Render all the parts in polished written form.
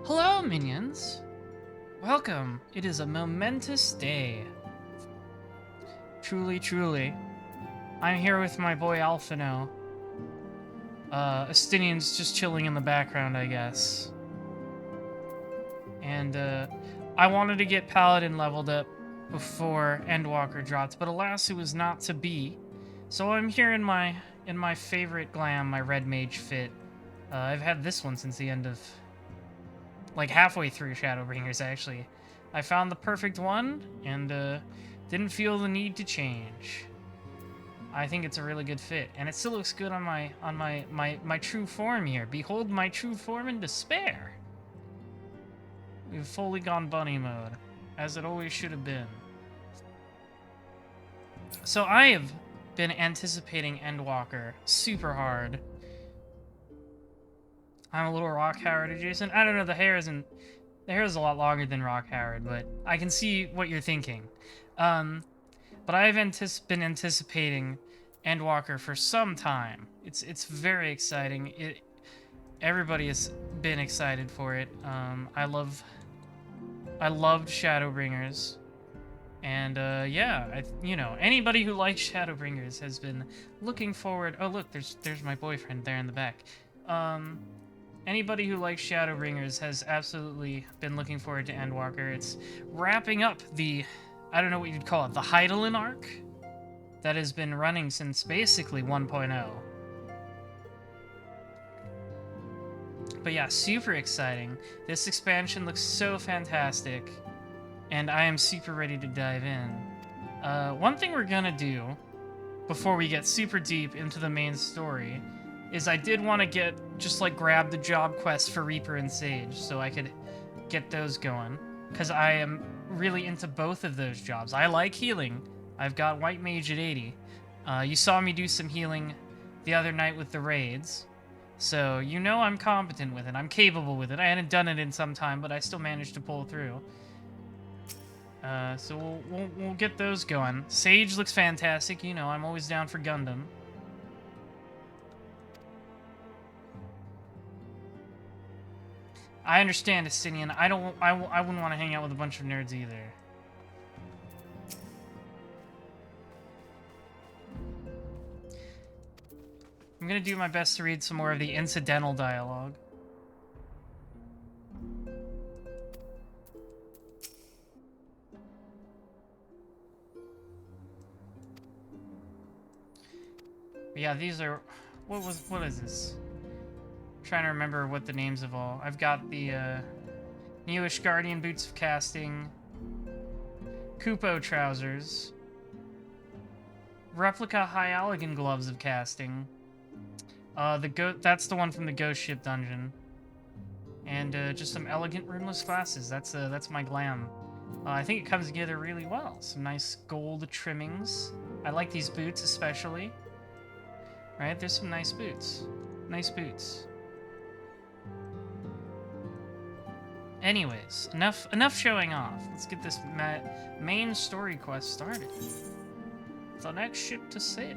Hello, minions! Welcome. It is a momentous day. Truly, truly. I'm here with my boy Alphino. Estinian's just chilling in the background, I guess. And, I wanted to get Paladin leveled up before Endwalker dropped, but alas, it was not to be. So I'm here in my favorite glam, my red mage fit. I've had this one since the end of... like halfway through Shadowbringers, actually. I found the perfect one, and didn't feel the need to change. I think it's a really good fit, and it still looks good on my true form here. Behold my true form in despair. We've fully gone bunny mode, as it always should have been. So I have been anticipating Endwalker super hard. I'm a little Rock Howard adjacent. I don't know, the hair is a lot longer than Rock Howard, but I can see what you're thinking. But I've been anticipating Endwalker for some time. It's very exciting. Everybody has been excited for it. I loved Shadowbringers. And yeah, anybody who likes Shadowbringers has been looking forward. Oh look, there's my boyfriend there in the back. Anybody who likes Shadowbringers has absolutely been looking forward to Endwalker. It's wrapping up the, I don't know what you'd call it, the Hydaelyn arc that has been running since basically 1.0. But yeah, super exciting. This expansion looks so fantastic, and I am super ready to dive in. One thing we're gonna do before we get super deep into the main story is I did want to grab the job quest for Reaper and Sage so I could get those going, because I am really into both of those jobs. I like healing. I've got White Mage at 80. You saw me do some healing the other night with the raids, so you know I'm competent with it. I'm capable with it. I hadn't done it in some time, but I still managed to pull through. So we'll get those going. Sage looks fantastic. You know, I'm always down for Gundam. I understand, Estinian. I wouldn't want to hang out with a bunch of nerds either. I'm gonna do my best to read some more of the incidental dialogue. But yeah, these are... What is this? Trying to remember what the names of all. I've got the Newish Guardian Boots of Casting, Kupo Trousers, Replica Hyaligan Gloves of Casting, that's the one from the Ghost Ship Dungeon, and just some elegant rimless glasses. That's my glam. I think it comes together really well. Some nice gold trimmings. I like these boots especially. Right, there's some nice boots. Nice boots. Anyways, enough showing off. Let's get this main story quest started. The next ship to sail.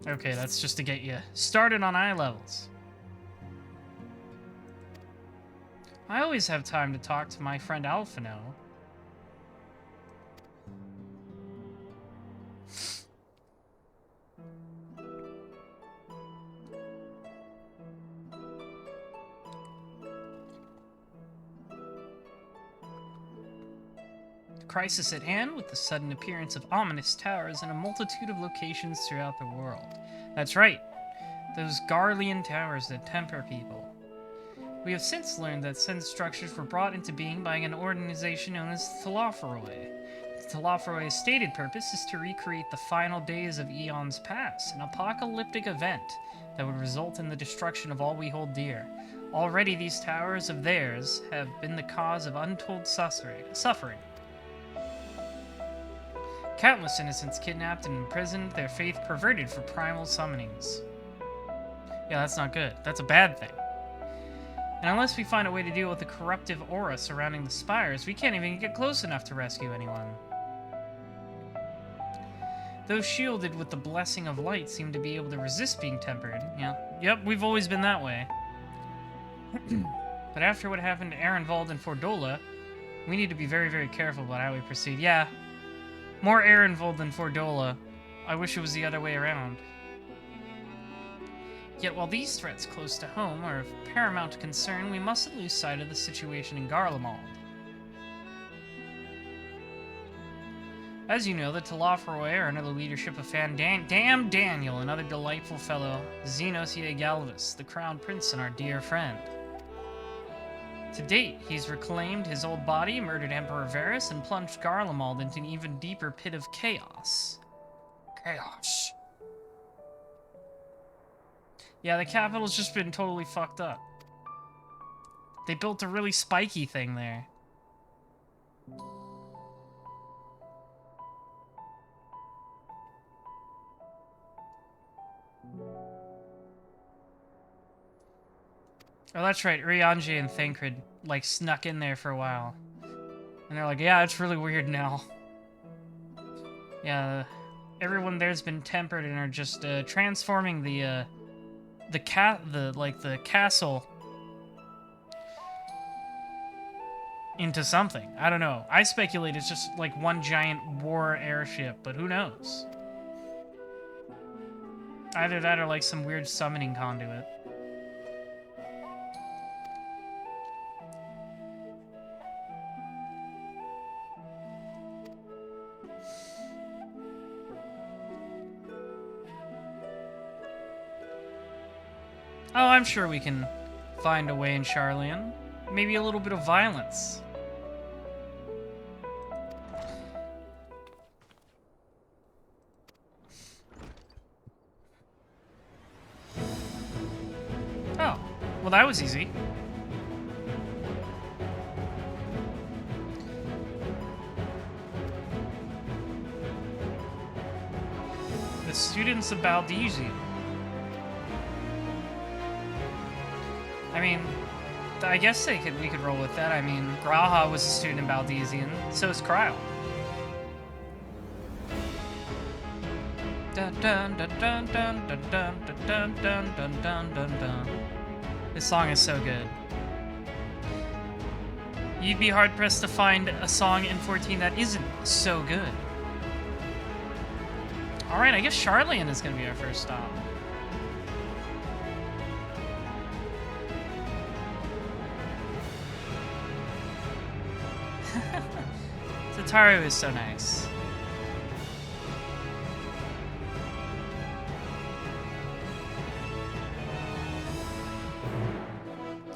Okay, that's just to get you started on eye levels. I always have time to talk to my friend Alphino. Crisis at hand with the sudden appearance of ominous towers in a multitude of locations throughout the world. That's right, those Garlean towers that temper people. We have since learned that said structures were brought into being by an organization known as Telophoroi. Telophoroi's stated purpose is to recreate the final days of eons past, an apocalyptic event that would result in the destruction of all we hold dear. Already these towers of theirs have been the cause of untold suffering. Countless innocents kidnapped and imprisoned, their faith perverted for primal summonings. Yeah, that's not good. That's a bad thing. And unless we find a way to deal with the corruptive aura surrounding the spires, we can't even get close enough to rescue anyone. Those shielded with the blessing of light seem to be able to resist being tempered. Yeah. Yep, we've always been that way. But after what happened to Ehrenwald and Fordola, we need to be very, very careful about how we proceed. Yeah, more Ehrenwald than Fordola. I wish it was the other way around. Yet while these threats close to home are of paramount concern, we mustn't lose sight of the situation in Garlemald. As you know, the Talafroi are under the leadership of Damn Daniel, another delightful fellow, Xenosia Galvus, the crown prince and our dear friend. To date, he's reclaimed his old body, murdered Emperor Varus, and plunged Garlemald into an even deeper pit of chaos. Chaos. Yeah, the capital's just been totally fucked up. They built a really spiky thing there. Oh, that's right. Rianji and Thancred, like, snuck in there for a while. And they're like, yeah, it's really weird now. Yeah, everyone there's been tempered and are just, transforming the castle into something. I don't know. I speculate it's just, like, one giant war airship, but who knows? Either that or, like, some weird summoning conduit. Oh, I'm sure we can find a way in Charlian. Maybe a little bit of violence. Oh, well that was easy. The students of Baldesian. I mean, I guess we could roll with that. I mean, Graha was a student in Baldesian, so is Kryle. Dun dun dun dun dun dun dun dun dun dun dun dun dun. This song is so good. You'd be hard pressed to find a song in 14 that isn't so good. All right, I guess Charlian is gonna be our first stop. Tataru is so nice.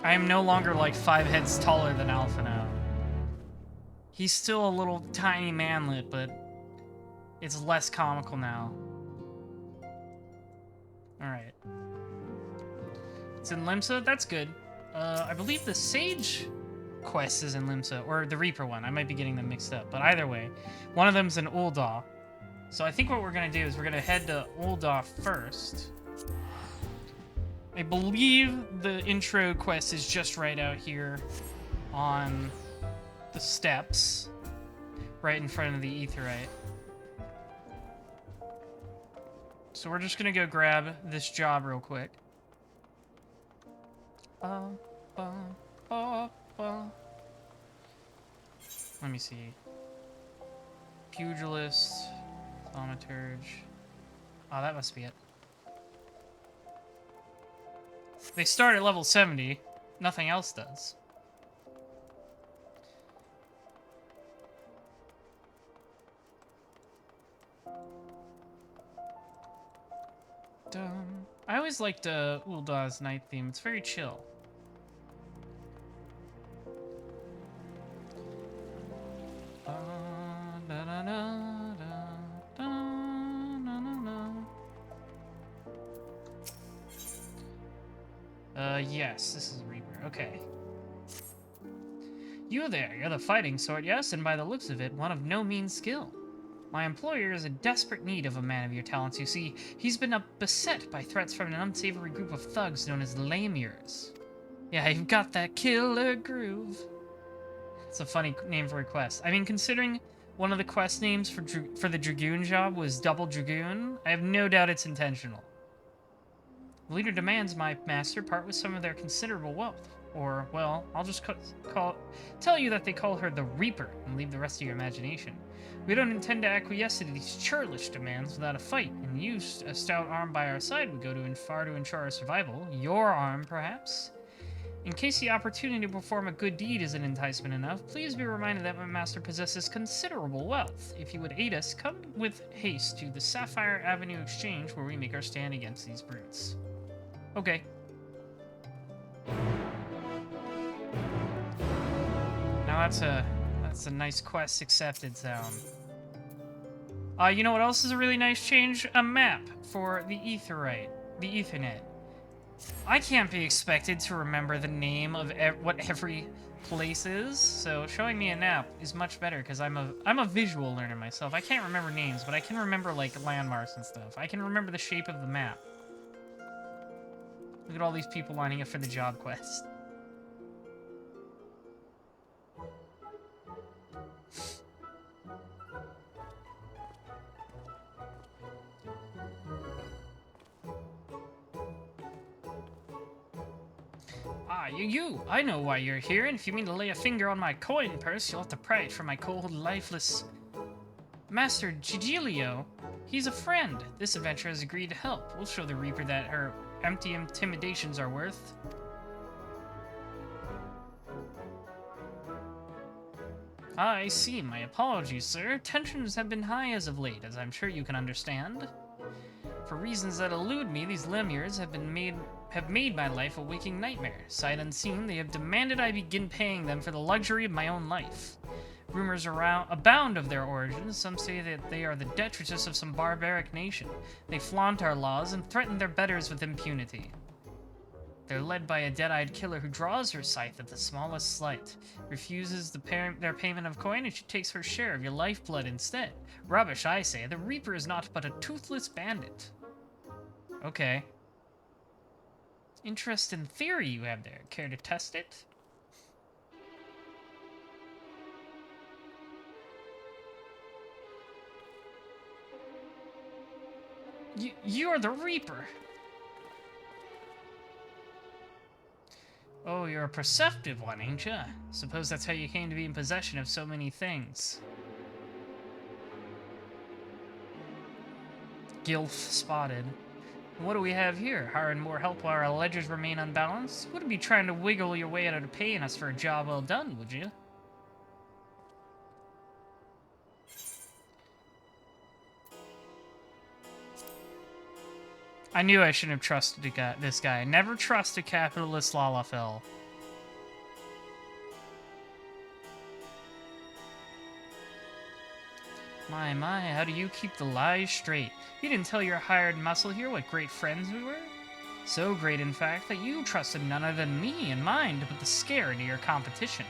I am no longer like 5 heads taller than Alpha now. He's still a little tiny manlet, but it's less comical now. Alright. It's in Limsa? That's good. I believe the Sage quest is in Limsa, or the Reaper one. I might be getting them mixed up, but either way, one of them's in Ul'dah. So I think what we're gonna do is we're gonna head to Ul'dah first. I believe the intro quest is just right out here on the steps, right in front of the Aetheryte. So we're just gonna go grab this job real quick. Let me see. Pugilist, Thaumaturge. Oh, that must be it. They start at level 70. Nothing else does. I always liked Ul'dah's night theme. It's very chill. Yes, this is Reaper. Okay. You there, you're the fighting sort, yes, and by the looks of it, one of no mean skill. My employer is in desperate need of a man of your talents. You see, he's been beset by threats from an unsavory group of thugs known as Lamures. Yeah, you've got that killer groove. It's a funny name for a quest. I mean, considering one of the quest names for the Dragoon job was Double Dragoon, I have no doubt it's intentional. The leader demands my master part with some of their considerable wealth. Or, well, I'll just tell you that they call her the Reaper and leave the rest to your imagination. We don't intend to acquiesce to these churlish demands without a fight, and you, a stout arm by our side, would go far to ensure our survival. Your arm, perhaps? In case the opportunity to perform a good deed isn't enticement enough, please be reminded that my master possesses considerable wealth. If you would aid us, come with haste to the Sapphire Avenue Exchange where we make our stand against these brutes. Okay. Now that's a nice quest accepted sound. You know what else is a really nice change? A map for the Ethernet. I can't be expected to remember the name of what every place is, so showing me a map is much better because I'm a visual learner myself. I can't remember names, but I can remember like landmarks and stuff. I can remember the shape of the map. Look at all these people lining up for the job quest. Ah, you! I know why you're here, and if you mean to lay a finger on my coin purse, you'll have to pry it from my cold, lifeless Master Gigilio. He's a friend. This adventurer has agreed to help. We'll show the Reaper that her empty intimidations are worth. I see. My apologies, sir. Tensions have been high as of late, as I'm sure you can understand. For reasons that elude me, these Lemures have made my life a waking nightmare. Sight unseen, they have demanded I begin paying them for the luxury of my own life. Rumors abound of their origins. Some say that they are the detritus of some barbaric nation. They flaunt our laws and threaten their betters with impunity. They're led by a dead-eyed killer who draws her scythe at the smallest slight, refuses their payment of coin, and she takes her share of your lifeblood instead. Rubbish, I say. The Reaper is not but a toothless bandit. Okay. Interesting theory you have there. Care to test it? You're the Reaper! Oh, you're a perceptive one, ain't ya? Suppose that's how you came to be in possession of so many things. Gilf spotted. What do we have here? Hiring more help while our ledgers remain unbalanced? You wouldn't be trying to wiggle your way out of paying us for a job well done, would you? I knew I shouldn't have trusted this guy. Never trust a capitalist Lalafell. My, how do you keep the lies straight? You didn't tell your hired muscle here what great friends we were? So great, in fact, that you trusted none other than me and mine to put the scare into your competition.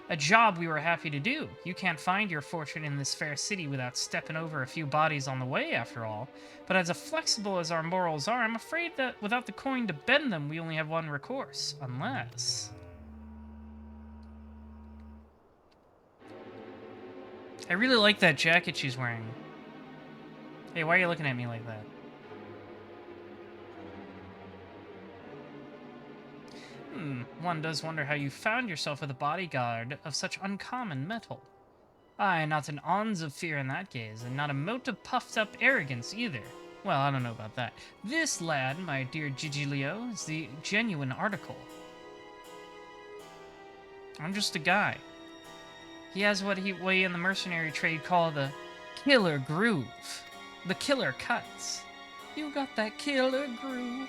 A job we were happy to do. You can't find your fortune in this fair city without stepping over a few bodies on the way, after all. But as flexible as our morals are, I'm afraid that without the coin to bend them, we only have one recourse. Unless... I really like that jacket she's wearing. Hey, why are you looking at me like that? One does wonder how you found yourself with a bodyguard of such uncommon metal. Aye, not an ounce of fear in that gaze, and not a mote of puffed-up arrogance either. Well, I don't know about that. This lad, my dear Gigilio, is the genuine article. I'm just a guy. He has what we in the mercenary trade call the killer groove. The killer cuts. You got that killer groove.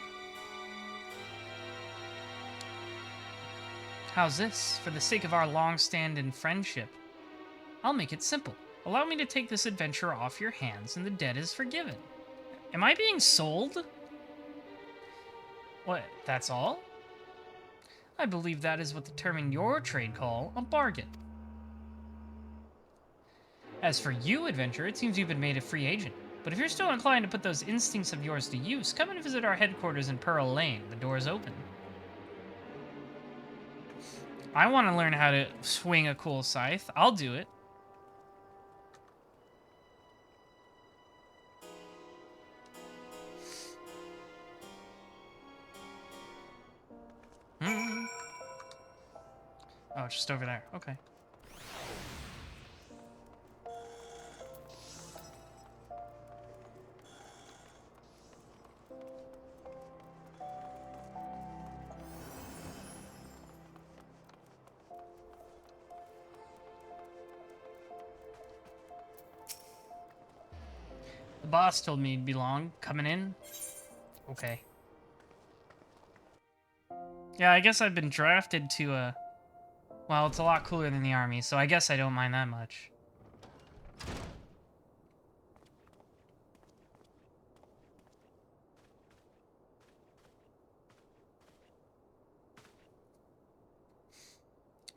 How's this? For the sake of our long-standing friendship, I'll make it simple. Allow me to take this adventure off your hands and the debt is forgiven. Am I being sold? What, that's all? I believe that is what the term in your trade call a bargain. As for you, adventurer, it seems you've been made a free agent. But if you're still inclined to put those instincts of yours to use, come and visit our headquarters in Pearl Lane. The door's open. I want to learn how to swing a cool scythe. I'll do it. Hmm. Oh, just over there. Okay. The boss told me he'd be long. Coming in? Okay. Yeah, I guess I've been drafted to, well, it's a lot cooler than the army, so I guess I don't mind that much.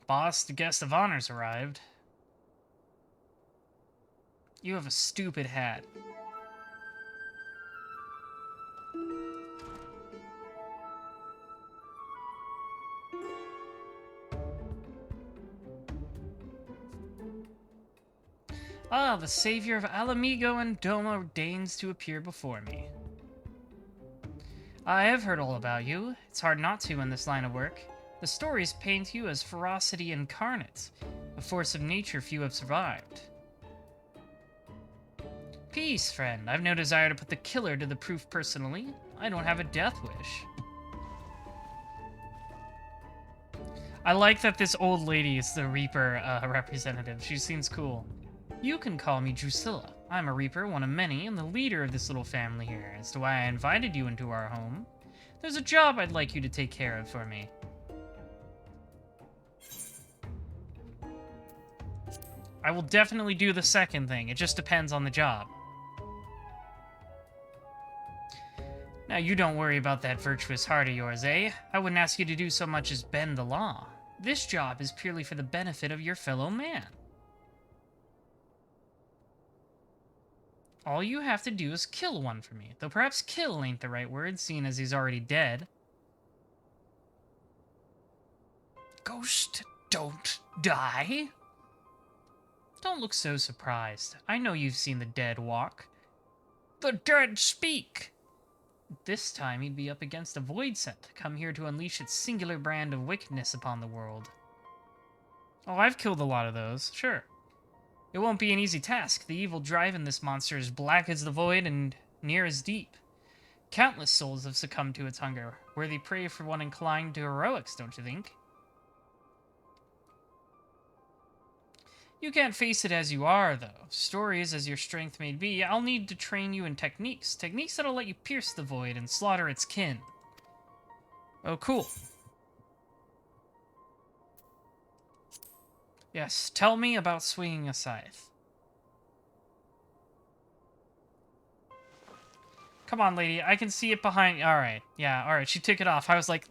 Boss, the guest of honor's arrived. You have a stupid hat. Ah, the savior of Alamigo and Doma deigns to appear before me. I have heard all about you. It's hard not to in this line of work. The stories paint you as ferocity incarnate, a force of nature few have survived. Peace, friend. I've no desire to put the killer to the proof personally. I don't have a death wish. I like that this old lady is the Reaper representative. She seems cool. You can call me Drusilla. I'm a Reaper, one of many, and the leader of this little family here. As to why I invited you into our home, there's a job I'd like you to take care of for me. I will definitely do the second thing. It just depends on the job. Now, you don't worry about that virtuous heart of yours, eh? I wouldn't ask you to do so much as bend the law. This job is purely for the benefit of your fellow man. All you have to do is kill one for me, though perhaps kill ain't the right word, seeing as he's already dead. Ghost don't die? Don't look so surprised. I know you've seen the dead walk. The dead speak! This time he'd be up against a void scent, come here to unleash its singular brand of wickedness upon the world. Oh, I've killed a lot of those, sure. It won't be an easy task. The evil drive in this monster is black as the void and near as deep. Countless souls have succumbed to its hunger, worthy prey for one inclined to heroics, don't you think? You can't face it as you are, though. Stories as your strength may be, I'll need to train you in techniques. Techniques that'll let you pierce the void and slaughter its kin. Oh, cool. Yes, tell me about swinging a scythe. Come on, lady. I can see it behind... Alright. Yeah, alright. She took it off. I was like...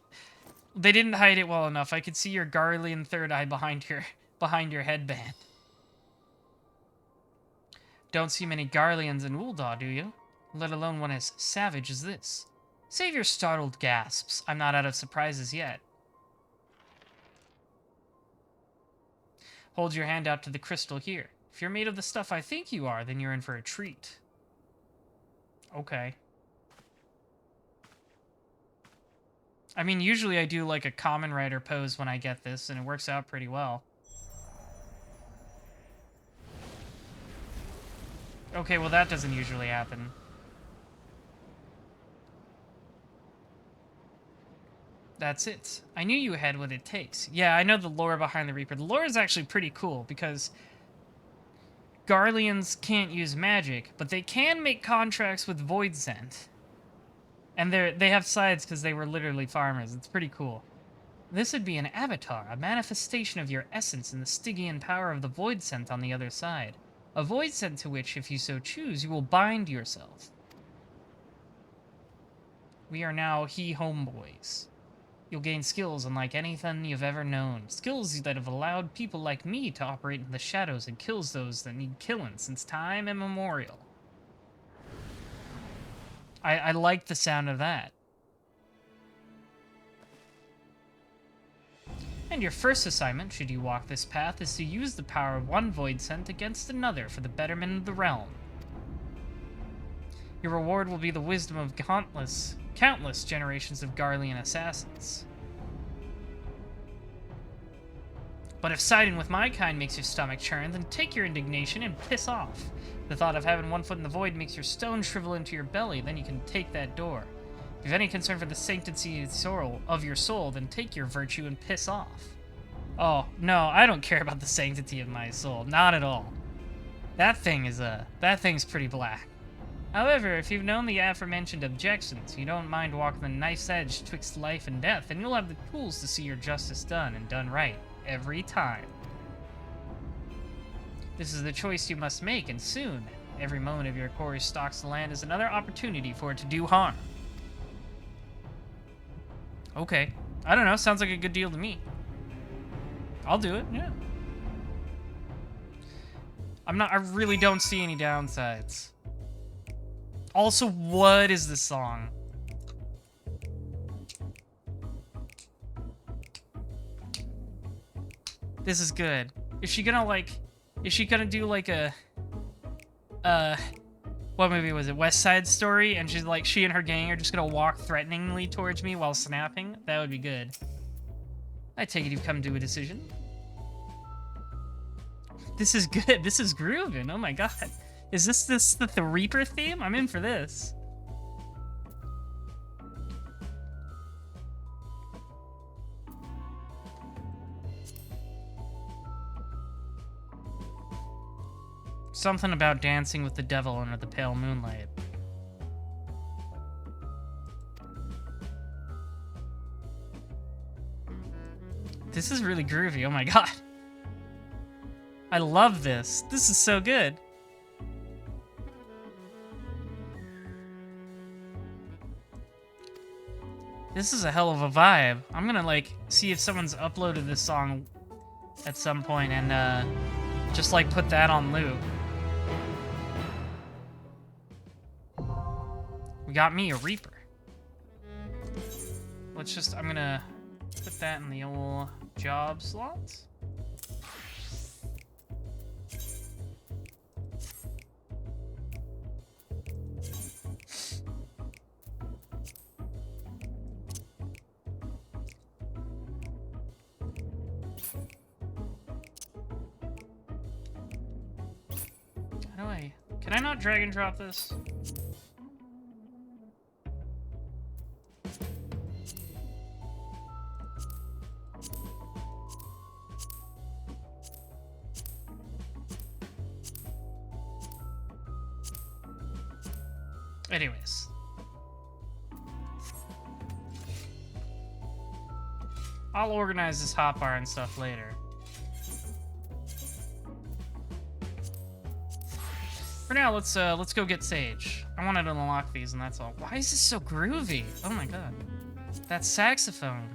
They didn't hide it well enough. I could see your Garlean third eye behind your headband. Don't see many Garleans in Ul'dah, do you? Let alone one as savage as this. Save your startled gasps. I'm not out of surprises yet. Hold your hand out to the crystal here. If you're made of the stuff I think you are, then you're in for a treat. Okay. I mean, usually I do like a Common Rider pose when I get this, and it works out pretty well. Okay, well that doesn't usually happen. That's it. I knew you had what it takes. Yeah, I know the lore behind the Reaper. The lore is actually pretty cool, because Garleans can't use magic, but they can make contracts with Void Scent. And they have sides because they were literally farmers. It's pretty cool. This would be an avatar, a manifestation of your essence in the Stygian power of the Void Scent on the other side. A Void Scent to which, if you so choose, you will bind yourself. We are now he homeboys. You'll gain skills unlike anything you've ever known. Skills that have allowed people like me to operate in the shadows and kills those that need killing since time immemorial. I like the sound of that. And your first assignment, should you walk this path, is to use the power of one void scent against another for the betterment of the realm. Your reward will be the wisdom of countless generations of Garlean assassins. But if siding with my kind makes your stomach churn, then take your indignation and piss off. The thought of having one foot in the void makes your stone shrivel into your belly, then you can take that door. If you have any concern for the sanctity of your soul, then take your virtue and piss off. Oh, no, I don't care about the sanctity of my soul. Not at all. That thing's pretty black. However, if you've known the aforementioned objections, you don't mind walking the knife's edge twixt life and death, then you'll have the tools to see your justice done and done right. Every time. This is the choice you must make, and soon. Every moment of your course stalks the land is another opportunity for it to do harm. Okay. I don't know, sounds like a good deal to me. I'll do it, yeah. I really don't see any downsides. Also, what is this song? This is good. Is she gonna do like a, what movie was it? West Side Story? And she's like, she and her gang are just gonna walk threateningly towards me while snapping? That would be good. I take it you've come to a decision. This is good. This is grooving. Oh my god. Is this the Reaper theme? I'm in for this. Something about dancing with the devil under the pale moonlight. This is really groovy. Oh my god. I love this. This is so good. This is a hell of a vibe. I'm gonna, like, see if someone's uploaded this song at some point and, just, like, put that on loop. We got me a Reaper. I'm gonna put that in the old job slots. Can I not drag and drop this? Anyways. I'll organize this hotbar and stuff later. For now, let's go get Sage. I wanted to unlock these, and that's all. Why is this so groovy? Oh my god. That saxophone.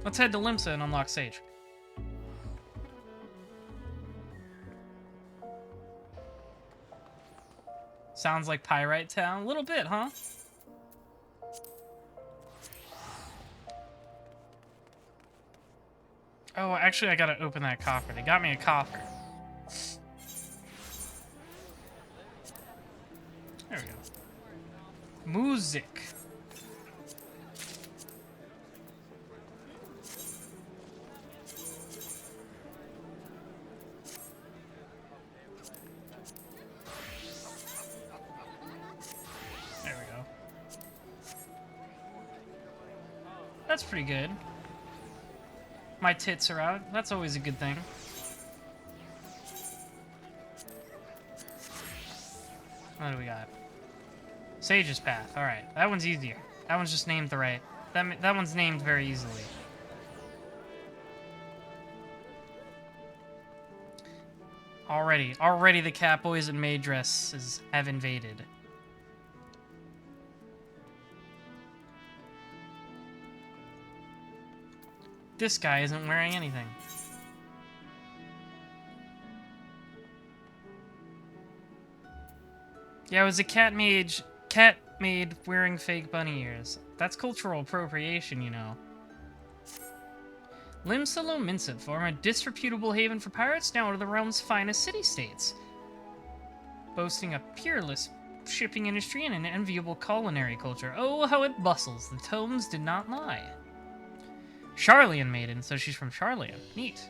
Let's head to Limsa and unlock Sage. Sounds like Pyrite Town. A little bit, huh? Oh, actually, I gotta open that coffer. They got me a coffer. There we go. Music. There we go. That's pretty good. My tits are out. That's always a good thing. What do we got? Sage's Path. Alright, that one's easier. That one's just named the right. That one's named very easily. Already the Catboys and maid dresses have invaded. This guy isn't wearing anything. Yeah, it was a cat maid wearing fake bunny ears. That's cultural appropriation, you know. Limsalo Minsa, former disreputable haven for pirates, now one of the realm's finest city-states, boasting a peerless shipping industry and an enviable culinary culture. Oh, how it bustles. The tomes did not lie. Charlian maiden, so she's from Charlian. Neat.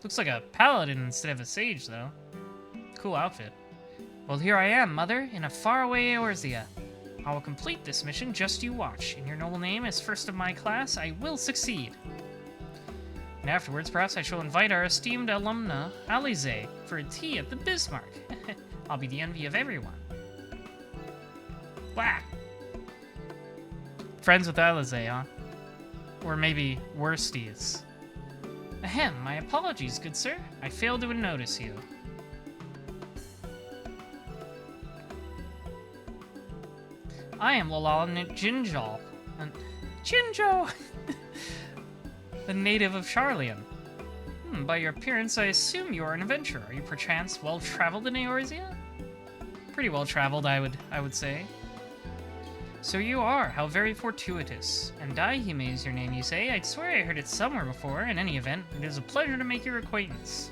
Looks like a paladin instead of a sage, though. Cool outfit. Well, here I am, Mother, in a faraway Eorzea. I will complete this mission, just you watch. In your noble name, as first of my class, I will succeed. And afterwards, perhaps I shall invite our esteemed alumna, Alize, for a tea at the Bismarck. I'll be the envy of everyone. Whack! Friends with Alize, huh? Or maybe worsties. Ahem, my apologies, good sir. I failed to notice you. I am Lalal Jinjal. Jinjo! The native of Charlian. By your appearance, I assume you are an adventurer. Are you perchance well-traveled in Eorzea? Pretty well-traveled, I would say. So you are. How very fortuitous. And Daihime is your name, you say? I'd swear I heard it somewhere before. In any event, it is a pleasure to make your acquaintance.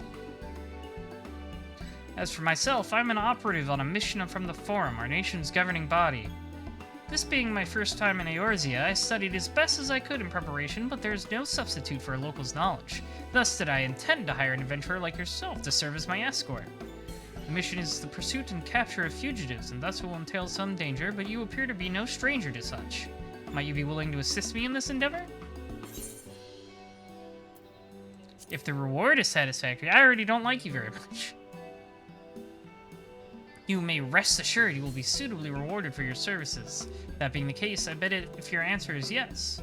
As for myself, I'm an operative on a mission from the Forum, our nation's governing body. This being my first time in Eorzea, I studied as best as I could in preparation, but there is no substitute for a local's knowledge. Thus did I intend to hire an adventurer like yourself to serve as my escort. The mission is the pursuit and capture of fugitives, and thus will entail some danger, but you appear to be no stranger to such. Might you be willing to assist me in this endeavor? If the reward is satisfactory, I already don't like you very much. You may rest assured you will be suitably rewarded for your services. That being the case, I bet if your answer is yes,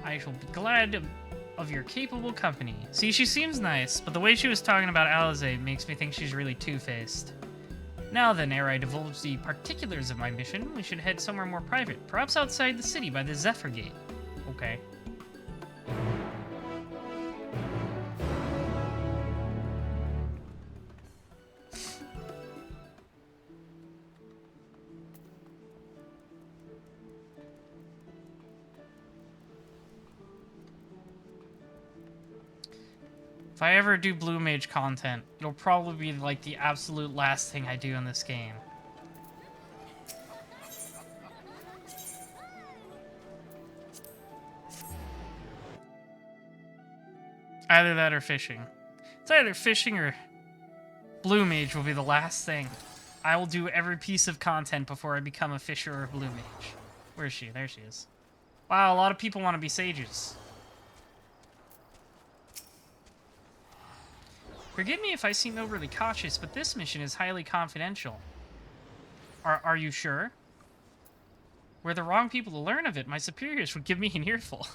I shall be glad of your capable company. See, she seems nice, but the way she was talking about Alize makes me think she's really two-faced. Now then, ere I divulge the particulars of my mission, we should head somewhere more private, perhaps outside the city by the Zephyr Gate. Okay. If I ever do Blue Mage content, it'll probably be like the absolute last thing I do in this game. Either that or fishing. It's either fishing or Blue Mage will be the last thing. I will do every piece of content before I become a fisher or a Blue Mage. Where is she? There she is. Wow, a lot of people want to be sages. Forgive me if I seem overly cautious, but this mission is highly confidential. Are you sure? We're the wrong people to learn of it. My superiors would give me an earful.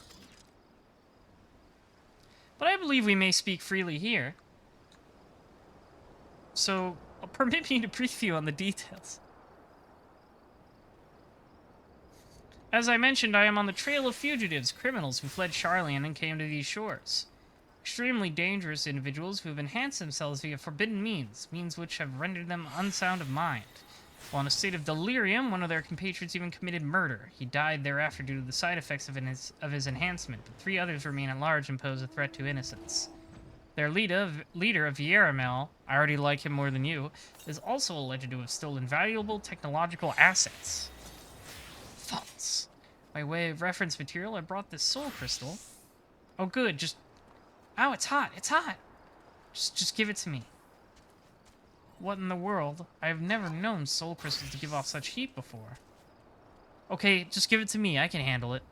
But I believe we may speak freely here. So, permit me to brief you on the details. As I mentioned, I am on the trail of fugitives, criminals who fled Charlian and came to these shores. Extremely dangerous individuals who have enhanced themselves via forbidden means which have rendered them unsound of mind. While in a state of delirium, one of their compatriots even committed murder. He died thereafter due to the side effects of his enhancement, but 3 others remain at large and pose a threat to innocence. Their leader of Vieramel, I already like him more than you, is also alleged to have stolen valuable technological assets. False. By way of reference material, I brought this soul crystal. Oh good, just... Ow, it's hot, it's hot! Just give it to me. What in the world? I have never known soul crystals to give off such heat before. Okay, just give it to me, I can handle it.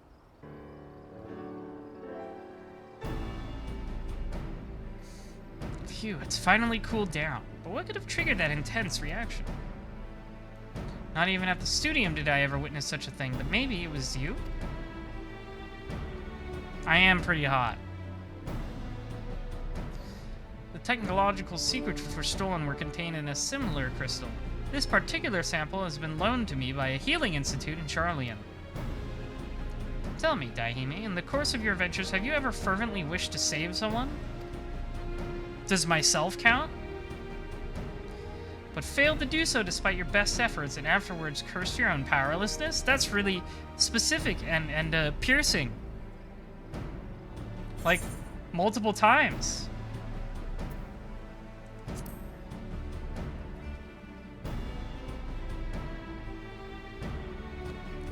Phew, it's finally cooled down. But what could have triggered that intense reaction? Not even at the studium did I ever witness such a thing, but maybe it was you? I am pretty hot. The technological secrets which were stolen were contained in a similar crystal. This particular sample has been loaned to me by a healing institute in Charlian. Tell me, Daihime, in the course of your adventures, have you ever fervently wished to save someone? Does myself count? But failed to do so despite your best efforts and afterwards cursed your own powerlessness? That's really specific and piercing. Like, multiple times.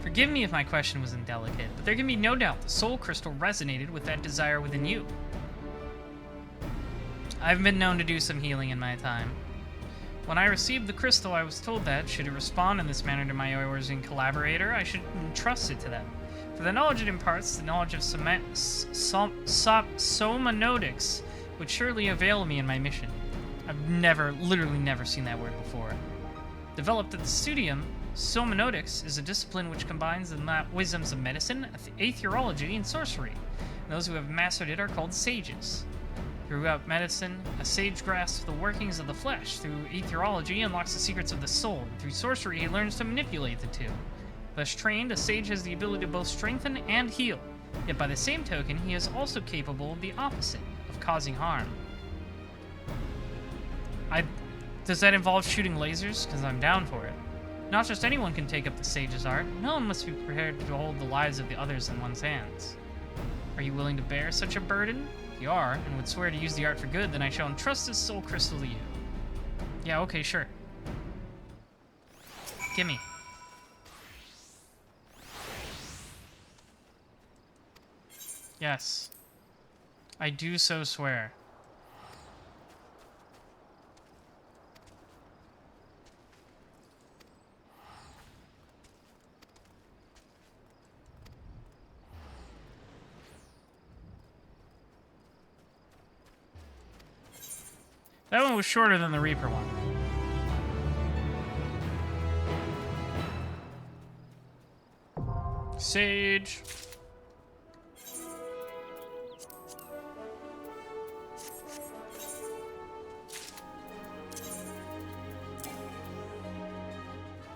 Forgive me if my question was indelicate, but there can be no doubt the soul crystal resonated with that desire within you. I've been known to do some healing in my time. When I received the crystal, I was told that, should it respond in this manner to my Eorzine collaborator, I should entrust it to them. For the knowledge it imparts, the knowledge of somanotics would surely avail me in my mission. I've literally never seen that word before. Developed at the Studium, somanotics is a discipline which combines the wisdoms of medicine, aetherology, and sorcery. And those who have mastered it are called sages. Throughout medicine, a sage grasps the workings of the flesh. Through aetherology, unlocks the secrets of the soul. And through sorcery, he learns to manipulate the two. Thus trained, a sage has the ability to both strengthen and heal. Yet by the same token, he is also capable of the opposite, of causing harm. Does that involve shooting lasers? Because I'm down for it. Not just anyone can take up the sage's art. No one must be prepared to hold the lives of the others in one's hands. Are you willing to bear such a burden? If you are, and would swear to use the art for good, then I shall entrust this soul crystal to you. Yeah, okay, sure. Gimme. Yes. I do so swear. That one was shorter than the Reaper one. Sage.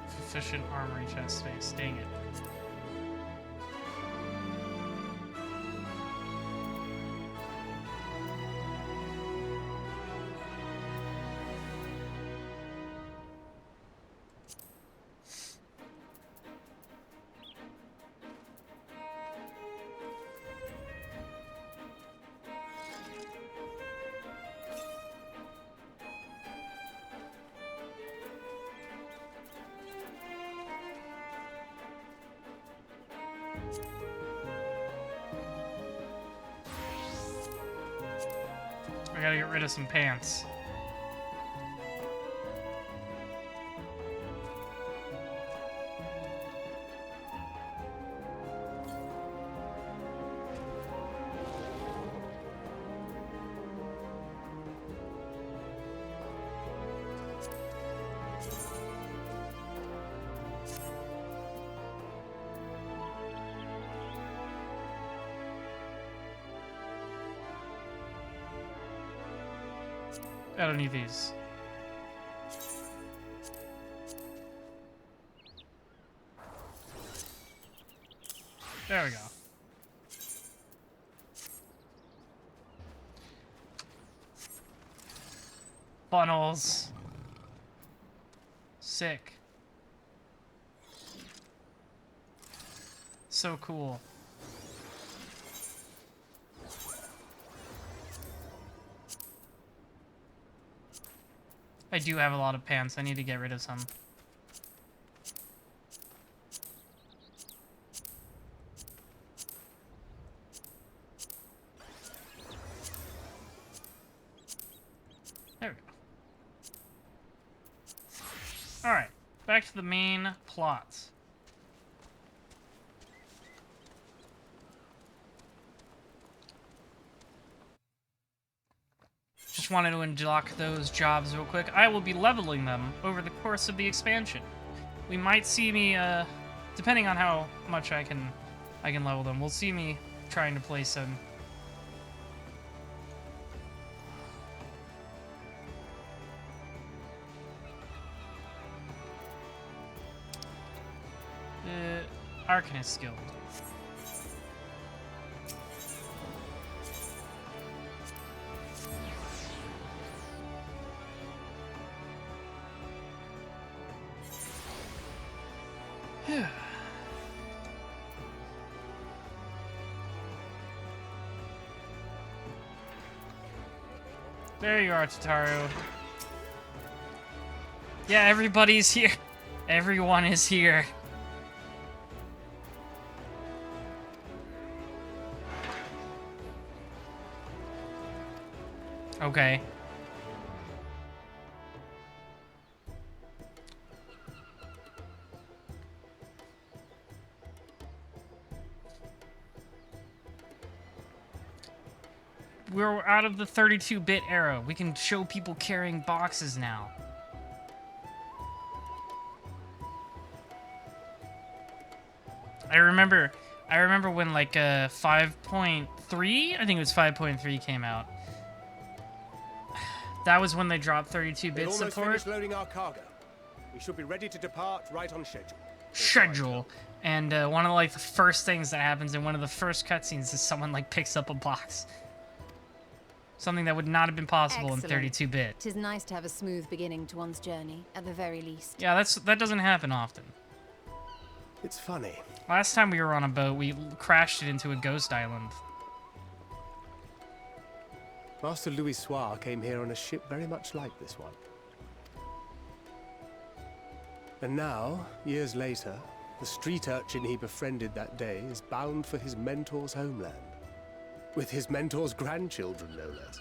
Sufficient armory chest space. Dang it. I gotta get rid of some pants. I don't need these. There we go. Funnels. Sick. So cool. I do have a lot of pants. I need to get rid of some. There we go. Alright, back to the main plot. Just wanted to unlock those jobs real quick. I will be leveling them over the course of the expansion. We might see me, depending on how much I can level them, we'll see me trying to play some. Arcanist Guild. There you are, Tataru. Yeah, everybody's here. Everyone is here. Okay. We're out of the 32-bit era. We can show people carrying boxes now. I remember when like 5.3, I think it was 5.3 came out. That was when they dropped 32-bit support. Finished loading our cargo. We should be ready to depart right on schedule. Schedule. And one of like the first things that happens in one of the first cutscenes is someone like picks up a box. Something that would not have been possible in 32-bit. It is nice to have a smooth beginning to one's journey, at the very least. Yeah, that doesn't happen often. It's funny. Last time we were on a boat, we crashed it into a ghost island. Master Louis Soir came here on a ship very much like this one. And now, years later, the street urchin he befriended that day is bound for his mentor's homeland. With his mentor's grandchildren, no less.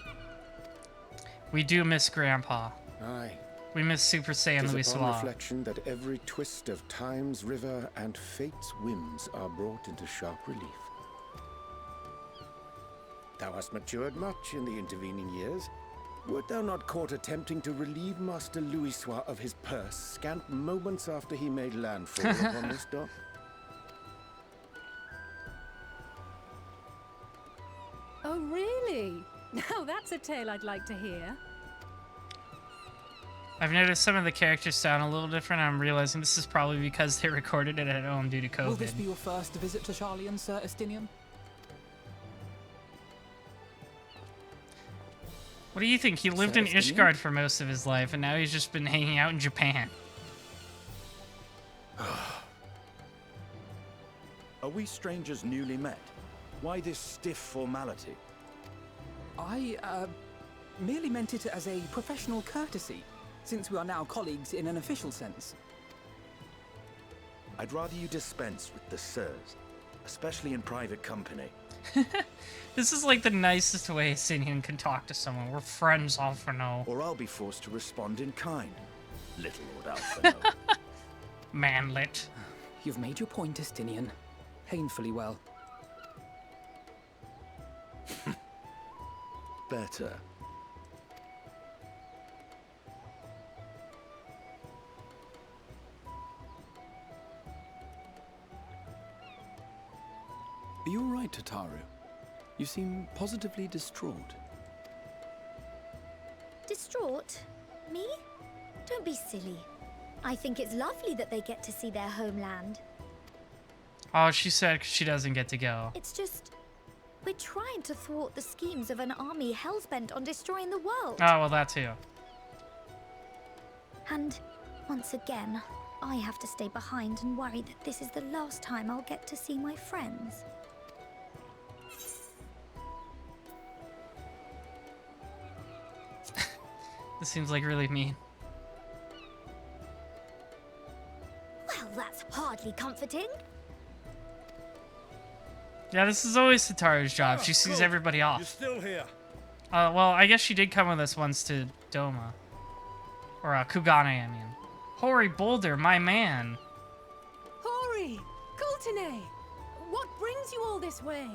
We do miss Grandpa. Aye. We miss Super Saiyan Louis Tis upon Soir. reflection that every twist of time's river and fate's whims are brought into sharp relief. Thou hast matured much in the intervening years. Wert thou not caught attempting to relieve Master Louis Soir of his purse scant moments after he made landfall upon this dock? Oh, really? Now that's a tale I'd like to hear. I've noticed some of the characters sound a little different. I'm realizing this is probably because they recorded it at home due to COVID. Will this be your first visit to Charlian, Sir Estinian? What do you think? He lived in Ishgard for most of his life, and now he's just been hanging out in Japan. Are we strangers newly met? Why this stiff formality? I, merely meant it as a professional courtesy, since we are now colleagues in an official sense. I'd rather you dispense with the sirs, especially in private company. This is like the nicest way Sinian can talk to someone. We're friends all for now. Or I'll be forced to respond in kind. Little Lord Alphino. Manlet. You've made your point, Estinian. Painfully well. Better. Are you all right, Tataru? You seem positively distraught. Distraught? Me? Don't be silly. I think it's lovely that they get to see their homeland. Oh, she said she doesn't get to go. It's just... we're trying to thwart the schemes of an army hellbent on destroying the world. Oh, well, that too. And, once again, I have to stay behind and worry that this is the last time I'll get to see my friends. This seems like really mean. Well, that's hardly comforting. Yeah, this is always Tataru's job. She sees everybody off. You're still here. Well, I guess she did come with us once to Doma. Or, Kugane, I mean. Hori Boulder, my man. Hori! Kultine! What brings you all this way?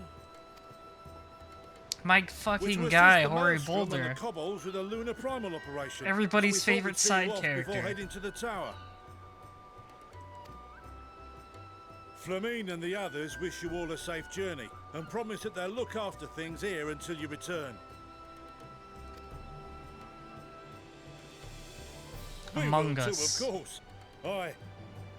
My Which fucking will guy, assist the Hori Maelstrom and Boulder. the kobolds with a lunar primal operation. Everybody's We thought favorite we'd see side you off character. Before heading to the tower. Flamine and the others wish you all a safe journey and promise that they'll look after things here until you return. Among we will Us. too, of course. Aye.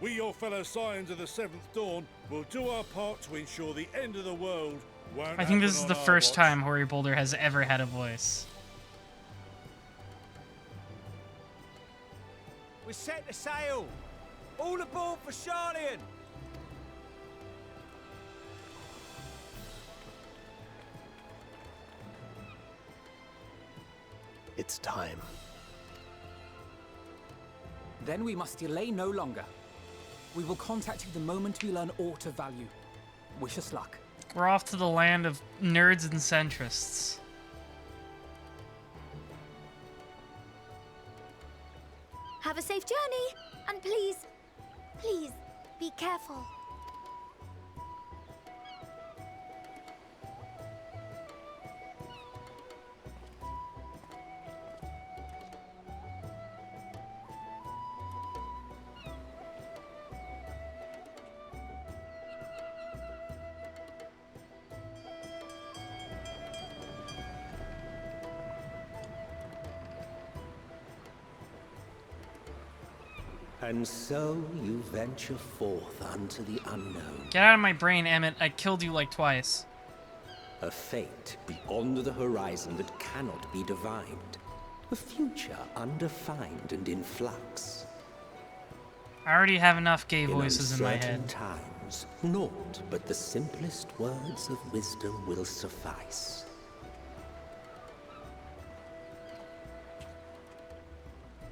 We, your fellow Scions of the Seventh Dawn, will do our part to ensure the end of the world won't I think this happen is the on our first watch. time Hori Boulder has ever had a voice. We're set to sail! All aboard for Charlian! It's time. Then we must delay no longer. We will contact you the moment we learn aught of value. Wish us luck. We're off to the land of nerds and centrists. Have a safe journey, and please, please, be careful. And so you venture forth unto the unknown. Get out of my brain, Emmett. I killed you like twice. A fate beyond the horizon that cannot be divined. A future undefined and in flux. I already have enough gay voices in my uncertain head. times, naught but the simplest words of wisdom will suffice.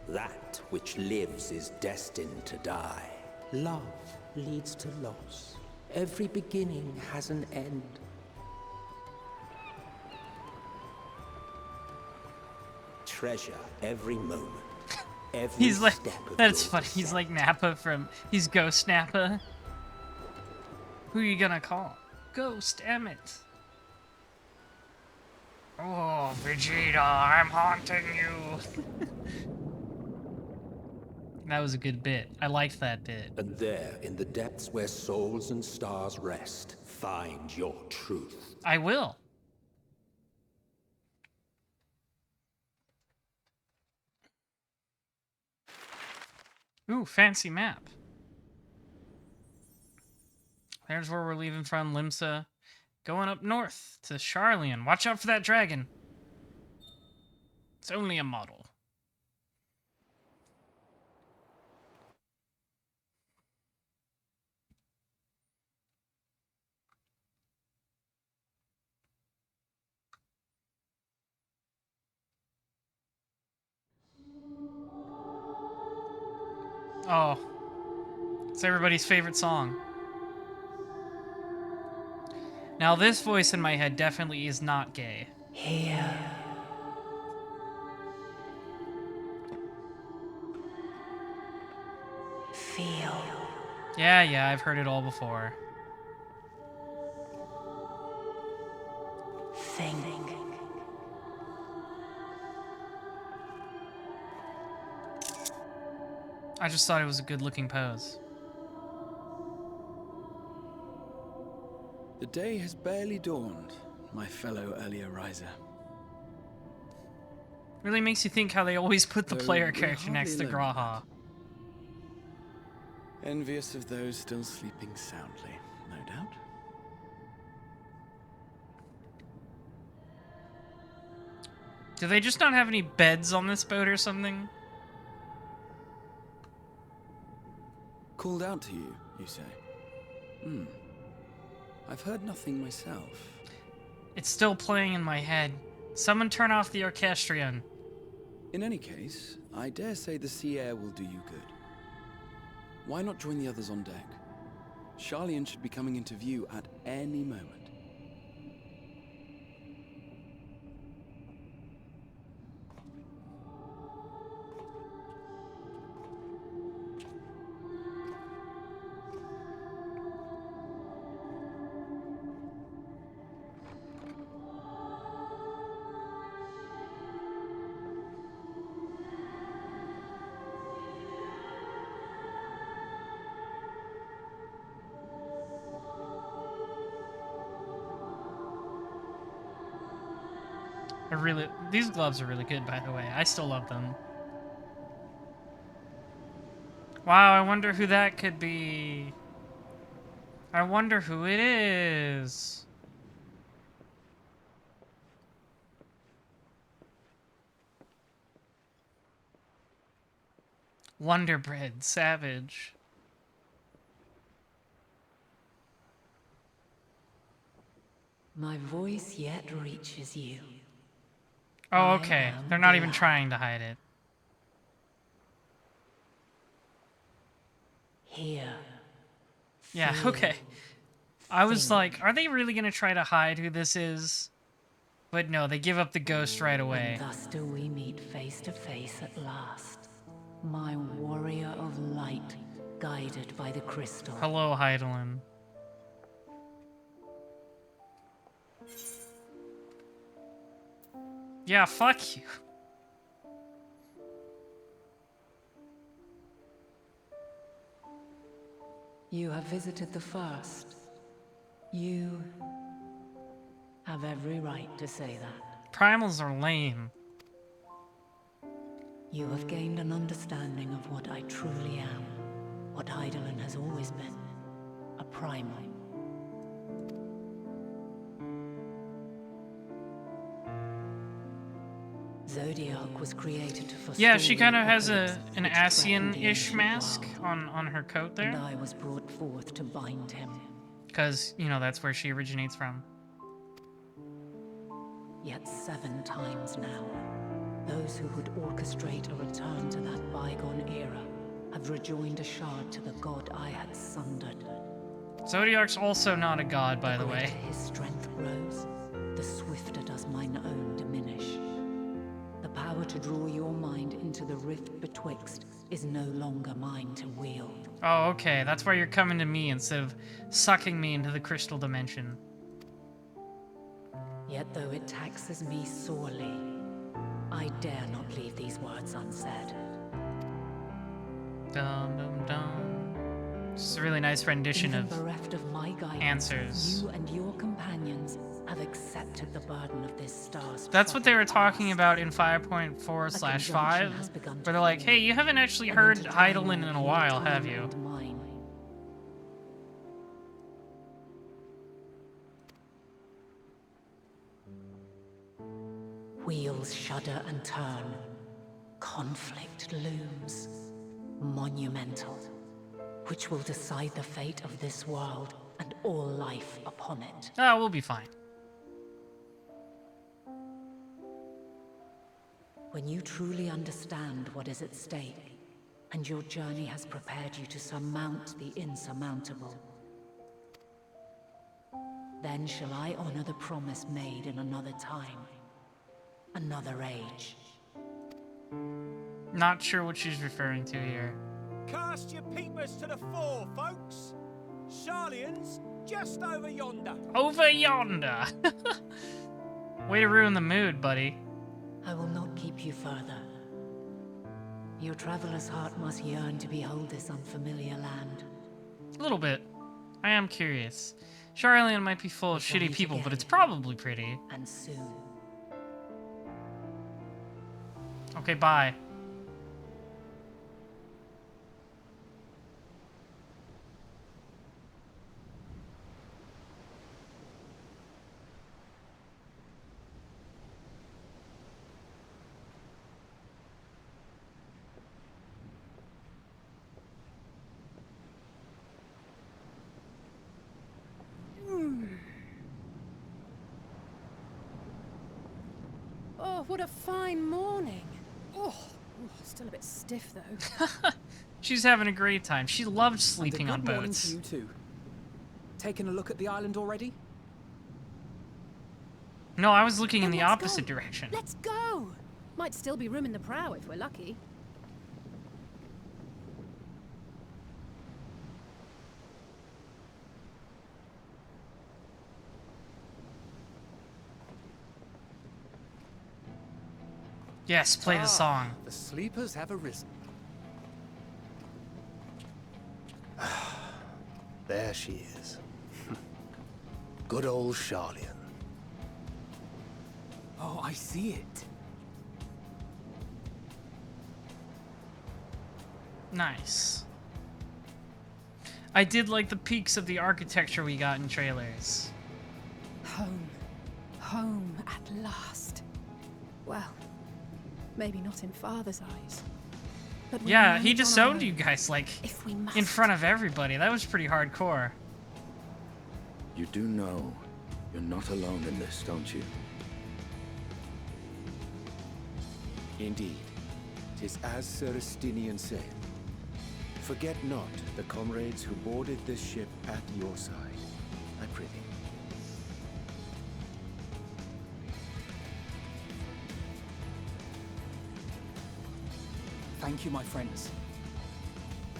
That which lives is destined to die. Love leads to loss. Every beginning has an end. Treasure every moment. Every He's like, step of that's your funny. He's like Nappa from, he's Ghost Nappa. Who are you gonna call? Ghost Emmett. Oh, Vegeta, I'm haunting you. That was a good bit. I liked that bit. And there, in the depths where souls and stars rest, find your truth. I will. Ooh, fancy map. There's where we're leaving from, Limsa. Going up north to Charlian. Watch out for that dragon. It's only a model. Oh. It's everybody's favorite song. Now this voice in my head definitely is not gay. Here. Feel. Yeah, I've heard it all before. Think. I just thought it was a good looking pose. The day has barely dawned, my fellow earlier riser. Really makes you think how they always put the Though player we're character next to hardly alone, Graha. Envious of those still sleeping soundly, no doubt. Do they just not have any beds on this boat or something? Called out to you, you say? I've heard nothing myself. It's still playing in my head. Someone turn off the orchestrion. In any case, I dare say the sea air will do you good. Why not join the others on deck? Charlian should be coming into view at any moment. These gloves are really good, by the way. I still love them. Wow, I wonder who that could be. I wonder who it is. Wonderbread, savage. My voice yet reaches you. Oh, okay. They're not even trying to hide it. Here. Yeah, okay. I was like, are they really gonna try to hide who this is? But no, they give up the ghost right away. And thus do we meet face to face at last. My warrior of light, guided by the crystal. Hello, Heidelin. Yeah, fuck you. You have visited the first. You have every right to say that. Primals are lame. You have gained an understanding of what I truly am. What Heidelin has always been. A primal. Zodiac was created to forestall. Yeah, she kind of has an Asian-ish mask on her coat there. And I was brought forth to bind him. Because, you know, that's where she originates from. Yet 7 times now, those who would orchestrate a return to that bygone era have rejoined a shard to the god I had sundered. Zodiac's also not a god, by the way. The greater his strength grows, the swifter does mine own diminish. The power to draw your mind into the rift betwixt is no longer mine to wield. Oh, okay. That's why you're coming to me instead of sucking me into the crystal dimension. Yet though it taxes me sorely, I dare not leave these words unsaid. Dum dum dum. This is a really nice rendition Even of bereft of my guidance, answers. you and your companions have accepted the burden of this star's. That's what they were talking about in 5.4/5, where they're like, hey, you haven't actually heard Heidelin in a while, have you? Wheels shudder and turn. Conflict looms. Monumental. Which will decide the fate of this world and all life upon it. Ah, we'll be fine. When you truly understand what is at stake, and your journey has prepared you to surmount the insurmountable, then shall I honor the promise made in another time, another age. Not sure what she's referring to here. Cast your peepers to the fore, folks. Sharlayan's just over yonder. Over yonder! Way to ruin the mood, buddy. I will not keep you further. Your traveler's heart must yearn to behold this unfamiliar land. A little bit. I am curious. Sharlayan might be full of shitty people, but it's probably pretty. And soon. Okay, bye. Oh, what a fine morning. Oh, still a bit stiff though. She's having a great time. She loves sleeping on Good morning boats. to you too. Taking a look at the island already? No, I was looking in Then the let's opposite go. direction. Let's go. Might still be room in the prow if we're lucky. Yes, play the song. The sleepers have arisen. There she is. Good old Sharlayan. Oh, I see it. Nice. I did like the peaks of the architecture we got in trailers. Home. Home at last. Well, maybe not in Father's eyes. But we Yeah, manage he on our disowned own, you guys, like, if we must. in front of everybody. That was pretty hardcore. You do know you're not alone in this, don't you? Indeed. 'Tis as Sir Estinian said. Forget not the comrades who boarded this ship at your side, I prithee. Thank you, my friends.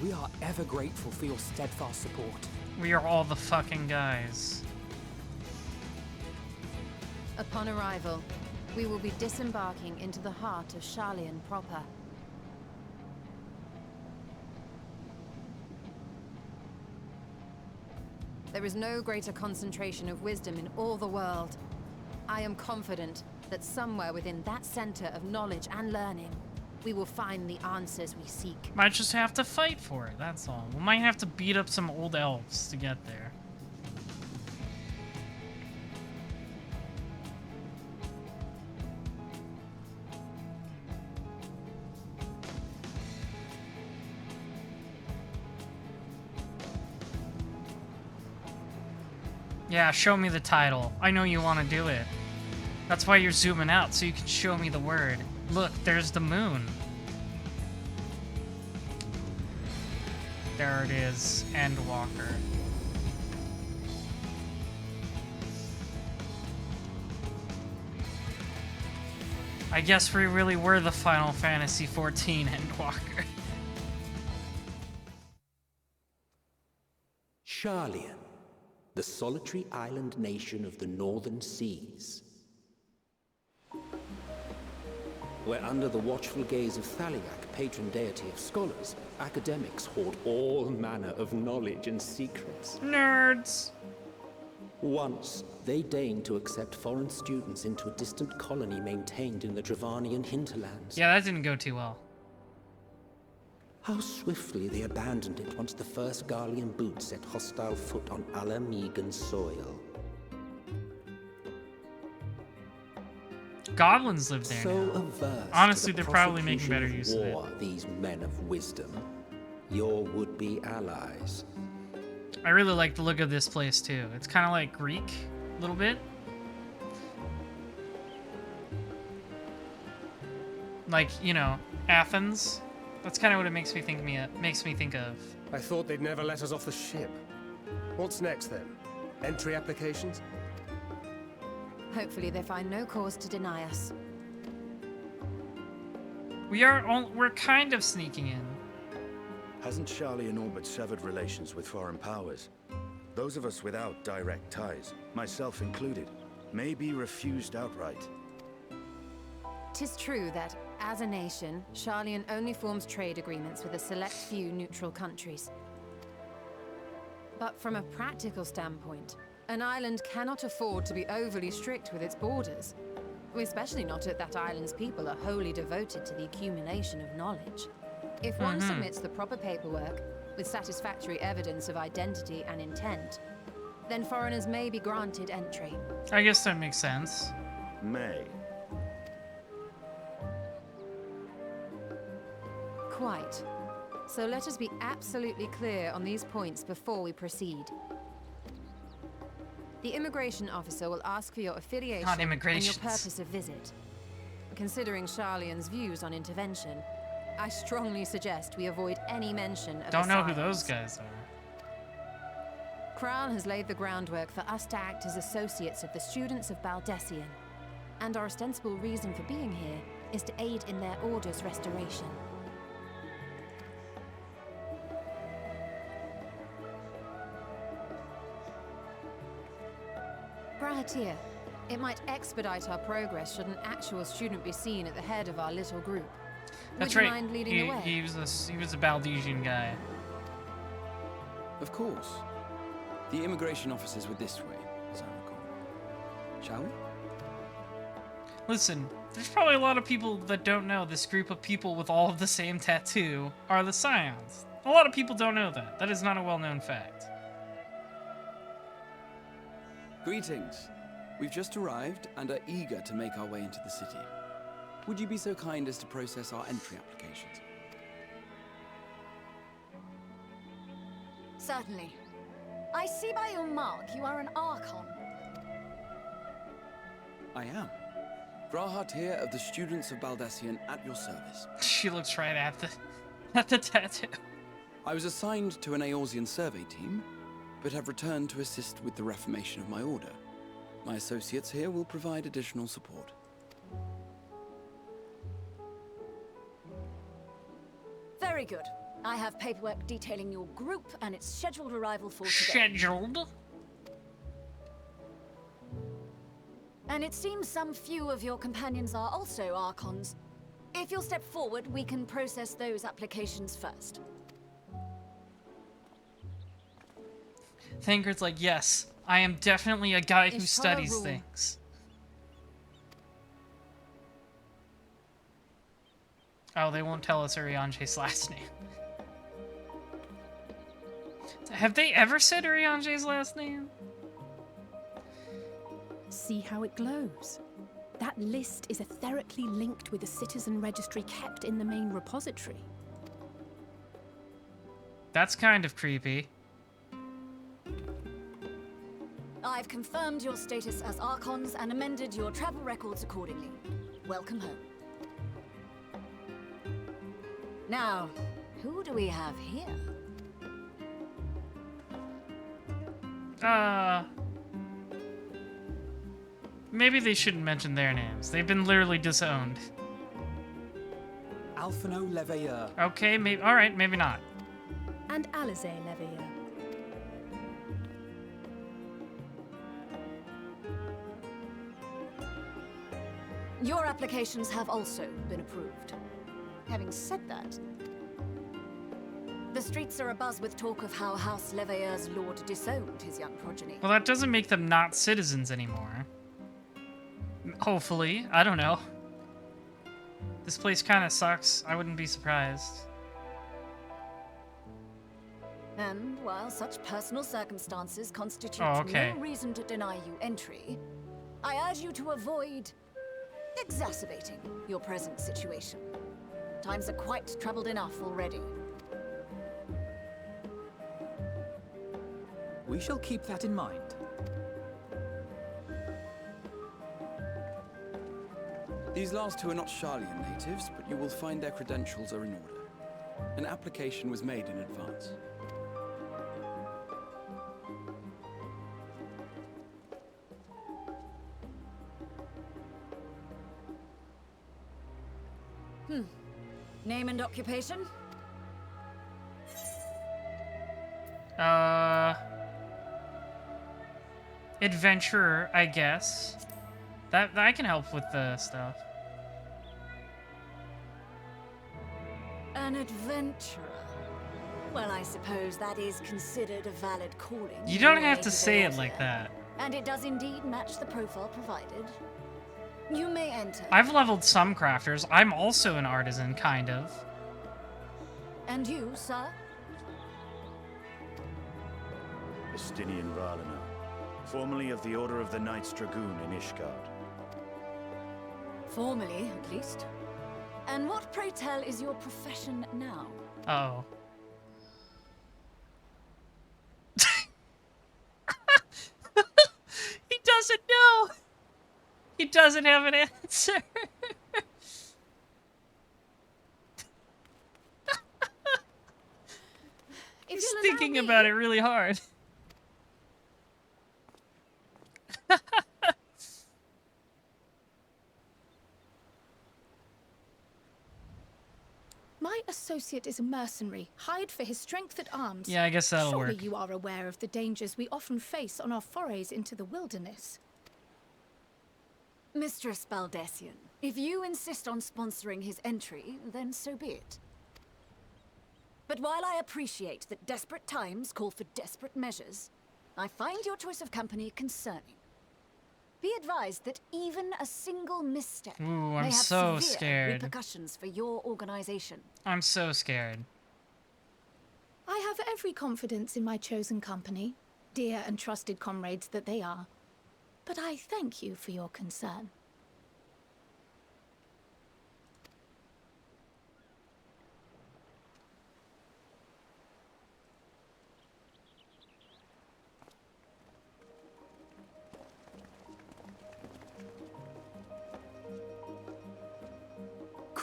We are ever grateful for your steadfast support. We are all the fucking guys. Upon arrival, we will be disembarking into the heart of Sharlayan proper. There is no greater concentration of wisdom in all the world. I am confident that somewhere within that center of knowledge and learning, we will find the answers we seek. Might just have to fight for it, that's all. We might have to beat up some old elves to get there. Yeah, show me the title. I know you want to do it. That's why you're zooming out, so you can show me the word. Look, there's the moon. There it is, Endwalker. I guess we really were the Final Fantasy XIV Endwalker. Sharlayan, the solitary island nation of the northern seas. Where under the watchful gaze of Thaliak, patron deity of scholars, academics hoard all manner of knowledge and secrets. Nerds! Once, they deigned to accept foreign students into a distant colony maintained in the Dravanian hinterlands. Yeah, that didn't go too well. How swiftly they abandoned it once the first Garlean boot set hostile foot on Ala Mhigan soil. Goblins live there So now. averse Honestly, to the they're probably making better prosecution use of of it. war, these men of wisdom, your would-be allies. I really like the look of this place too. It's kind of like Greek, a little bit. Like, you know, Athens. That's kind of what it makes me think of. I thought they'd never let us off the ship. What's next then? Entry applications? Hopefully they find no cause to deny us. We're kind of sneaking in. Hasn't Sharlayan all but severed relations with foreign powers? Those of us without direct ties, myself included, may be refused outright. 'Tis true that, as a nation, Sharlayan only forms trade agreements with a select few neutral countries. But from a practical standpoint, an island cannot afford to be overly strict with its borders, especially not if that island's people are wholly devoted to the accumulation of knowledge. If one submits the proper paperwork, with satisfactory evidence of identity and intent, then foreigners may be granted entry. I guess that makes sense. May. Quite. So let us be absolutely clear on these points before we proceed. The immigration officer will ask for your affiliation and your immigrations. purpose of visit. Considering Sharlayan's views on intervention, I strongly suggest we avoid any mention of Don't know who asylums. those guys are. Kral has laid the groundwork for us to act as associates of the students of Baldessian, and our ostensible reason for being here is to aid in their order's restoration. Brahatir, it might expedite our progress should an actual student be seen at the head of our little group. That's Would you right. mind leading the way? He was a Baldesian guy. Of course. The immigration officers were this way, as I recall. Shall we? Listen, there's probably a lot of people that don't know this group of people with all of the same tattoo are the Scions. A lot of people don't know that. That is not a well-known fact. Greetings. We've just arrived and are eager to make our way into the city. Would you be so kind as to process our entry applications? Certainly. I see by your mark you are an Archon. I am. Grahat here of the students of Baldesion at your service. She looks right at the tattoo. I was assigned to an Eorzean survey team, but have returned to assist with the reformation of my order. My associates here will provide additional support. Very good. I have paperwork detailing your group and its scheduled arrival for today. Scheduled? And it seems some few of your companions are also Archons. If you'll step forward, we can process those applications first. Thancred's like, yes, I am definitely a guy who studies rule. things. Oh, they won't tell us Urianger's last name. Have they ever said Urianger's last name? See how it glows. That list is etherically linked with the citizen registry kept in the main repository. That's kind of creepy. I've confirmed your status as Archons and amended your travel records accordingly. Welcome home. Now, who do we have here? Maybe they shouldn't mention their names. They've been literally disowned. Alphino Leveilleur. Okay, maybe. All right, maybe not. And Alize Leveilleur. Your applications have also been approved. Having said that, the streets are abuzz with talk of how House Leveilleur's lord disowned his young progeny. Well, that doesn't make them not citizens anymore. Hopefully. I don't know. This place kind of sucks. I wouldn't be surprised. And while such personal circumstances constitute Oh, okay. no reason to deny you entry, I urge you to avoid exacerbating your present situation. Times are quite troubled enough already. We shall keep that in mind. These last two are not Sharlayan natives, but you will find their credentials are in order. An application was made in advance. Name and occupation? Adventurer, I guess. That I can help with the stuff. An adventurer. Well, I suppose that is considered a valid calling. You don't in have your to native say it Eorzea. like that. And it does indeed match the profile provided. You may enter. I've leveled some crafters. I'm also an artisan, kind of. And you, sir? Estinian Valena, formerly of the Order of the Knights Dragoon in Ishgard. Formally, at least. And what, pray tell, is your profession now? Oh. He doesn't know. He doesn't have an answer. He's thinking about it really hard. My associate is a mercenary, hired for his strength at arms. Yeah, I guess that'll Surely work. you are aware of the dangers we often face on our forays into the wilderness. Mistress Baldesion, if you insist on sponsoring his entry, then so be it. But while I appreciate that desperate times call for desperate measures, I find your choice of company concerning. Be advised that even a single misstep Ooh, may I'm have so severe scared. repercussions for your organization. I'm so scared. I have every confidence in my chosen company, dear and trusted comrades that they are. But I thank you for your concern.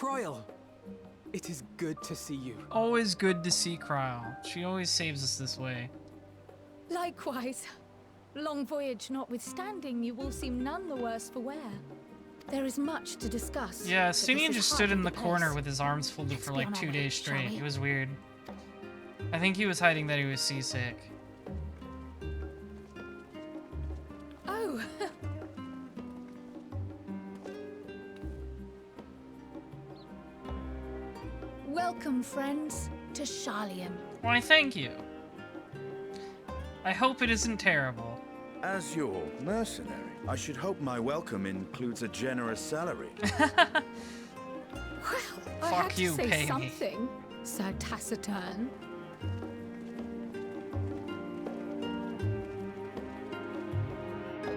Croyle! It is good to see you. Always good to see Croyle. She always saves us this way. Likewise. Long voyage notwithstanding, you all seem none the worse for wear. There is much to discuss. Yeah, but this Stinian is just stood in hardly the place. corner with his arms folded for like 2 days straight. It was weird. I think he was hiding that he was seasick. Oh. Welcome, friends, to Charlian. Why, thank you. I hope it isn't terrible. As your mercenary, I should hope my welcome includes a generous salary. I Fuck had you, to say pay me. something, Sir Taciturn.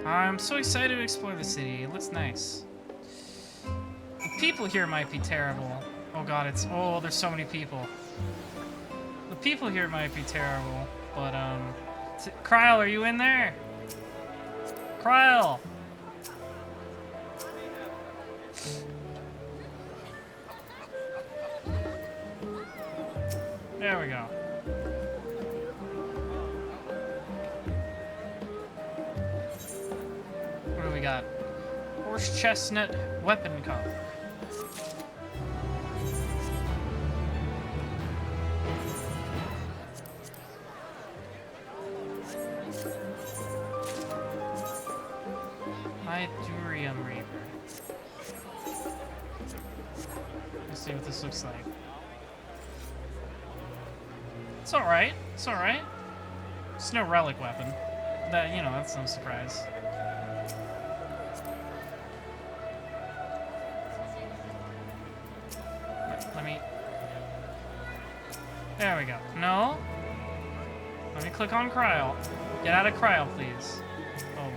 I'm so excited to explore the city. It looks nice. The people here might be terrible. Oh god, oh, there's so many people. The people here might be terrible, but, Kryl, are you in there? Kryl! There we go. What do we got? Horse chestnut weapon cup. Hydurium Reaper. Let's see what this looks like. It's alright. It's alright. It's no relic weapon. That, you know, that's no surprise. Let me... There we go. No. Let me click on Kryl. Get out of Kryl, please. Oh boy.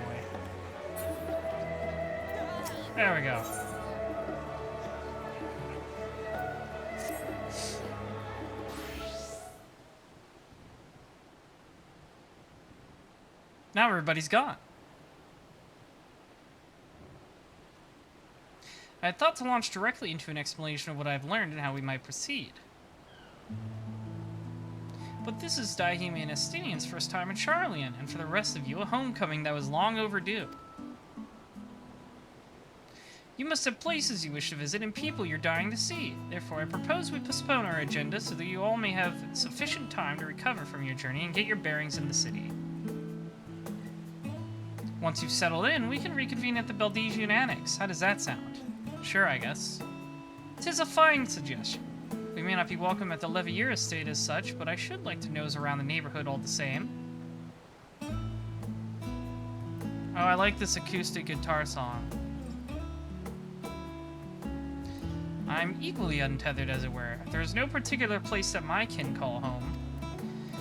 There we go. Now everybody's gone. I had thought to launch directly into an explanation of what I've learned and how we might proceed. But this is Daihime and Estinian's first time in Charlian, and for the rest of you, a homecoming that was long overdue. You must have places you wish to visit and people you're dying to see. Therefore, I propose we postpone our agenda so that you all may have sufficient time to recover from your journey and get your bearings in the city. Once you've settled in, we can reconvene at the Beldesian Annex. How does that sound? Sure, I guess. 'Tis a fine suggestion. We may not be welcome at the Levier estate as such, but I should like to nose around the neighborhood all the same. Oh, I like this acoustic guitar song. I'm equally untethered, as it were. There is no particular place that my kin call home.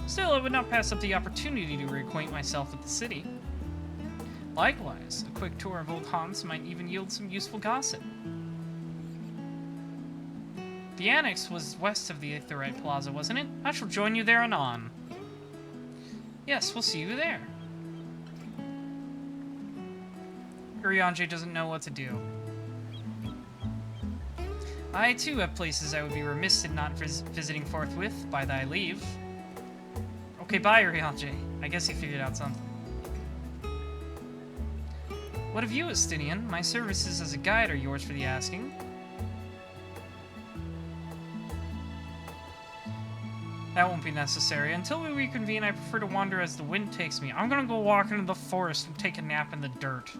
Still, I would not pass up the opportunity to reacquaint myself with the city. Likewise, a quick tour of old haunts might even yield some useful gossip. The annex was west of the Aetherite Plaza, wasn't it? I shall join you there anon. Yes, we'll see you there. Urianger doesn't know what to do. I, too, have places I would be remiss in not visiting forthwith, by thy leave. Okay, bye, Urianger. I guess he figured out something. What of you, Estinian? My services as a guide are yours for the asking. That won't be necessary. Until we reconvene, I prefer to wander as the wind takes me. I'm gonna go walk into the forest and take a nap in the dirt.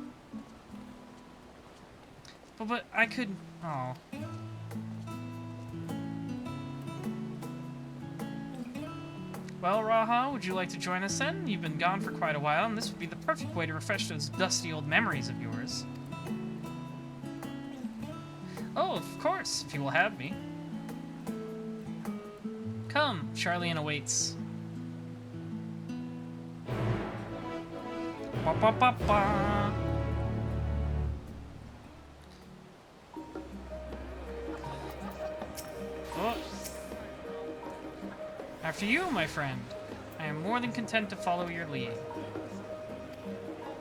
But I could... Oh. Well, Raha, would you like to join us then? You've been gone for quite a while, and this would be the perfect way to refresh those dusty old memories of yours. Oh, of course, if you will have me. Come, Charlian awaits. Ba ba ba ba. Oh. After you, my friend. I am more than content to follow your lead.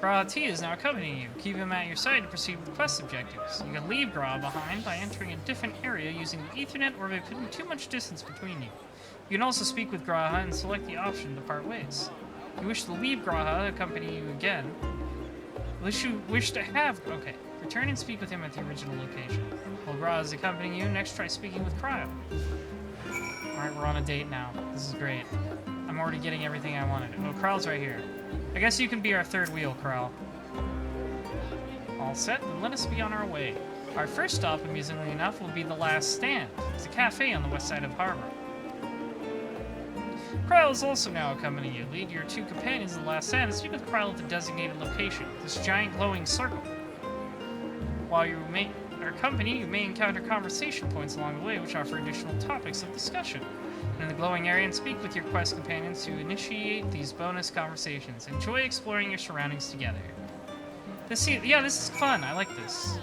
Graha T is now accompanying you. Keep him at your side to proceed with quest objectives. You can leave Graha behind by entering a different area using the Ethernet or by putting too much distance between you. You can also speak with Graha and select the option to part ways. If you wish to leave Graha accompany you again, unless you wish to have... Okay. Return and speak with him at the original location. While Graha is accompanying you, next try speaking with Cryo. Alright, we're on a date now. This is great. I'm already getting everything I wanted. Oh, Kral's right here. I guess you can be our third wheel, Kral. All set, then let us be on our way. Our first stop, amusingly enough, will be the Last Stand. It's a cafe on the west side of Harbor. Kral is also now accompanying you. Lead your two companions to the Last Stand and speak with Kral at the designated location, this giant glowing circle. While you are accompanied, you may encounter conversation points along the way which offer additional topics of discussion. In the glowing area and speak with your quest companions to initiate these bonus conversations. Enjoy exploring your surroundings together. This is fun. I like this.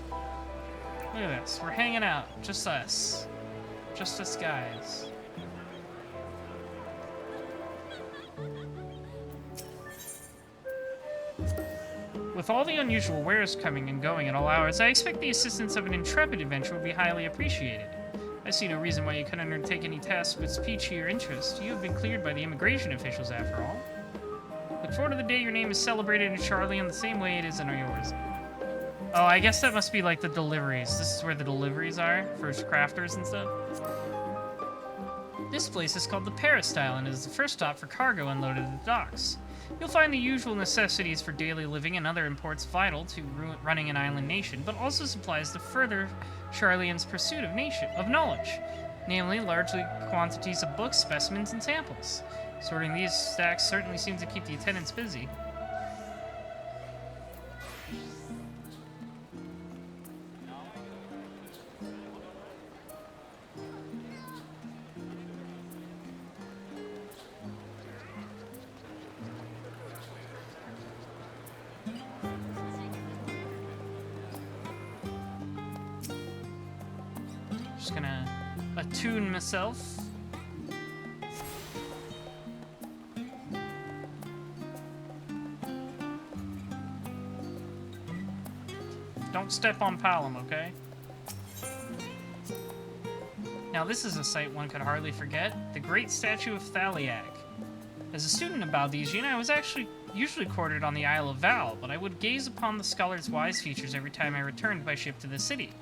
Look at this. We're hanging out. Just us. Just us guys. With all the unusual wares coming and going at all hours, I expect the assistance of an intrepid adventurer will be highly appreciated. I see no reason why you couldn't undertake any tasks with speech to your interest. You have been cleared by the immigration officials, after all. Look forward to the day your name is celebrated in Charlie in the same way it is in yours. Oh, I guess that must be like the deliveries. This is where the deliveries are for crafters and stuff. This place is called the Peristyle and is the first stop for cargo unloaded at the docks. You'll find the usual necessities for daily living and other imports vital to running an island nation, but also supplies to further Charlian's pursuit of knowledge, namely largely quantities of books, specimens, and samples. Sorting these stacks certainly seems to keep the attendants busy. Just gonna attune myself. Don't step on Palom, okay? Now this is a sight one could hardly forget, the great statue of Thaliak. As a student of Baldesian, I was actually usually quartered on the Isle of Val, but I would gaze upon the scholar's wise features every time I returned by ship to the city.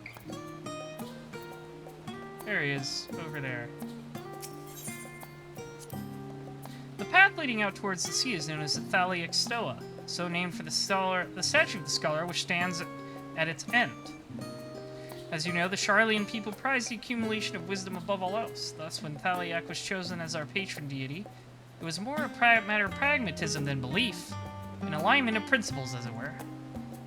There he is, over there. The path leading out towards the sea is known as the Thaliak Stoa, so named for the statue of the scholar which stands at its end. As you know, the Charlian people prize the accumulation of wisdom above all else. Thus, when Thaliak was chosen as our patron deity, it was more a matter of pragmatism than belief, an alignment of principles, as it were.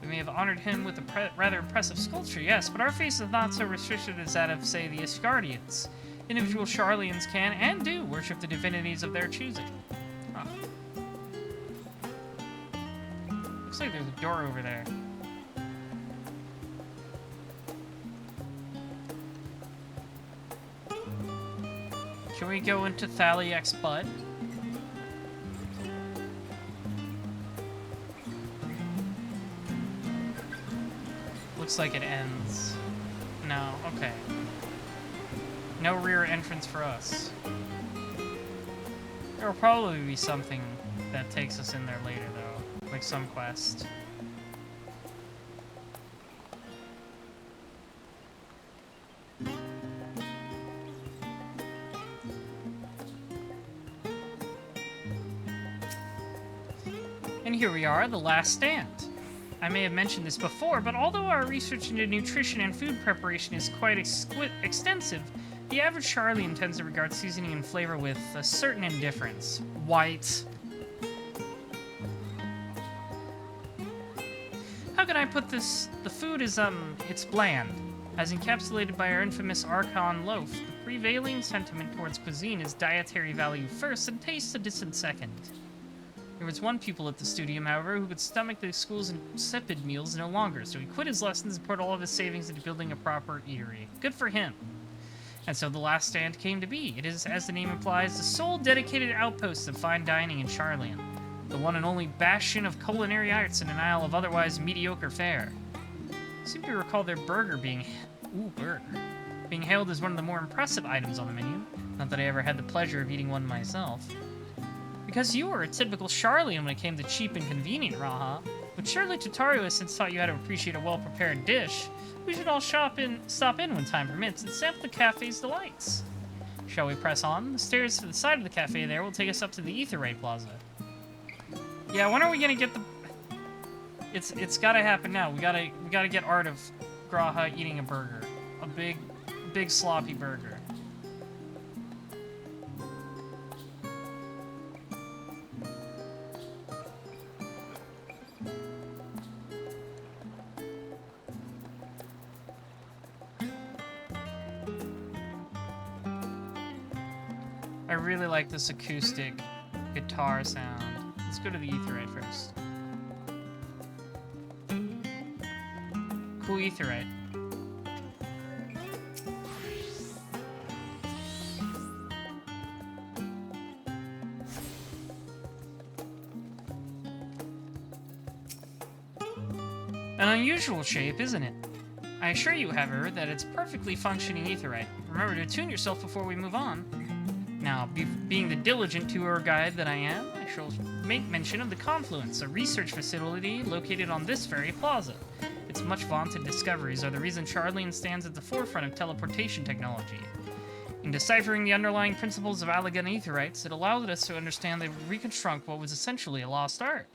We may have honored him with a rather impressive sculpture, yes, but our faith is not so restricted as that of, say, the Asgardians. Individual Charlians can, and do, worship the divinities of their choosing. Huh. Looks like there's a door over there. Can we go into Thaliak's butt? Looks like it ends. No, okay. No rear entrance for us. There will probably be something that takes us in there later, though. Like some quest. And here we are, the Last Stand. I may have mentioned this before, but although our research into nutrition and food preparation is quite extensive, the average Charlian tends to regard seasoning and flavor with a certain indifference. White. How can I put this? The food is, it's bland. As encapsulated by our infamous Archon loaf, the prevailing sentiment towards cuisine is dietary value first and taste a distant second. There was one pupil at the studium, however, who could stomach the school's insipid meals no longer, so he quit his lessons and put all of his savings into building a proper eatery. Good for him. And so the Last Stand came to be. It is, as the name implies, the sole dedicated outpost of fine dining in Charlian. the one and only bastion of culinary arts in an isle of otherwise mediocre fare. I seem to recall their burger being hailed as one of the more impressive items on the menu. Not that I ever had the pleasure of eating one myself. Because you were a typical Charlian when it came to cheap and convenient, Raha. But surely Tataru has since taught you how to appreciate a well-prepared dish. We should all stop in when time permits and sample the cafe's delights. Shall we press on? The stairs to the side of the cafe there will take us up to the Ether Ray Plaza. Yeah, when are we gonna get the... It's gotta happen now. We gotta get Art of Graha eating a burger. A big sloppy burger. I really like this acoustic guitar sound. Let's go to the Aetheryte first. Cool Aetheryte. An unusual shape, isn't it? I assure you, however, that it's perfectly functioning Aetheryte. Remember to attune yourself before we move on. Now, being the diligent tour guide that I am, I shall make mention of the Confluence, a research facility located on this very plaza. Its much vaunted discoveries are the reason Charlian stands at the forefront of teleportation technology. In deciphering the underlying principles of Allagan Aetherites, it allowed us to understand and reconstruct what was essentially a lost art.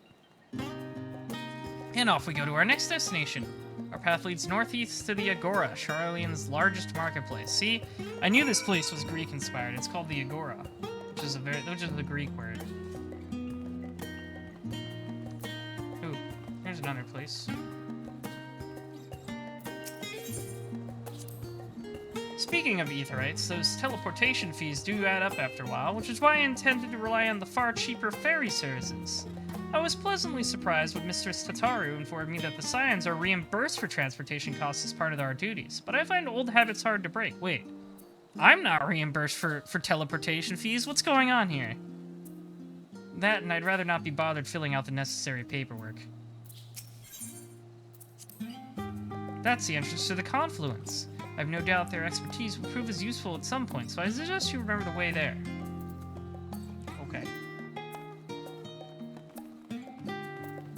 And off we go to our next destination. Our path leads northeast to the Agora, Charlian's largest marketplace. See, I knew this place was Greek-inspired. It's called the Agora, which is the Greek word. Ooh, here's another place. Speaking of Aetherites, those teleportation fees do add up after a while, which is why I intended to rely on the far cheaper ferry services. I was pleasantly surprised when Mistress Tataru informed me that the Scions are reimbursed for transportation costs as part of our duties, but I find old habits hard to break. Wait, I'm not reimbursed for teleportation fees? What's going on here? That, and I'd rather not be bothered filling out the necessary paperwork. That's the entrance to the Confluence. I've no doubt their expertise will prove as useful at some point, so I suggest you remember the way there. Okay.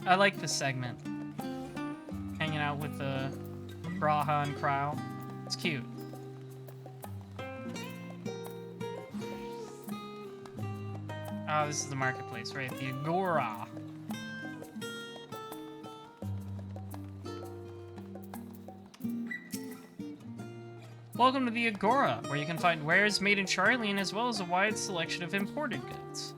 I like this segment. Hanging out with Braha and Kryle. It's cute. Oh, this is the marketplace, right? The Agora. Welcome to the Agora, where you can find wares made in Charlian as well as a wide selection of imported goods.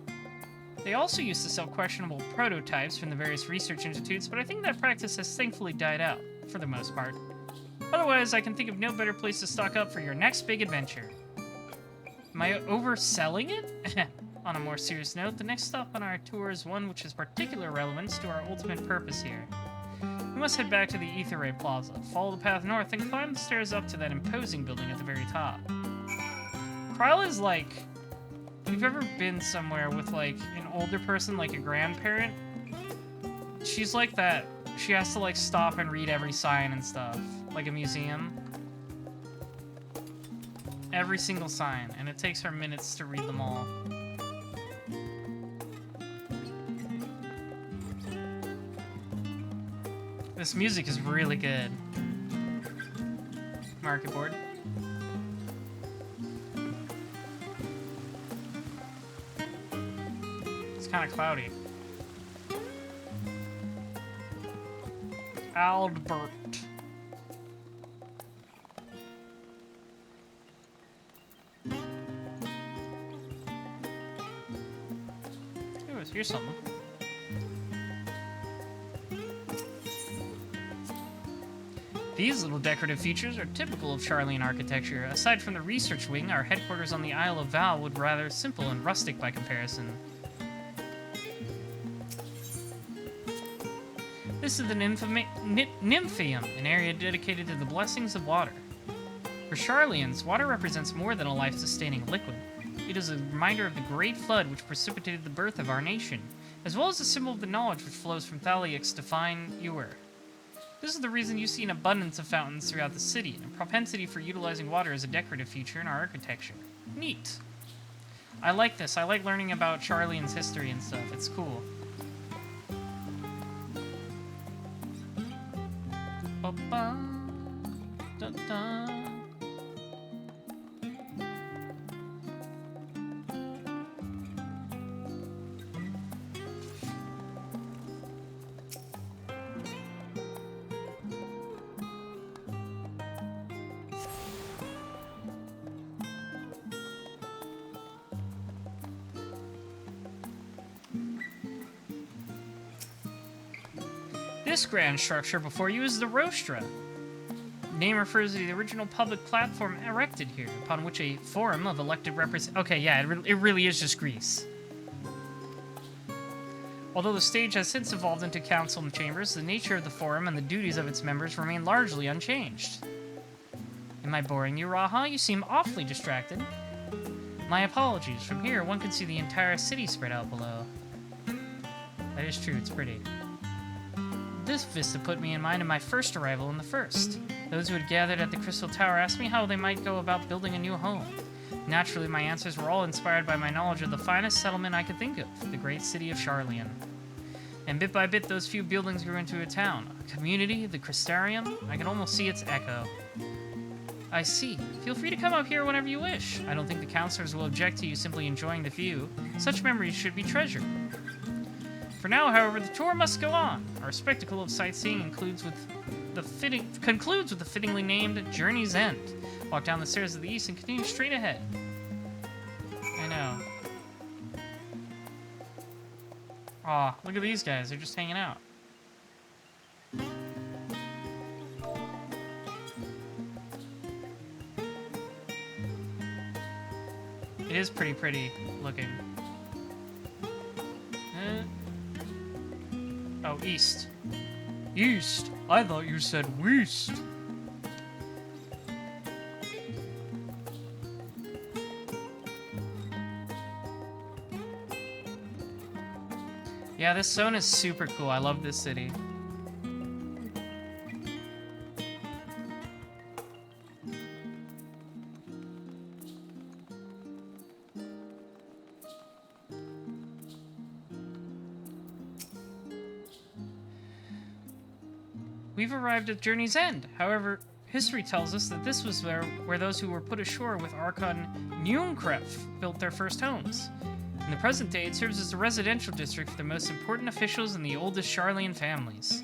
They also used to sell questionable prototypes from the various research institutes, but I think that practice has thankfully died out, for the most part. Otherwise, I can think of no better place to stock up for your next big adventure. Am I overselling it? On a more serious note, the next stop on our tour is one which has particular relevance to our ultimate purpose here. We must head back to the Ether Ray Plaza, follow the path north, and climb the stairs up to that imposing building at the very top. Kryle is like... If you've ever been somewhere with, like, an older person, like a grandparent, she's like that. She has to, like, stop and read every sign and stuff. Like a museum. Every single sign, and it takes her minutes to read them all. This music is really good. Market board. It's kind of cloudy. Albert. Here's something. These little decorative features are typical of Charlian architecture. Aside from the research wing, our headquarters on the Isle of Val would rather simple and rustic by comparison. This is the Nymphaeum, an area dedicated to the blessings of water. For Charlians, water represents more than a life-sustaining liquid. It is a reminder of the great flood which precipitated the birth of our nation, as well as a symbol of the knowledge which flows from Thaliak's divine ewer. This is the reason you see an abundance of fountains throughout the city, and a propensity for utilizing water as a decorative feature in our architecture. Neat. I like this. I like learning about Charlian's history and stuff. It's cool. Ba-ba, da-da. This grand structure before you is the Rostra. The name refers to the original public platform erected here, upon which a forum of elected representatives... Okay, yeah, it really is just Greece. Although the stage has since evolved into council chambers, the nature of the forum and the duties of its members remain largely unchanged. Am I boring you, Raha? You seem awfully distracted. My apologies. From here, one can see the entire city spread out below. That is true, it's pretty. This vista put me in mind of my first arrival in the First. Those who had gathered at the Crystal Tower asked me how they might go about building a new home. Naturally, my answers were all inspired by my knowledge of the finest settlement I could think of, the great city of Sharlayan. And bit by bit, those few buildings grew into a town. A community, the Crystarium. I can almost see its echo. I see. Feel free to come up here whenever you wish. I don't think the counselors will object to you simply enjoying the view. Such memories should be treasured. For now, however, the tour must go on. Our spectacle of sightseeing concludes with the fittingly named Journey's End. Walk down the stairs to the east and continue straight ahead. I know. Aw, look at these guys. They're just hanging out. It is pretty looking. Oh, east. East? I thought you said west. Yeah, this zone is super cool. I love this city. We've arrived at Journey's End. However, history tells us that this was where those who were put ashore with Archon Njunkref built their first homes. In the present day, it serves as the residential district for the most important officials and the oldest Sharlayan families.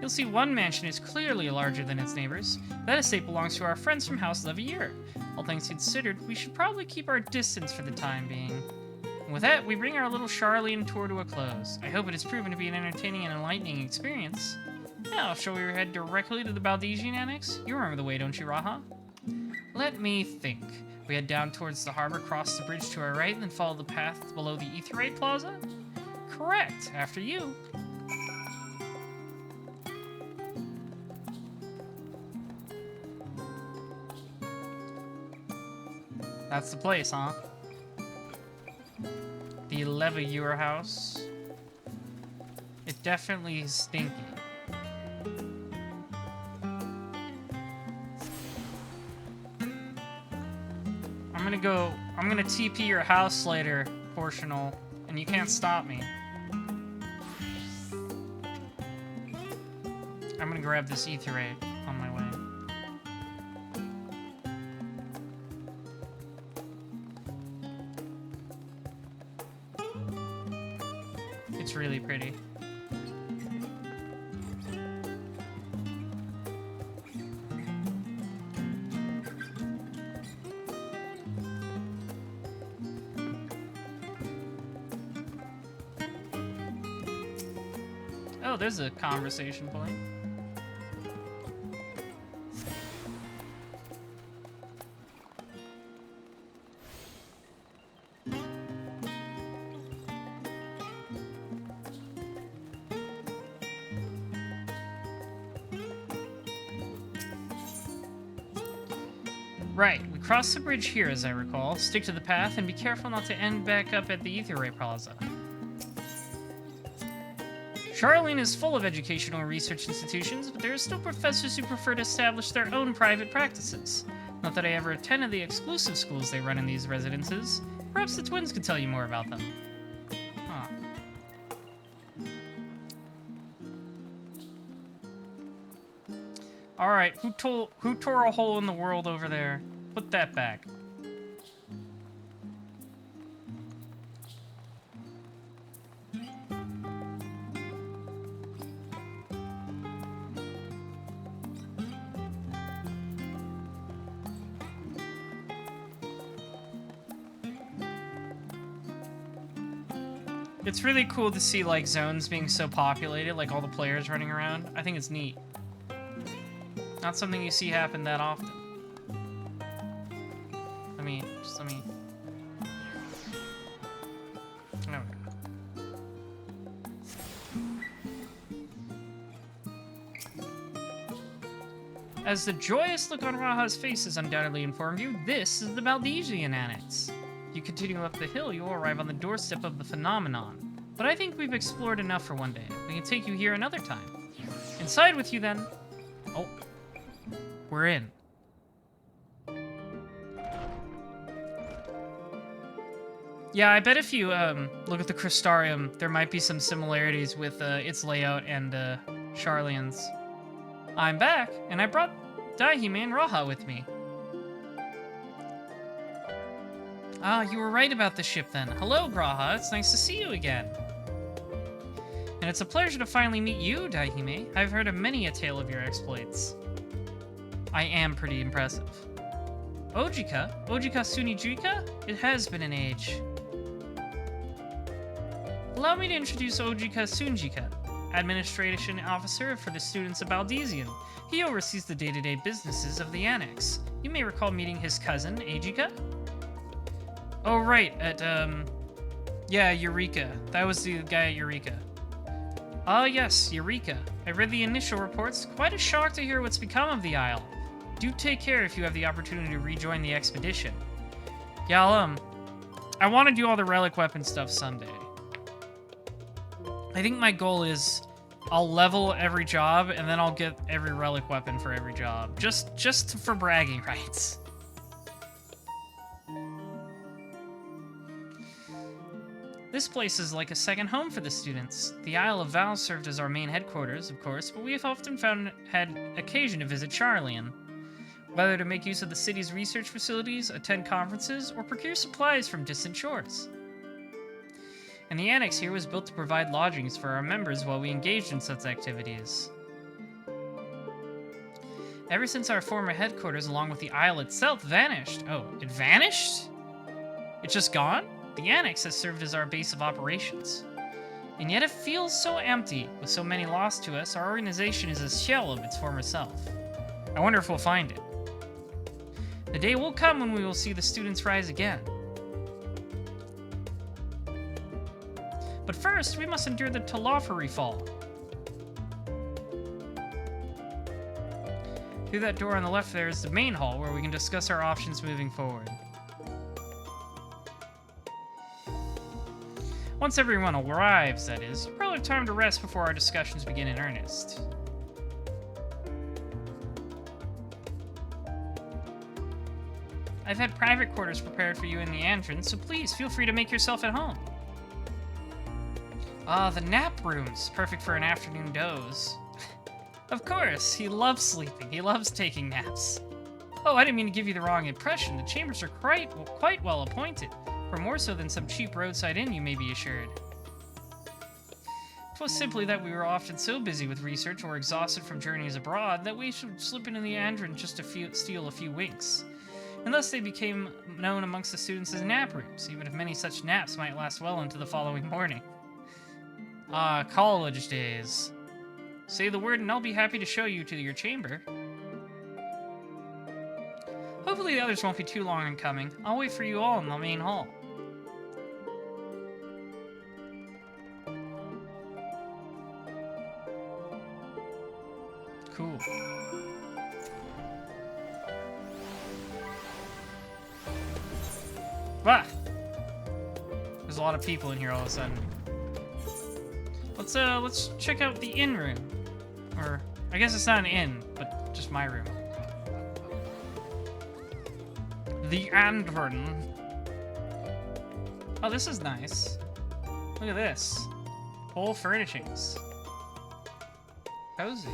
You'll see one mansion is clearly larger than its neighbors. That estate belongs to our friends from House Levier. All things considered, we should probably keep our distance for the time being. And with that, we bring our little Sharlayan tour to a close. I hope it has proven to be an entertaining and enlightening experience. Now, shall we head directly to the Baldesian Annex? You remember the way, don't you, Raha? Let me think. We head down towards the harbor, cross the bridge to our right, and then follow the path below the Aetheryte Plaza? Correct. After you. That's the place, huh? The Levier house. It definitely is stinky. I'm gonna TP your house later, Portional, and you can't stop me. I'm gonna grab this Aetheryte on my way. It's really pretty. Oh, there's a conversation point. Right, we cross the bridge here, as I recall. Stick to the path and be careful not to end back up at the Aetheryte Plaza. Charlene is full of educational and research institutions, but there are still professors who prefer to establish their own private practices. Not that I ever attended the exclusive schools they run in these residences. Perhaps the twins could tell you more about them. Huh. Alright, who tore a hole in the world over there? Put that back. It's really cool to see, like, zones being so populated, like all the players running around. I think it's neat. Not something you see happen that often. Let me... There we go. As the joyous look on Raha's face has undoubtedly informed you, this is the Baldesian Annex. If you continue up the hill, you will arrive on the doorstep of the phenomenon. But I think we've explored enough for one day. We can take you here another time. Inside with you, then. Oh. We're in. Yeah, I bet if you look at the Crystarium, there might be some similarities with its layout and Charlian's. I'm back, and I brought Daihime and Raha with me. Ah, you were right about the ship then. Hello, Raha. It's nice to see you again. And it's a pleasure to finally meet you, Daihime. I've heard of many a tale of your exploits. I am pretty impressive. Ojika? Ojika Sunijika? It has been an age. Allow me to introduce Ojika Sunjika, Administration Officer for the students of Baldesian. He oversees the day-to-day businesses of the Annex. You may recall meeting his cousin, Ejika? Oh, right, at, yeah, Eureka. That was the guy at Eureka. Ah, yes, Eureka. I read the initial reports. Quite a shock to hear what's become of the Isle. Do take care if you have the opportunity to rejoin the expedition. Yeah, I want to do all the relic weapon stuff someday. I think my goal is I'll level every job, and then I'll get every relic weapon for every job. Just for bragging rights. This place is like a second home for the students. The Isle of Val served as our main headquarters, of course, but we have often had occasion to visit Charlian. Whether to make use of the city's research facilities, attend conferences, or procure supplies from distant shores. And the annex here was built to provide lodgings for our members while we engaged in such activities. Ever since our former headquarters, along with the Isle itself, vanished. Oh, it vanished? It's just gone? The annex has served as our base of operations. And yet it feels so empty. With so many lost to us, our organization is a shell of its former self. I wonder if we'll find it. The day will come when we will see the students rise again. But first, we must endure the Telophary fall. Through that door on the left there is the main hall, where we can discuss our options moving forward. Once everyone arrives, that is, you probably have time to rest before our discussions begin in earnest. I've had private quarters prepared for you in the entrance, so please feel free to make yourself at home. Ah, the nap rooms, perfect for an afternoon doze. Of course, he loves sleeping. He loves taking naps. Oh, I didn't mean to give you the wrong impression. The chambers are quite well appointed, for more so than some cheap roadside inn, you may be assured. 'Twas simply that we were often so busy with research or exhausted from journeys abroad that we should slip into the entrance just to steal a few winks. And thus they became known amongst the students as nap rooms, even if many such naps might last well into the following morning. Ah, college days. Say the word and I'll be happy to show you to your chamber. Hopefully the others won't be too long in coming. I'll wait for you all in the main hall. Cool. Ah! There's a lot of people in here all of a sudden. let's check out the inn room. Or, I guess it's not an inn, but just my room. The Andron. Oh, this is nice. Look at this. Whole furnishings. Cozy.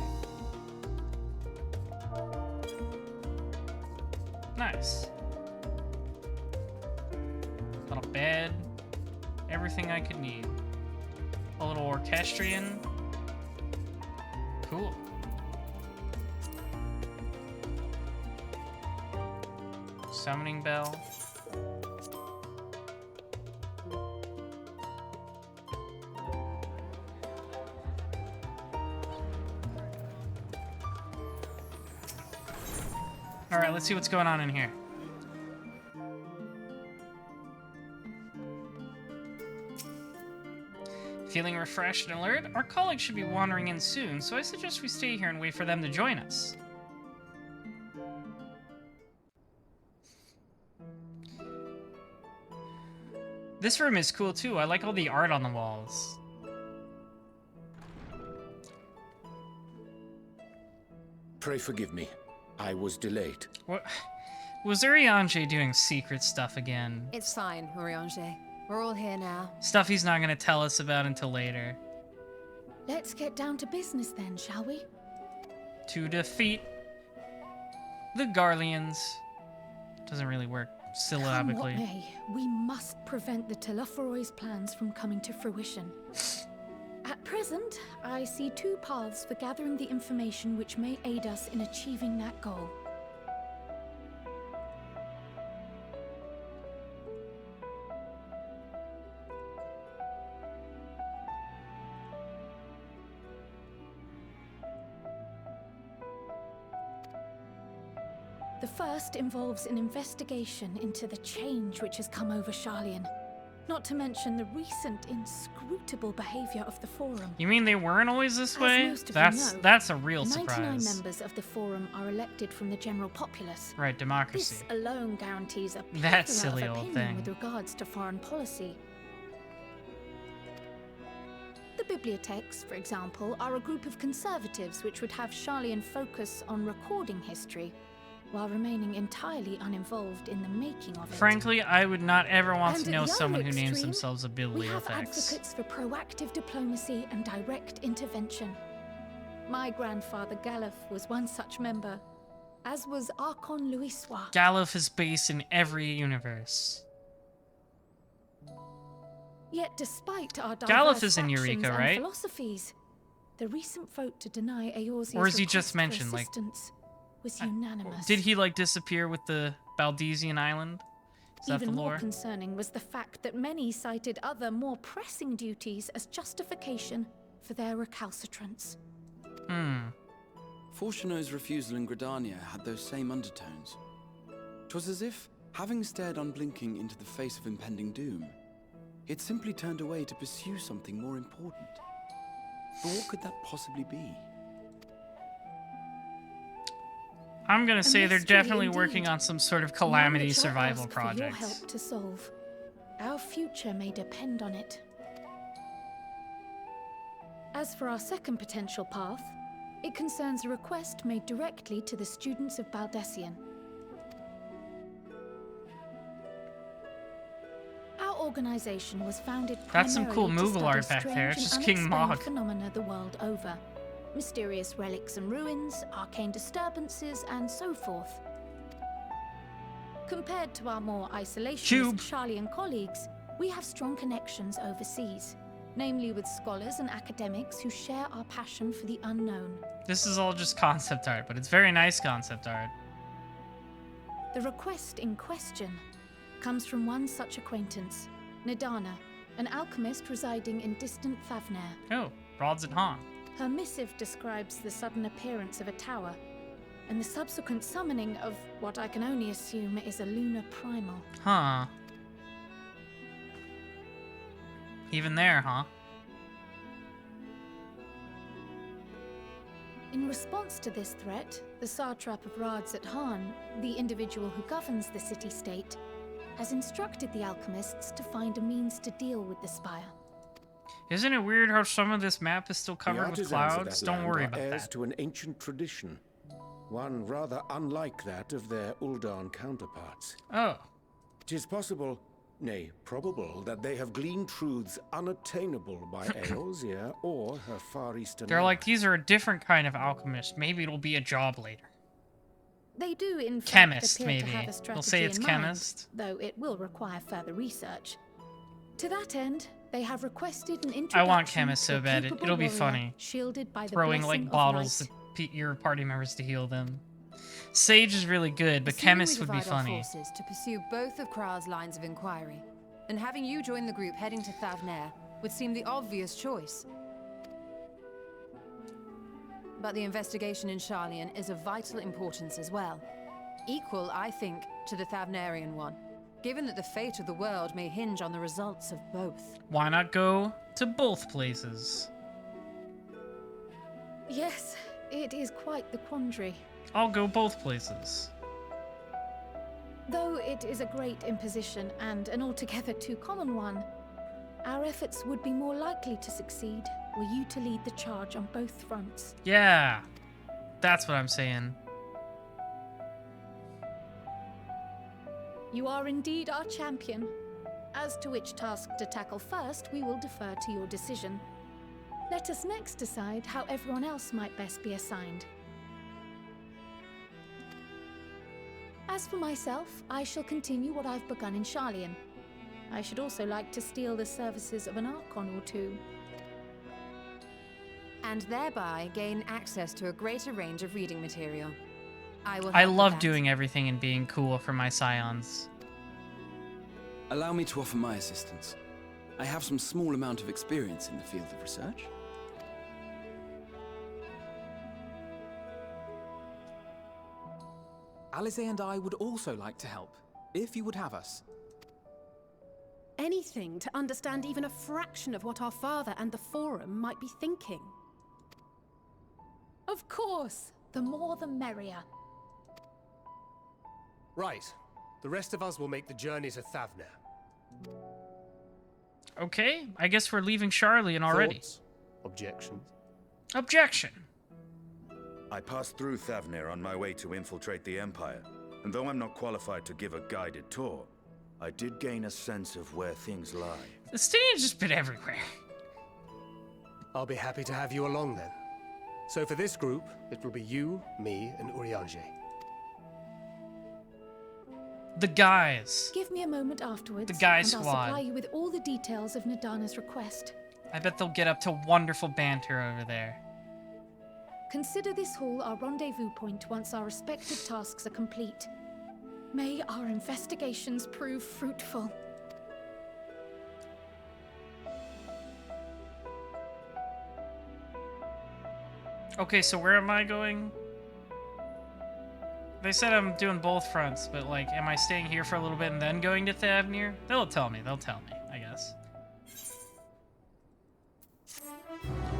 Nice. Little bed. Everything I could need. A little orchestrion. Cool. Summoning bell. Alright, let's see what's going on in here. Feeling refreshed and alert? Our colleagues should be wandering in soon, so I suggest we stay here and wait for them to join us. This room is cool too. I like all the art on the walls. Pray forgive me. I was delayed. What? Was Urianger doing secret stuff again? It's fine, Urianger. We're all here now. Stuff he's not gonna tell us about until later. Let's get down to business then, shall we? To defeat the Garleans. Doesn't really work syllabically. Come what may, we must prevent the Telophoroi's plans from coming to fruition. At present, I see two paths for gathering the information which may aid us in achieving that goal. The first involves an investigation into the change which has come over Charlian. Not to mention the recent inscrutable behavior of the Forum. You mean they weren't always this way? Most of you know, That's a real 99 surprise. members of the Forum are elected from the general populace. Right, democracy. This alone guarantees a That plethora silly of old opinion thing. with regards to foreign policy. The bibliotheques, for example, are a group of conservatives which would have Charlian focus on recording history, while remaining entirely uninvolved in the making of it. Frankly, I would not ever want And to at know the someone other who names extreme, themselves a we have bibliothex. advocates for proactive diplomacy and direct intervention. My grandfather Galuf was one such member, as was Archon Louisois. Galuf is based in every universe. Yet despite our Galuf diverse is in factions Eureka, and right? philosophies, the recent vote to deny Eorzea's Or is he just request for mentioned, like- assistance was unanimous. Did he, like, disappear with the Baldesian island? Is that the Even more lore? concerning was the fact that many cited other, more pressing duties as justification for their recalcitrance. Fortuno's refusal in Gridania had those same undertones. 'Twas as if, having stared unblinking into the face of impending doom, it simply turned away to pursue something more important. But what could that possibly be? I'm gonna A say they're mystery definitely indeed. working on some sort of One calamity which I survival ask for your project. help to solve. Our future may depend on it. As for our second potential path, it concerns a request made directly to the students of Baldessian. Our organization was founded That's some cool primarily to Moogle study art back there. It's strange just and King unexplained Mog. phenomena the world over. Mysterious relics and ruins, arcane disturbances, and so forth. Compared to our more isolationist Charlian colleagues, we have strong connections overseas, namely with scholars and academics who share our passion for the unknown. This is all just concept art, but it's very nice concept art. The request in question comes from one such acquaintance, Nidana, an alchemist residing in distant Favner. Oh, Rods and Han. Her missive describes the sudden appearance of a tower, and the subsequent summoning of what I can only assume is a lunar primal. Huh. Even there, huh? In response to this threat, the satrap of Rads at Han, the individual who governs the city-state, has instructed the alchemists to find a means to deal with the spire. Isn't it weird how some of this map is still covered with clouds? Don't worry about that. To an ancient tradition, one rather unlike that of their Uldan counterparts. Oh. It is possible, nay, probable, that they have gleaned truths unattainable by Eorzea or her Far Eastern. They're like, these are a different kind of alchemist. Maybe it'll be a job later. They do, in fact, Chemist, appear maybe. to have a strategy We'll say it's in mind, chemist. though it will require further research. To that end, they have requested an introduction. I want chemist to so a bad. capable It'll be warrior funny. Shielded by the Throwing blessing like of bottles light. to your party members to heal them. Sage is really good, but Assuming chemist we would be divide our funny. forces to pursue both of Kral's lines of inquiry, and having you join the group heading to Thavnair would seem the obvious choice. But the investigation in Sharlayan is of vital importance as well. Equal, I think, to the Thavnarian one, given that the fate of the world may hinge on the results of both. Why not go to both places? Yes, it is quite the quandary. I'll go both places. Though it is a great imposition and an altogether too common one, our efforts would be more likely to succeed were you to lead the charge on both fronts. Yeah, that's what I'm saying. You are indeed our champion. As to which task to tackle first, we will defer to your decision. Let us next decide how everyone else might best be assigned. As for myself, I shall continue what I've begun in Sharlayan. I should also like to steal the services of an Archon or two. And thereby gain access to a greater range of reading material. I love doing everything and being cool for my scions. Allow me to offer my assistance. I have some small amount of experience in the field of research. Alize and I would also like to help, if you would have us. Anything to understand even a fraction of what our father and the Forum might be thinking. Of course, the more the merrier. Right. The rest of us will make the journey to Thavnair. Okay, I guess we're leaving Sharlayan already. Thoughts? Objections? Objection. I passed through Thavnair on my way to infiltrate the Empire, and though I'm not qualified to give a guided tour, I did gain a sense of where things lie. The stadium's just been everywhere. I'll be happy to have you along then. So for this group, it will be you, me, and Urianger. The guys. Give me a moment afterwards, The guy and squad. I'll supply you with all the details of Nadana's request. I bet they'll get up to wonderful banter over there. Consider this hall our rendezvous point once our respective tasks are complete. May our investigations prove fruitful. Okay, so where am I going? They said I'm doing both fronts, but like, am I staying here for a little bit and then going to Thavnair? They'll tell me, I guess.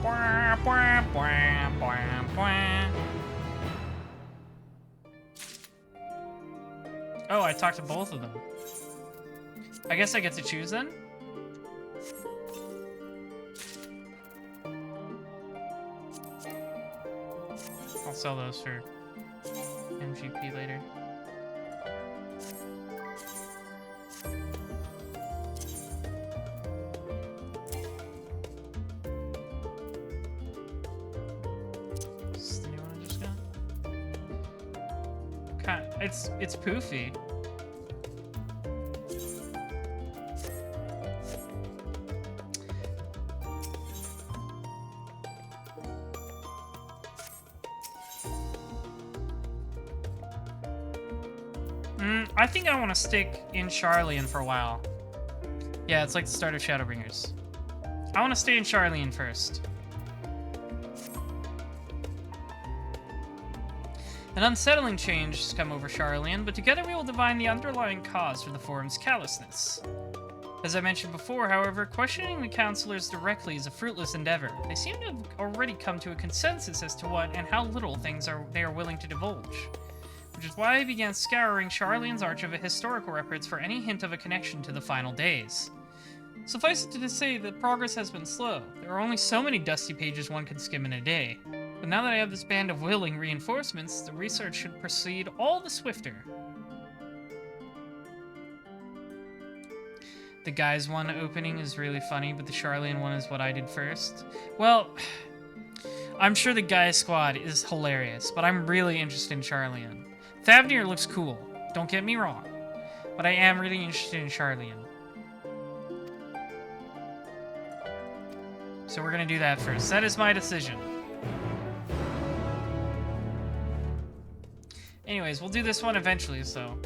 Bwah, bwah, bwah, bwah, bwah. Oh, I talked to both of them. I guess I get to choose then? I'll sell those for MGP later. Is this the new one I just got? It's poofy. I think I want to stick in Sharlayan for a while. Yeah, it's like the start of Shadowbringers. I want to stay in Sharlayan first. An unsettling change has come over Sharlayan, but together we will divine the underlying cause for the Forum's callousness. As I mentioned before, however, questioning the counselors directly is a fruitless endeavor. They seem to have already come to a consensus as to what and how little things they are willing to divulge. Which is why I began scouring Sharlayan's archive of historical records for any hint of a connection to the final days. Suffice it to say that progress has been slow. There are only so many dusty pages one can skim in a day. But now that I have this band of willing reinforcements, the research should proceed all the swifter. The Guys one opening is really funny, but the Charlian one is what I did first. Well, I'm sure the Guys squad is hilarious, but I'm really interested in Charlian. Thavnir looks cool, don't get me wrong, but I am really interested in Charlian. So we're gonna do that first. That is my decision. Anyways, we'll do this one eventually, so...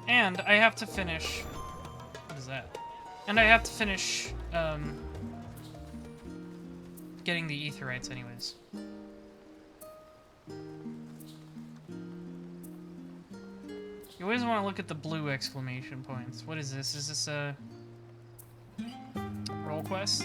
And I have to finish... What is that? And I have to finish, getting the Aetherites anyways. You always want to look at the blue exclamation points. What is this? Is this a... roll quest?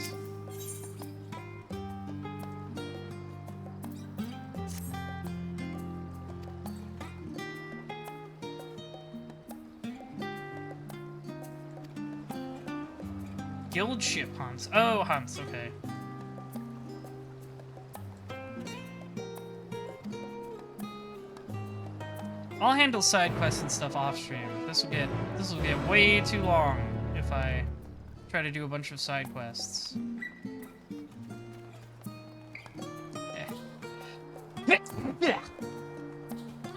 Guild ship hunts. Oh, hunts, okay. I'll handle side quests and stuff off stream. This will get way too long if I try to do a bunch of side quests.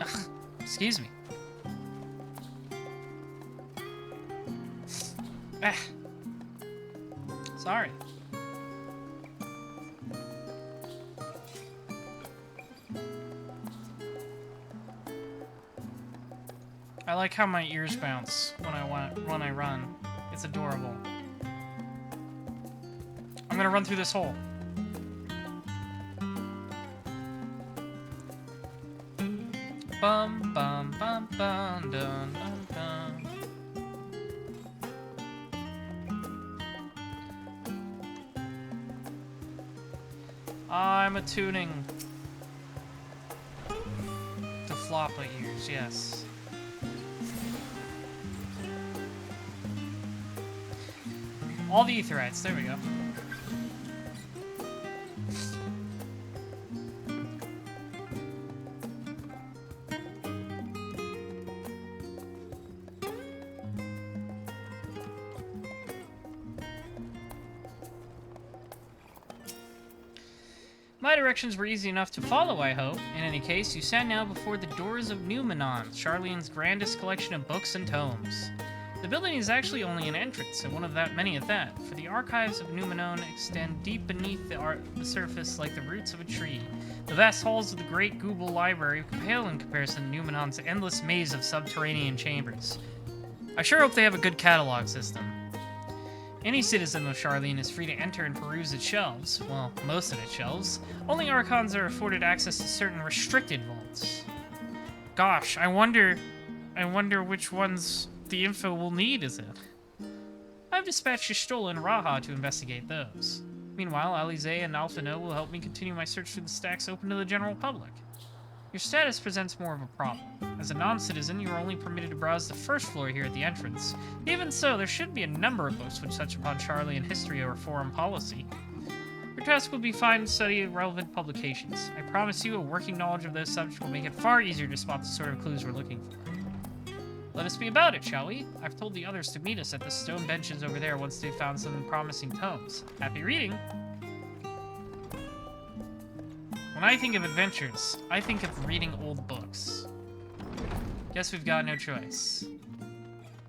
Ugh, excuse me. Sorry. I like how my ears bounce when I run. It's adorable. I'm gonna run through this hole. Bum bum bum bum dun dun dun. I'm attuning to floppa ears, yes. All the Aetherites, there we go. My directions were easy enough to follow, I hope. In any case, you stand now before the doors of Numenon, Charlian's grandest collection of books and tomes. The building is actually only an entrance, and one of that many at that, for the archives of Numenon extend deep beneath the surface like the roots of a tree. The vast halls of the great Google Library pale in comparison to Numenon's endless maze of subterranean chambers. I sure hope they have a good catalog system. Any citizen of Charlian is free to enter and peruse its shelves. Well, most of its shelves. Only Archons are afforded access to certain restricted vaults. Gosh, I wonder which ones the info we'll need, is it? I've dispatched Y'shtola and Raha to investigate those. Meanwhile, Alize and Alphino will help me continue my search through the stacks open to the general public. Your status presents more of a problem. As a non-citizen, you are only permitted to browse the first floor here at the entrance. Even so, there should be a number of books which touch upon Charlian history or foreign policy. Your task will be to find and study relevant publications. I promise you, a working knowledge of those subjects will make it far easier to spot the sort of clues we're looking for. Let us be about it, shall we? I've told the others to meet us at the stone benches over there once they've found some promising tomes. Happy reading! When I think of adventures, I think of reading old books. Guess we've got no choice.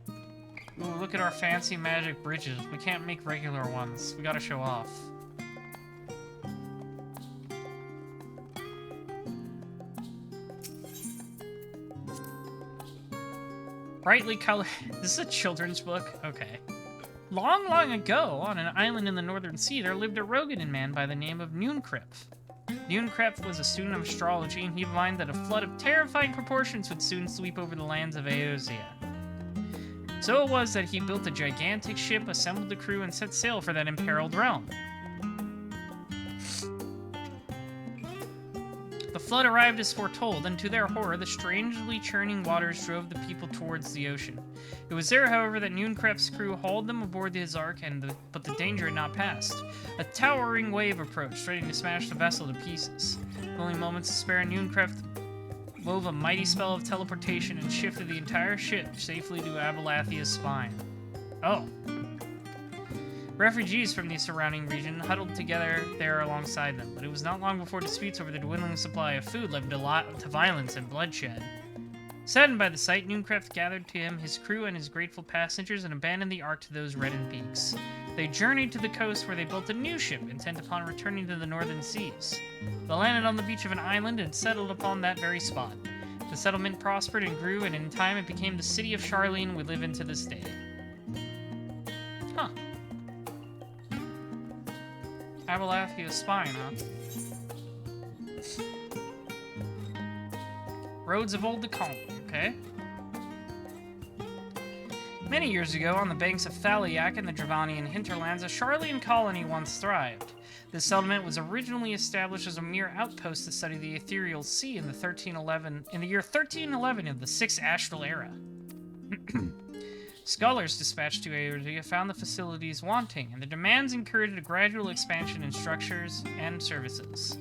Ooh, look at our fancy magic bridges. We can't make regular ones. We gotta show off. Brightly colored... This is a children's book? Okay. Long, long ago, on an island in the Northern Sea, there lived a Rogadan man by the name of Nunkrep. Nunkrep was a student of astrology, and he divined that a flood of terrifying proportions would soon sweep over the lands of Eosia. So it was that he built a gigantic ship, assembled the crew, and set sail for that imperiled realm. flood arrived as foretold, and to their horror, the strangely churning waters drove the people towards the ocean. It was there, however, that Nooncreft's crew hauled them aboard his ark, but the danger had not passed. A towering wave approached, threatening to smash the vessel to pieces. With only moments to spare, Nooncreft wove a mighty spell of teleportation and shifted the entire ship safely to Abelathia's spine. Oh. Refugees from the surrounding region huddled together there alongside them, but it was not long before disputes over the dwindling supply of food led to violence and bloodshed. Saddened by the sight, Nooncreft gathered to him his crew and his grateful passengers and abandoned the ark to those reddened peaks. They journeyed to the coast where they built a new ship, intent upon returning to the northern seas. They landed on the beach of an island and settled upon that very spot. The settlement prospered and grew, and in time it became the city of Charlene we live in to this day. Huh. Abelathia's spine, huh? Roads of Old Decon, okay. Many years ago, on the banks of Thaliak in the Dravanian hinterlands, a Charlian colony once thrived. This settlement was originally established as a mere outpost to study the ethereal sea in the year 1311 of the Sixth Astral Era. Scholars dispatched to Eorzea found the facilities wanting, and the demands encouraged a gradual expansion in structures and services.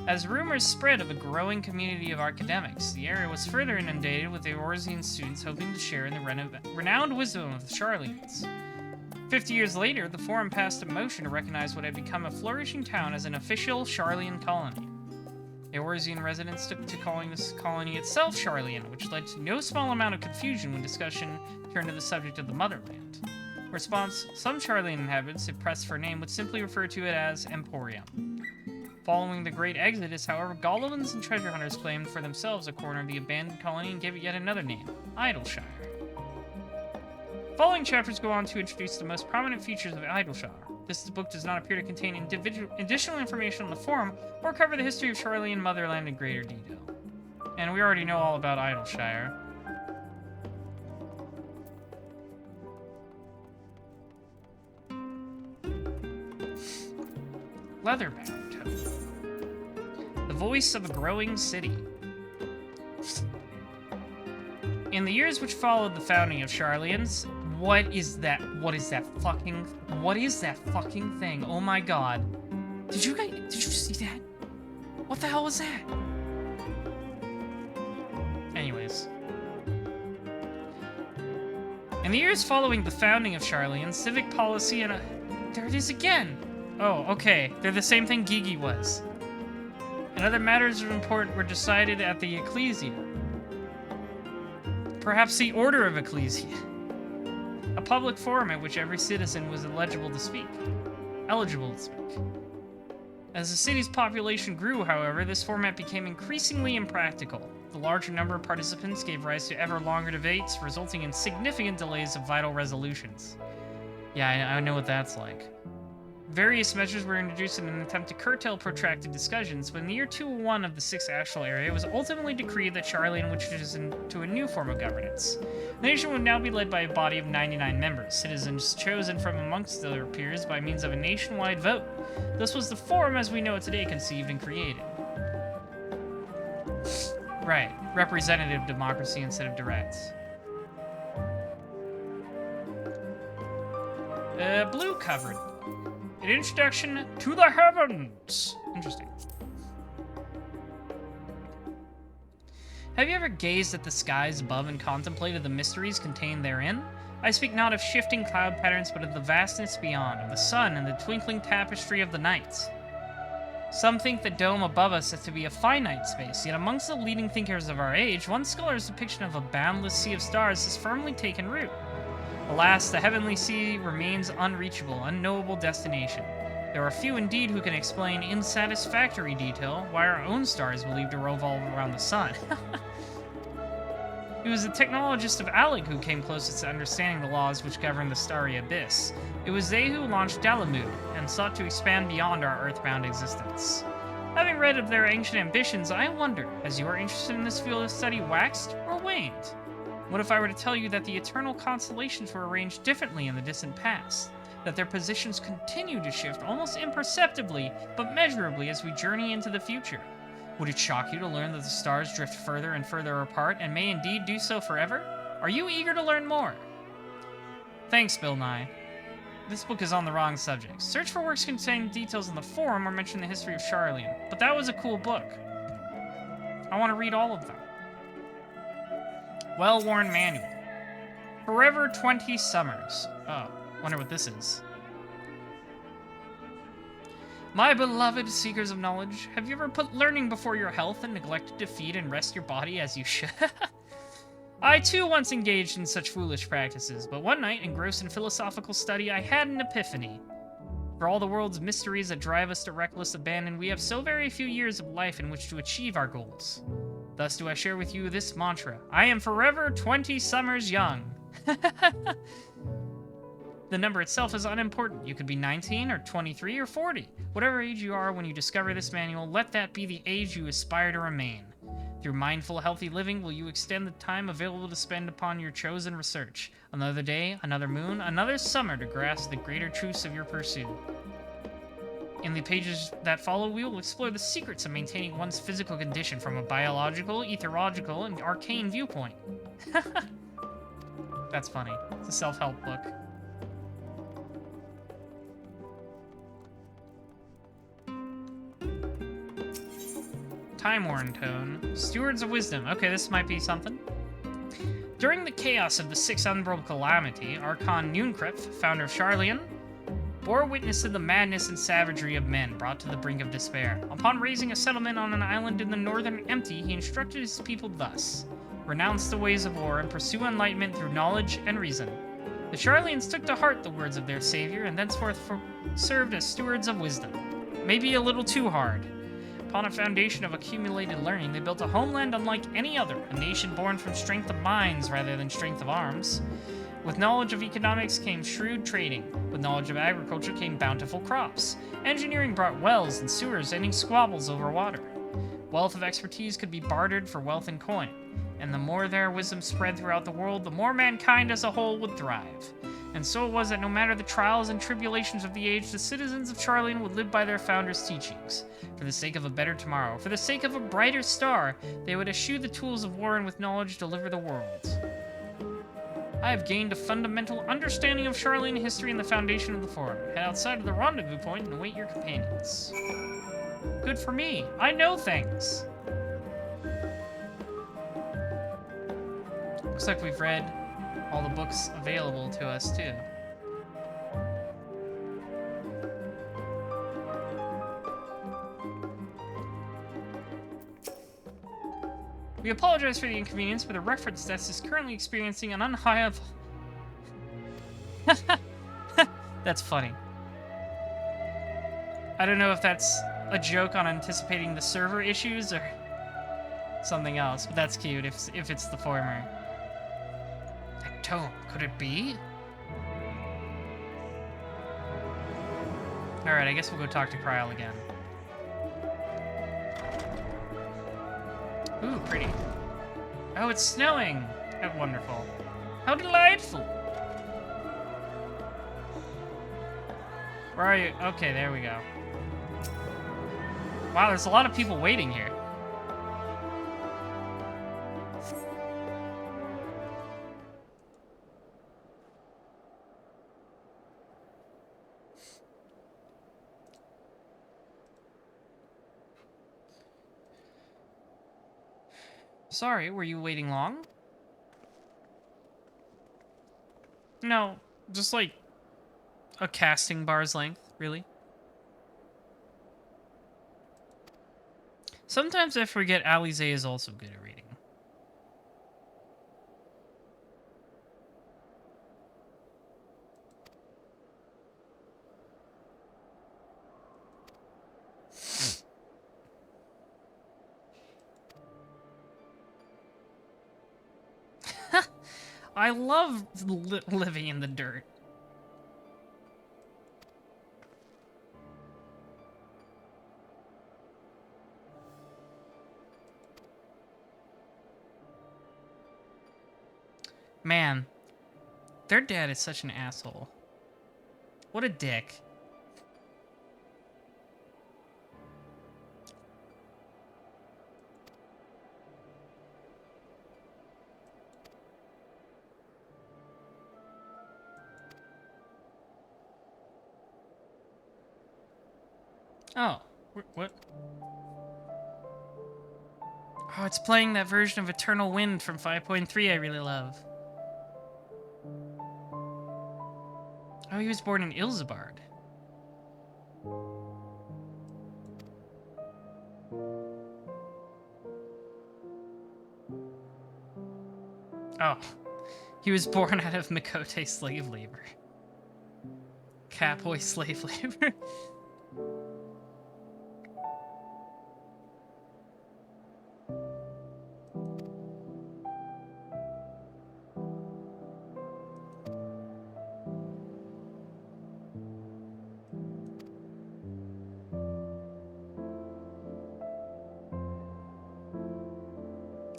As rumors spread of a growing community of academics, the area was further inundated with Eorzean students hoping to share in the renowned wisdom of the Charlians. 50 years later, the Forum passed a motion to recognize what had become a flourishing town as an official Charlian colony. Eorzean residents took to calling this colony itself Charlian, which led to no small amount of confusion when discussion turned to the subject of the motherland. In response, some Charlian inhabitants, if pressed for a name, would simply refer to it as Emporium. Following the Great Exodus, however, Goblins and treasure hunters claimed for themselves a corner of the abandoned colony and gave it yet another name, Idleshire. Following chapters go on to introduce the most prominent features of Idleshire. This book does not appear to contain additional information on the Forum or cover the history of Charlian Motherland in greater detail. And we already know all about Idleshire. Leatherbound Toad. The voice of a growing city. In the years which followed the founding of Charlians, what is that fucking thing? Oh my god. Did you see that? What the hell was that? Anyways. In the years following the founding of Charlian, civic policy and there it is again! Oh, okay. They're the same thing Gigi was. And other matters of import were decided at the Ecclesia. Perhaps the Order of Ecclesia. A public forum at which every citizen was eligible to speak. As the city's population grew, however, this format became increasingly impractical. The larger number of participants gave rise to ever longer debates, resulting in significant delays of vital resolutions. Yeah, I know what that's like. Various measures were introduced in an attempt to curtail protracted discussions, but in the year 201 of the Sixth Astral Era, it was ultimately decreed that Charlian would transition to a new form of governance. The nation would now be led by a body of 99 members, citizens chosen from amongst their peers by means of a nationwide vote. This was the Forum as we know it today conceived and created. Right, representative democracy instead of direct. Blue covered. An introduction to the heavens. Interesting. Have you ever gazed at the skies above and contemplated the mysteries contained therein? I speak not of shifting cloud patterns, but of the vastness beyond, of the sun and the twinkling tapestry of the night. Some think the dome above us is to be a finite space, yet amongst the leading thinkers of our age, one scholar's depiction of a boundless sea of stars has firmly taken root. Alas, the heavenly sea remains unreachable, unknowable destination. There are few indeed who can explain in satisfactory detail why our own star is believed to revolve around the sun. It was the technologist of Alec who came closest to understanding the laws which govern the starry abyss. It was they who launched Dalamud and sought to expand beyond our earthbound existence. Having read of their ancient ambitions, I wonder, has your interest in this field of study waxed or waned? What if I were to tell you that the eternal constellations were arranged differently in the distant past? That their positions continue to shift almost imperceptibly, but measurably as we journey into the future? Would it shock you to learn that the stars drift further and further apart, and may indeed do so forever? Are you eager to learn more? Thanks, Bill Nye. This book is on the wrong subject. Search for works containing details in the forum or mention the history of Charlian. But that was a cool book. I want to read all of them. Well-worn manual. Forever 20 Summers. Oh, wonder what this is. My beloved seekers of knowledge, have you ever put learning before your health and neglected to feed and rest your body as you should? I too once engaged in such foolish practices, but one night, engrossed in philosophical study, I had an epiphany. For all the world's mysteries that drive us to reckless abandon, we have so very few years of life in which to achieve our goals. Thus do I share with you this mantra: I am forever 20 summers young. The number itself is unimportant. You could be 19 or 23 or 40. Whatever age you are when you discover this manual, let that be the age you aspire to remain. Through mindful, healthy living, will you extend the time available to spend upon your chosen research. Another day, another moon, another summer to grasp the greater truths of your pursuit. In the pages that follow, we will explore the secrets of maintaining one's physical condition from a biological, ethological, and arcane viewpoint. That's funny. It's a self-help book. Time-worn tone. Stewards of Wisdom. Okay, this might be something. During the chaos of the Sixth Umbral Calamity, Archon Nunkrep, founder of Charlian, bore witness to the madness and savagery of men brought to the brink of despair. Upon raising a settlement on an island in the northern Empty, he instructed his people thus: renounce the ways of war and pursue enlightenment through knowledge and reason. The Charlians took to heart the words of their savior and thenceforth served as stewards of wisdom. Maybe a little too hard. Upon a foundation of accumulated learning, they built a homeland unlike any other, a nation born from strength of minds rather than strength of arms. With knowledge of economics came shrewd trading. With knowledge of agriculture came bountiful crops. Engineering brought wells and sewers, ending squabbles over water. Wealth of expertise could be bartered for wealth and coin. And the more their wisdom spread throughout the world, the more mankind as a whole would thrive. And so it was that no matter the trials and tribulations of the age, the citizens of Charlian would live by their founder's teachings. For the sake of a better tomorrow, for the sake of a brighter star, they would eschew the tools of war and with knowledge deliver the world. I have gained a fundamental understanding of Charlian history and the foundation of the Forum. Head outside of the rendezvous point and await your companions. Good for me. I know things. Looks like we've read all the books available to us, too. We apologize for the inconvenience, but the reference desk is currently experiencing an unhireable... That's funny. I don't know if that's a joke on anticipating the server issues or something else, but that's cute if it's the former. That tone, could it be? Alright, I guess we'll go talk to Kryl again. Ooh, pretty. Oh, it's snowing! Oh, wonderful. How delightful! Where are you? Okay, there we go. Wow, there's a lot of people waiting here. Sorry, were you waiting long? No, just like a casting bar's length, really. Sometimes I forget Alize is also good at reading. I love living in the dirt. Man, their dad is such an asshole. What a dick. Oh, what? Oh, it's playing that version of Eternal Wind from 5.3 I really love. Oh, he was born in Ilsebard. Oh, he was born out of Mikote slave labor. Catboy slave labor.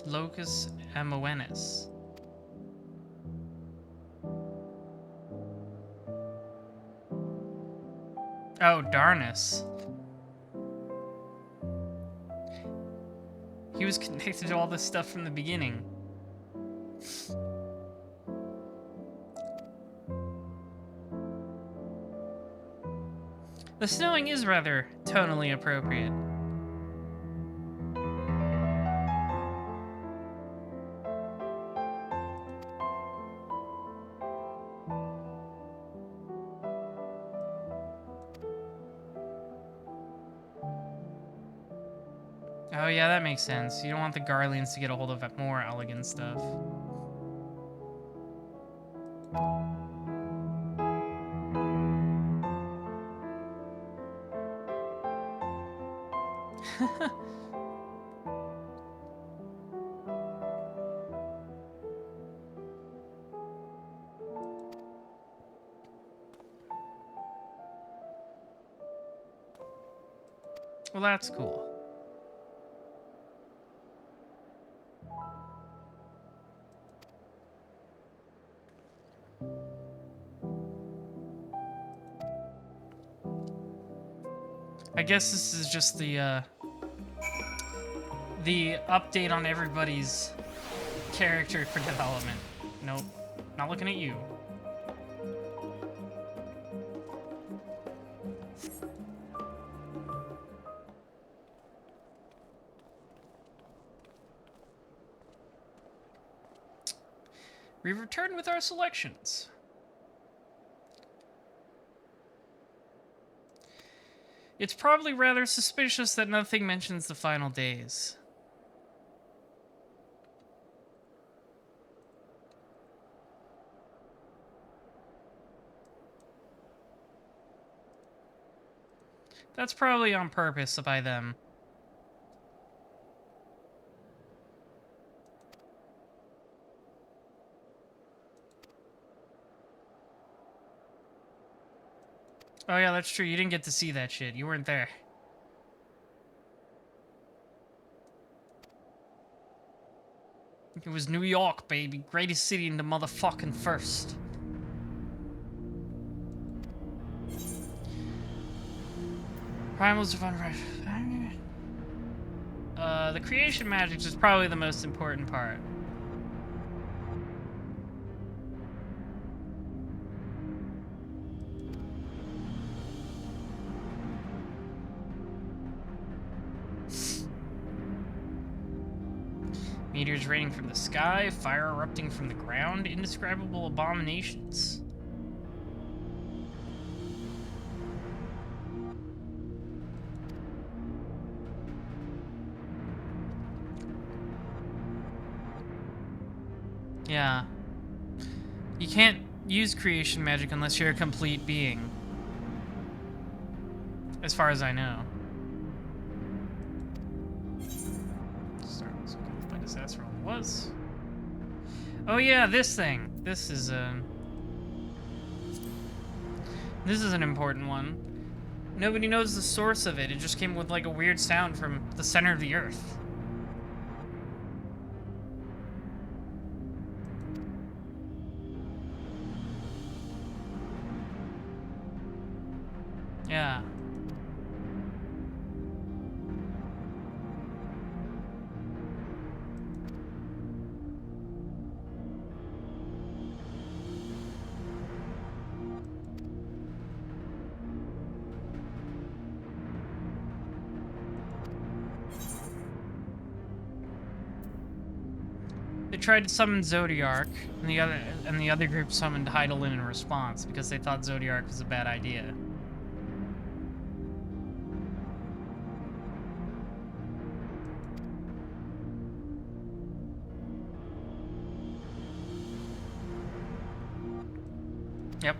Locus Amoenus. Oh, Darnus. He was connected to all this stuff from the beginning. The snowing is rather tonally appropriate. Oh yeah, that makes sense. You don't want the Garleans to get a hold of more elegant stuff. Well, that's cool. I guess this is just the update on everybody's character for development. Nope, not looking at you. We return with our selections. It's probably rather suspicious that nothing mentions the final days. That's probably on purpose by them. Oh yeah, that's true. You didn't get to see that shit. You weren't there. It was New York, baby. Greatest city in the motherfucking first. Primal's divine right. The creation magic is probably the most important part. Meteors raining from the sky, fire erupting from the ground, indescribable abominations. Yeah. You can't use creation magic unless you're a complete being. As far as I know. Disaster was. Oh yeah, this thing. This is an important one. Nobody knows the source of it. It just came with like a weird sound from the center of the earth. Yeah. tried to summon Zodiark, and the other group summoned Heidelin in response because they thought Zodiark was a bad idea. Yep.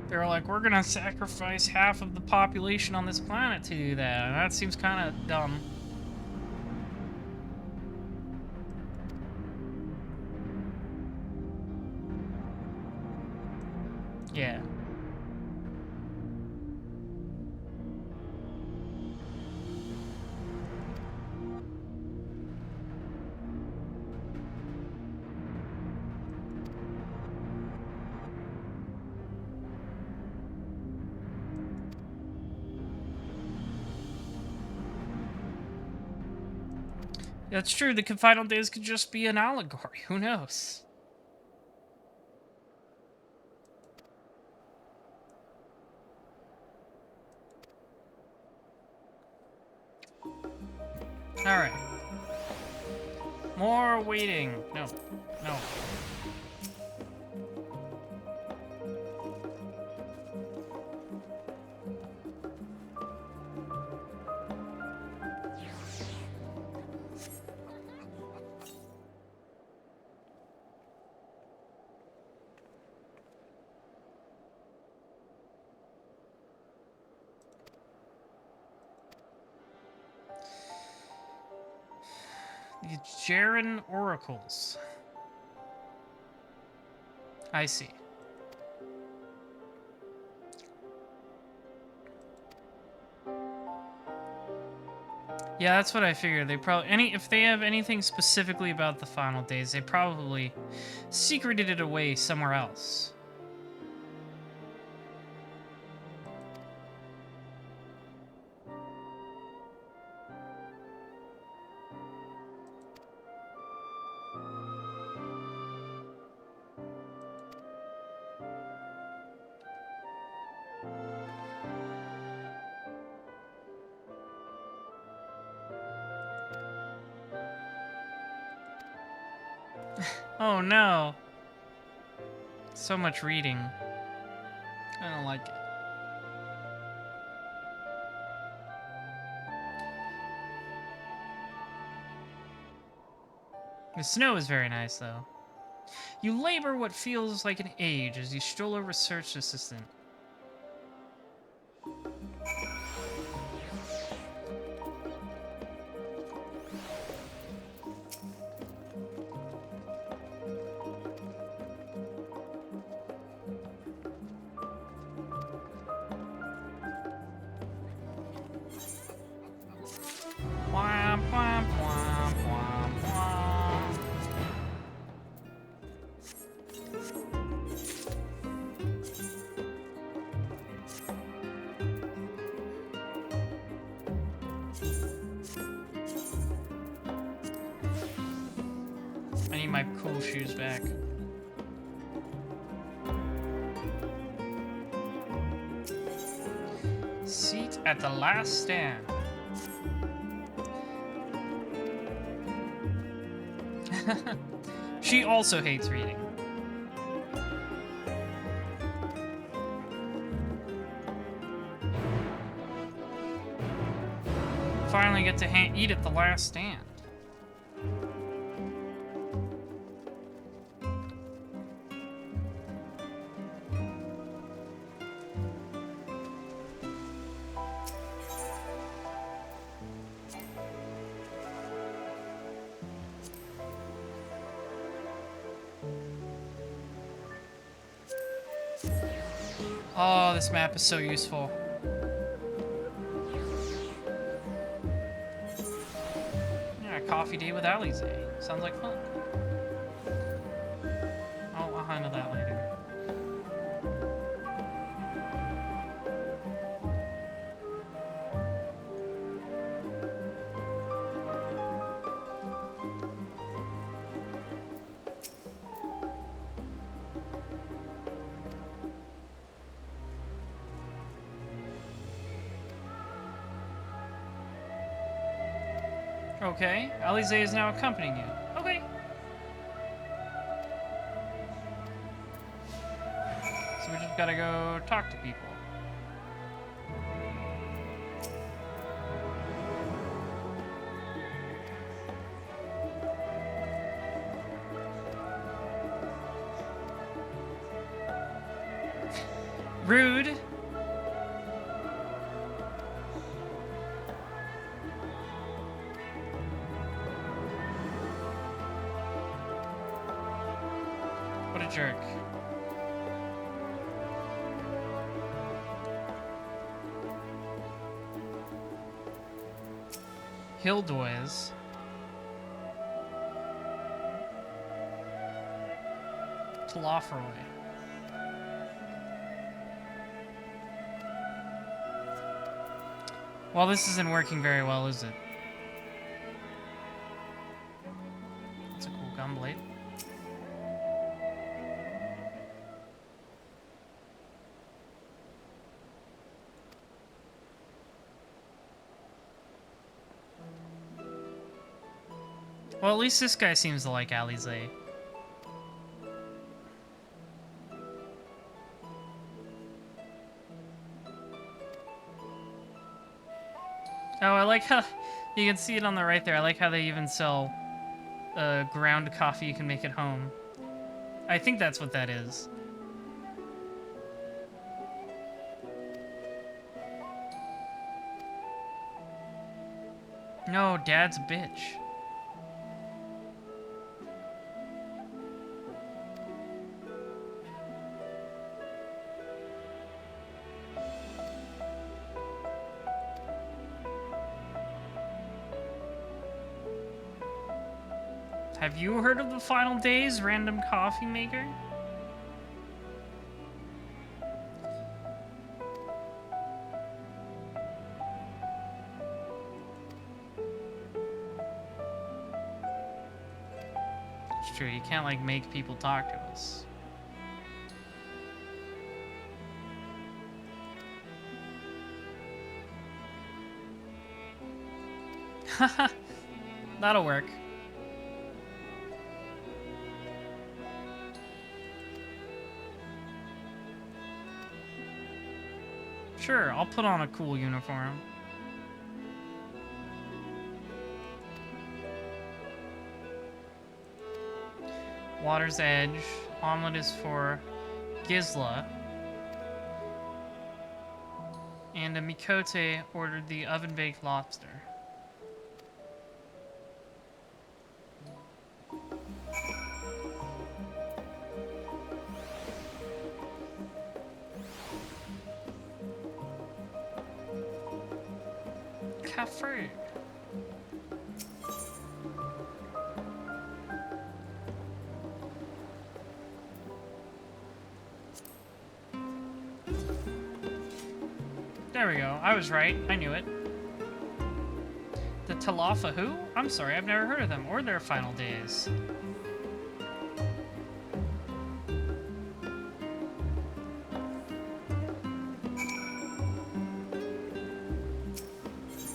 They're like, we're gonna sacrifice half of the population on this planet to do that, and that seems kind of dumb. Yeah. That's true, the final days could just be an allegory, who knows? Alright. More waiting. No. No. The Jaren Oracles. I see. Yeah, that's what I figured. They probably if they have anything specifically about the final days, they probably secreted it away somewhere else. Oh no. So much reading. I don't like it. The snow is very nice, though. You labor what feels like an age as you stroll over Search Assistant. Womp, womp, womp, womp, womp. I need my cool shoes back. Seat at the last stand. She also hates reading. Finally get to eat at the last stand. Oh, this map is so useful. Yeah, coffee date with Alize. Sounds like fun. Oh, I'll handle that later. Okay, Alize is now accompanying you. Okay. So we just gotta go talk to people. Rude. What a jerk. Hilldoys. Tlofferoy. Well, this isn't working very well, is it? That's a cool gunblade. Well, at least this guy seems to like Alize. Oh, I like how you can see it on the right there. I like how they even sell ground coffee you can make at home. I think that's what that is. No, Dad's a bitch. Have you heard of the Final Days random coffee maker? It's true, you can't like make people talk to us. Haha, that'll work. Sure, I'll put on a cool uniform. Water's Edge. Omelet is for Gisla. And Mikote ordered the oven-baked lobster. Cafe. There we go. I was right. I knew it. The Talafa who? I'm sorry, I've never heard of them or their Final Days.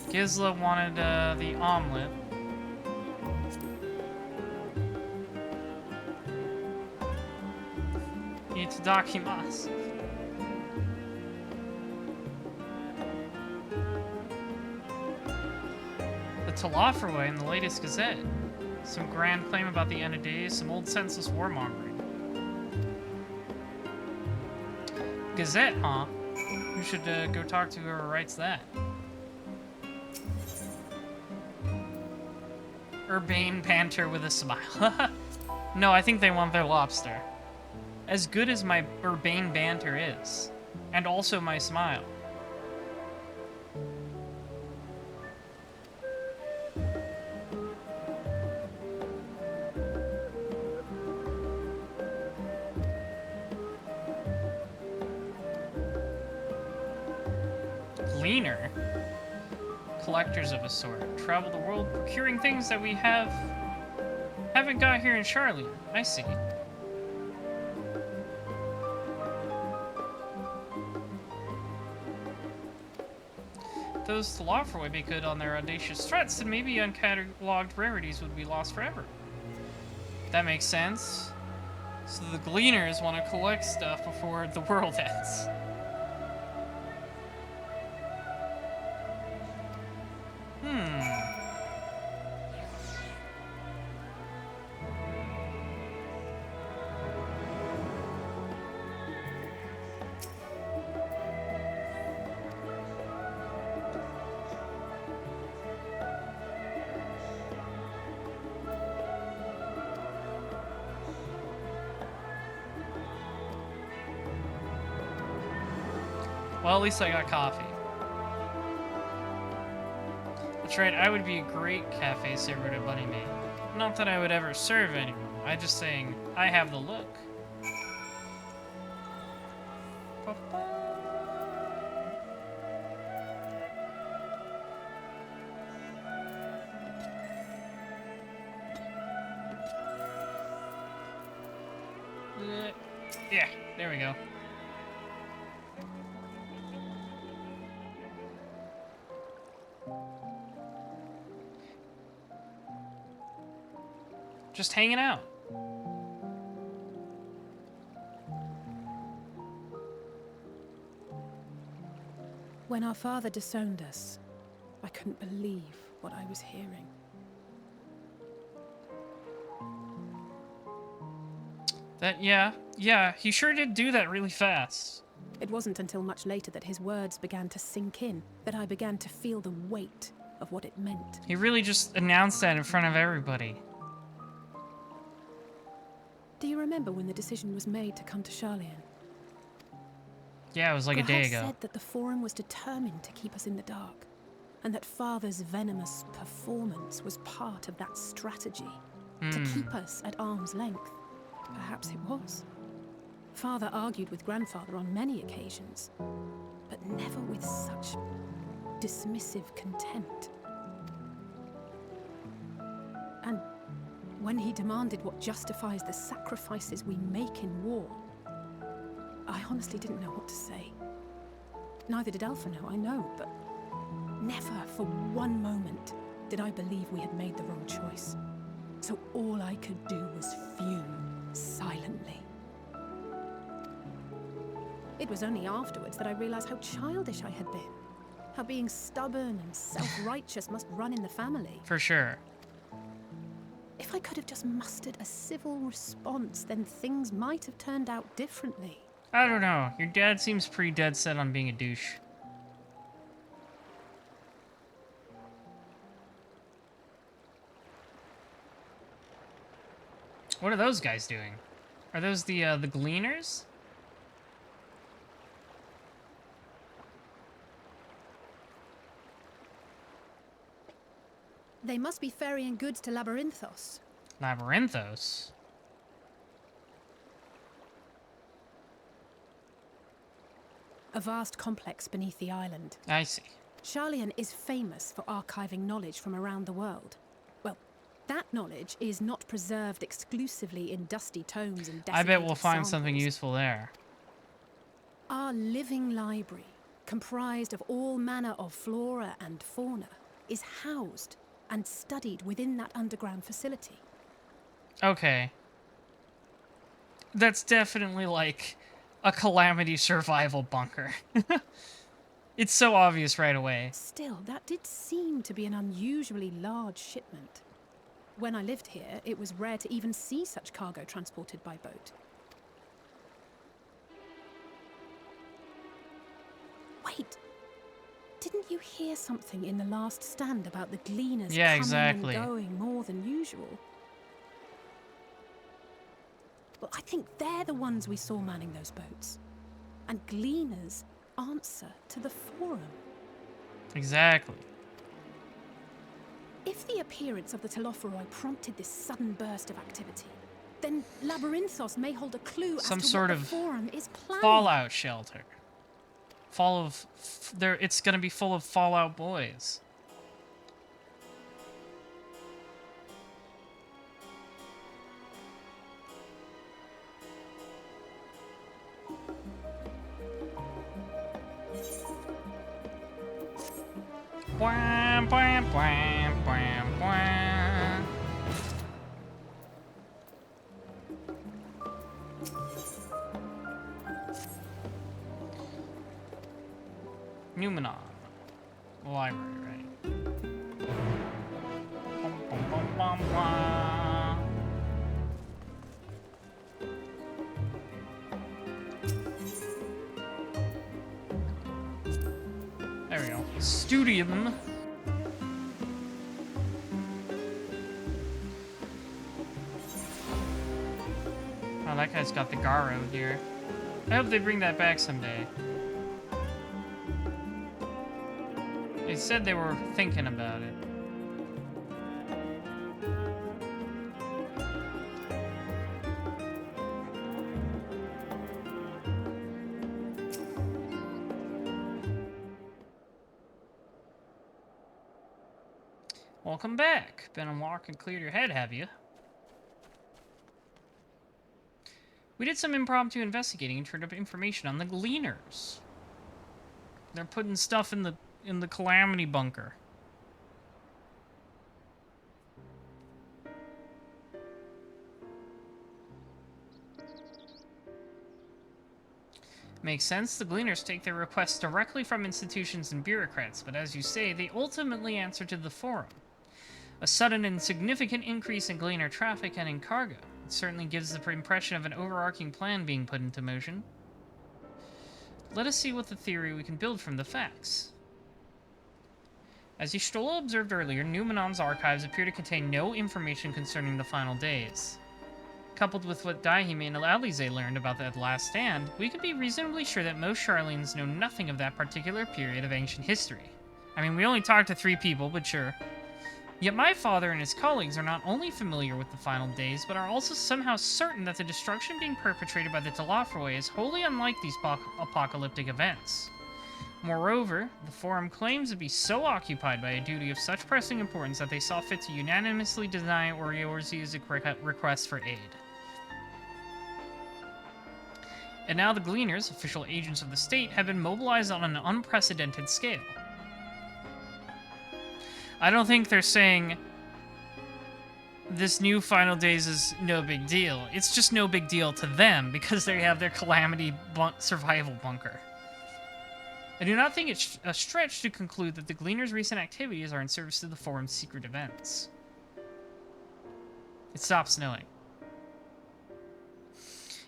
Gisla wanted the omelet. Itadakimasu. The Talaferway in the latest Gazette. Some grand claim about the end of days, some old senseless warmongering. Gazette, huh? You should go talk to whoever writes that. Urbane banter with a smile. No, I think they want their lobster. As good as my urbane banter is. And also my smile. Gleaner. Collectors of a sort. Travel the world procuring things that we haven't got here in Charlotte. I see. those Telophoroi be good on their audacious threats, then maybe uncatalogued rarities would be lost forever. That makes sense. So the Gleaners want to collect stuff before the world ends. Well, at least I got coffee. That's right, I would be a great cafe server to Bunny Mate. Not that I would ever serve anyone, I'm just saying I have the look. Yeah, there we go. Just hanging out. When our father disowned us, I couldn't believe what I was hearing. Yeah, he sure did do that really fast. It wasn't until much later that his words began to sink in, that I began to feel the weight of what it meant. He really just announced that in front of everybody. Do you remember when the decision was made to come to Charlian? Yeah, it was like a day ago. said that the Forum was determined to keep us in the dark, and that Father's venomous performance was part of that strategy, to keep us at arm's length. Perhaps it was. Father argued with Grandfather on many occasions, but never with such dismissive contempt. And when he demanded what justifies the sacrifices we make in war, I honestly didn't know what to say. Neither did Alpha know, I know, but never for one moment did I believe we had made the wrong choice. So all I could do was fume silently. It was only afterwards that I realized how childish I had been. How being stubborn and self-righteous must run in the family. For sure. If I could have just mustered a civil response, then things might have turned out differently. I don't know. Your dad seems pretty dead set on being a douche. What are those guys doing? Are those the Gleaners? They must be ferrying goods to Labyrinthos. Labyrinthos? A vast complex beneath the island. I see. Charlian is famous for archiving knowledge from around the world. Well, that knowledge is not preserved exclusively in dusty tomes and I bet we'll desiccated find something samples. useful there. Our living library, comprised of all manner of flora and fauna, is housed and studied within that underground facility. Okay. That's definitely like a calamity survival bunker. It's so obvious right away. Still, that did seem to be an unusually large shipment. When I lived here, it was rare to even see such cargo transported by boat. Wait! Didn't you hear something in the last stand about the Gleaners coming and going more than usual? Well, I think they're the ones we saw manning those boats. And Gleaners answer to the Forum. Exactly. If the appearance of the Telophoroi prompted this sudden burst of activity, then Labyrinthos may hold a clue Some as to sort what of the Forum is planning. fallout shelter. It's gonna be full of Fallout boys. Bwah, bwah, bwah, bwah, bwah. Numenon. Library, right? Bum, bum, bum, bum, bum. There we go. Studium. Oh, that guy's got the Garo here. I hope they bring that back someday. They said they were thinking about it. Welcome back. Been on walk and cleared your head, have you? We did some impromptu investigating and turned up information on the Gleaners. They're putting stuff in the Calamity Bunker. Makes sense. The Gleaners take their requests directly from institutions and bureaucrats, but as you say, they ultimately answer to the Forum. A sudden and significant increase in Gleaner traffic and in cargo. It certainly gives the impression of an overarching plan being put into motion. Let us see what the theory we can build from the facts. As Y'shtola observed earlier, Numenon's archives appear to contain no information concerning the final days. Coupled with what Daihime and Alize learned about that last stand, we can be reasonably sure that most Sharlayans know nothing of that particular period of ancient history. I mean, we only talked to 3 people, but sure. Yet my father and his colleagues are not only familiar with the final days, but are also somehow certain that the destruction being perpetrated by the Telafroi is wholly unlike these apocalyptic events. Moreover, the Forum claims to be so occupied by a duty of such pressing importance that they saw fit to unanimously deny Oriozi's request for aid. And now the Gleaners, official agents of the state, have been mobilized on an unprecedented scale. I don't think they're saying this new Final Days is no big deal. It's just no big deal to them because they have their Calamity survival bunker. I do not think it's a stretch to conclude that the Gleaners' recent activities are in service to the Forum's secret events. It stops snowing.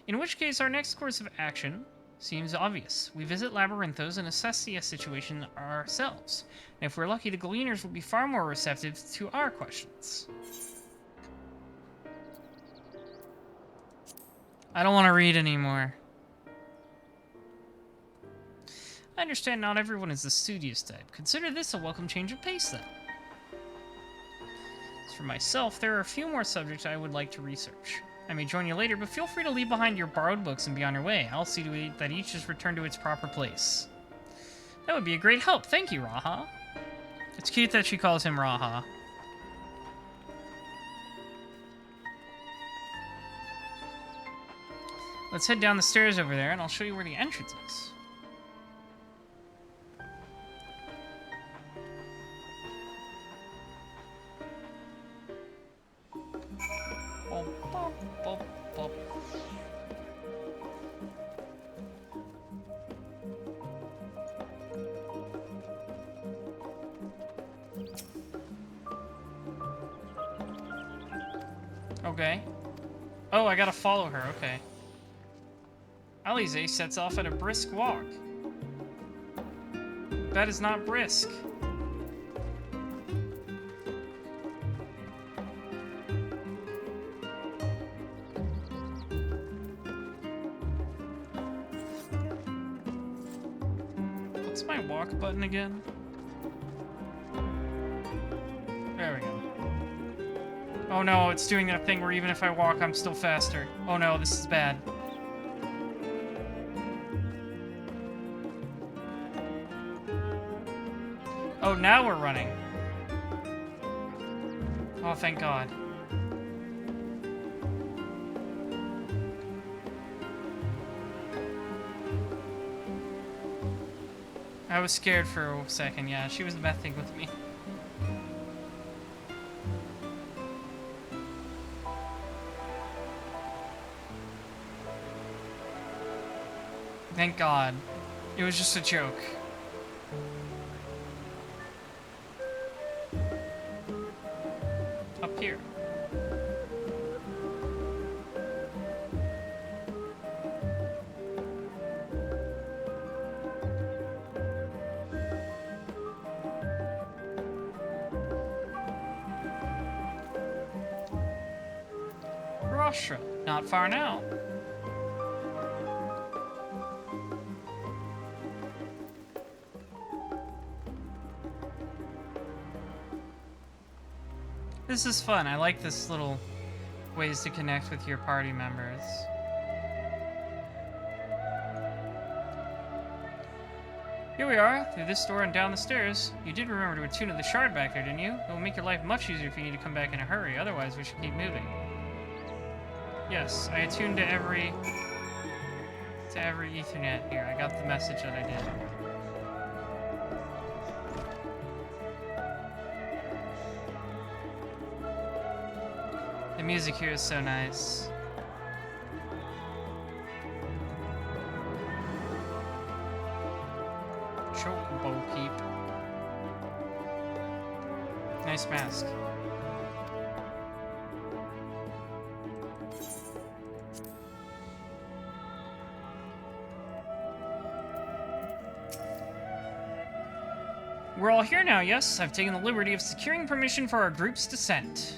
In which case, our next course of action seems obvious. We visit Labyrinthos and assess the situation ourselves. And if we're lucky, the Gleaners will be far more receptive to our questions. I don't want to read anymore. I understand not everyone is the studious type. Consider this a welcome change of pace, then. As for myself, there are a few more subjects I would like to research. I may join you later, but feel free to leave behind your borrowed books and be on your way. I'll see to it that each is returned to its proper place. That would be a great help. Thank you, Raha. It's cute that she calls him Raha. Let's head down the stairs over there, and I'll show you where the entrance is. Okay. Oh, I gotta follow her, okay. Alize sets off at a brisk walk. That is not brisk. What's my walk button again? There we go. Oh no, it's doing that thing where even if I walk, I'm still faster. Oh no, this is bad. Oh, now we're running. Oh, thank God. I was scared for a second, yeah. She was messing with me. Thank God. It was just a joke. Up here. Rostra, not far now. This is fun. I like this little ways to connect with your party members. Here we are, through this door and down the stairs. You did remember to attune to the shard back there, didn't you? It will make your life much easier if you need to come back in a hurry. Otherwise, we should keep moving. Yes, I attuned to every Ethernet here. I got the message that I did. The music here is so nice. Chocobo keep. Nice mask. We're all here now, yes? I've taken the liberty of securing permission for our group's descent.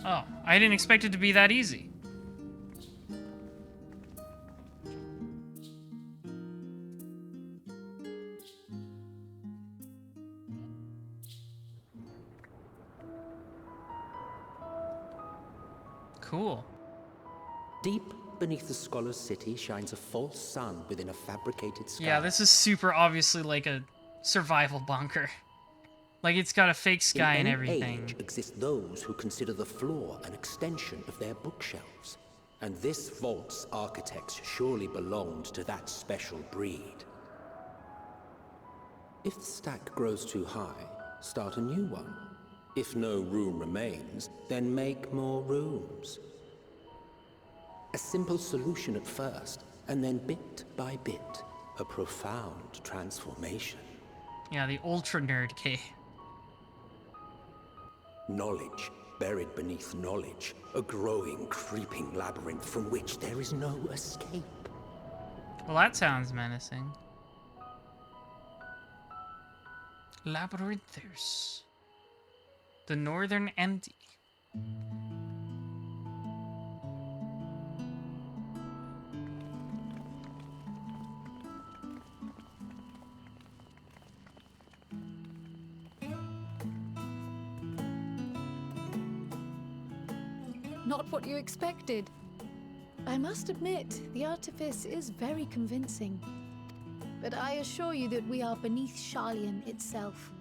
Oh, I didn't expect it to be that easy. Cool. Deep beneath the scholar's city shines a false sun within a fabricated sky. Yeah, this is super obviously like a survival bunker. Like, it's got a fake sky and everything. In any age exist those who consider the floor an extension of their bookshelves. And this vault's architects surely belonged to that special breed. If the stack grows too high, start a new one. If no room remains, then make more rooms. A simple solution at first, and then bit by bit, a profound transformation. Yeah, the ultra nerd K. Knowledge, buried beneath knowledge, a growing, creeping labyrinth from which there is no escape. Well, that sounds menacing. Labyrinthos. The Northern Empty. Not what you expected. I must admit, the artifice is very convincing. But I assure you that we are beneath Sharlayan itself.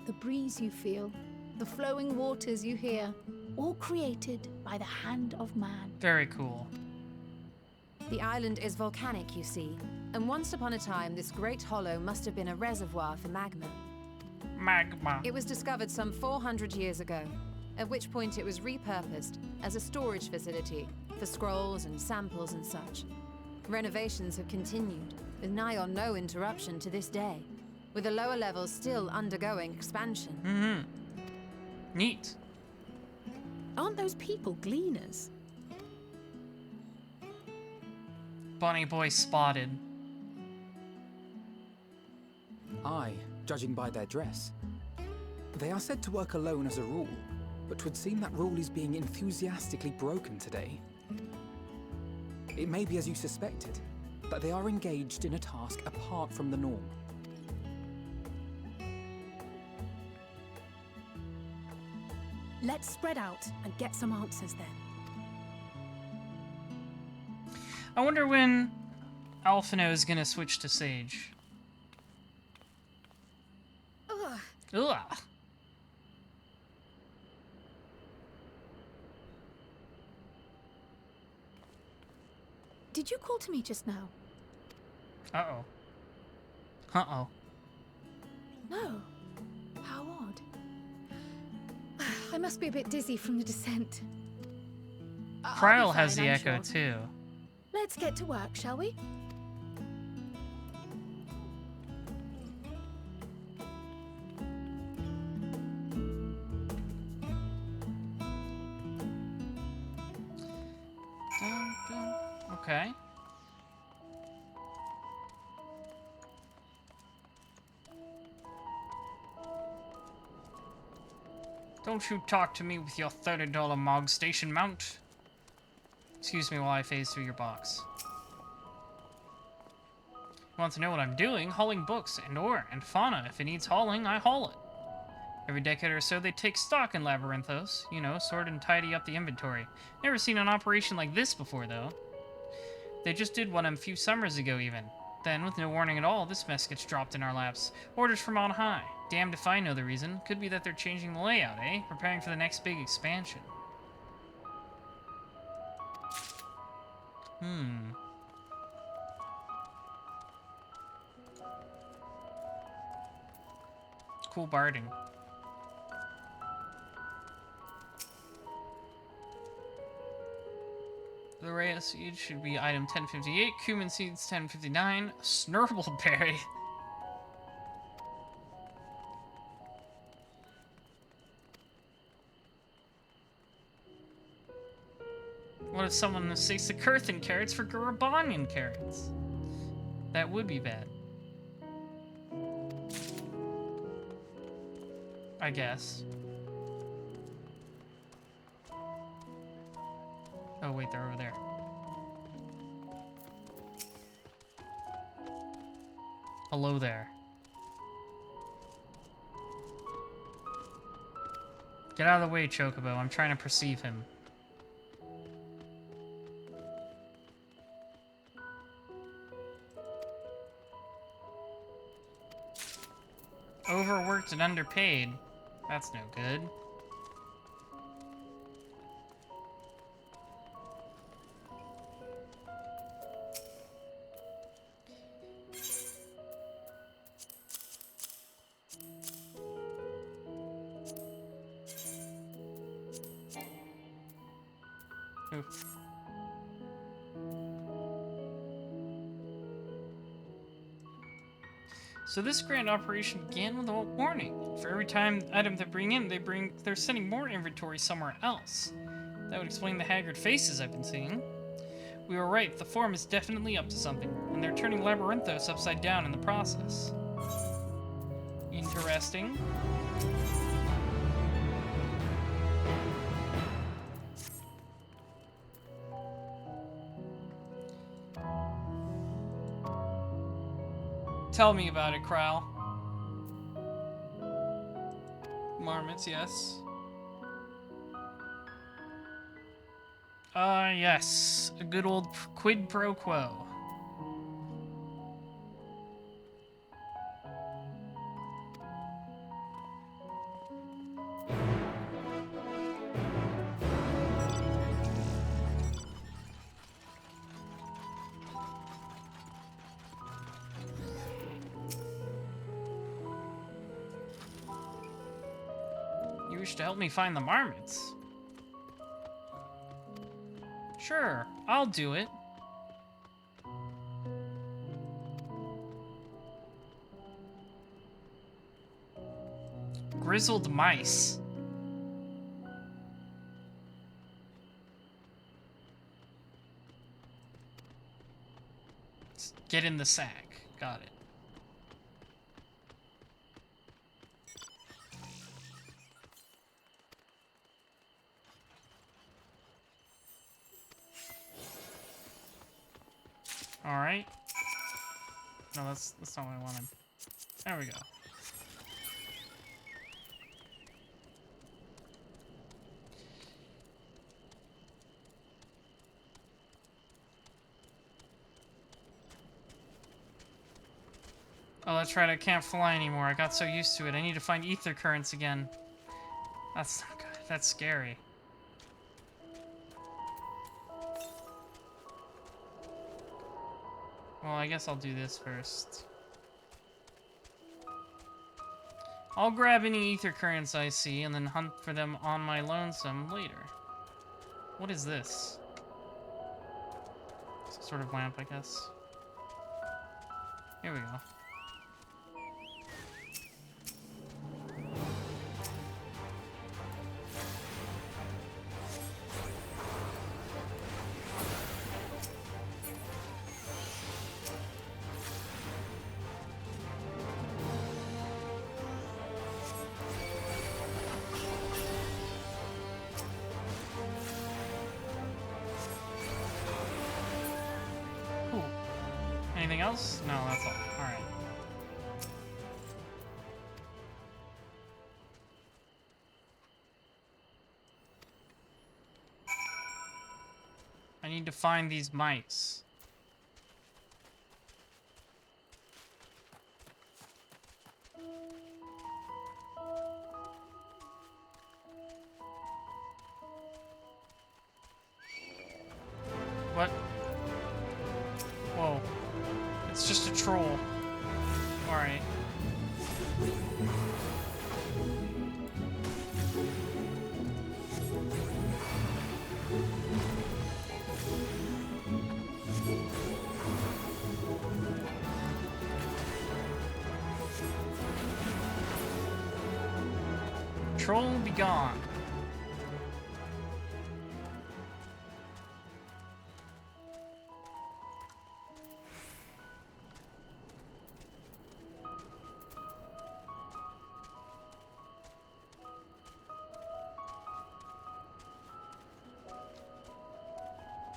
The breeze you feel, the flowing waters you hear, all created by the hand of man. Very cool. The island is volcanic, you see, and once upon a time this great hollow must have been a reservoir for magma. Magma. It was discovered some 400 years ago, at which point it was repurposed as a storage facility for scrolls and samples and such. Renovations have continued, with nigh on no interruption to this day, with the lower levels still undergoing expansion. Mm-hmm. Neat. Aren't those people gleaners? Bunny boy spotted. Aye, judging by their dress. They are said to work alone as a rule, but 'twould seem that rule is being enthusiastically broken today. It may be as you suspected, that they are engaged in a task apart from the norm. Let's spread out and get some answers then. I wonder when Alphino is gonna switch to Sage. Ugh. Ugh. Did you call to me just now? Uh-oh. Uh-oh. No. How odd. I must be a bit dizzy from the descent. Kryl has the echo too. Let's get to work, shall we? Okay. Don't you talk to me with your $30 Mog Station mount. Excuse me while I phase through your box. You want to know what I'm doing? Hauling books and fauna. If it needs hauling, I haul it. Every decade or so, they take stock in Labyrinthos. You know, sort and tidy up the inventory. Never seen an operation like this before, though. They just did one a few summers ago, even. Then, with no warning at all, this mess gets dropped in our laps. Orders from on high. Damned if I know the reason. Could be that they're changing the layout, eh? Preparing for the next big expansion. Cool barding. The Rhea Seed should be item 1058. Cumin Seeds 1059. Snurble What if someone mistakes the Kurthan carrots for Garabanian carrots? That would be bad. I guess. Oh wait, they're over there. Hello there. Get out of the way, Chocobo. I'm trying to perceive him. Overworked and underpaid. That's no good. Oof. So this grand operation began without warning. For every item they bring in, they're sending more inventory somewhere else. That would explain the haggard faces I've been seeing. We were right, the Forum is definitely up to something, and they're turning Labyrinthos upside down in the process. Interesting. Tell me about it, Kryl. Marmots, yes. Yes. A good old quid pro quo. You wish to help me find the marmots? Sure, I'll do it. Grizzled mice. Get in the sack. Got it. Alright. No, that's not what I wanted. There we go. Oh, that's right, I can't fly anymore. I got so used to it. I need to find ether currents again. That's not good. That's scary. Well, I guess I'll do this first. I'll grab any ether currents I see and then hunt for them on my lonesome later. What is this? Some sort of lamp, I guess. Here we go. Anything else? No, that's all. Alright. I need to find these mites. What? Whoa. It's just a troll. Alright. Troll be gone.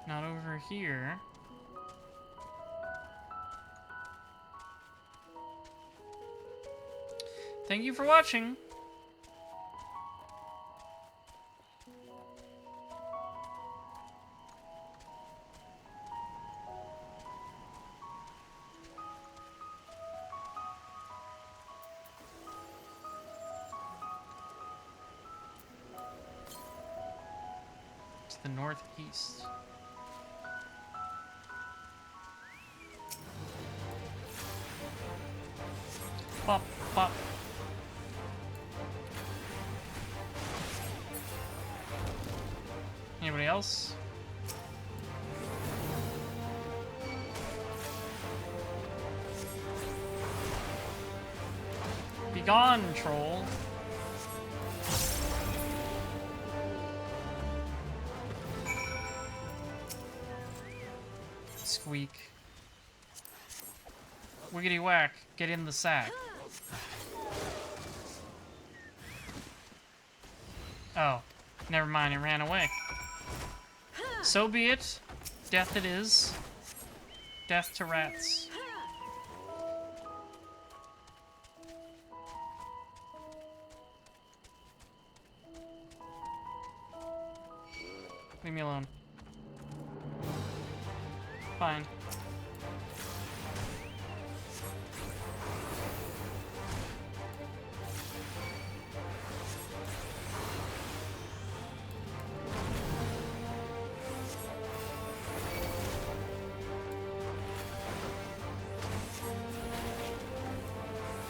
Not over here. Thank you for watching. It's the northeast. Pop, pop. Anybody else? Be gone, troll. Squeak. Wiggity whack, get in the sack. Oh, never mind, it ran away. So be it. Death it is. Death to rats. Leave me alone. Fine.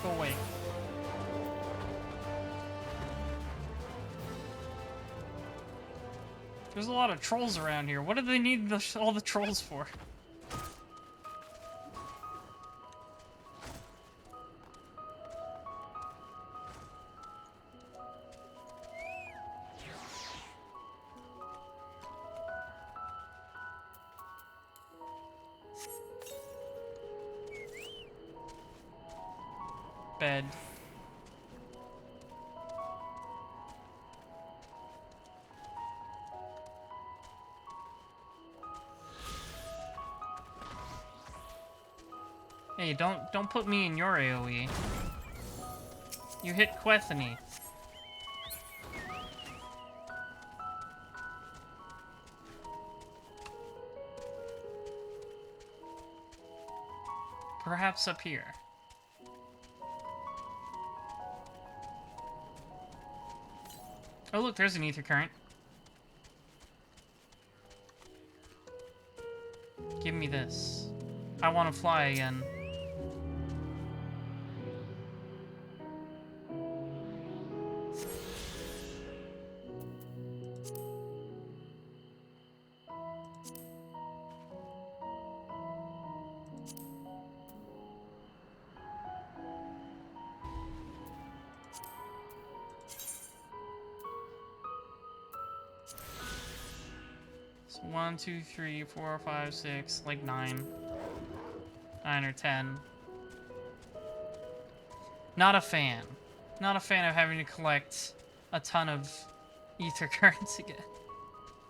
Go away. There's a lot of trolls around here. What do they need all the trolls for? Bed. Hey, don't put me in your AoE. You hit Quethany. Perhaps up here. Oh look, there's an ether current. Give me this. I want to fly again. 1, 2, 3, 4, 5, 6, like 9. 9 or 10. Not a fan. Not a fan of having to collect a ton of ether currents again.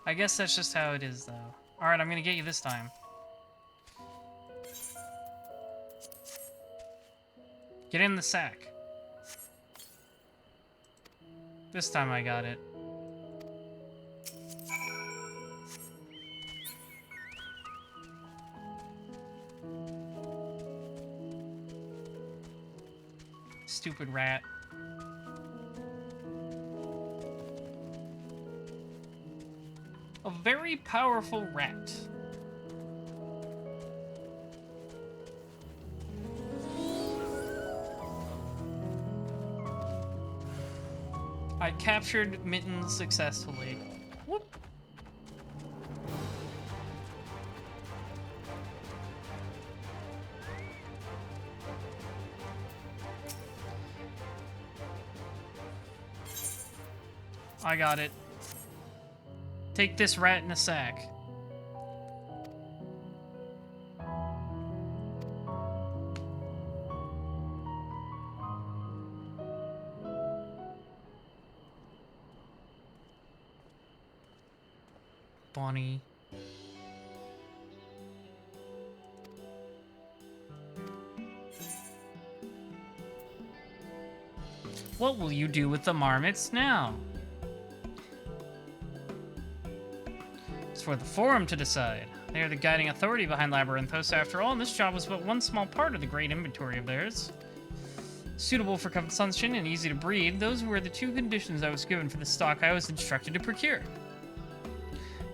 I guess that's just how it is, though. Alright, I'm gonna get you this time. Get in the sack. This time I got it. Stupid rat. A very powerful rat. I captured Mittens successfully. Whoop. I got it. Take this rat in a sack. Bonnie. What will you do with the marmots now? It's for the Forum to decide. They are the guiding authority behind Labyrinthos after all, and this job was but one small part of the great inventory of theirs. Suitable for consumption and easy to breed, those were the two conditions I was given for the stock I was instructed to procure.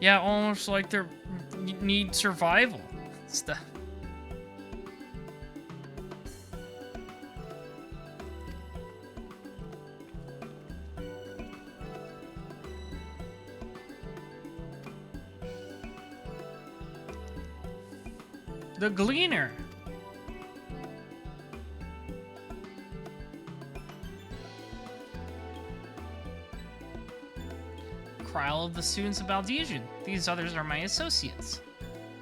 Yeah, almost like they need survival stuff. The Gleaner. Crile of the students of Baldesian. These others are my associates.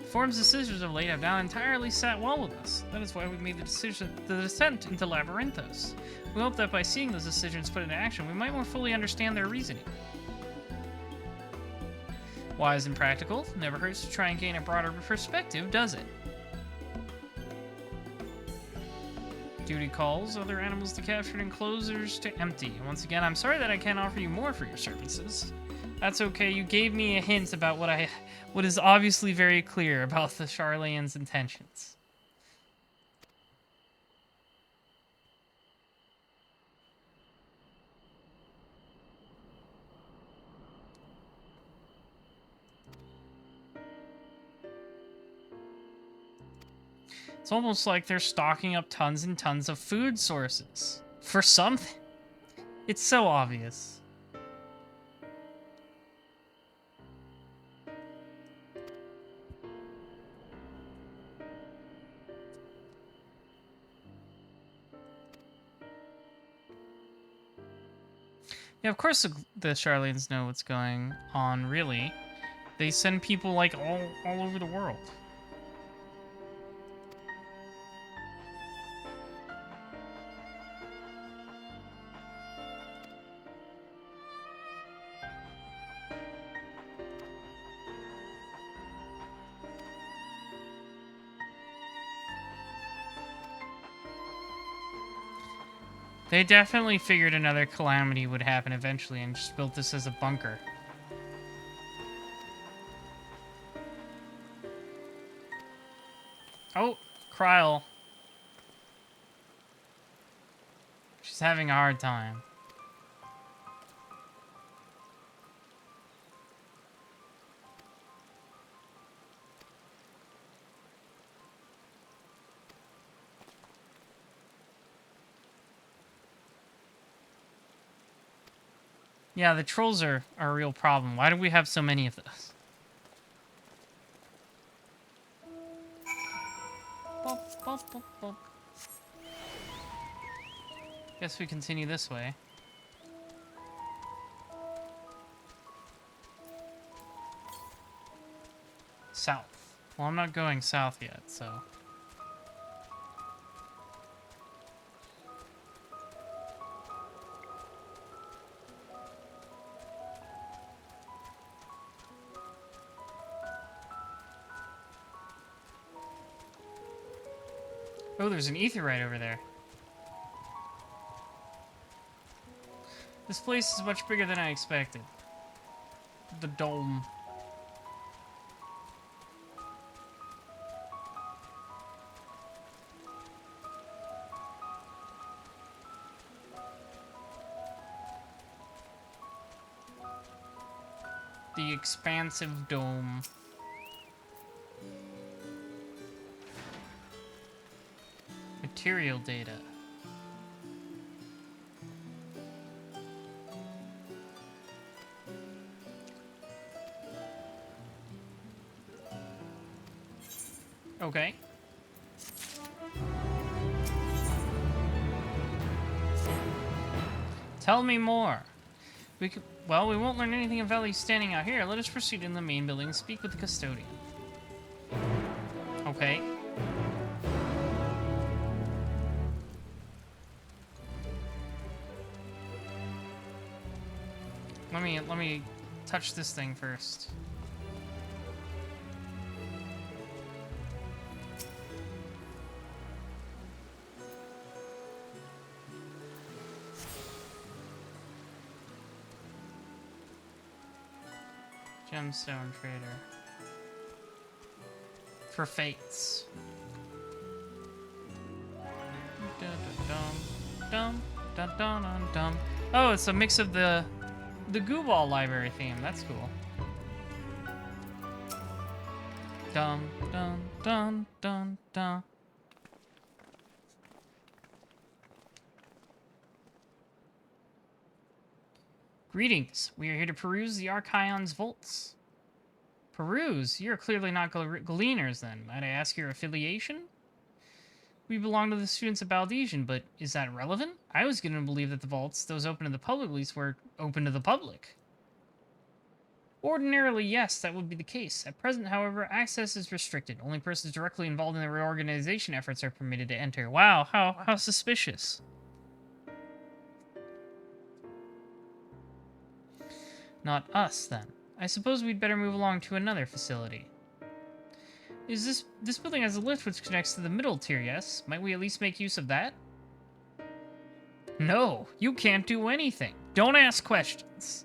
The Forum's decisions of late have now entirely sat well with us. That is why we made the descent into Labyrinthos. We hope that by seeing those decisions put into action, we might more fully understand their reasoning. Wise and practical, never hurts to try and gain a broader perspective, does it? Duty calls, other animals to capture and enclosures to empty. Once again, I'm sorry that I can't offer you more for your services. That's okay, you gave me a hint about what is obviously very clear about the Charlayan's intentions. It's almost like they're stocking up tons and tons of food sources. For something. It's so obvious. Yeah, of course the Charlayans know what's going on, really. They send people, like, all over the world. They definitely figured another calamity would happen eventually and just built this as a bunker. Oh, Crile. She's having a hard time. Yeah, the trolls are a real problem. Why do we have so many of those? Bop, bop, bop, bop. Guess we continue this way. South. Well, I'm not going south yet, so... Oh, there's an aetheryte over there. This place is much bigger than I expected. The dome. The expansive dome. Material data. Okay. Tell me more. Well, we won't learn anything of value standing out here. Let us proceed in the main building and speak with the custodian. Okay. Let me touch this thing first. Gemstone trader. For fates. Oh, it's a mix of the Goo Ball library theme. That's cool. Dum dum dum dum dum. Greetings. We are here to peruse the Archaion's vaults. Peruse? You're clearly not Gleaners, then. Might I ask your affiliation? We belong to the students of Baldesian, but is that relevant? I was going to believe that the vaults, those open to the public, at least were open to the public. Ordinarily, yes, that would be the case. At present, however, access is restricted. Only persons directly involved in the reorganization efforts are permitted to enter. Wow, how suspicious. Not us, then. I suppose we'd better move along to another facility. This building has a lift which connects to the middle tier, yes? Might we at least make use of that? No, you can't do anything. Don't ask questions.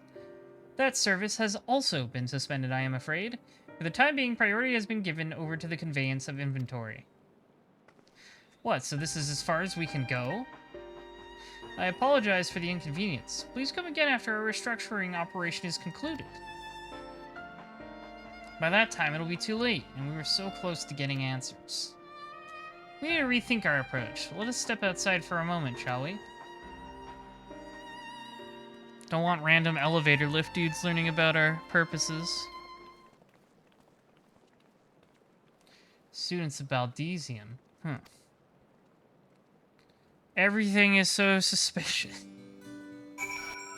That service has also been suspended, I am afraid. For the time being, priority has been given over to the conveyance of inventory. What, so this is as far as we can go? I apologize for the inconvenience. Please come again after our restructuring operation is concluded. By that time, it'll be too late, and we were so close to getting answers. We need to rethink our approach. Let us step outside for a moment, shall we? Don't want random elevator lift dudes learning about our purposes. Students of Baldesian. Everything is so suspicious.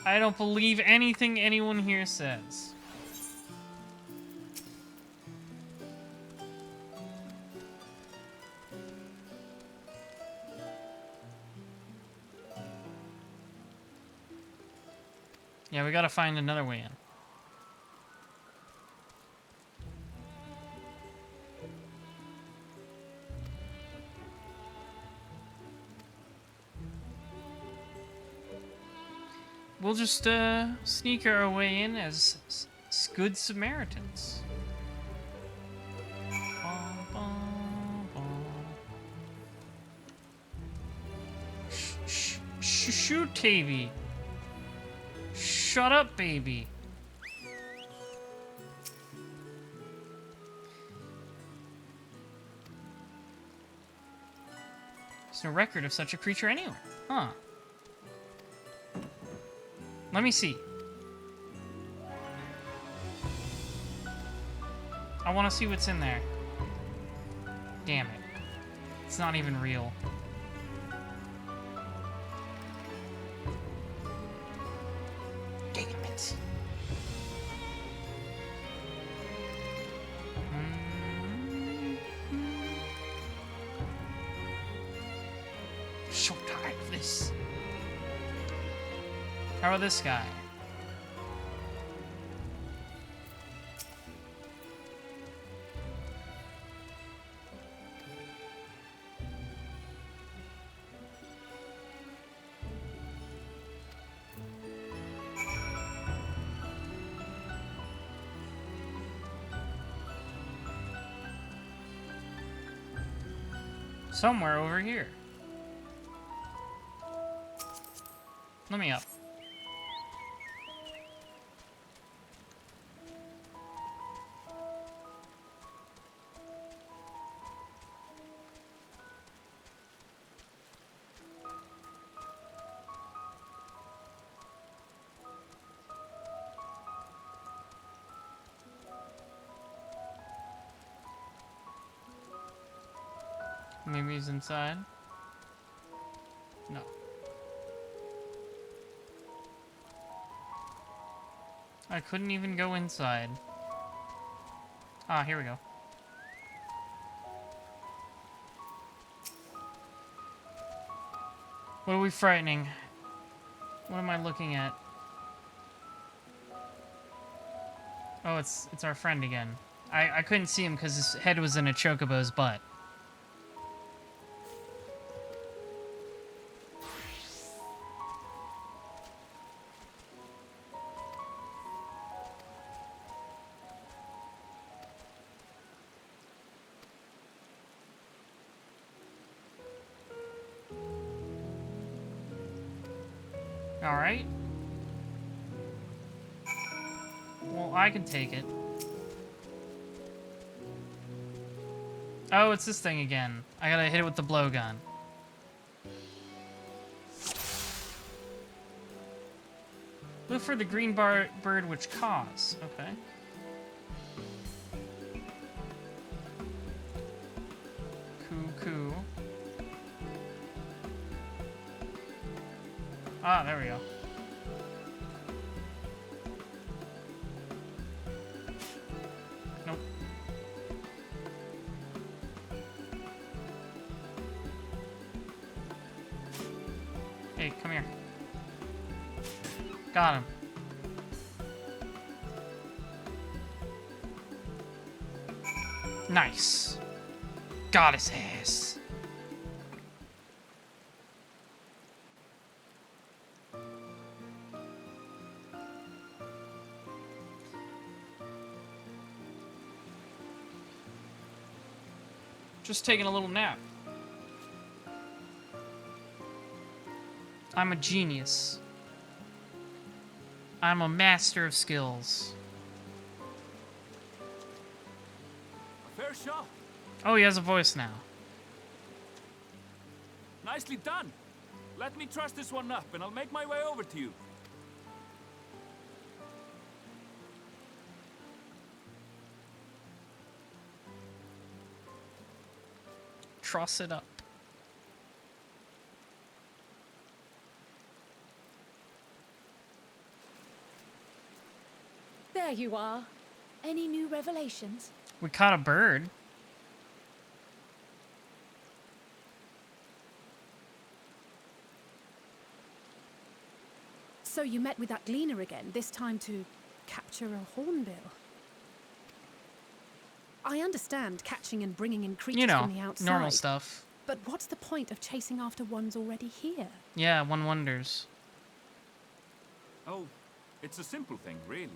I don't believe anything anyone here says. Yeah, we gotta find another way in. We'll just sneak our way in as good Samaritans. Shoot, Tavy. Shut up, baby. There's no record of such a creature anywhere. Huh. Let me see. I want to see what's in there. Damn it. It's not even real. Damn it. this. How about this guy? Somewhere over here. Let me up. Maybe he's inside. No. I couldn't even go inside. Ah, here we go. What are we frightening? What am I looking at? Oh, it's our friend again. I couldn't see him because his head was in a chocobo's butt. Alright. Well, I can take it. Oh, it's this thing again. I gotta hit it with the blowgun. Look for the green bird which caws. Okay. Coo. Ah, there we go. Nope. Hey, come here. Got him. Nice. Got his ass. Just taking a little nap. I'm a genius. I'm a master of skills. A fair shot. Oh, he has a voice now. Nicely done. Let me truss this one up and I'll make my way over to you. Truss it up. There you are. Any new revelations? We caught a bird. So you met with that gleaner again, this time to capture a hornbill. I understand catching and bringing in creatures You know, from the outside. normal stuff. But what's the point of chasing after ones already here? Yeah, one wonders. Oh, it's a simple thing, really.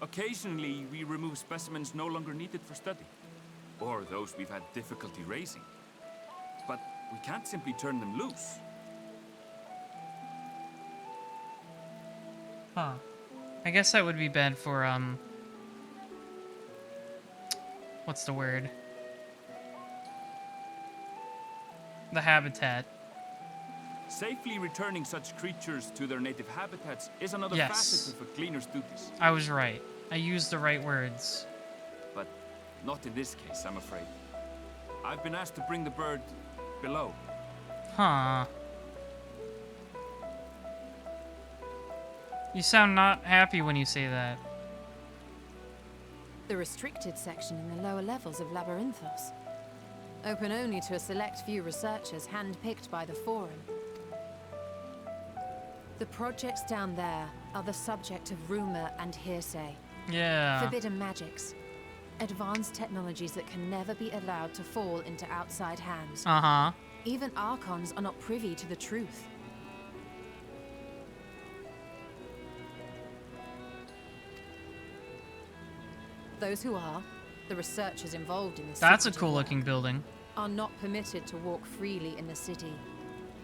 Occasionally, we remove specimens no longer needed for study, or those we've had difficulty raising. But we can't simply turn them loose. Huh. I guess that would be bad for, what's the word? The habitat. Safely returning such creatures to their native habitats is another Yes. facet of a cleaner's duties. I was right. I used the right words. But not in this case, I'm afraid. I've been asked to bring the bird below. Huh. You sound not happy when you say that. The restricted section in the lower levels of Labyrinthos. open only to a select few researchers handpicked by the Forum. The projects down there are the subject of rumor and hearsay. Yeah. Forbidden magics. Advanced technologies that can never be allowed to fall into outside hands. Uh-huh. Even Archons are not privy to the truth. Those who are, the researchers involved in this That's a secretive cool work, looking building. are not permitted to walk freely in the city,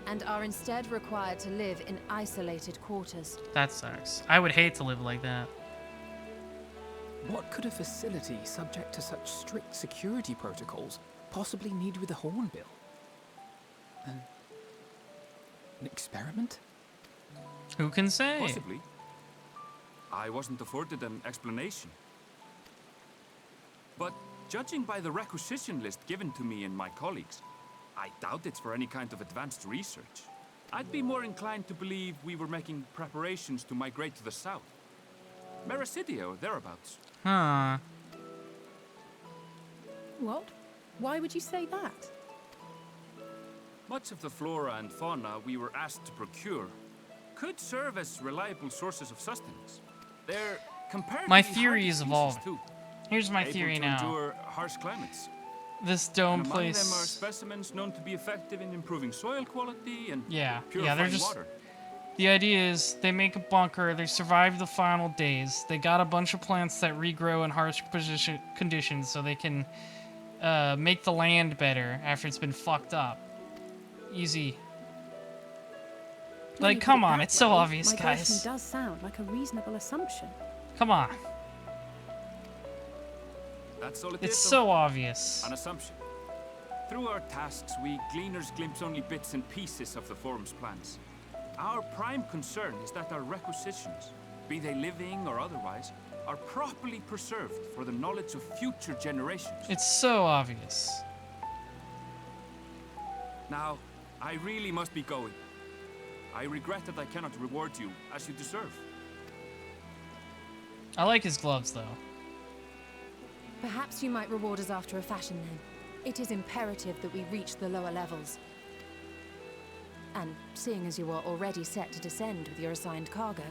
and are instead required to live in isolated quarters. That sucks. I would hate to live like that. What could a facility subject to such strict security protocols possibly need with a hornbill? An experiment? Who can say? Possibly. I wasn't afforded an explanation. But judging by the requisition list given to me and my colleagues, I doubt it's for any kind of advanced research. I'd be more inclined to believe we were making preparations to migrate to the south. Mericidia or thereabouts. Huh. What? Why would you say that? Much of the flora and fauna we were asked to procure could serve as reliable sources of sustenance. They're comparatively My theory hardy is species, evolving. too, Here's my able theory to now. endure harsh climates. This dome And among place. them are specimens known to be effective in improving soil quality and Yeah, purifying they're just. water. The idea is they make a bunker, they survive the final days, they got a bunch of plants that regrow in harsh conditions so they can make the land better after it's been fucked up. Easy. When Like, you put come it on, that it's so way, obvious, migration guys. does sound like a reasonable assumption. Come on. That's all it It's is, so though. obvious. An assumption. Through our tasks, we gleaners glimpse only bits and pieces of the Forum's plans. Our prime concern is that our requisitions, be they living or otherwise, are properly preserved for the knowledge of future generations. It's so obvious. Now, I really must be going. I regret that I cannot reward you as you deserve. I like his gloves, though. Perhaps you might reward us after a fashion then. It is imperative that we reach the lower levels. And seeing as you are already set to descend with your assigned cargo,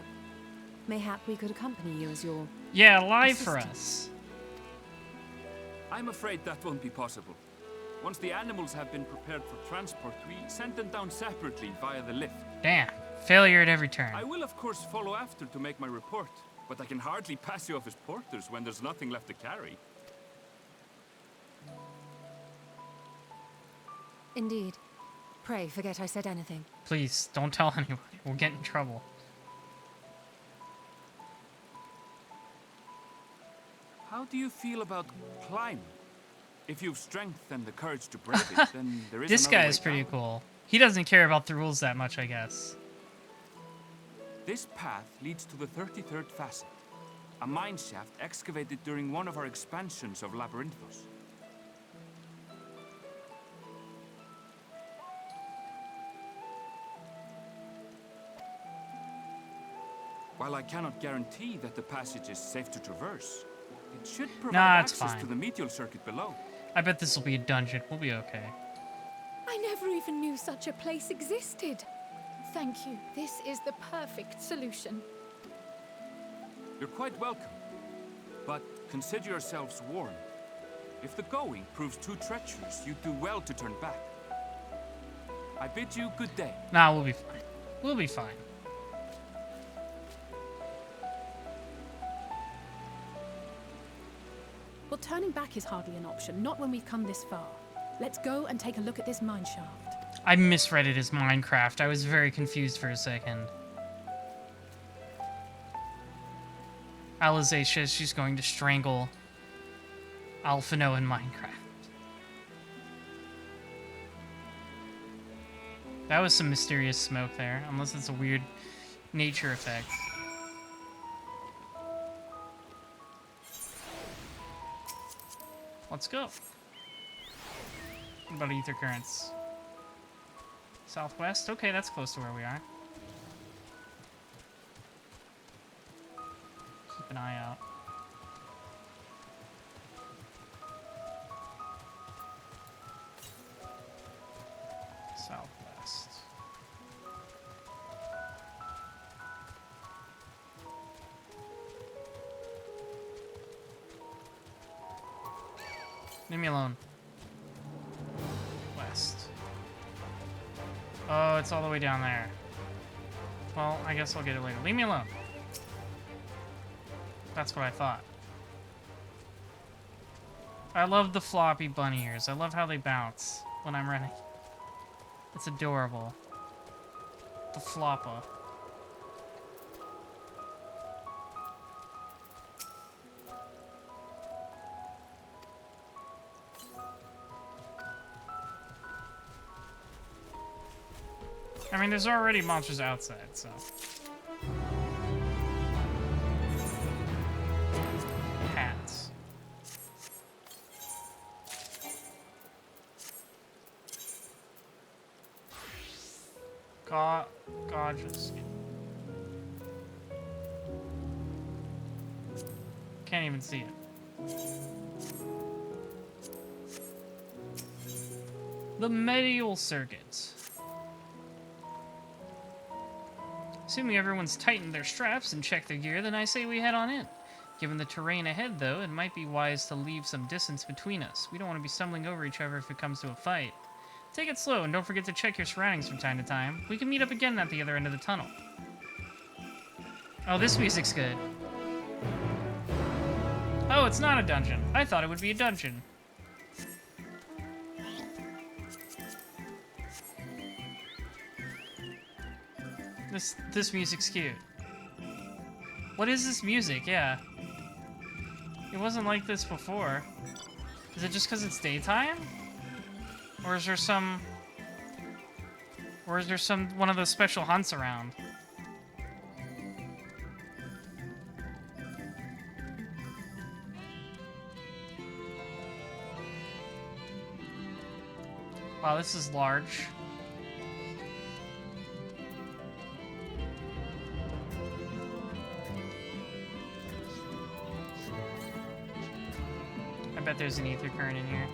mayhap we could accompany you as your... Yeah, lie for assistant. us. I'm afraid that won't be possible. Once the animals have been prepared for transport, we send them down separately via the lift. Damn. Failure at every turn. I will, of course, follow after to make my report, but I can hardly pass you off as porters when there's nothing left to carry. Indeed. Pray forget I said anything. Please, don't tell anybody. We'll get in trouble. How do you feel about climbing? If you've strength and the courage to brave it, then there is This another guy way is pretty down. cool. He doesn't care about the rules that much, I guess. This path leads to the 33rd facet, a mine shaft excavated during one of our expansions of Labyrinthos. While I cannot guarantee that the passage is safe to traverse, it should provide Nah, it's access fine. to the medial circuit below. I bet this will be a dungeon. We'll be okay. I never even knew such a place existed. Thank you. This is the perfect solution. You're quite welcome, but consider yourselves warned. If the going proves too treacherous, you do well to turn back. I bid you good day. Nah, we'll be fine. We'll be fine. Well, turning back is hardly an option, not when we've come this far. Let's go and take a look at this mine shaft. I misread it as Minecraft. I was very confused for a second. Alize says she's going to strangle Alphino in Minecraft. That was some mysterious smoke there, unless it's a weird nature effect. Let's go. What about ether currents? Southwest? Okay, that's close to where we are. Keep an eye out. Leave me alone. West. Oh, it's all the way down there. Well, I guess I'll get it later. Leave me alone. That's what I thought. I love the floppy bunny ears. I love how they bounce when I'm running. It's adorable. The floppa. I mean, there's already monsters outside, so... Hats. Gorgeous. Can't even see it. The medieval circuits. Assuming everyone's tightened their straps and checked their gear, then I say we head on in. Given the terrain ahead, though, it might be wise to leave some distance between us. We don't want to be stumbling over each other if it comes to a fight. Take it slow, and don't forget to check your surroundings from time to time. We can meet up again at the other end of the tunnel. Oh, this music's good. Oh, it's not a dungeon. I thought it would be a dungeon. This music's cute. What is this music? Yeah. It wasn't like this before. Is it just because it's daytime? Or is there some... Or is there one of those special hunts around? Wow, this is large. I bet there's an ether current in here.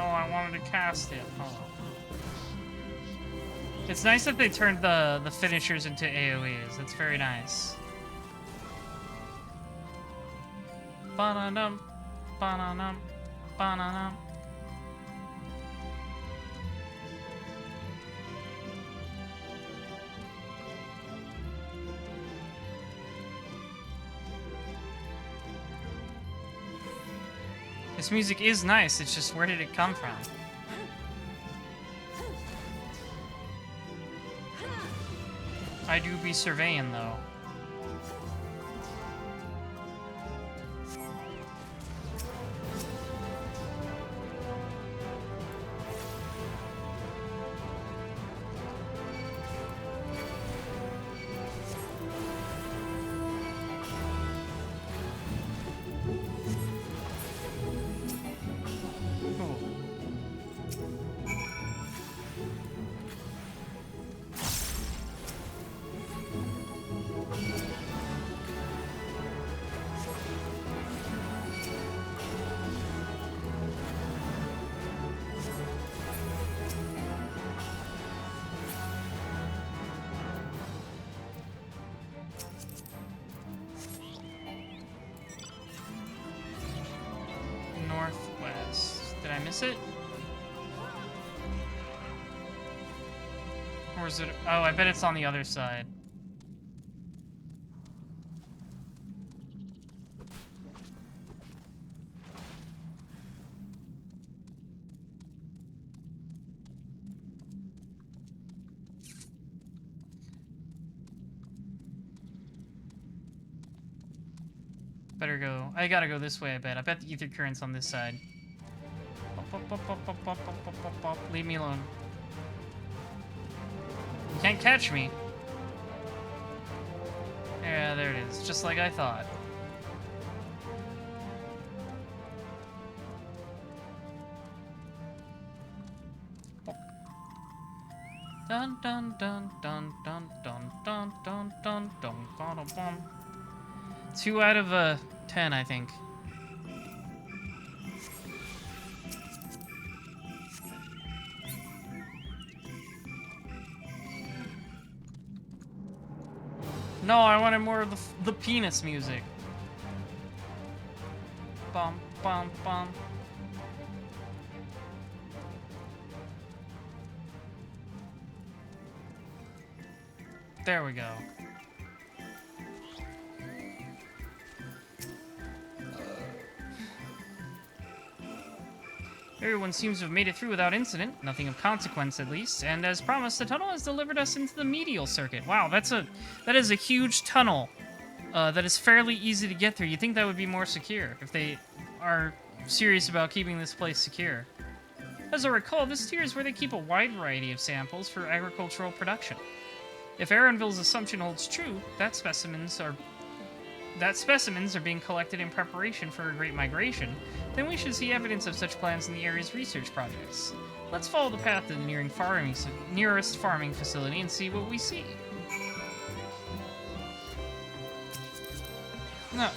I wanted to cast it. Oh. It's nice that they turned the finishers into AoEs. That's very nice. Ba-na-dum, ba-na-dum, ba-na-dum. This music is nice, it's just where did it come from? I do be surveying though. Northwest. Did I miss it? Or is it... Oh, I bet it's on the other side. Better go. I gotta go this way, I bet. I bet the ether current's on this side. Leave me alone. You can't catch me. Yeah, there it is. Just like I thought. Dun dun dun dun dun dun dun dun dun dun dun dun. 2 out of 10, I think. No, I wanted more of the penis music. Bum bum bum. There we go. Everyone seems to have made it through without incident, nothing of consequence at least, and as promised, the tunnel has delivered us into the medial circuit. Wow, that is a huge tunnel that is fairly easy to get through. You'd think that would be more secure if they are serious about keeping this place secure. As I recall, this tier is where they keep a wide variety of samples for agricultural production. If Aaronville's assumption holds true, that specimens are being collected in preparation for a great migration, then we should see evidence of such plans in the area's research projects. Let's follow the path to the nearest farming facility and see what we see. No.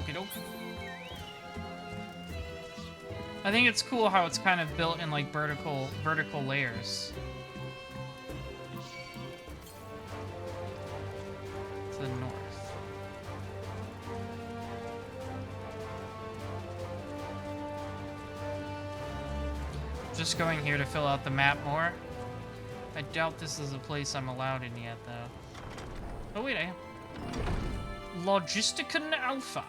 Okie doke. I think it's cool how it's kind of built in like vertical layers. To the north. Just going here to fill out the map more. I doubt this is a place I'm allowed in yet, though. Oh wait, I am. Logisticon Alpha.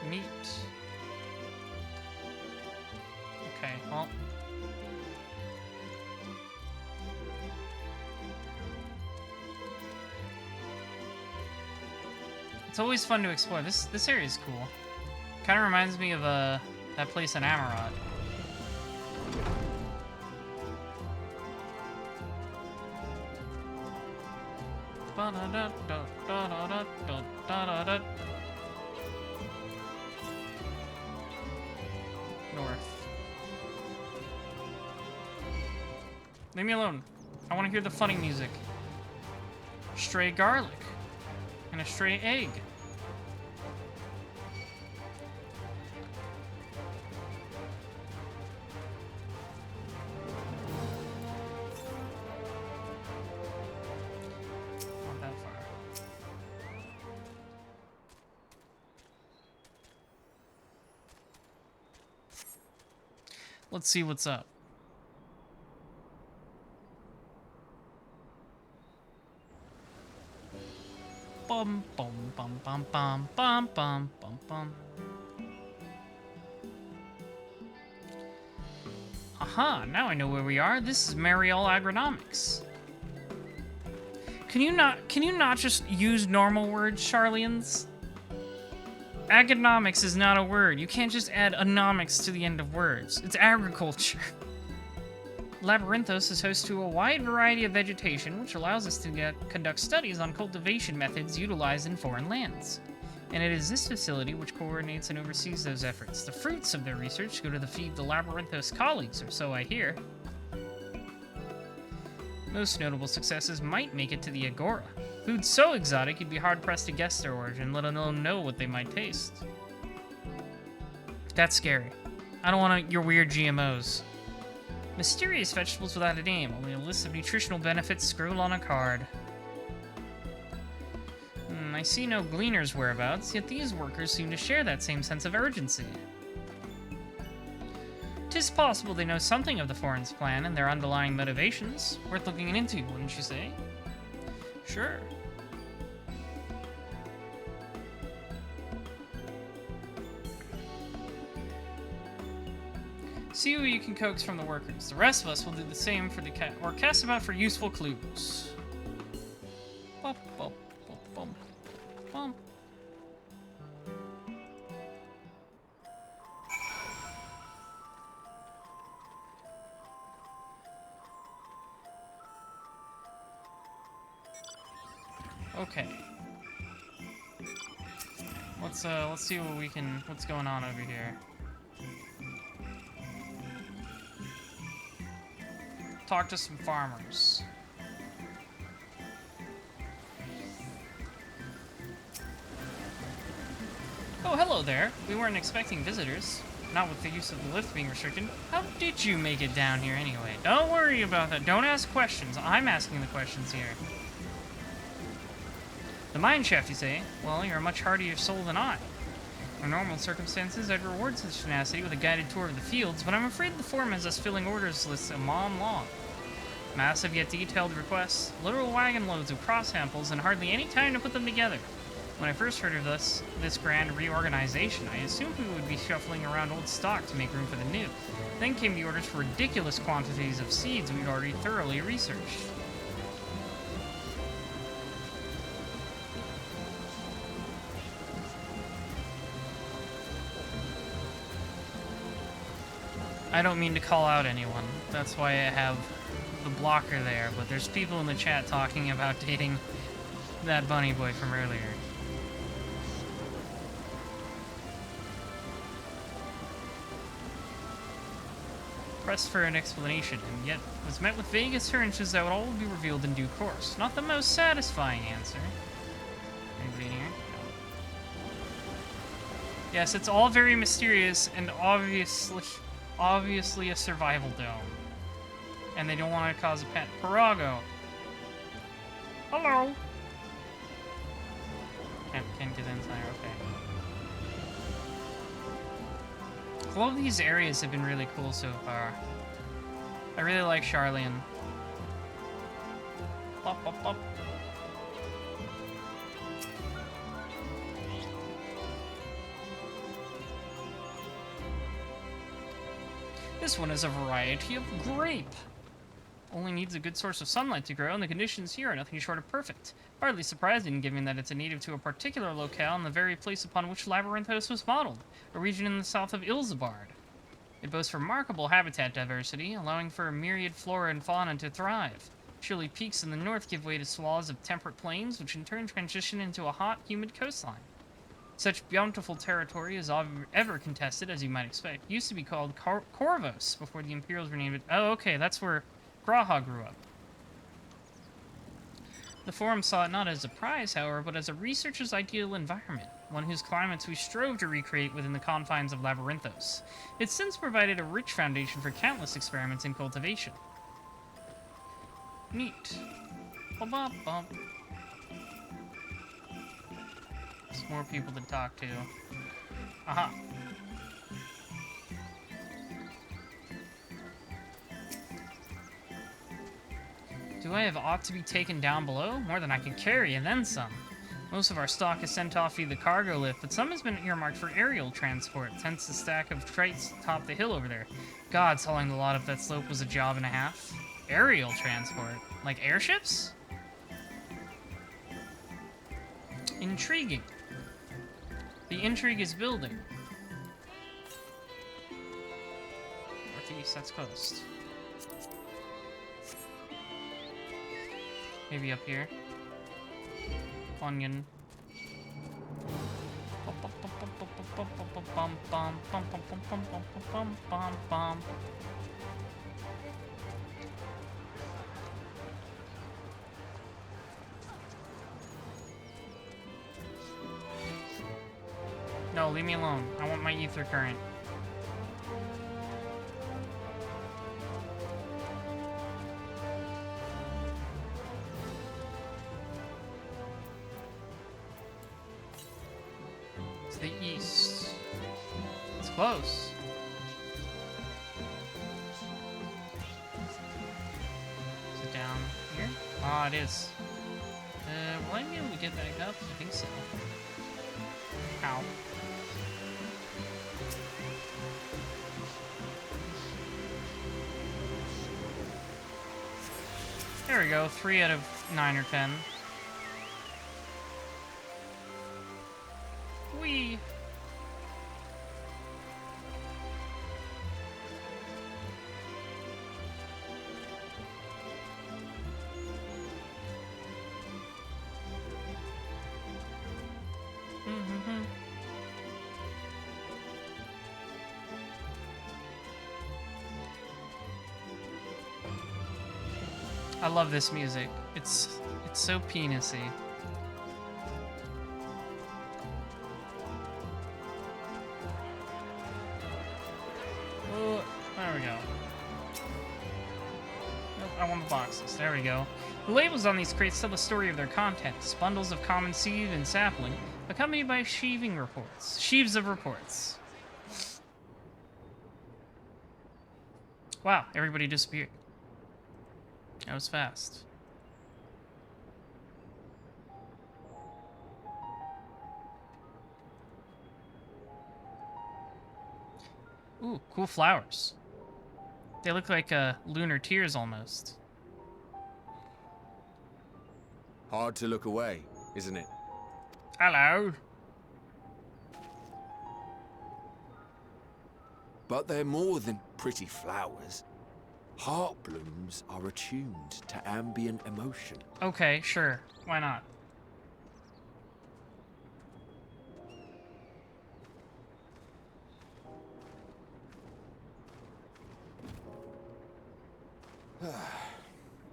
Meat. Okay, well. It's always fun to explore. This area is cool. Kind of reminds me of that place in Amarot. North. Leave me alone. I want to hear the funny music. Stray garlic. And a stray egg. Not that far. Let's see what's up. Bum bum bum bum bum bum bum bum bum. Aha, now I know where we are. This is Mariel Agronomics. Can you not just use normal words, Charlians? Agronomics is not a word. You can't just add anomics to the end of words. It's agriculture. Labyrinthos is host to a wide variety of vegetation, which allows us to conduct studies on cultivation methods utilized in foreign lands. And it is this facility which coordinates and oversees those efforts. The fruits of their research go to feed the Labyrinthos colleagues, or so I hear. Most notable successes might make it to the Agora. Food so exotic you'd be hard-pressed to guess their origin, let alone know what they might taste. That's scary. I don't want your weird GMOs. Mysterious vegetables without a name, only a list of nutritional benefits scribbled on a card. I see no gleaners' whereabouts, yet these workers seem to share that same sense of urgency. 'Tis possible they know something of the Foreign's plan and their underlying motivations. Worth looking into, wouldn't you say? Sure. See what you can coax from the workers. The rest of us will do the same for the or cast about for useful clues. Bum, bum, bum, bum, bum. Okay. Let's see what's going on over here. Talk to some farmers. Oh, hello there. We weren't expecting visitors. Not with the use of the lift being restricted. How did you make it down here anyway? Don't worry about that. Don't ask questions. I'm asking the questions here. The mine shaft, you say? Well, you're a much hardier soul than I. In normal circumstances, I'd reward such tenacity with a guided tour of the fields, but I'm afraid the form has us filling orders lists a mile long. Massive yet detailed requests, literal wagon loads of cross samples, and hardly any time to put them together. When I first heard of this grand reorganization, I assumed we would be shuffling around old stock to make room for the new. Then came the orders for ridiculous quantities of seeds we'd already thoroughly researched. I don't mean to call out anyone. That's why I have the blocker there, but there's people in the chat talking about dating that bunny boy from earlier. Pressed for an explanation, and yet was met with vague assurances that would all be revealed in due course. Not the most satisfying answer. Anybody here? No. Yes, it's all very mysterious and obviously a survival dome. And they don't want to cause a pet. Parago! Hello! Can't get inside, okay. All of these areas have been really cool so far. I really like Charlian. Pop, pop, pop. This one is a variety of grape. Only needs a good source of sunlight to grow, and the conditions here are nothing short of perfect. Hardly surprising, given that it's a native to a particular locale in the very place upon which Labyrinthos was modeled, a region in the south of Ilzabard. It boasts remarkable habitat diversity, allowing for a myriad flora and fauna to thrive. Chilly peaks in the north give way to swaths of temperate plains, which in turn transition into a hot, humid coastline. Such bountiful territory is ever contested, as you might expect. It used to be called Corvos, before the Imperials renamed it. Oh, okay, that's where Graha grew up. The Forum saw it not as a prize, however, but as a researcher's ideal environment, one whose climates we strove to recreate within the confines of Labyrinthos. It's since provided a rich foundation for countless experiments in cultivation. Neat. Ba-ba-bum. There's more people to talk to. Aha. Do I have aught to be taken down below? More than I can carry, and then some. Most of our stock is sent off via the cargo lift, but some has been earmarked for aerial transport, hence the stack of traits atop the hill over there. God, hauling the lot up that slope was a job and a half. Aerial transport? Like airships? Intriguing. The intrigue is building. Northeast, that's coast. Maybe up here. Onion. No, leave me alone. I want my ether current. It's the east. It's close. Is it down here? Ah, it is. Will I be able to get back up? I think so. Ow. There we go, 3 out of 9 or 10. Whee! I love this music. It's so penisy. Oh, there we go. Nope, I want the boxes. There we go. The labels on these crates tell the story of their contents. Bundles of common seed and sapling, accompanied by sheaves of reports. Wow, everybody disappeared. That was fast. Ooh, cool flowers. They look like lunar tears almost. Hard to look away, isn't it? Hello. But they're more than pretty flowers. Heart blooms are attuned to ambient emotion. Okay, sure. Why not?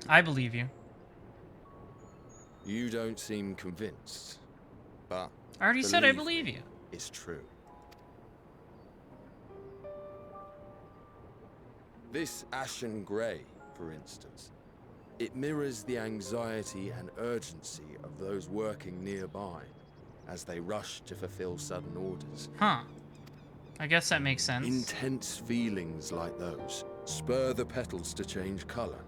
I believe you. You don't seem convinced, but I already said I believe you. It's true. This ashen grey, for instance, it mirrors the anxiety and urgency of those working nearby as they rush to fulfill sudden orders. Huh. I guess that makes sense. Intense feelings like those spur the petals to change colour.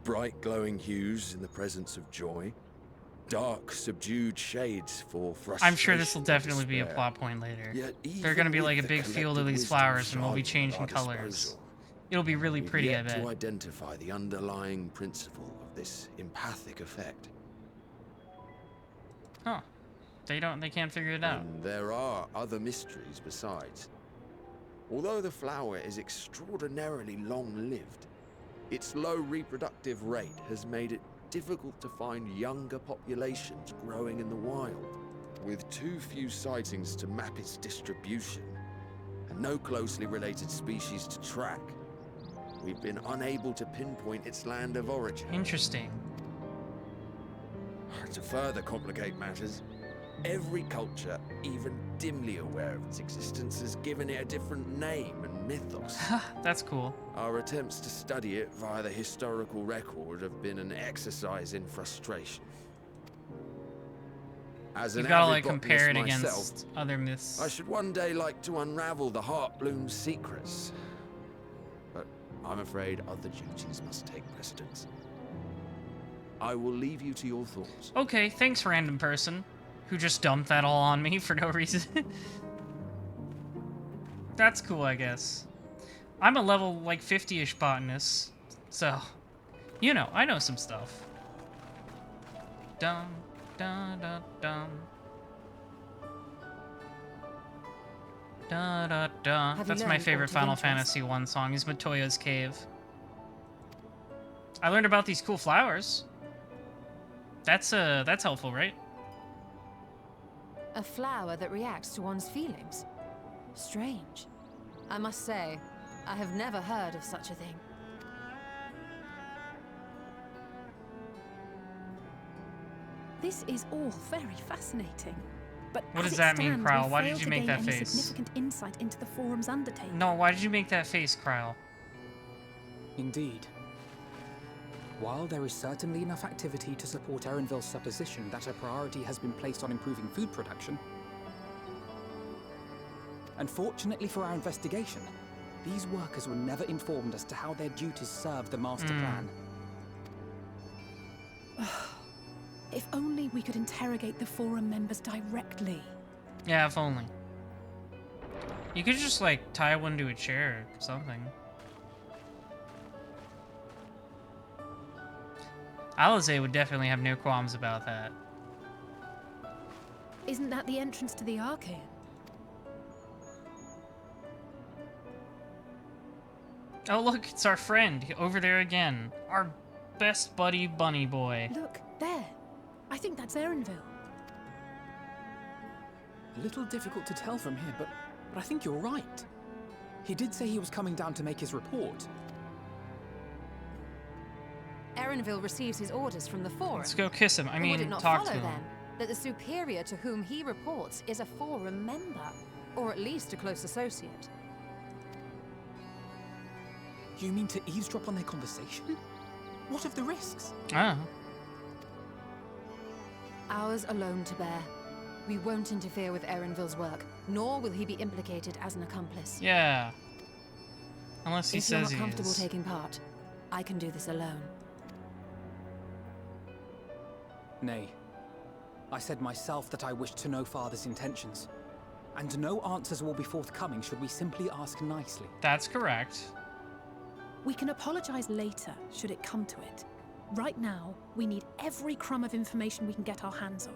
Bright glowing hues in the presence of joy. Dark, subdued shades for frustration. I'm sure this will definitely be a plot point later. They're gonna be like a big field of these flowers and we'll be changing colors. It'll be really pretty, I bet. To identify the underlying principle of this empathic effect. Huh. They can't figure it out. And there are other mysteries besides. Although the flower is extraordinarily long-lived, its low reproductive rate has made it difficult to find younger populations growing in the wild. With too few sightings to map its distribution, and no closely related species to track, we've been unable to pinpoint its land of origin. Interesting. To further complicate matters, every culture, even dimly aware of its existence, has given it a different name and mythos. That's cool. Our attempts to study it via the historical record have been an exercise in frustration. As You've an gotta avid like compare it botanist against myself, other myths. I should one day like to unravel the Heartbloom's secrets. But I'm afraid other duties must take precedence. I will leave you to your thoughts. Okay, thanks, random person who just dumped that all on me for no reason. That's cool, I guess. I'm a level like 50-ish botanist, so you know, I know some stuff. Dum dum dum dum. Da da da. That's my favorite Final Fantasy 1 song. Is Matoya's Cave. I learned about these cool flowers. That's helpful, right? A flower that reacts to one's feelings. Strange. I must say, I have never heard of such a thing. This is all very fascinating. But what as does it that mean, stands, Kryle? we've Why did failed you to make gain that any face? significant insight into the forum's undertaking. No, why did you make that face, Kryle? Indeed. While there is certainly enough activity to support Erenville's supposition that a priority has been placed on improving food production, unfortunately for our investigation, these workers were never informed as to how their duties serve the master plan. If only we could interrogate the forum members directly. Yeah, if only. You could just, like, tie one to a chair or something. Alize would definitely have no qualms about that. Isn't that the entrance to the Arcane? Oh, look, it's our friend over there again. Our best buddy bunny boy. Look, there. I think that's Erenville. A little difficult to tell from here, but I think you're right. He did say he was coming down to make his report. Erenville receives his orders from the Forum. Let's go kiss him. I Would mean, it not talk follow, to him. then, that the superior to whom he reports is a Forum member, or at least a close associate? You mean to eavesdrop on their conversation? What of the risks? Ah. Ours alone to bear. We won't interfere with Erenville's work, nor will he be implicated as an accomplice. Yeah. Unless he If you're says not he comfortable is. taking part, I can do this alone. Nay. I said myself that I wished to know Father's intentions. And no answers will be forthcoming should we simply ask nicely. That's correct. We can apologize later, should it come to it. Right now, we need every crumb of information we can get our hands on.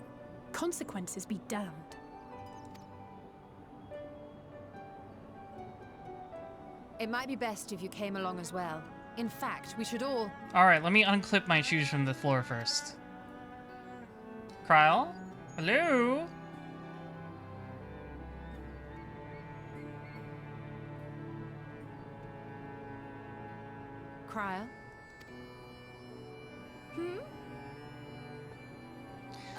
Consequences be damned. It might be best if you came along as well. In fact, we should all... Alright, let me unclip my shoes from the floor first. Kryle? Hello? Kryle?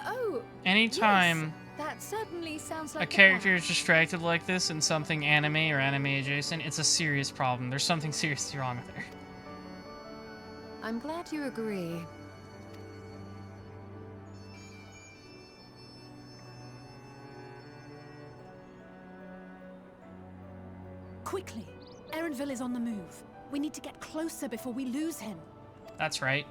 Oh, Anytime yes, that certainly sounds like a character is distracted like this in something anime or anime adjacent, it's a serious problem. There's something seriously wrong with her. I'm glad you agree. Quickly! Erenville is on the move. We need to get closer before we lose him. That's right.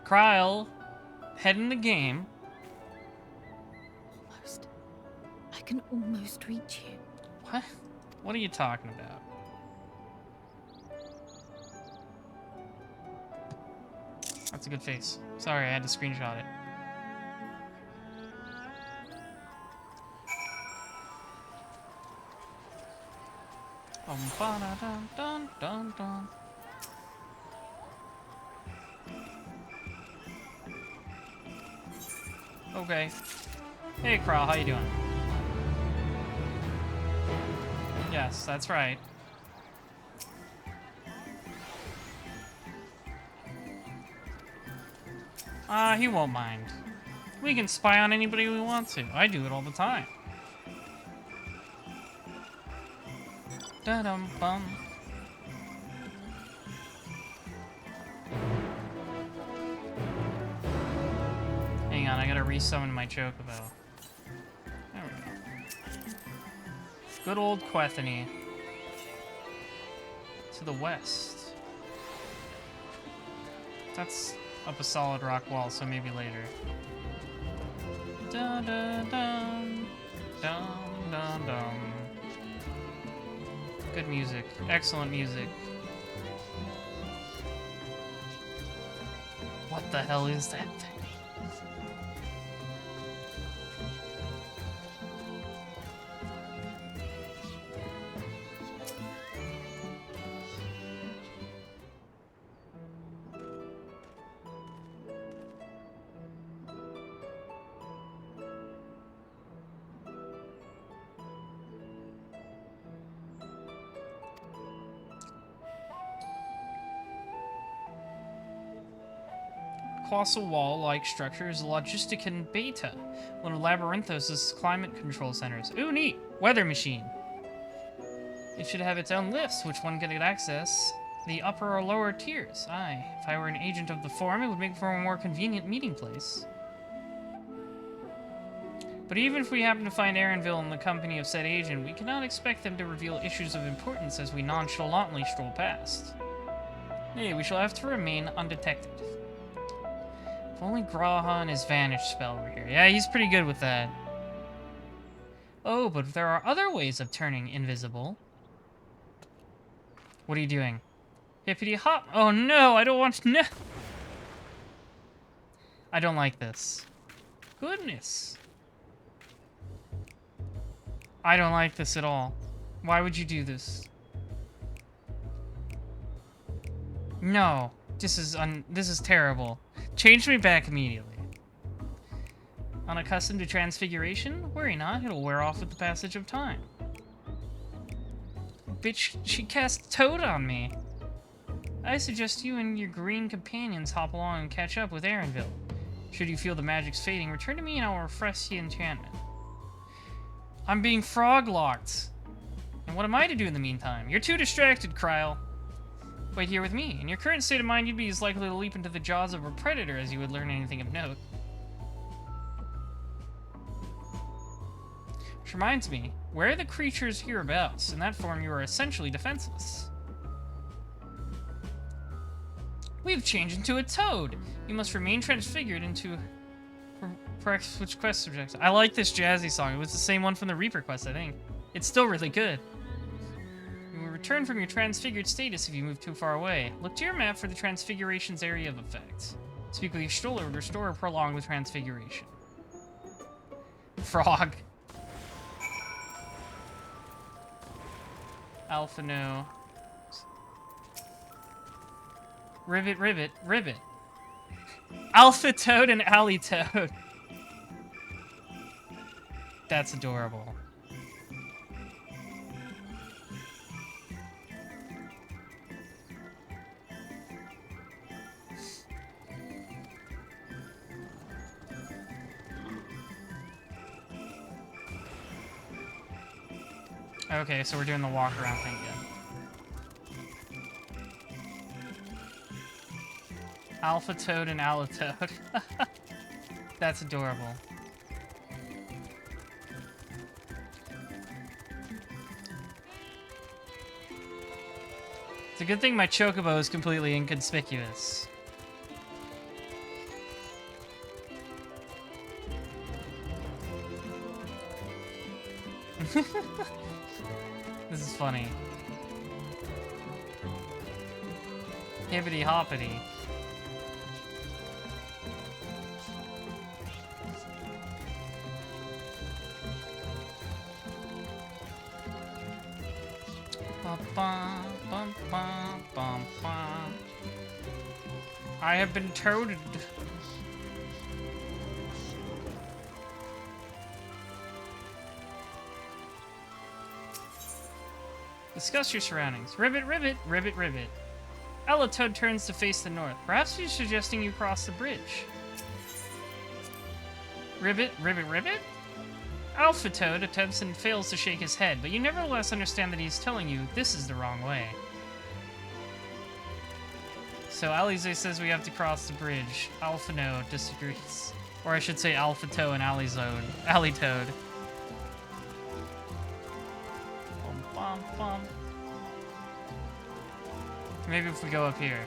Kryle, head in the game. Almost. I can almost reach you. What? What are you talking about? That's a good face. Sorry, I had to screenshot it. Ba-da-dun, dun, dun, dun. Okay. Hey, Kryle, how you doing? Yes, that's right. He won't mind. We can spy on anybody we want to. I do it all the time. Da-dum-bum. Hang on, I gotta resummon my Chocobo. There we go. Good old Quethany. To the west. That's up a solid rock wall, so maybe later. Da-da-dum. Dum-dum-dum. Good music. Excellent music. What the hell is that thing? Colossal wall-like structure is Logistican Beta, one of Labyrinthos' climate control centers. Ooh, neat! Weather machine. It should have its own lifts, which one can access the upper or lower tiers. Aye, if I were an agent of the Forum, it would make for a more convenient meeting place. But even if we happen to find Erenville in the company of said agent, we cannot expect them to reveal issues of importance as we nonchalantly stroll past. Nay, we shall have to remain undetected. If only Graha and his Vanish spell were here. Yeah, he's pretty good with that. Oh, but there are other ways of turning invisible. What are you doing? Hippity hop! Oh no, I don't want to. No! I don't like this. Goodness. I don't like this at all. Why would you do this? No. This is terrible. Change me back immediately. Unaccustomed to transfiguration? Worry not, it'll wear off with the passage of time. bitch, she cast Toad on me. I suggest you and your green companions hop along and catch up with Aaronville. Should you feel the magic's fading, return to me and I will refresh the enchantment. I'm being frog-locked. And what am I to do in the meantime? You're too distracted, Kryle. Wait here with me. In your current state of mind, you'd be as likely to leap into the jaws of a predator as you would learn anything of note. Which reminds me, where are the creatures hereabouts? In that form, you are essentially defenseless. We've changed into a toad. You must remain transfigured into... Which quest subjects? I like this jazzy song. It was the same one from the Reaper quest, I think. It's still really good. You will return from your transfigured status if you move too far away. Look to your map for the transfiguration's area of effect. Speak with your stroller to restore or prolong the transfiguration. Frog. Alpha no. Rivet, rivet, rivet. Alpha Toad and Alley Toad. That's adorable. Okay, so we're doing the walk around thing again. Alpha Toad and Alla Toad. That's adorable. It's a good thing my chocobo is completely inconspicuous. This is funny. Hibbity hoppity. I have been toaded. Discuss your surroundings. Ribbit, ribbit, ribbit, ribbit. Ella Toad turns to face the north. Perhaps she's suggesting you cross the bridge. Ribbit, ribbit, ribbit? Alpha Toad attempts and fails to shake his head, but you nevertheless understand that he's telling you this is the wrong way. So Alize says we have to cross the bridge. Alpha No disagrees. Or I should say Alpha Toe and Alley Toad. Bum, bum, bum. Maybe if we go up here.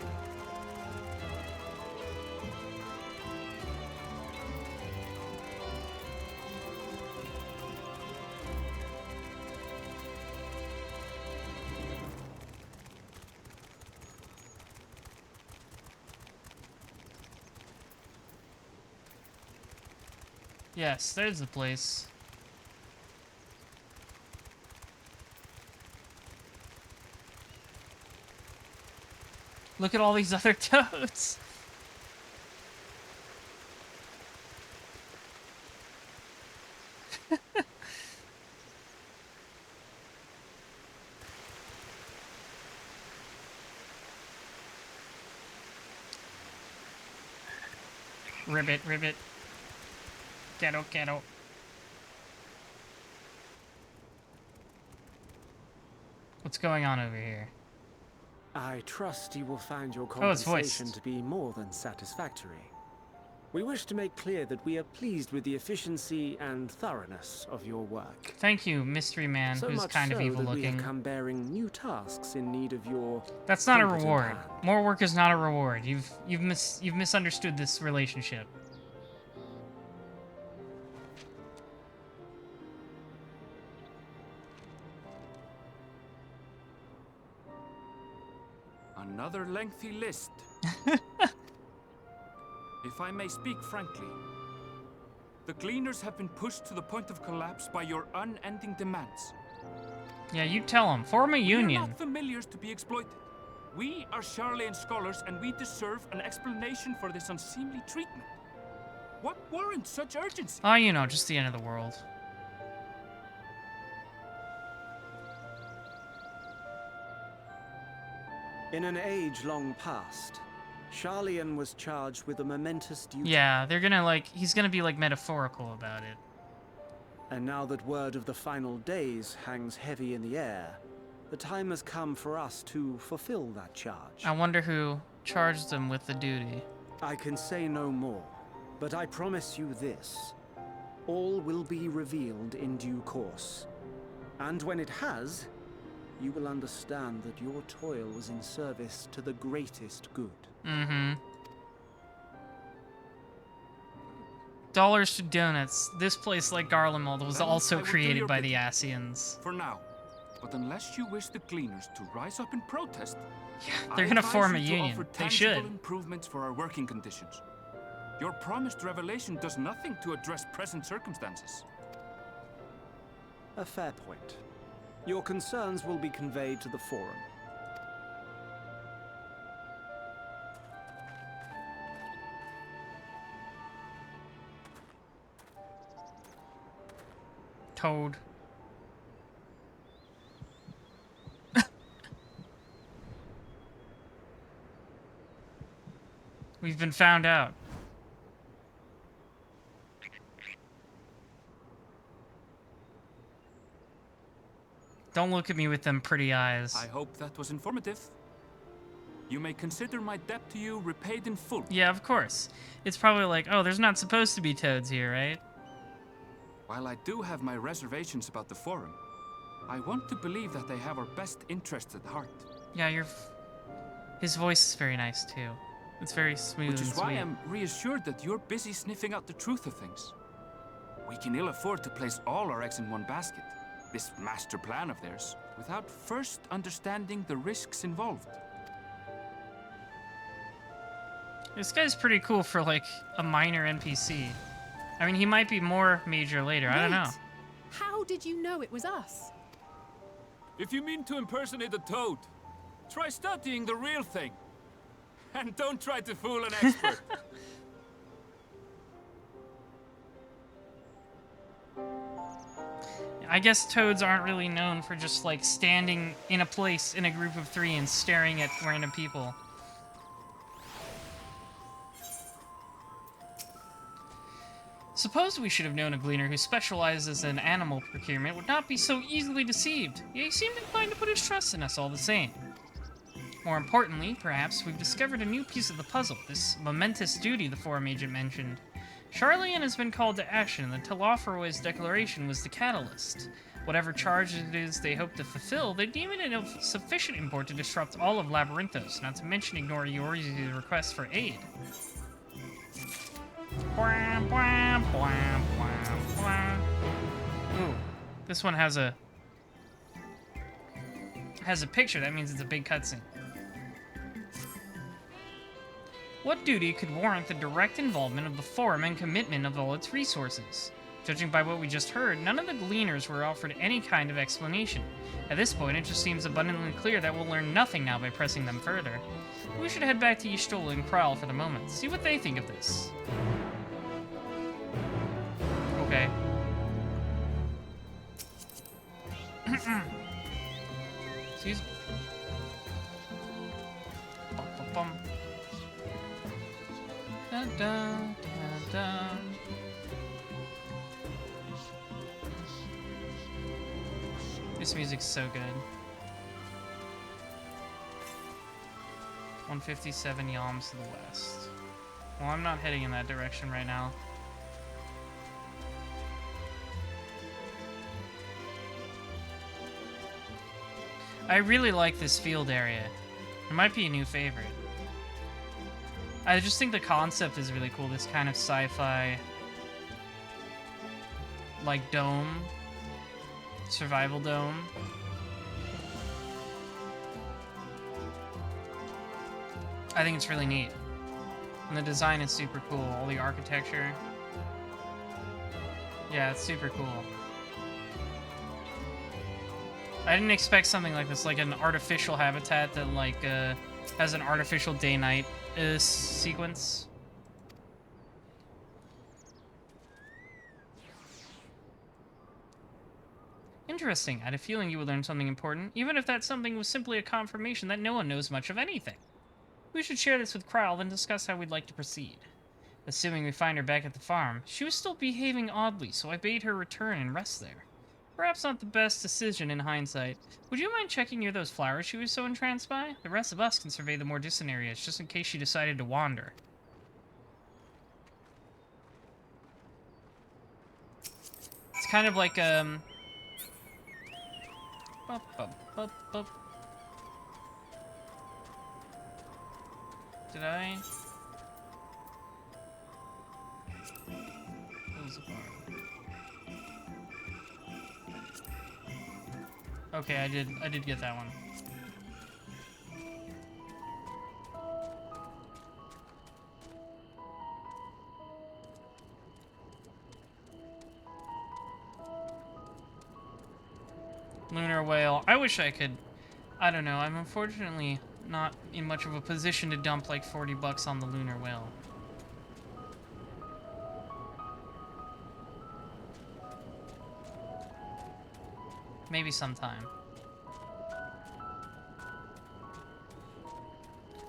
Yes, there's the place. Look at all these other toads. Ribbit, ribbit. Ghetto, ghetto. What's going on over here? I trust you will find your it's conversation voiced. to be more than satisfactory. We wish to make clear that we are pleased with the efficiency and thoroughness of your work. Thank you, mystery man, So who's much kind of so evil that we looking. have come bearing new tasks in need of your. That's not a competent reward. hand. More work is not a reward. You've misunderstood this relationship. Another lengthy list. If I may speak frankly, the Gleaners have been pushed to the point of collapse by your unending demands. Yeah, you tell them. Form a We union. are not familiars to be exploited. We are Charlian scholars, and we deserve an explanation for this unseemly treatment. What warrants such urgency? Oh, you know, just the end of the world. In an age long past, Charlian was charged with a momentous duty. Yeah, they're gonna like, he's gonna be like metaphorical about it. And now that word of the final days hangs heavy in the air, the time has come for us to fulfill that charge. I wonder who charged them with the duty. I can say no more, but I promise you this. All will be revealed in due course. And when it has, you will understand that your toil was in service to the greatest good. Mm-hmm. Dollars to donuts. This place, like Garlemald, was also created by the Ascians. For now. But unless you wish the Gleaners to rise up in protest, They're gonna form a union. Offer They tangible should. improvements for our working conditions. Your promised revelation does nothing to address present circumstances. A fair point. Your concerns will be conveyed to the Forum. Toad. We've been found out. Don't look at me with them pretty eyes. I hope that was informative. You may consider my debt to you repaid in full. Yeah, of course. It's probably like, oh, there's not supposed to be toads here, right? While I do have my reservations about the Forum, I want to believe that they have our best interests at heart. Yeah, his voice is very nice, too. It's very smooth Which is and why sweet. I'm reassured that you're busy sniffing out the truth of things. We can ill afford to place all our eggs in one basket, this master plan of theirs, without first understanding the risks involved. This guy's pretty cool for, like, a minor NPC. I mean, he might be more major later, I don't know. How did you know it was us? If you mean to impersonate a toad, try studying the real thing. And don't try to fool an expert. I guess toads aren't really known for just, like, standing in a place in a group of 3 and staring at random people. Suppose we should have known a gleaner who specializes in animal procurement would not be so easily deceived. Yet he seemed inclined to put his trust in us all the same. More importantly, perhaps, we've discovered a new piece of the puzzle, this momentous duty the Forum agent mentioned. Charlian has been called to action, and the Telophoroid's declaration was the catalyst. Whatever charge it is they hope to fulfill, they deem it of sufficient import to disrupt all of Labyrinthos, not to mention ignore Iori's request for aid. Ooh, this one has a picture. That means it's a big cutscene. What duty could warrant the direct involvement of the Forum and commitment of all its resources? Judging by what we just heard, none of the Gleaners were offered any kind of explanation. At this point, it just seems abundantly clear that we'll learn nothing now by pressing them further. We should head back to Y'shtola and Kral for the moment, see what they think of this. Okay. Excuse me. Bum, bum, bum. Dun, dun, dun, dun. This music's so good. 157 yalms to the west. Well, I'm not heading in that direction right now. I really like this field area. It might be a new favorite. I just think the concept is really cool. This kind of sci-fi, like, dome. Survival dome. I think it's really neat. And the design is super cool. All the architecture. Yeah, it's super cool. I didn't expect something like this, like an artificial habitat that, like, has an artificial day-night sequence. Interesting. I had a feeling you would learn something important, even if that something was simply a confirmation that no one knows much of anything. We should share this with Kryl, then discuss how we'd like to proceed. Assuming we find her back at the farm, she was still behaving oddly, so I bade her return and rest there. Perhaps not the best decision in hindsight. Would you mind checking near those flowers she was so entranced by? The rest of us can survey the more distant areas, just in case she decided to wander. It's kind of like, Did I? Okay, I did get that one. Lunar whale. I wish I could. I don't know. I'm unfortunately not in much of a position to dump like 40 bucks on the lunar whale. Maybe sometime.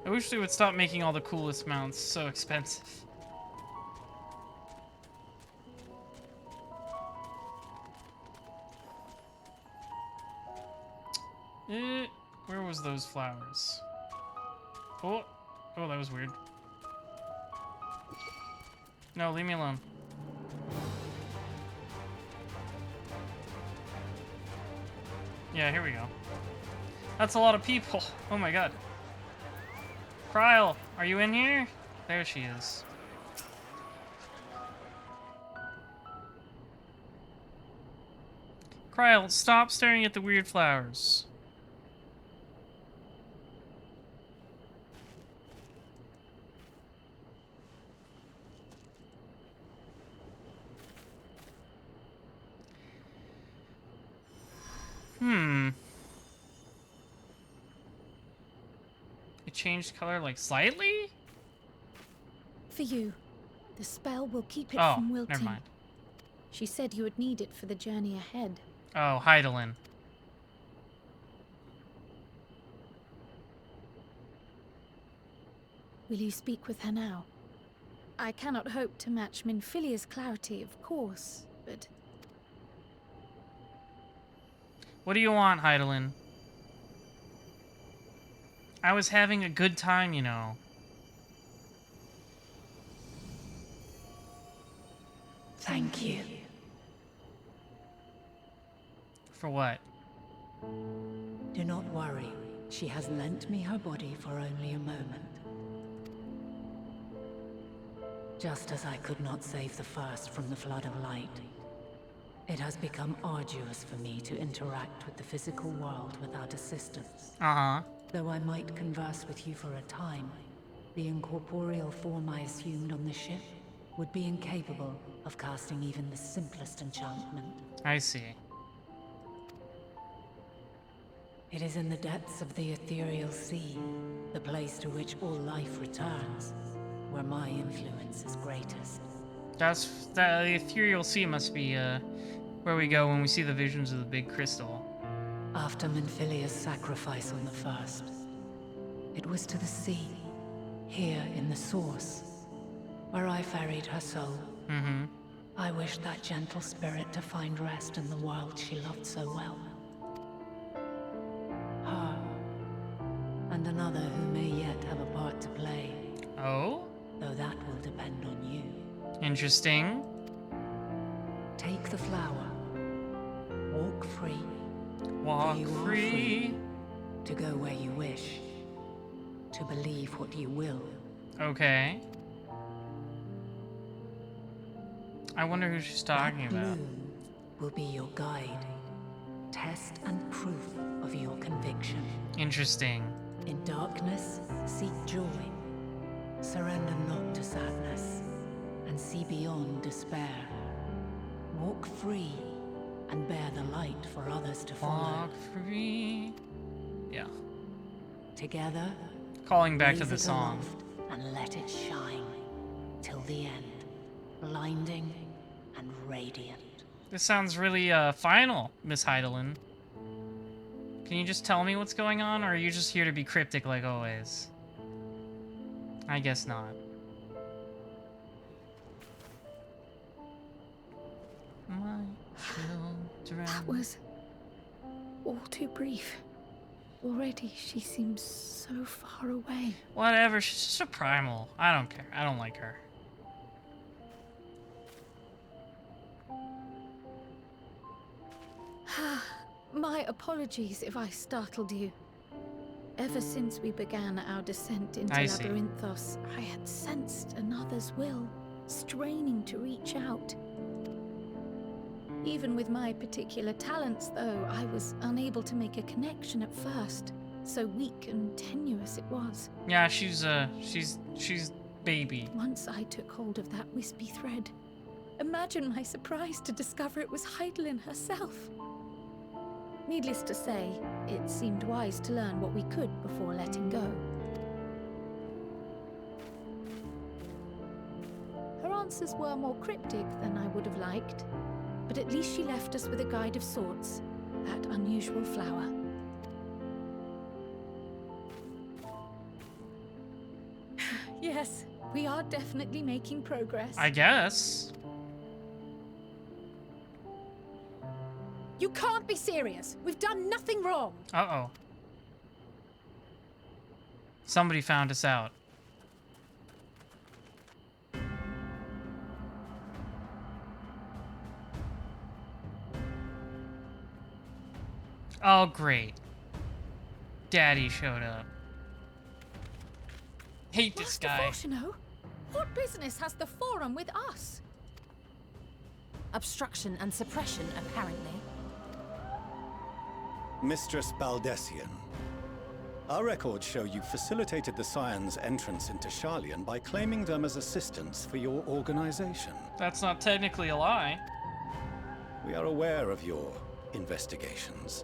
I wish they would stop making all the coolest mounts so expensive. Where was those flowers? Oh, that was weird. No, leave me alone. Yeah, here we go. That's a lot of people. Oh my god. Kryl, are you in here? There she is. Kryl, stop staring at the weird flowers. It changed color like slightly? For you. The spell will keep it Oh, from wilting. never mind. She said you would need it for the journey ahead. Oh, Heidelin. Will you speak with her now? I cannot hope to match Minfilia's clarity, of course, but... What do you want, Heidelin? I was having a good time, you know. Thank you. For what? Do not worry. She has lent me her body for only a moment. Just as I could not save the first from the flood of light, it has become arduous for me to interact with the physical world without assistance. Though I might converse with you for a time, the incorporeal form I assumed on the ship would be incapable of casting even the simplest enchantment. I see. It is in the depths of the ethereal sea, the place to which all life returns, where my influence is greatest. The ethereal sea must be where we go when we see the visions of the big crystal. After Minfilia's sacrifice on the first, it was to the sea, here in the source, where I ferried her soul. I wished that gentle spirit to find rest in the world she loved so well. Her, and another who may yet have a part to play. Oh? Though that will depend on you. Interesting. Take the flower. Walk free. Walk You are free. To go where you wish. To believe what you will. Okay. I wonder who she's talking about. Bloom will be your guide. Test and proof of your conviction. Interesting. In darkness, seek joy. Surrender not to sadness, and see beyond despair. Walk free, and bear the light for others to follow. Walk free. Yeah. Together, Calling back to raise the it song. aloft and let it shine till the end, blinding and radiant. This sounds really, final, Miss Heidelin. Can you just tell me what's going on, or are you just here to be cryptic like always? I guess not. My children. That was all too brief. Already, she seems so far away. Whatever, she's just a primal. I don't care. I don't like her. My apologies if I startled you. Ever since we began our descent into Labyrinthos, I had sensed another's will, straining to reach out. Even with my particular talents, though, I was unable to make a connection at first. So weak and tenuous it was. Yeah, she's baby. Once I took hold of that wispy thread. Imagine my surprise to discover it was Heidelin herself. Needless to say, it seemed wise to learn what we could before letting go. Her answers were more cryptic than I would have liked, but at least she left us with a guide of sorts, that unusual flower. Yes, we are definitely making progress. I guess. You can't be serious. We've done nothing wrong. Uh-oh. Somebody found us out. Oh, great. Daddy showed up. Hate this guy. Fortuno, what business has the Forum with us? Obstruction and suppression, apparently. Mistress Baldessian, our records show you facilitated the Scions' entrance into Sharlayan by claiming them as assistants for your organization. That's not technically a lie. We are aware of your investigations.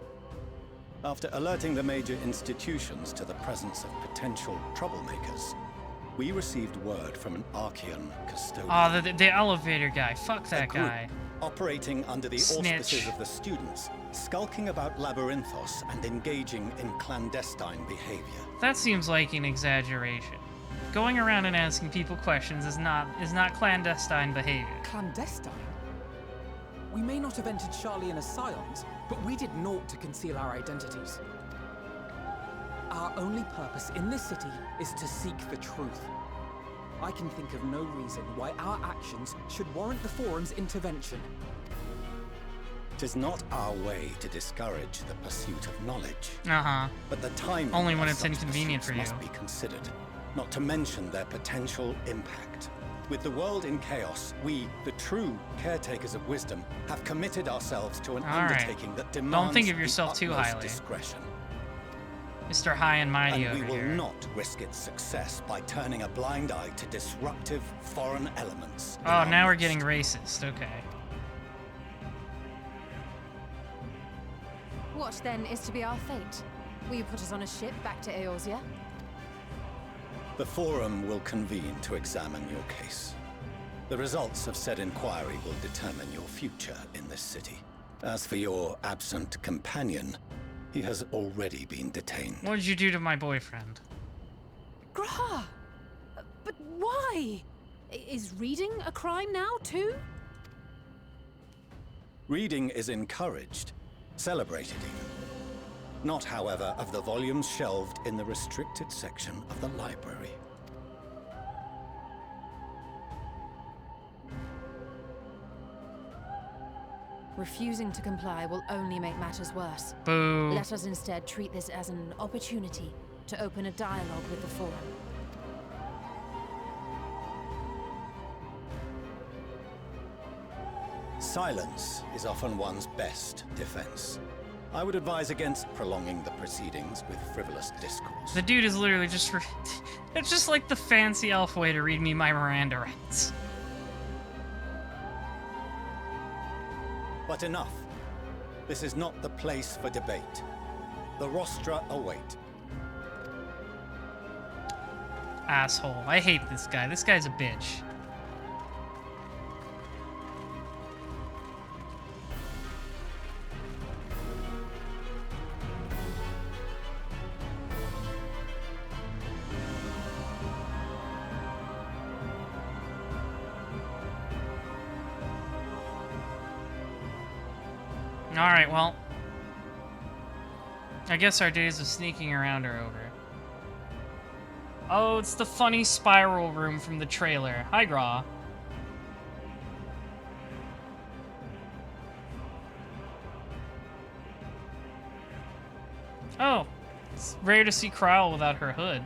After alerting the major institutions to the presence of potential troublemakers, we received word from an Archean custodian. Oh, the elevator guy. Fuck that guy. Operating under the auspices of the students, skulking about Labyrinthos and engaging in clandestine behavior. That seems like an exaggeration. Going around and asking people questions is not clandestine behavior. Clandestine? We may not have entered Sharlayan as Scions, but we did naught to conceal our identities. Our only purpose in this city is to seek the truth. I can think of no reason why our actions should warrant the Forum's intervention. It is not our way to discourage the pursuit of knowledge. But the time only when it's inconvenient for you. Must be considered, not to mention their potential impact. With the world in chaos, we, the true caretakers of wisdom, have committed ourselves to an undertaking that demands Don't think of yourself too highly. Discretion. Mr. High and Mighty over here. And we will here. not risk its success by turning a blind eye to disruptive foreign elements. Oh, now we're getting racist. Okay. What then is to be our fate? Will you put us on a ship back to Eorzea? The Forum will convene to examine your case. The results of said inquiry will determine your future in this city. As for your absent companion, he has already been detained. What did you do to my boyfriend? Grah! But why? Is reading a crime now, too? Reading is encouraged, celebrated even. Not, however, of the volumes shelved in the restricted section of the library. Refusing to comply will only make matters worse. Boo. Let us instead treat this as an opportunity to open a dialogue with the Forum. Silence is often one's best defense. I would advise against prolonging the proceedings with frivolous discourse. The dude is literally just... It's just like the fancy elf way to read me my Miranda rights. But enough. This is not the place for debate. The rostra await. Asshole. I hate this guy. This guy's a bitch. Alright, well. I guess our days of sneaking around are over. Oh, it's the funny spiral room from the trailer. Hi, Gra. Oh, it's rare to see Kryl without her hood.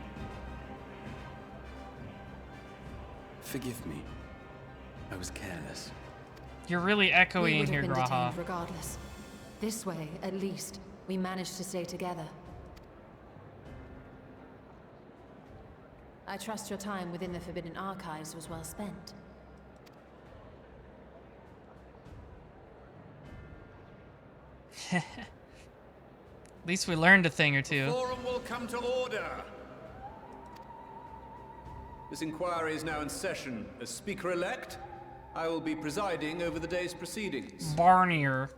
Forgive me. I was careless. You're really echoey We in would here, have been Graha. detained regardless. This way, at least, we managed to stay together. I trust your time within the Forbidden Archives was well spent. At least we learned a thing or two. The forum will come to order. This inquiry is now in session. As Speaker-elect, I will be presiding over the day's proceedings. Barnier.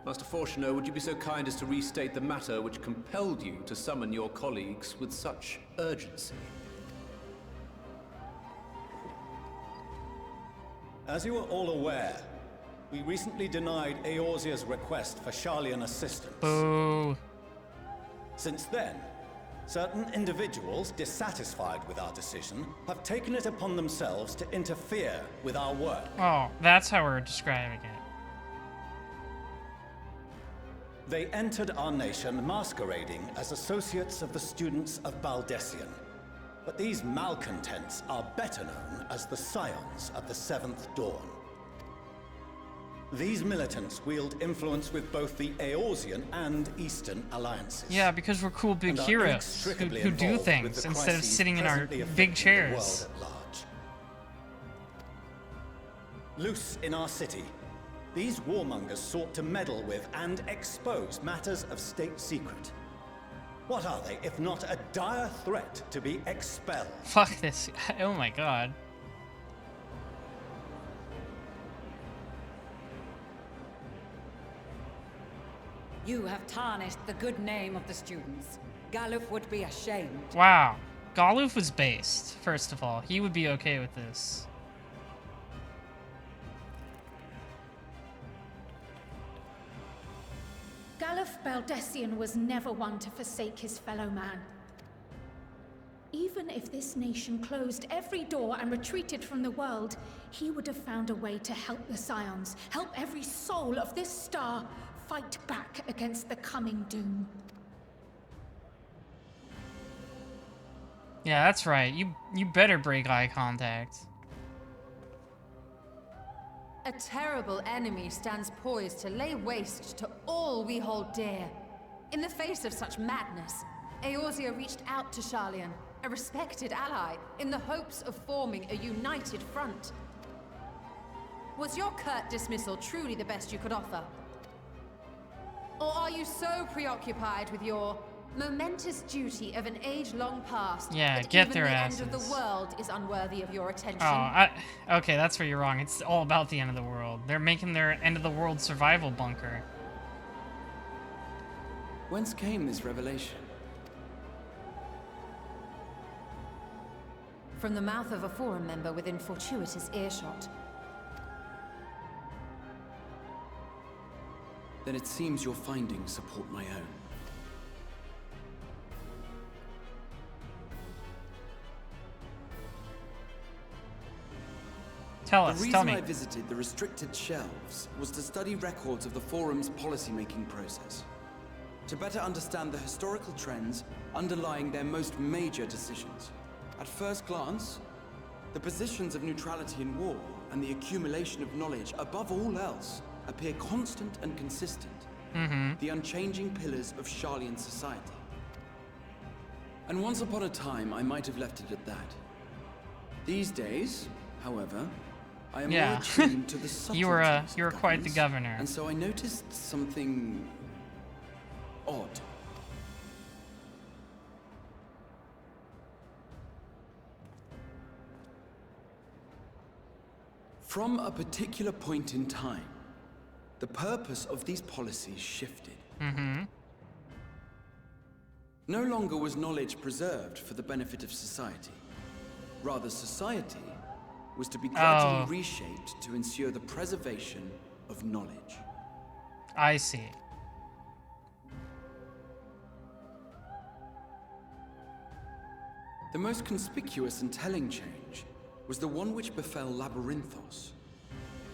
Master Fortuner, would you be so kind as to restate the matter which compelled you to summon your colleagues with such urgency? As you are all aware, we recently denied Eorzea's request for Sharlayan assistance. Boo. Since then, certain individuals dissatisfied with our decision have taken it upon themselves to interfere with our work. Oh, that's how we're describing it. They entered our nation masquerading as associates of the students of Baldessian. But these malcontents are better known as the Scions of the Seventh Dawn. These militants wield influence with both the Eorzean and Eastern alliances. Yeah, because we're cool big heroes who do things instead of sitting in our big chairs. Loose in our city, these warmongers sought to meddle with and expose matters of state secret. What are they, if not a dire threat to be expelled? Fuck this. Oh my god. You have tarnished the good name of the students. Galuf would be ashamed. Wow. Galuf was based, first of all. He would be okay with this. Galuf Baldessian was never one to forsake his fellow man. Even if this nation closed every door and retreated from the world, he would have found a way to help the Scions, help every soul of this star fight back against the coming doom. Yeah, that's right. You better break eye contact. A terrible enemy stands poised to lay waste to all we hold dear. In the face of such madness, Eorzea reached out to Sharlayan, a respected ally, in the hopes of forming a united front. Was your curt dismissal truly the best you could offer? Or are you so preoccupied with your momentous duty of an age-long past Yeah, that get even their the asses. end of the world is unworthy of your attention? Oh, okay, that's where you're wrong. It's all about the end of the world. They're making their end of the world survival bunker. Whence came this revelation? From the mouth of a forum member within fortuitous earshot. Then it seems your findings support my own. Tell The us, reason tell me. I visited the restricted shelves was to study records of the Forum's policymaking process, to better understand the historical trends underlying their most major decisions. At first glance, the positions of neutrality in war and the accumulation of knowledge above all else appear constant and consistent, the unchanging pillars of Sharlayan society. And once upon a time, I might have left it at that. These days, however, I am more attuned to the subtleties you were quite the governor. and so I noticed something odd. From a particular point in time, the purpose of these policies shifted. No longer was knowledge preserved for the benefit of society. Rather, society was to be gradually reshaped to ensure the preservation of knowledge. I see. The most conspicuous and telling change was the one which befell Labyrinthos.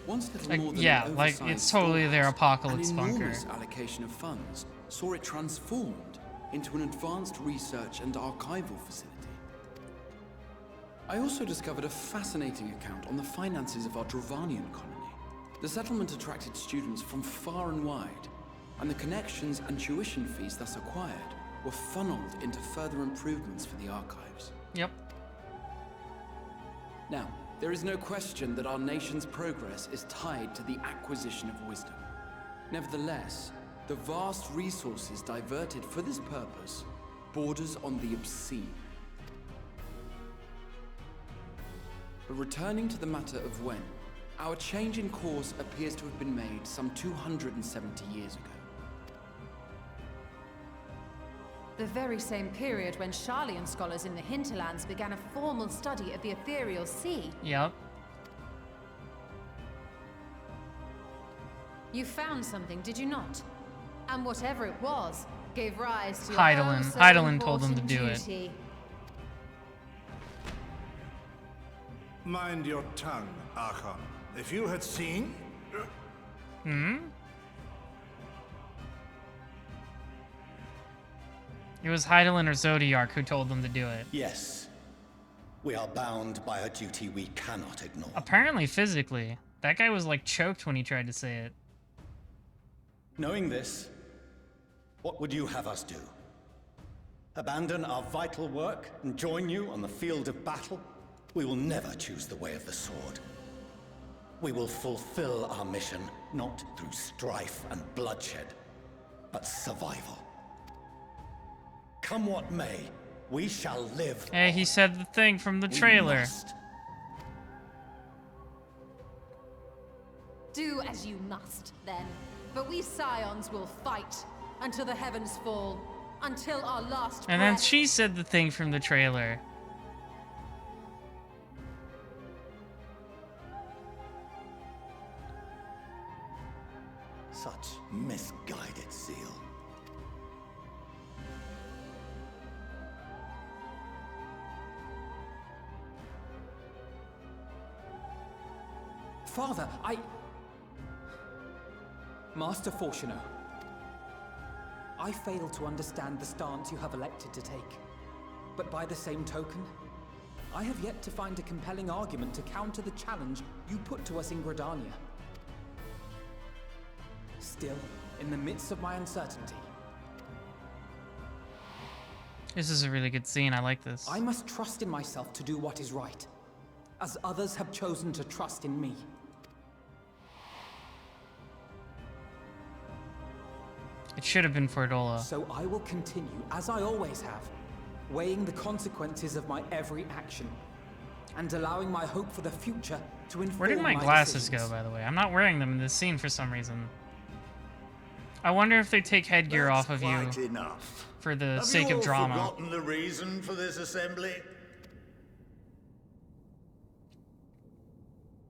Once little more than yeah, an like oversized it's totally their storehouse, apocalypse an bunker. enormous allocation of funds saw it transformed into an advanced research and archival facility. I also discovered a fascinating account on the finances of our Dravanian colony. The settlement attracted students from far and wide, and the connections and tuition fees thus acquired were funneled into further improvements for the archives. Yep. Now, there is no question that our nation's progress is tied to the acquisition of wisdom. Nevertheless, the vast resources diverted for this purpose borders on the obscene. But returning to the matter of when, our change in course appears to have been made some 270 years ago. The very same period when Sharlayan scholars in the hinterlands began a formal study of the ethereal sea. Yep. You found something, did you not? And whatever it was, gave rise to your Hydaelyn. own so Hydaelyn told them to important do it. duty. Mind your tongue, Archon. If you had seen... Hmm? It was Hydaelyn or Zodiark who told them to do it. Yes. We are bound by a duty we cannot ignore. Apparently physically. That guy was like choked when he tried to say it. Knowing this, what would you have us do? Abandon our vital work and join you on the field of battle? We will never choose the way of the sword. We will fulfill our mission, not through strife and bloodshed, but survival. Come what may, we shall live. Hey, he said the thing from the trailer. Do as you must, then. But we Scions will fight until the heavens fall, until our last And then breath. she said the thing from the trailer. Such misguided zeal. Father, Master Fortuno, I fail to understand the stance you have elected to take. But by the same token, I have yet to find a compelling argument to counter the challenge you put to us in Gridania. Still, in the midst of my uncertainty, This is a really good scene. I like this. I must trust in myself to do what is right, as others have chosen to trust in me. It should have been Fordola. So I will continue, as I always have, weighing the consequences of my every action, and allowing my hope for the future to inform Where did my glasses go, by the way? I'm not wearing them in this scene for some reason. I wonder if they take headgear off of you Quite enough. for the Have sake you of all drama. forgotten the reason for this assembly?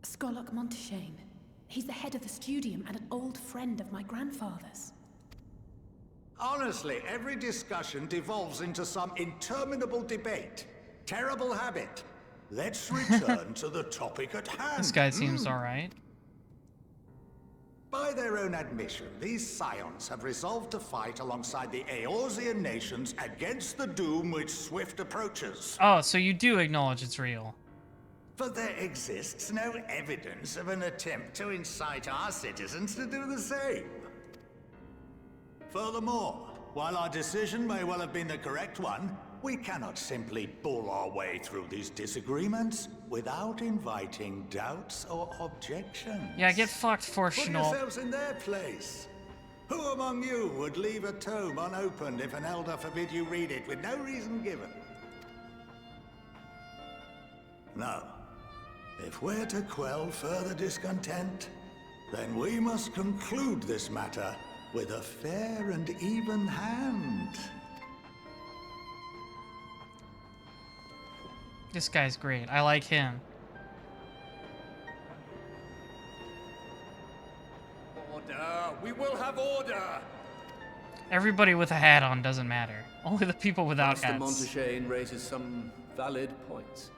Skolok Monteshane. He's the head of the studium and an old friend of my grandfather's. Honestly, every discussion devolves into some interminable debate. Terrible habit. Let's return to the topic at hand. This guy seems alright. By their own admission, these Scions have resolved to fight alongside the Eorzean nations against the doom which swift approaches. Oh, so you do acknowledge it's real. But there exists no evidence of an attempt to incite our citizens to do the same. Furthermore, while our decision may well have been the correct one, we cannot simply bull our way through these disagreements without inviting doubts or objections. Yeah, get fucked, Put Fortuno. yourselves in their place. Who among you would leave a tome unopened if an elder forbid you read it with no reason given? No. If we're to quell further discontent, then we must conclude this matter with a fair and even hand. This guy's great. I like him. We will have order! Everybody with a hat on doesn't matter. Only the people without Master hats. Montaigne raises some valid points.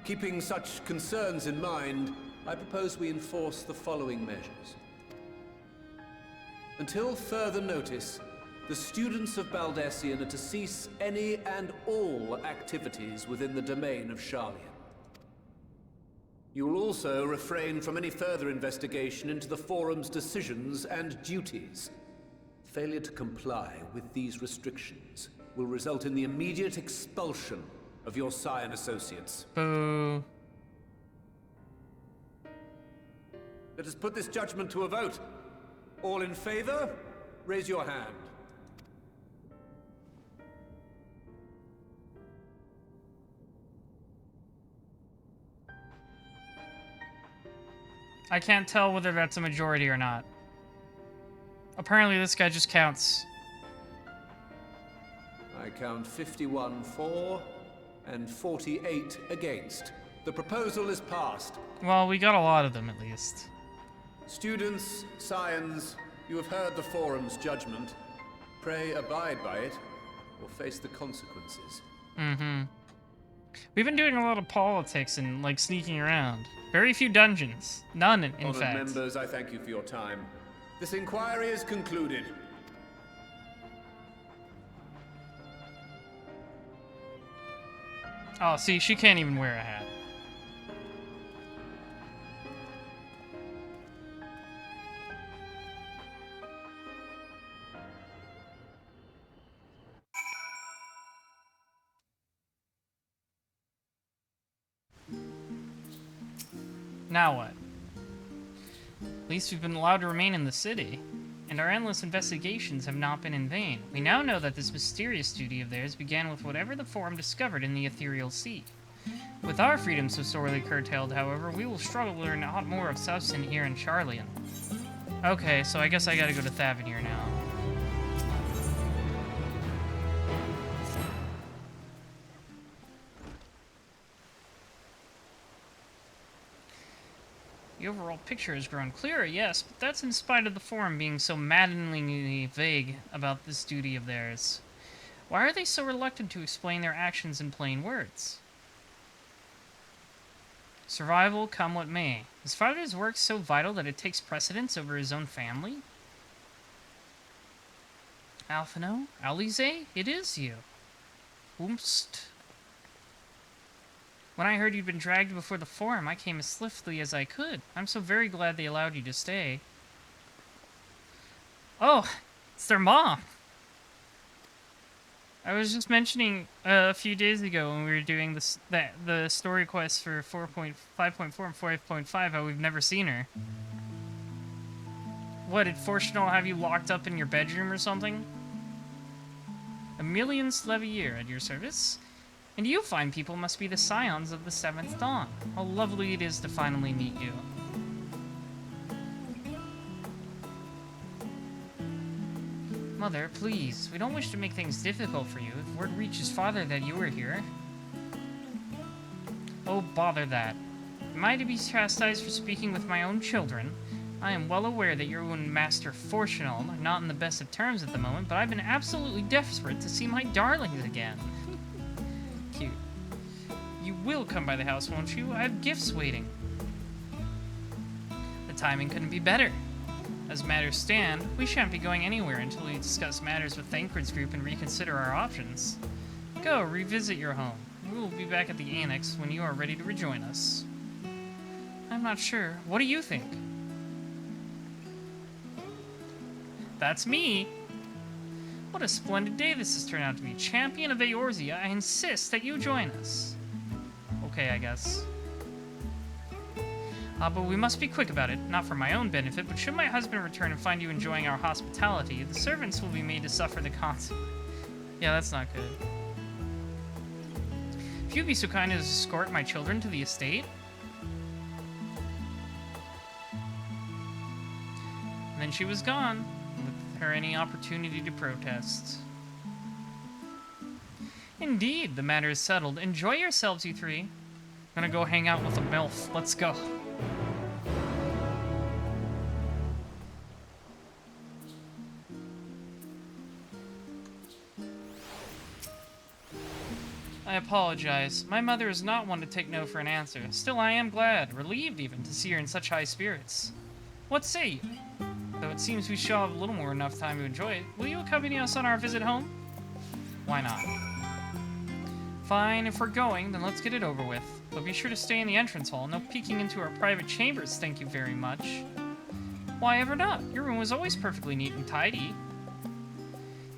Keeping such concerns in mind, I propose we enforce the following measures. Until further notice, the students of Baldessian are to cease any and all activities within the domain of Charlian. You will also refrain from any further investigation into the Forum's decisions and duties. Failure to comply with these restrictions will result in the immediate expulsion of your Scion associates. Boo. Let us put this judgment to a vote. All in favor, raise your hand. I can't tell whether that's a majority or not. Apparently this guy just counts. I count 51 for and 48 against. The proposal is passed. Well, we got a lot of them at least. Students, Scions, you have heard the Forum's judgment. Pray abide by it, or face the consequences. Mm-hmm. We've been doing a lot of politics and, like, sneaking around. Very few dungeons. None, in Honored fact. members, I thank you for your time. This inquiry is concluded. Oh, see, she can't even wear a hat. Now what? At least we've been allowed to remain in the city, and our endless investigations have not been in vain. We now know that this mysterious duty of theirs began with whatever the Forum discovered in the ethereal sea. With our freedom so sorely curtailed, however, we will struggle to learn a lot more of substance here in Charlian. Okay, so I guess I gotta go to Thavnir now. The overall picture has grown clearer, yes, but that's in spite of the Forum being so maddeningly vague about this duty of theirs. Why are they so reluctant to explain their actions in plain words? Survival, come what may. Is father's work so vital that it takes precedence over his own family? Alphino? Alize? It is you. Whomst. When I heard you'd been dragged before the Forum, I came as swiftly as I could. I'm so very glad they allowed you to stay. Oh, it's their mom. I was just mentioning a few days ago when we were doing the story quest for 4.5.4 and 4.5 how we've never seen her. What, did Fortunal have you locked up in your bedroom or something? A million sleve a year at your service? And you fine people must be the scions of the 7th Dawn. How lovely it is to finally meet you. Mother, please, we don't wish to make things difficult for you. If word reaches father that you are here... Oh, bother that. Am I to be chastised for speaking with my own children? I am well aware that your own Master Fortunal are not in the best of terms at the moment, but I've been absolutely desperate to see my darlings again. Cute. You will come by the house, won't you? I have gifts waiting. The timing couldn't be better. As matters stand, we shan't be going anywhere until we discuss matters with Thancred's group and reconsider our options. Go, revisit your home. We will be back at the Annex when you are ready to rejoin us. I'm not sure. What do you think? That's me! What a splendid day this has turned out to be. Champion of Eorzea, I insist that you join us. Okay, I guess. But we must be quick about it, not for my own benefit, but should my husband return and find you enjoying our hospitality, the servants will be made to suffer the consequences. Yeah, that's not good. If you'd be so kind as to escort my children to the estate. And then she was gone, with her any opportunity to protest. Indeed, the matter is settled. Enjoy yourselves, you three. I'm gonna go hang out with a MILF. Let's go. I apologize. My mother is not one to take no for an answer. Still, I am glad, relieved even, to see her in such high spirits. What say you? Though it seems we shall have a little more enough time to enjoy it, will you accompany us on our visit home? Why not? Fine, if we're going, then let's get it over with. But be sure to stay in the entrance hall. No peeking into our private chambers, thank you very much. Why ever not? Your room was always perfectly neat and tidy.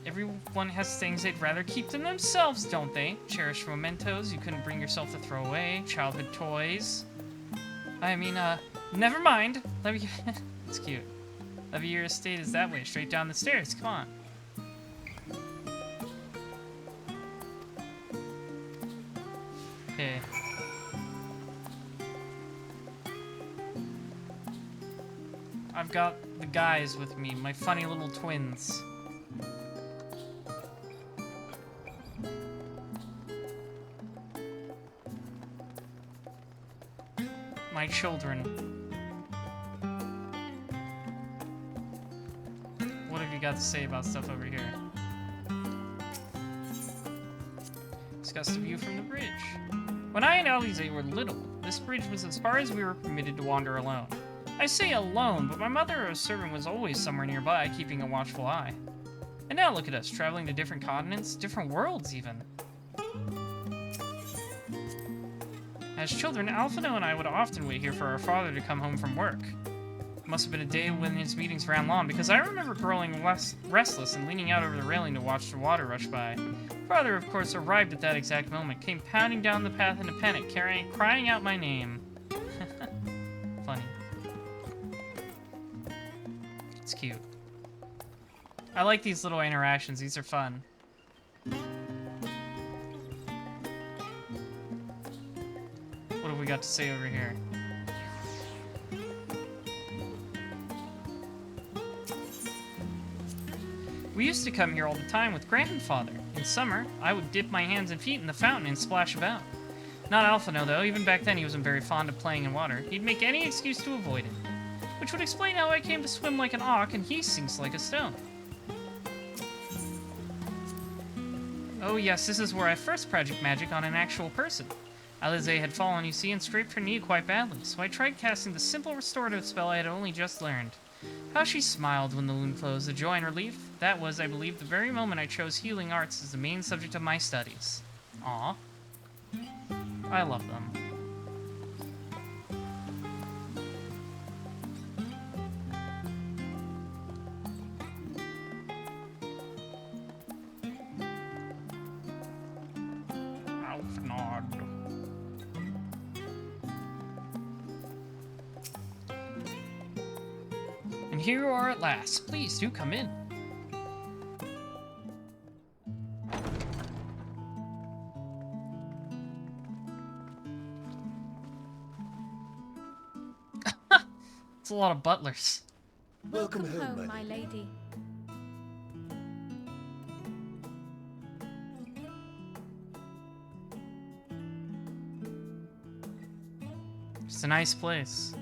Everyone has things they'd rather keep to themselves, don't they? Cherished mementos you couldn't bring yourself to throw away. Childhood toys. I mean, never mind. It's cute. Your estate is that way, straight down the stairs. Come on. Okay. I've got the guys with me, my funny little twins. My children. What have you got to say about stuff over here? Discuss the view from the bridge. When I and Alize were little, this bridge was as far as we were permitted to wander alone. I say alone, but my mother or a servant was always somewhere nearby, keeping a watchful eye. And now look at us, traveling to different continents, different worlds even. As children, Alphino and I would often wait here for our father to come home from work. It must have been a day when his meetings ran long, because I remember growing restless and leaning out over the railing to watch the water rush by. Father, of course, arrived at that exact moment, came pounding down the path in a panic, crying out my name. Funny. It's cute. I like these little interactions, these are fun. What have we got to say over here? We used to come here all the time with grandfather. In summer, I would dip my hands and feet in the fountain and splash about. Not Alphino, though. Even back then, he wasn't very fond of playing in water. He'd make any excuse to avoid it. Which would explain how I came to swim like an auk and he sinks like a stone. Oh yes, this is where I first project magic on an actual person. Alize had fallen, you see, and scraped her knee quite badly, so I tried casting the simple restorative spell I had only just learned. How she smiled when the wound closed, the joy and relief. That was, I believe, the very moment I chose healing arts as the main subject of my studies. Aw. I love them. And here you are at last. Please do come in. It's a lot of butlers. Welcome home, my lady. It's a nice place.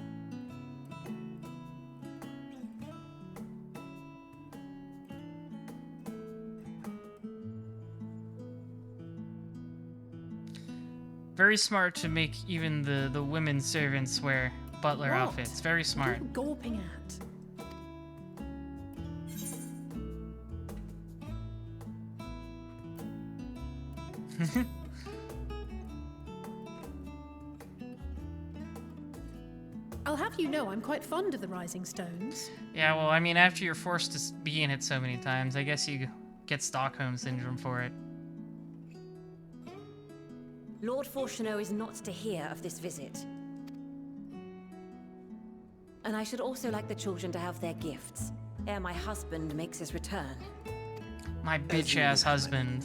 Very smart to make even the women servants wear butler outfits. Very smart. What are you gawping at? I'll have you know I'm quite fond of the Rising Stones. Yeah, well, I mean, after you're forced to be in it so many times, I guess you get Stockholm Syndrome for it. Lord Fortuneau is not to hear of this visit. And I should also like the children to have their gifts, ere my husband makes his return. My bitch-ass husband.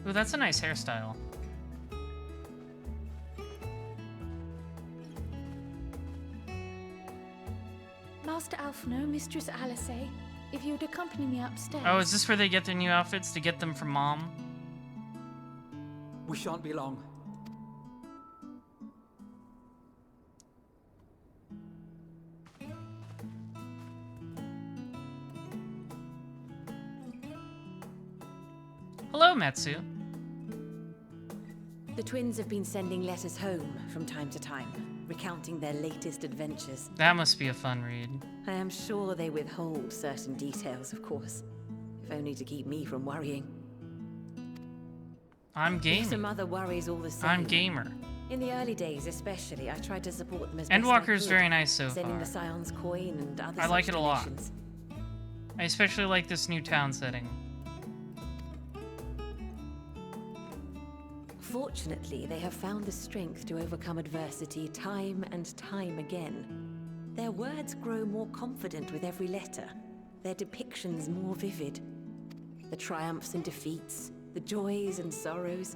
Ooh, that's a nice hairstyle. Master Alphino, Mistress Alice, if you would accompany me upstairs. Oh, is this where they get their new outfits? To get them from Mom? We shan't be long. Hello, Metsu. The twins have been sending letters home from time to time, recounting their latest adventures. That must be a fun read. I am sure they withhold certain details, of course, if only to keep me from worrying. I'm gaming. Some other worries all the same. I'm gamer. In the early days, especially, I tried to support them as best I Endwalker's could, very nice so sending far. the Scion's coin and other I like such it a lot. donations. I especially like this new town setting. Fortunately, they have found the strength to overcome adversity time and time again. Their words grow more confident with every letter, their depictions more vivid. The triumphs and defeats, the joys and sorrows.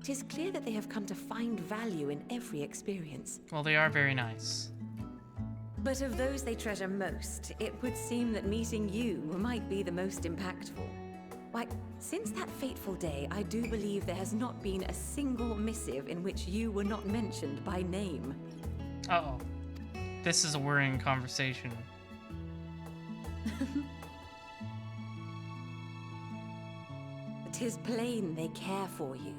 It is clear that they have come to find value in every experience. Well, they are very nice. But of those they treasure most, it would seem that meeting you might be the most impactful. Why, since that fateful day, I do believe there has not been a single missive in which you were not mentioned by name. Uh-oh. This is a worrying conversation. It is plain they care for you,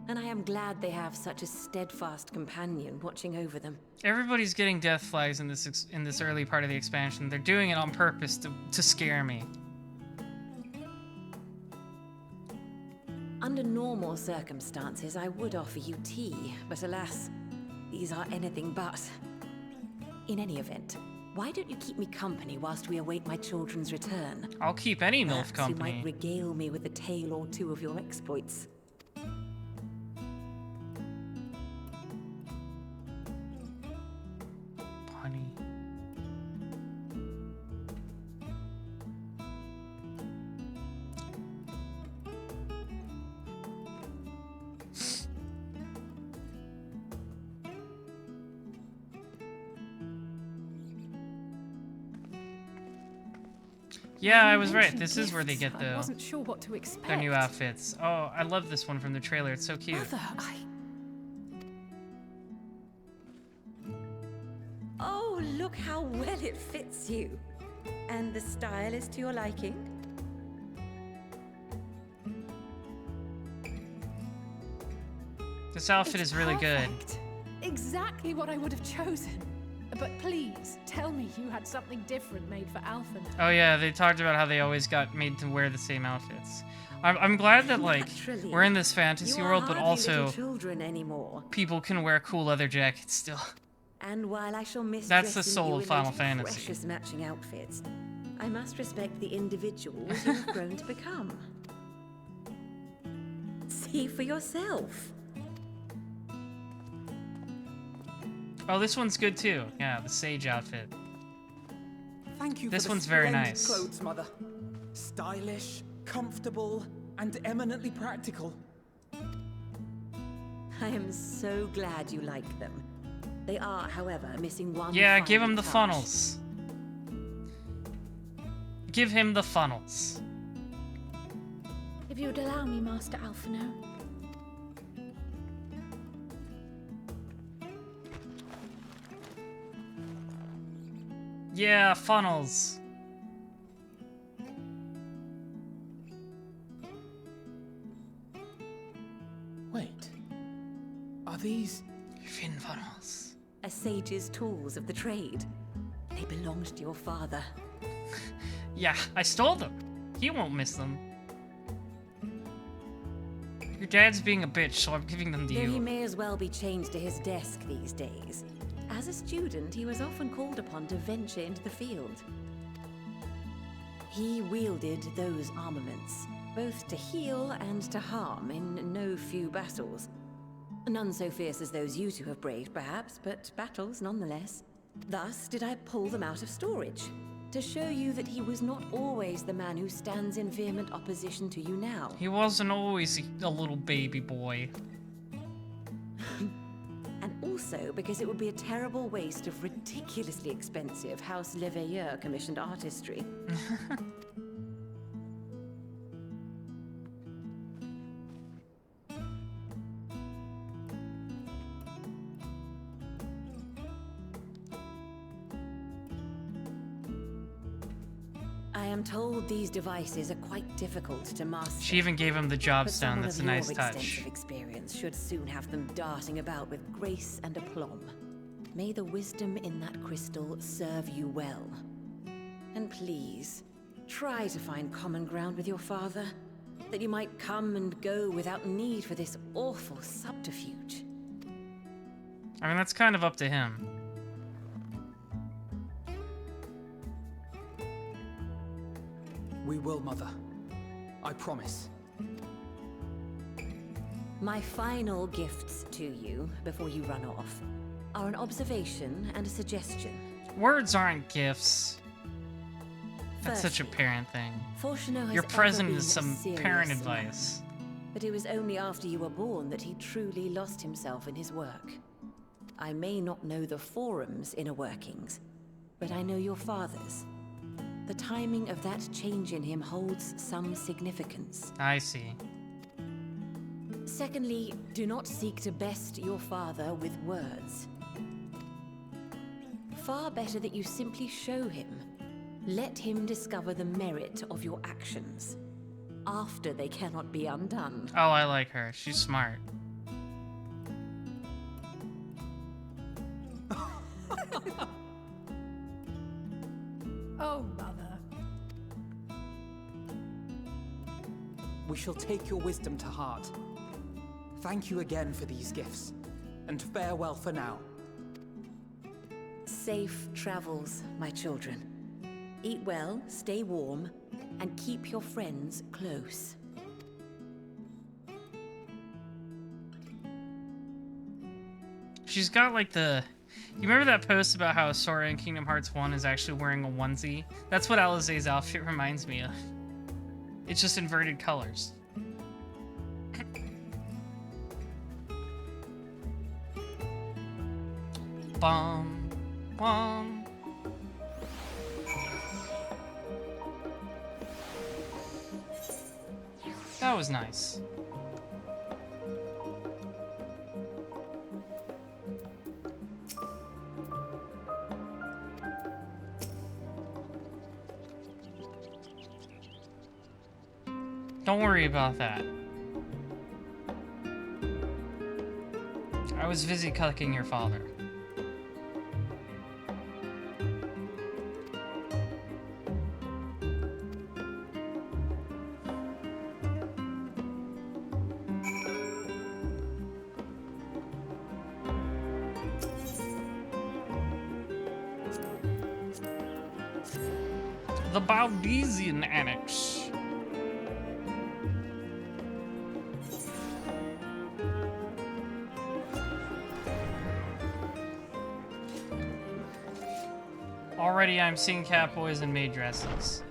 and I am glad they have such a steadfast companion watching over them. Everybody's getting death flags in this early part of the expansion. They're doing it on purpose to scare me. Under normal circumstances, I would offer you tea, but alas, these are anything but. In any event, why don't you keep me company whilst we await my children's return? I'll keep any MILF Perhaps company. you might regale me with a tale or two of your exploits. Honey. Yeah, I was right. This is where they get I wasn't sure what to expect. their new outfits. Oh, I love this one from the trailer. It's so cute. Mother, Oh, look how well it fits you. And the style is to your liking? This outfit It's is really good. perfect. Exactly what I would have chosen. But please, tell me you had something different made for Alpha now. Oh yeah, they talked about how they always got made to wear the same outfits. I'm glad that like Naturally. we're in this fantasy You are world, but hardly also little children anymore. people can wear cool leather jackets still. And while I shall miss That's the dressing soul you of in Final those Fantasy. precious matching outfits, I must respect the individuals you have grown to become. See for yourself. Oh, this one's good too. Yeah, the sage outfit. Thank you This for the one's very splendid nice. clothes, Mother. Stylish, comfortable, and eminently practical. I am so glad you like them. They are, however, missing one Yeah, give him final the touch. funnels. Give him the funnels. If you would allow me, Master Alphino. Yeah, funnels. Wait. Are these... Fin funnels. A sage's tools of the trade. They belonged to your father. Yeah, I stole them. He won't miss them. Your dad's being a bitch, so I'm giving them to Though he you. may as well be chained to his desk these days. As a student, he was often called upon to venture into the field. He wielded those armaments, both to heal and to harm in no few battles. None so fierce as those you two have braved, perhaps, but battles nonetheless. Thus did I pull them out of storage, to show you that he was not always the man who stands in vehement opposition to you now. He wasn't always a little baby boy. And also because it would be a terrible waste of ridiculously expensive House Leveilleur commissioned artistry. I am told these devices are quite difficult to master. She even gave him the job but stone. someone That's a of your nice touch. extensive experience should soon have them darting about with grace and aplomb. May the wisdom in that crystal serve you well. And please, try to find common ground with your father, that you might come and go without need for this awful subterfuge. I mean, that's kind of up to him. We will, Mother. I promise. My final gifts to you, before you run off, are an observation and a suggestion. Words aren't gifts. That's such a Firstly, parent thing. Fortuno has Your ever present been is a some serious parent man. advice. But it was only after you were born that he truly lost himself in his work. I may not know the Forum's inner workings, but I know your father's. The timing of that change in him holds some significance. I see. Secondly, do not seek to best your father with words. Far better that you simply show him. Let him discover the merit of your actions, after they cannot be undone. Oh, I like her. She's smart. Oh, Mother. We shall take your wisdom to heart. Thank you again for these gifts, and farewell for now. Safe travels, my children. Eat well, stay warm, and keep your friends close. She's got like the... You remember that post about how Sora in Kingdom Hearts 1 is actually wearing a onesie? That's what Alizé's outfit reminds me of. It's just inverted colors. Bum, bum. That was nice. Don't worry about that. I was busy cucking your father. The Baldesian Annex. Already I'm seeing catboys and maid dresses.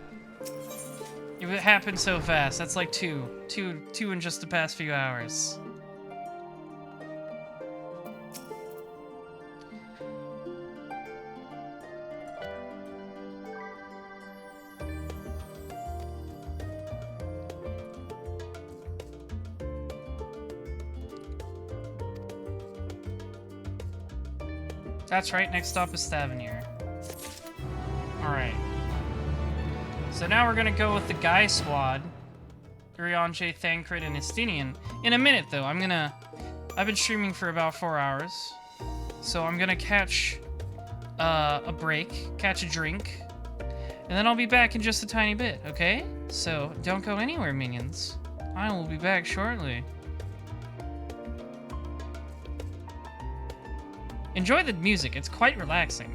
It happened so fast. That's like two in just the past few hours. That's right, next stop is Thavenir. Alright. So now we're gonna go with the Guy Squad. Urianger, Thancred, and Estinian. In a minute, though, I've been streaming for about 4 hours. So I'm gonna catch a break, catch a drink, and then I'll be back in just a tiny bit, okay? So don't go anywhere, minions. I will be back shortly. Enjoy the music, it's quite relaxing.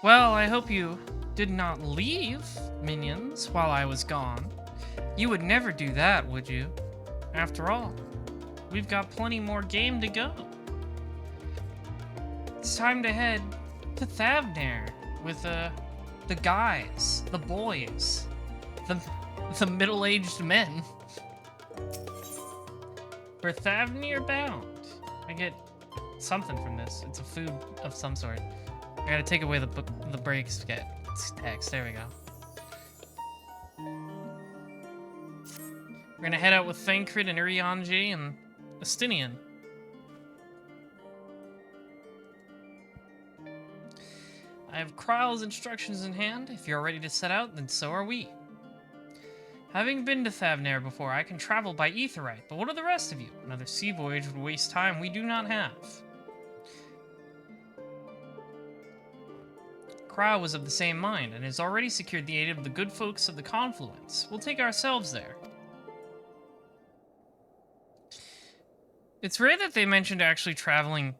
Well, I hope you did not leave, minions, while I was gone. You would never do that, would you? After all, we've got plenty more game to go. It's time to head to Thavnair with, the guys, the boys, the middle-aged men. We're Thavnair bound. I get something from this. It's a food of some sort. I gotta take away the breaks to get text. There we go. We're gonna head out with Thancred and Urianger and Astinian. I have Kryle's instructions in hand. If you're ready to set out, then so are we. Having been to Thavnair before, I can travel by Aetheryte, but what of the rest of you? Another sea voyage would waste time we do not have. Kryle was of the same mind, and has already secured the aid of the good folks of the Confluence. We'll take ourselves there. It's rare that they mentioned actually traveling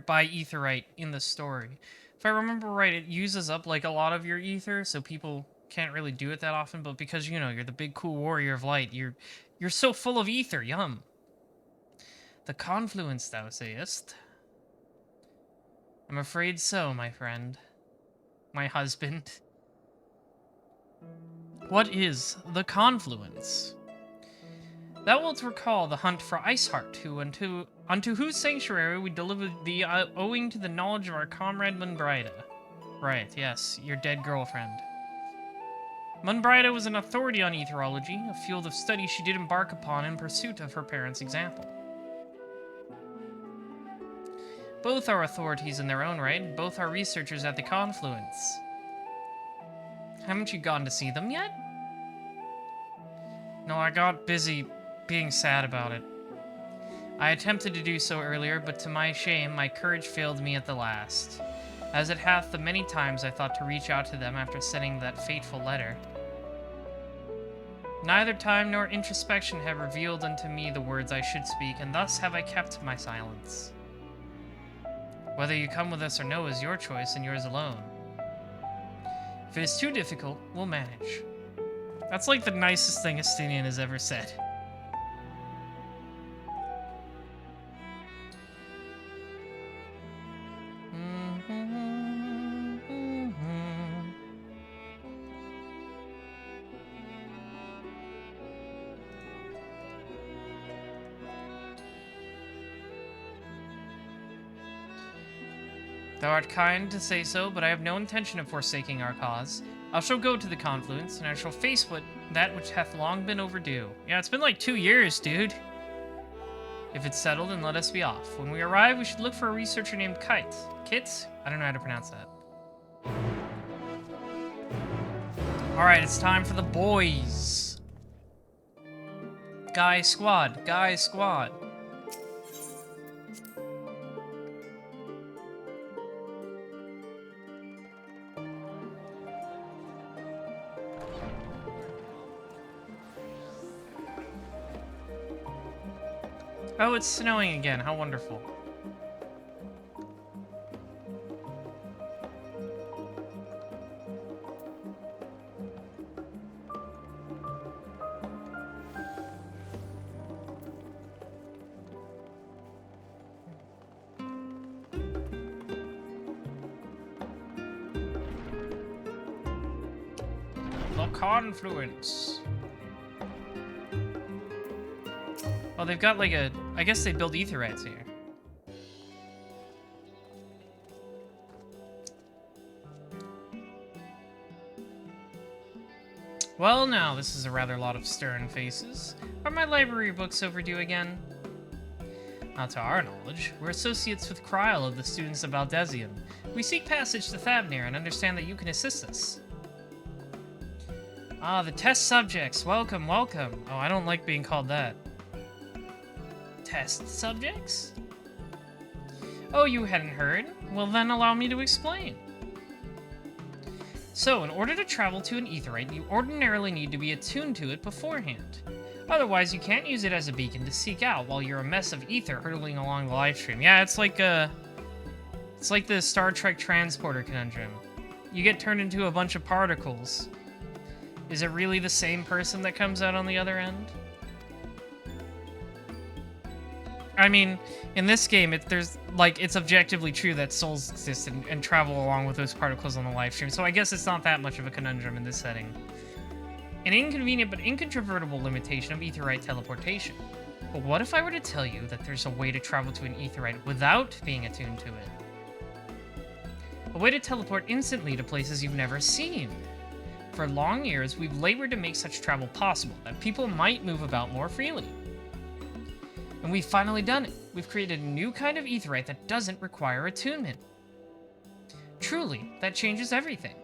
by Aetheryte in the story. If I remember right, it uses up like a lot of your ether, so people can't really do it that often, but because, you know, you're the big cool warrior of light, you're so full of ether, yum. The Confluence, thou sayest? I'm afraid so, my friend. My husband. What is the Confluence? Thou wilt recall the hunt for Iceheart, unto whose sanctuary we delivered thee owing to the knowledge of our comrade Munbrida. Right, yes, your dead girlfriend. Munbrida was an authority on etherology, a field of study she did embark upon in pursuit of her parents' example. Both are authorities in their own right, and both are researchers at the Confluence. Haven't you gone to see them yet? No, I got busy being sad about it. I attempted to do so earlier, but to my shame, my courage failed me at the last, as it hath the many times I thought to reach out to them after sending that fateful letter. Neither time nor introspection have revealed unto me the words I should speak, and thus have I kept my silence. Whether you come with us or no is your choice and yours alone. If it is too difficult, we'll manage. That's like the nicest thing Astinian has ever said. Thou art kind to say so, but I have no intention of forsaking our cause. I shall go to the Confluence, and I shall face that which hath long been overdue. Yeah, it's been like 2 years, dude. If it's settled, then let us be off. When we arrive, we should look for a researcher named Kite. Kit? I don't know how to pronounce that. Alright, it's time for the boys. Guy squad. Guy squad. Oh, it's snowing again. How wonderful. The Confluence. Oh, they've got like a... I guess they build Aetherytes here. Well, now, this is a rather lot of stern faces. Are my library books overdue again? Not to our knowledge. We're associates with Kryle of the Students of Valdesian. We seek passage to Thavnair and understand that you can assist us. Ah, the test subjects. Welcome, welcome. Oh, I don't like being called that. Test subjects? Oh, you hadn't heard? Well, then allow me to explain. So, in order to travel to an Aetheryte, you ordinarily need to be attuned to it beforehand. Otherwise, you can't use it as a beacon to seek out while you're a mess of ether hurtling along the livestream. Yeah, it's like the Star Trek transporter conundrum. You get turned into a bunch of particles. Is it really the same person that comes out on the other end? I mean, in this game, it's objectively true that souls exist and travel along with those particles on the live stream, so I guess it's not that much of a conundrum in this setting. An inconvenient but incontrovertible limitation of aetheryte teleportation. But what if I were to tell you that there's a way to travel to an aetheryte without being attuned to it? A way to teleport instantly to places you've never seen. For long years, we've labored to make such travel possible, that people might move about more freely. And we've finally done it. We've created a new kind of aetheryte that doesn't require attunement. Truly, that changes everything.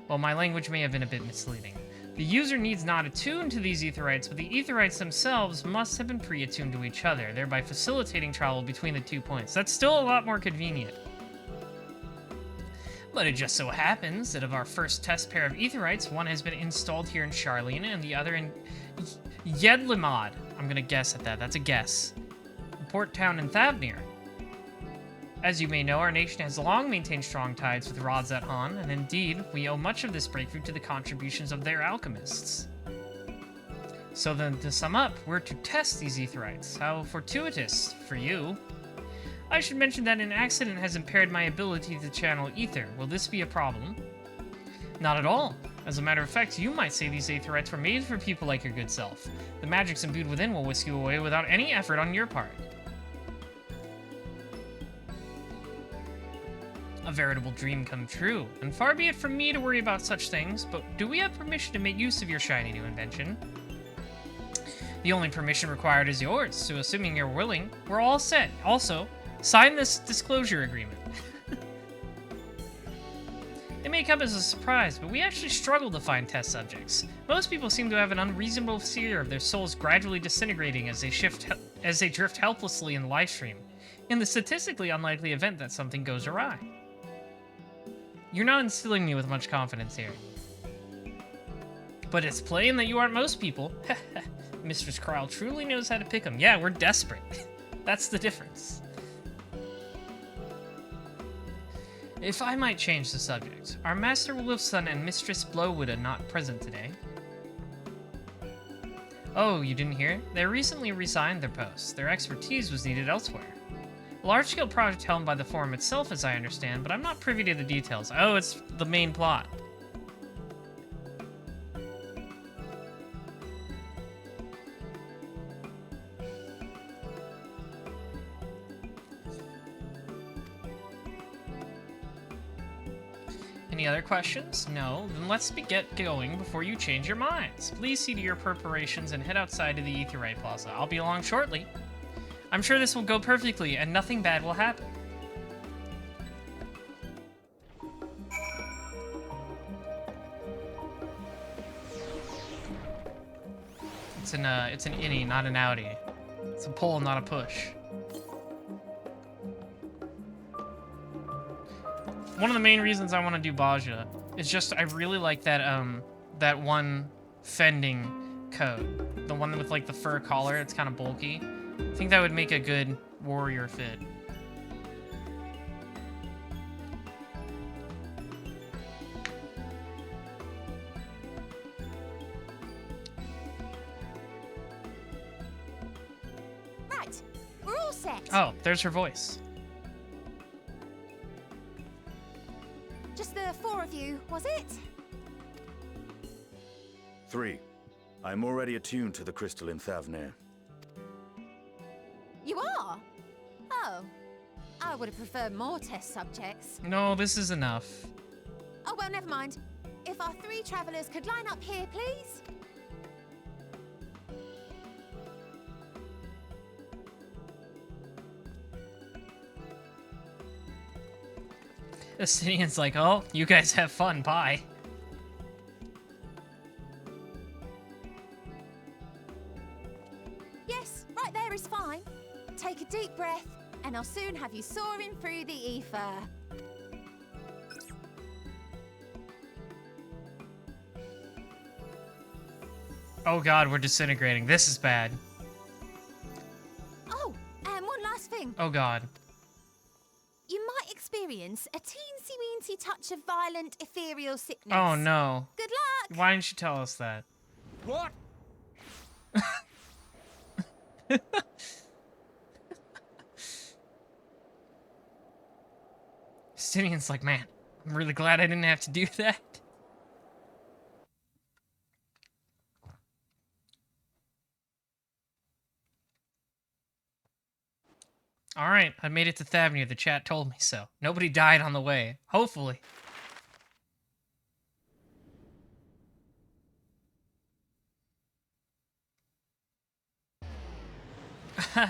Well, my language may have been a bit misleading. The user needs not attune to these aetherites, but the aetherites themselves must have been pre-attuned to each other, thereby facilitating travel between the 2 points. That's still a lot more convenient. But it just so happens that of our first test pair of aetherites, one has been installed here in Charlene and the other in Yedlimod. I'm gonna guess at that. That's a guess. Port town in Thavnir. As you may know, our nation has long maintained strong ties with Rodzat Han, and indeed, we owe much of this breakthrough to the contributions of their alchemists. So then, to sum up, we're to test these aetherites. How fortuitous for you. I should mention that an accident has impaired my ability to channel ether. Will this be a problem? Not at all. As a matter of fact, you might say these aetherites were made for people like your good self. The magics imbued within will whisk you away without any effort on your part. A veritable dream come true, and far be it from me to worry about such things, but do we have permission to make use of your shiny new invention? The only permission required is yours, so assuming you're willing, we're all set. Also, sign this disclosure agreement. It may come as a surprise, but we actually struggle to find test subjects. Most people seem to have an unreasonable fear of their souls gradually disintegrating as they drift helplessly in the livestream, in the statistically unlikely event that something goes awry. You're not instilling me with much confidence here. But it's plain that you aren't most people. Mistress Krile truly knows how to pick them. Yeah, we're desperate. That's the difference. If I might change the subject, are Master Wolfson and Mistress Blowwood not present today? Oh, you didn't hear? They recently resigned their posts. Their expertise was needed elsewhere. A large-scale project helmed by the Forum itself, as I understand, but I'm not privy to the details. Oh, it's the main plot. Any other questions? No? Then let's get going before you change your minds. Please see to your preparations and head outside to the Aetherite Plaza. I'll be along shortly. I'm sure this will go perfectly and nothing bad will happen. It's an innie, not an outie. It's a pull, not a push. One of the main reasons I want to do Baja is just I really like that that one fending coat. The one with like the fur collar, it's kind of bulky. I think that would make a good warrior fit. Right, we're all set. Oh, there's her voice. Just the 4 of you, was it? 3. I'm already attuned to the crystal in Thavnir. You are? Oh. I would have preferred more test subjects. No, this is enough. Oh, well, never mind. If our 3 travelers could line up here, please. Estinian's like, oh, you guys have fun, bye. Yes, right there is fine. Take a deep breath, and I'll soon have you soaring through the ether. Oh god, we're disintegrating. This is bad. Oh, and one last thing. Oh god. You might experience experience a teensy-weensy touch of violent ethereal sickness. Oh no. Good luck! Why didn't you tell us that? What? Justinian's like, man, I'm really glad I didn't have to do that. Alright, I made it to Thavnir. The chat told me so. Nobody died on the way. Hopefully.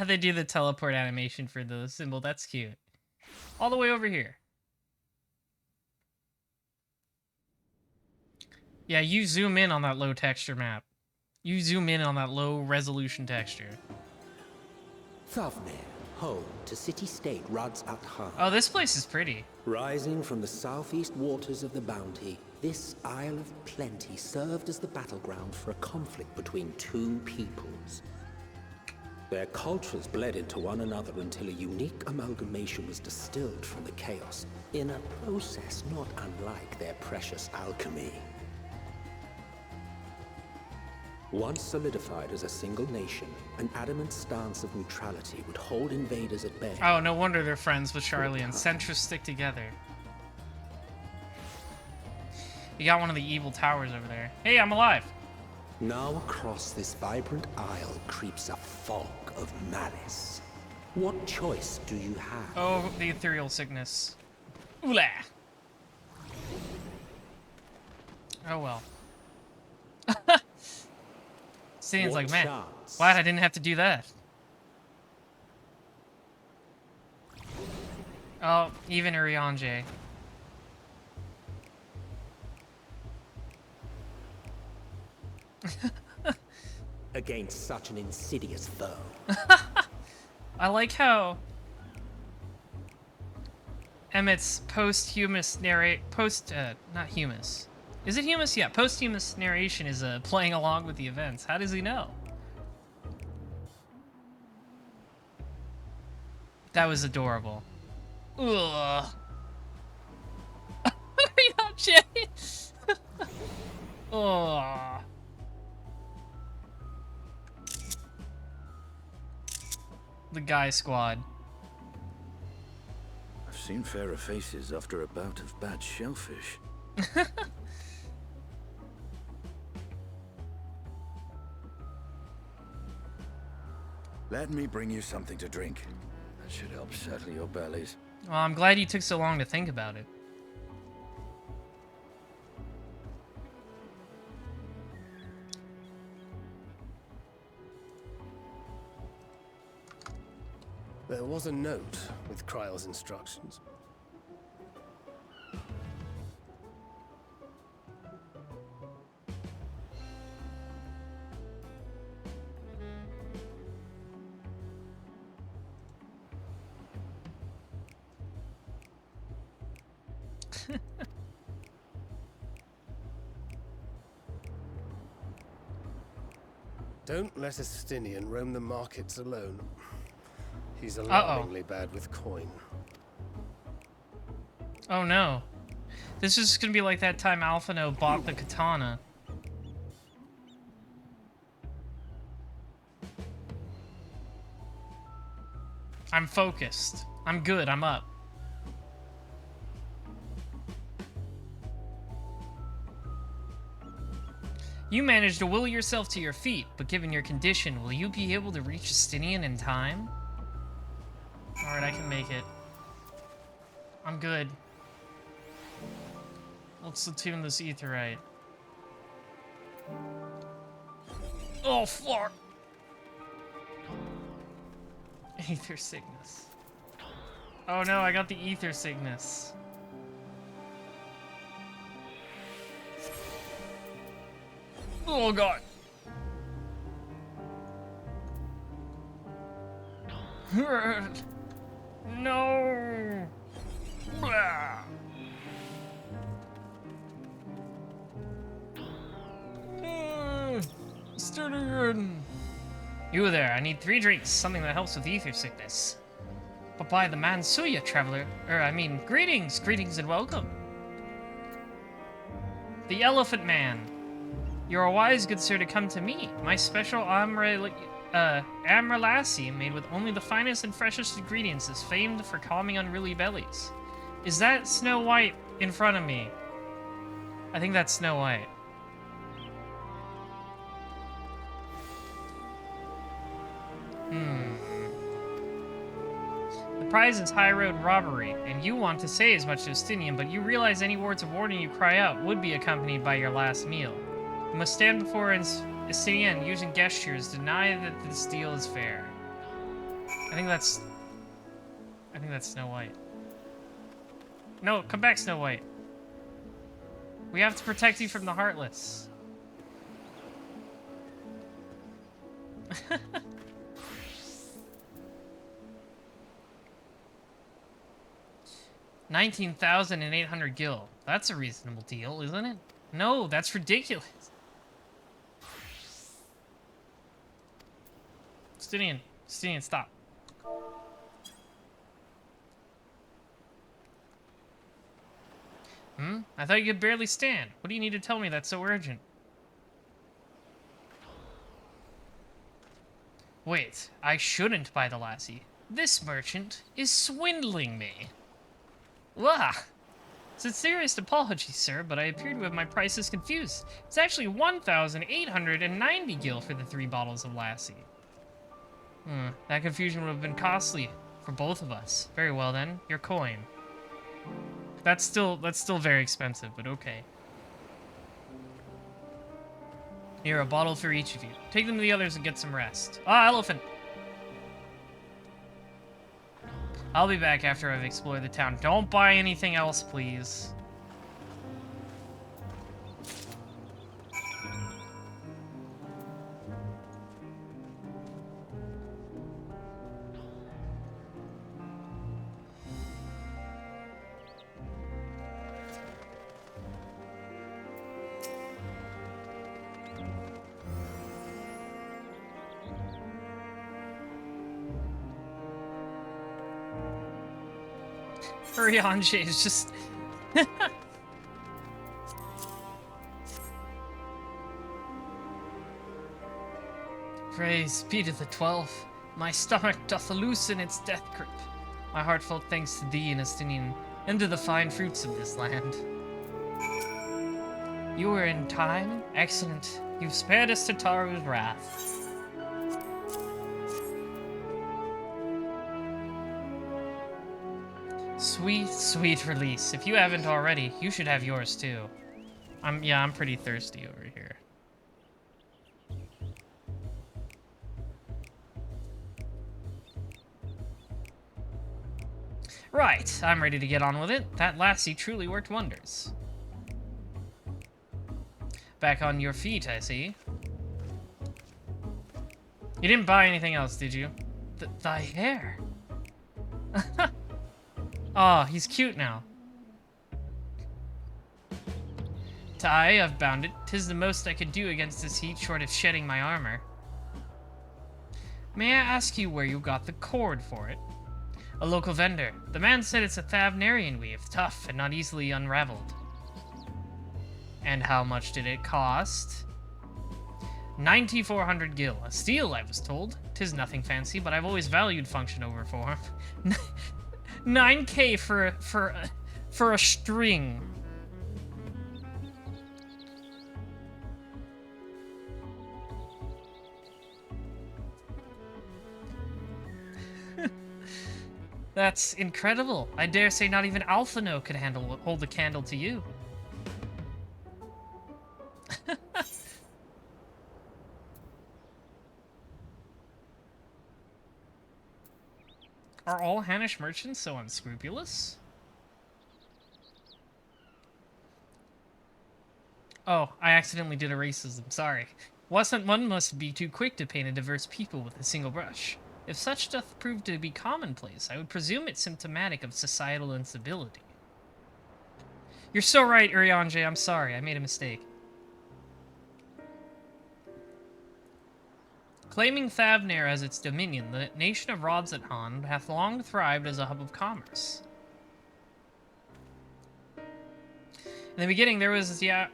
They do the teleport animation for the symbol. That's cute. All the way over here. Yeah, you zoom in on that low texture map. You zoom in on that low resolution texture. Thavnir, home to city-state Rads at Khan. Oh, this place is pretty. Rising from the southeast waters of the Bounty, this Isle of Plenty served as the battleground for a conflict between two peoples. Their cultures bled into one another until a unique amalgamation was distilled from the chaos, in a process not unlike their precious alchemy. Once solidified as a single nation, an adamant stance of neutrality would hold invaders at bay. Oh, no wonder they're friends with Charlie and centrists stick together. You got one of the evil towers over there. Hey, I'm alive. Now across this vibrant isle creeps a fog of malice. What choice do you have? Oh, the ethereal sickness. Oolah. Oh well. Seems like, man, glad I didn't have to do that. Oh, even Urianger. Against such an insidious foe. I like how Emmett's posthumous not humus. Is it humus? Yeah, posthumous narration is playing along with the events. How does he know? That was adorable. Ugh. Urianger. Oh. The guy squad. I've seen fairer faces after a bout of bad shellfish. Let me bring you something to drink. That should help settle your bellies. Well, I'm glad you took so long to think about it. There was a note with Kryle's instructions. Don't let a Justinian roam the markets alone. He's alarmingly bad with coin. Oh no. This is gonna be like that time Alphino bought the katana. I'm focused. I'm good. I'm up. You managed to will yourself to your feet, but given your condition, will you be able to reach Justinian in time? Alright, I can make it. I'm good. Let's attune this aetheryte. Oh, fuck! Ether sickness. Oh no, I got the ether sickness. Oh god. No. Blah. Start again. You there, I need 3 drinks, something that helps with ether sickness. But by the Mansuya, traveler. Greetings, greetings and welcome. The Elephant Man. You're a wise good sir to come to me. My special Amralassi, made with only the finest and freshest ingredients, is famed for calming unruly bellies. Is that Snow White in front of me? I think that's Snow White. The prize is high road robbery, and you want to say as much to Justinian, but you realize any words of warning you cry out would be accompanied by your last meal. You must stand before Justinian using gestures, deny that this deal is fair. I think that's Snow White. No, come back, Snow White. We have to protect you from the Heartless. 19,800 gil. That's a reasonable deal, isn't it? No, that's ridiculous. Justinian, stop. I thought you could barely stand. What do you need to tell me that's so urgent? Wait, I shouldn't buy the lassie. This merchant is swindling me. Wah! Sincerest apologies, sir, but I appear to have my prices confused. It's actually 1,890 gil for the 3 bottles of lassie. That confusion would have been costly for both of us. Very well then, your coin. That's still very expensive, but okay. Here, a bottle for each of you. Take them to the others and get some rest. Ah, elephant! I'll be back after I've explored the town. Don't buy anything else, please. Rianji is just... Praise be to the 12. My stomach doth loosen its death grip. My heartfelt thanks to thee, Justinian, and to the fine fruits of this land. You were in time? Excellent. You've spared us Tataru's wrath. Sweet, sweet release. If you haven't already, you should have yours too. I'm pretty thirsty over here. Right, I'm ready to get on with it. That lassie truly worked wonders. Back on your feet, I see. You didn't buy anything else, did you? Thy hair. Oh, he's cute now. Tie, I've bound it. 'Tis the most I could do against this heat, short of shedding my armor. May I ask you where you got the cord for it? A local vendor. The man said it's a Thavnarian weave, tough and not easily unraveled. And how much did it cost? 9,400 gil. A steal, I was told. 'Tis nothing fancy, but I've always valued function over form. 9K for a string. That's incredible. I dare say not even Alphino could hold a candle to you. Are all Hanish merchants so unscrupulous? Oh, I accidentally did a racism, sorry. One must be too quick to paint a diverse people with a single brush. If such doth prove to be commonplace, I would presume it's symptomatic of societal instability. You're so right, Urianje, I'm sorry, I made a mistake. Claiming Thavnair as its dominion, the nation of Rodzathan hath long thrived as a hub of commerce. In the beginning, there was the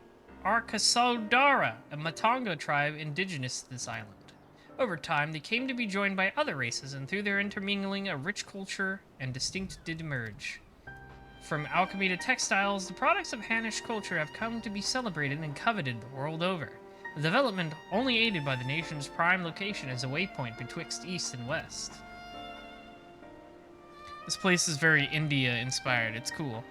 Arkasaudara, a Matonga tribe indigenous to this island. Over time, they came to be joined by other races, and through their intermingling, a rich culture and distinct did emerge. From alchemy to textiles, the products of Hanish culture have come to be celebrated and coveted the world over. A development only aided by the nation's prime location as a waypoint betwixt east and west. This place is very India-inspired. It's cool.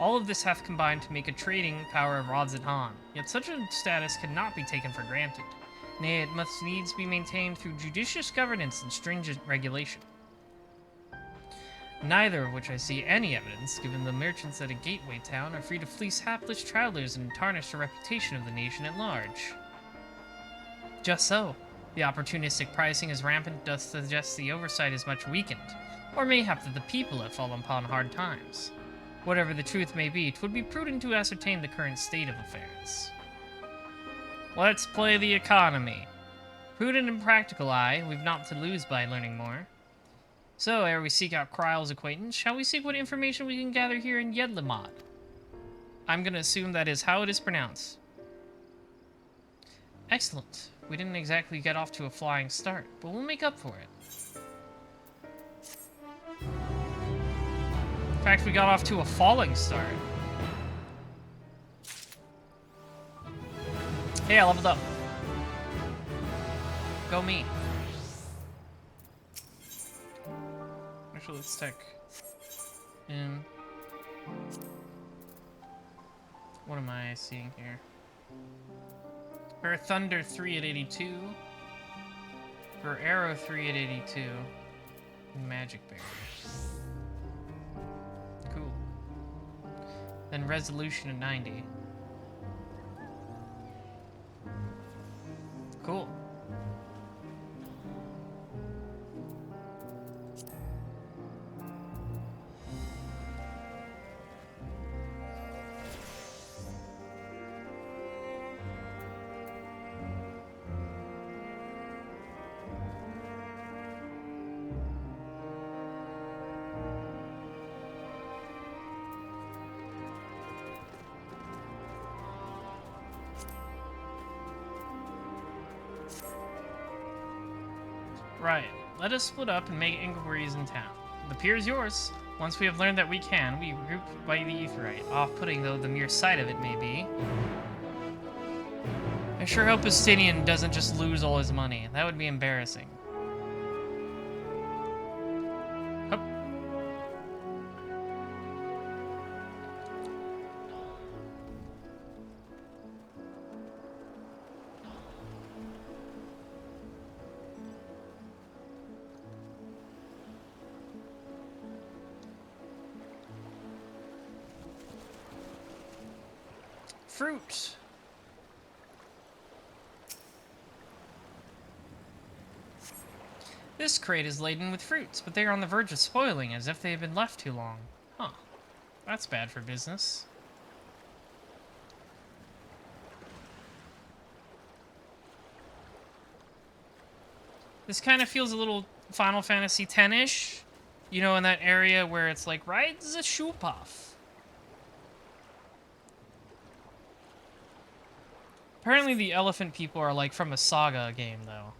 All of this hath combined to make a trading power of Rodzathan, yet such a status cannot be taken for granted. Nay, it must needs be maintained through judicious governance and stringent regulation. Neither of which I see any evidence, given the merchants at a gateway town are free to fleece hapless travelers and tarnish the reputation of the nation at large. Just so. The opportunistic pricing is rampant doth suggest the oversight is much weakened, or mayhap that the people have fallen upon hard times. Whatever the truth may be, 'twould be prudent to ascertain the current state of affairs. Let's play the economy. Prudent and practical, we've naught to lose by learning more. So, ere we seek out Kryle's acquaintance, shall we seek what information we can gather here in Yedlamad? I'm gonna assume that is how it is pronounced. Excellent. We didn't exactly get off to a flying start, but we'll make up for it. In fact, we got off to a falling start. Hey, I leveled up. Go me. Actually, let's check in. What am I seeing here? For Thunder 3 at 82. For Arrow 3 at 82. Magic Barrier. Cool. Then Resolution at 90. Cool. Right. Let us split up and make inquiries in town. The pier is yours. Once we have learned that we can, we group by the Aetheryte. Off-putting though the mere sight of it may be. I sure hope Justinian doesn't just lose all his money. That would be embarrassing. Hup. Fruit. This crate is laden with fruits, but they are on the verge of spoiling as if they have been left too long. Huh. That's bad for business. This kind of feels a little Final Fantasy X-ish. You know, in that area where it's like, rides a shoe puff. Apparently the elephant people are like from a Saga game, though.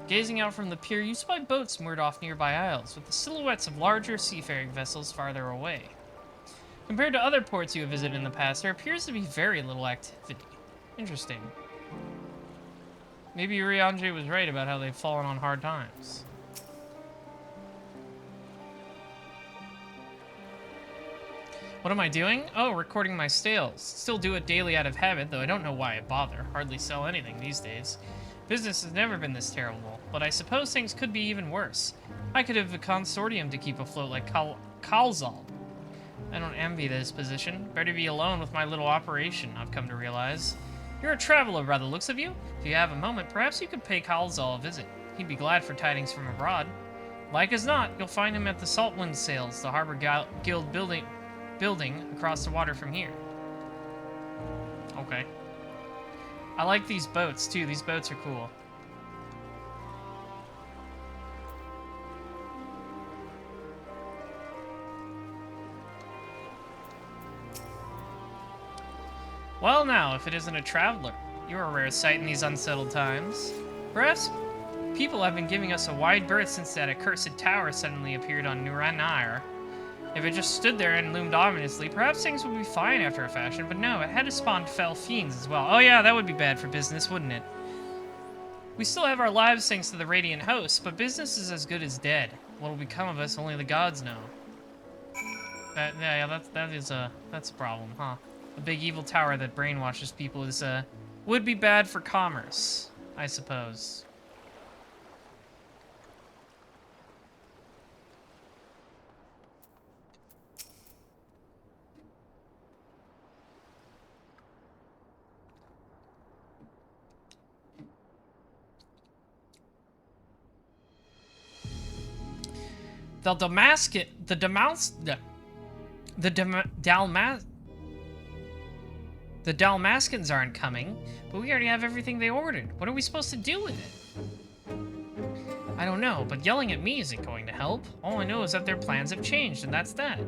Gazing out from the pier, you spy boats moored off nearby isles, with the silhouettes of larger seafaring vessels farther away. Compared to other ports you have visited in the past, there appears to be very little activity. Interesting. Maybe Urianger was right about how they've fallen on hard times. What am I doing? Oh, recording my sales. Still do it daily out of habit, though I don't know why I bother. Hardly sell anything these days. Business has never been this terrible, but I suppose things could be even worse. I could have a consortium to keep afloat like Kalzal. I don't envy this position. Better be alone with my little operation, I've come to realize. You're a traveler by the looks of you. If you have a moment, perhaps you could pay Kalzal a visit. He'd be glad for tidings from abroad. Like as not, you'll find him at the Saltwind Sales, the Harbor Guild building across the water from here. Okay. I like these boats, too. These boats are cool. Well now, if it isn't a traveler. You're a rare sight in these unsettled times. Perhaps people have been giving us a wide berth since that accursed tower suddenly appeared on Nuranir. If it just stood there and loomed ominously, perhaps things would be fine after a fashion, but no, it had to spawn fell fiends as well. Oh yeah, that would be bad for business, wouldn't it? We still have our lives thanks to the Radiant Host, but business is as good as dead. What will become of us, only the gods know. That's a problem, huh? A big evil tower that brainwashes people is, would be bad for commerce, I suppose. The Dalmaskins aren't coming, but we already have everything they ordered. What are we supposed to do with it? I don't know, but yelling at me isn't going to help. All I know is that their plans have changed, and that's that.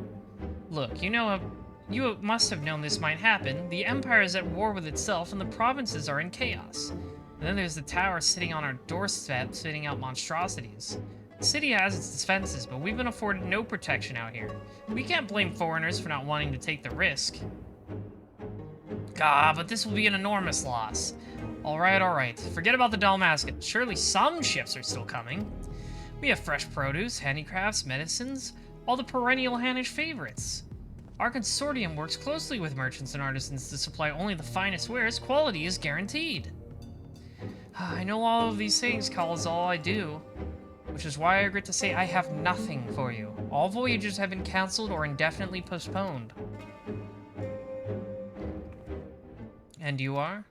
Look, you must have known this might happen. The Empire is at war with itself, and the provinces are in chaos. And then there's the tower sitting on our doorstep, spitting out monstrosities. The city has its defenses, but we've been afforded no protection out here. We can't blame foreigners for not wanting to take the risk. God, but this will be an enormous loss. Alright. Forget about the Dalmascan. Surely some ships are still coming. We have fresh produce, handicrafts, medicines, all the perennial Hannish favorites. Our consortium works closely with merchants and artisans to supply only the finest wares. Quality is guaranteed. I know all of these things, calls all I do. Which is why I regret to say I have nothing for you. All voyages have been cancelled or indefinitely postponed. And you are?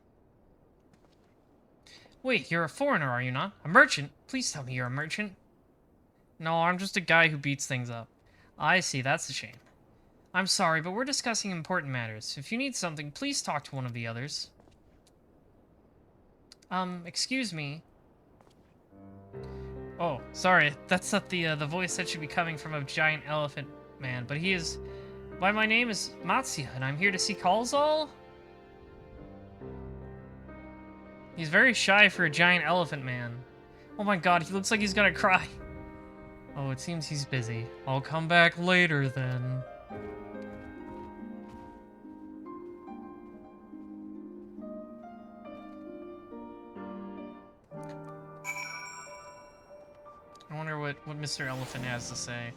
Wait, you're a foreigner, are you not? A merchant? Please tell me you're a merchant. No, I'm just a guy who beats things up. I see, that's a shame. I'm sorry, but we're discussing important matters. If you need something, please talk to one of the others. Excuse me. Oh, sorry, that's not the voice that should be coming from a giant elephant man, but he is... Why, my name is Matsuya, and I'm here to see Kalzal? He's very shy for a giant elephant man. Oh my god, he looks like he's gonna cry. Oh, it seems he's busy. I'll come back later, then. I wonder what Mr. Elephant has to say.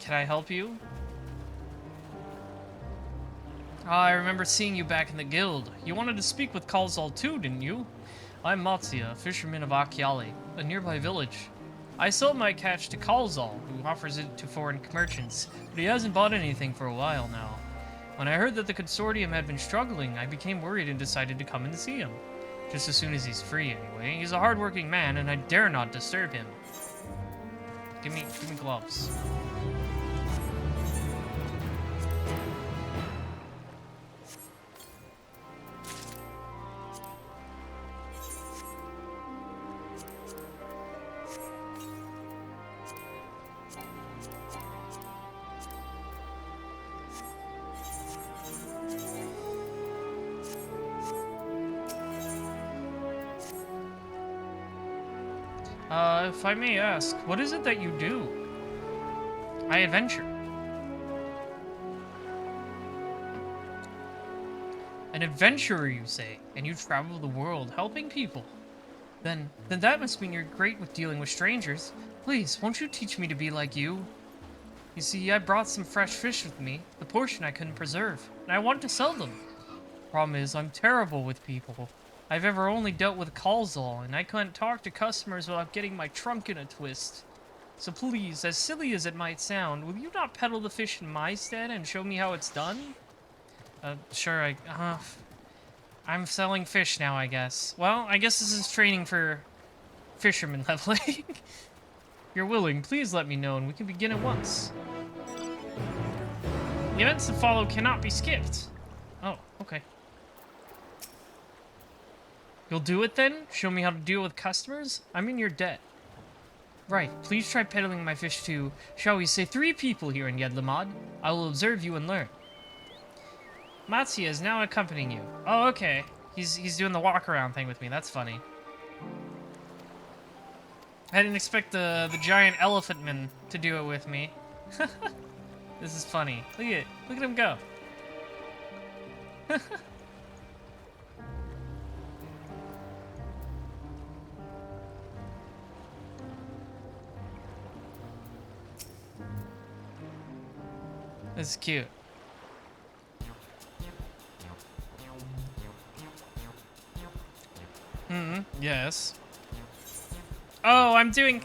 Can I help you? Oh, I remember seeing you back in the guild. You wanted to speak with Kalzal too, didn't you? I'm Matsuya, a fisherman of Akiali, a nearby village. I sold my catch to Kalzal, who offers it to foreign merchants, but he hasn't bought anything for a while now. When I heard that the consortium had been struggling, I became worried and decided to come and see him. Just as soon as he's free, anyway. He's a hard-working man, and I dare not disturb him. Give me gloves. If I may ask, what is it that you do? I adventure. An adventurer, you say, and you travel the world helping people. Then that must mean you're great with dealing with strangers. Please, won't you teach me to be like you? You see, I brought some fresh fish with me, the portion I couldn't preserve, and I want to sell them. Problem is, I'm terrible with people. I've ever only dealt with Kalzal, and I couldn't talk to customers without getting my trunk in a twist. So please, as silly as it might sound, will you not peddle the fish in my stead and show me how it's done? Sure, I'm selling fish now, I guess. Well, I guess this is training for fisherman leveling. If you're willing, please let me know, and we can begin at once. The events that follow cannot be skipped. Oh, okay. You'll do it then? Show me how to deal with customers? I'm in your debt. Right, please try peddling my fish to, shall we say, 3 people here in Yedlamad. I will observe you and learn. Matsuya is now accompanying you. Oh, okay. He's doing the walk-around thing with me. That's funny. I didn't expect the giant elephant man to do it with me. This is funny. Look at him go. This is cute. Yes. Oh, I'm doing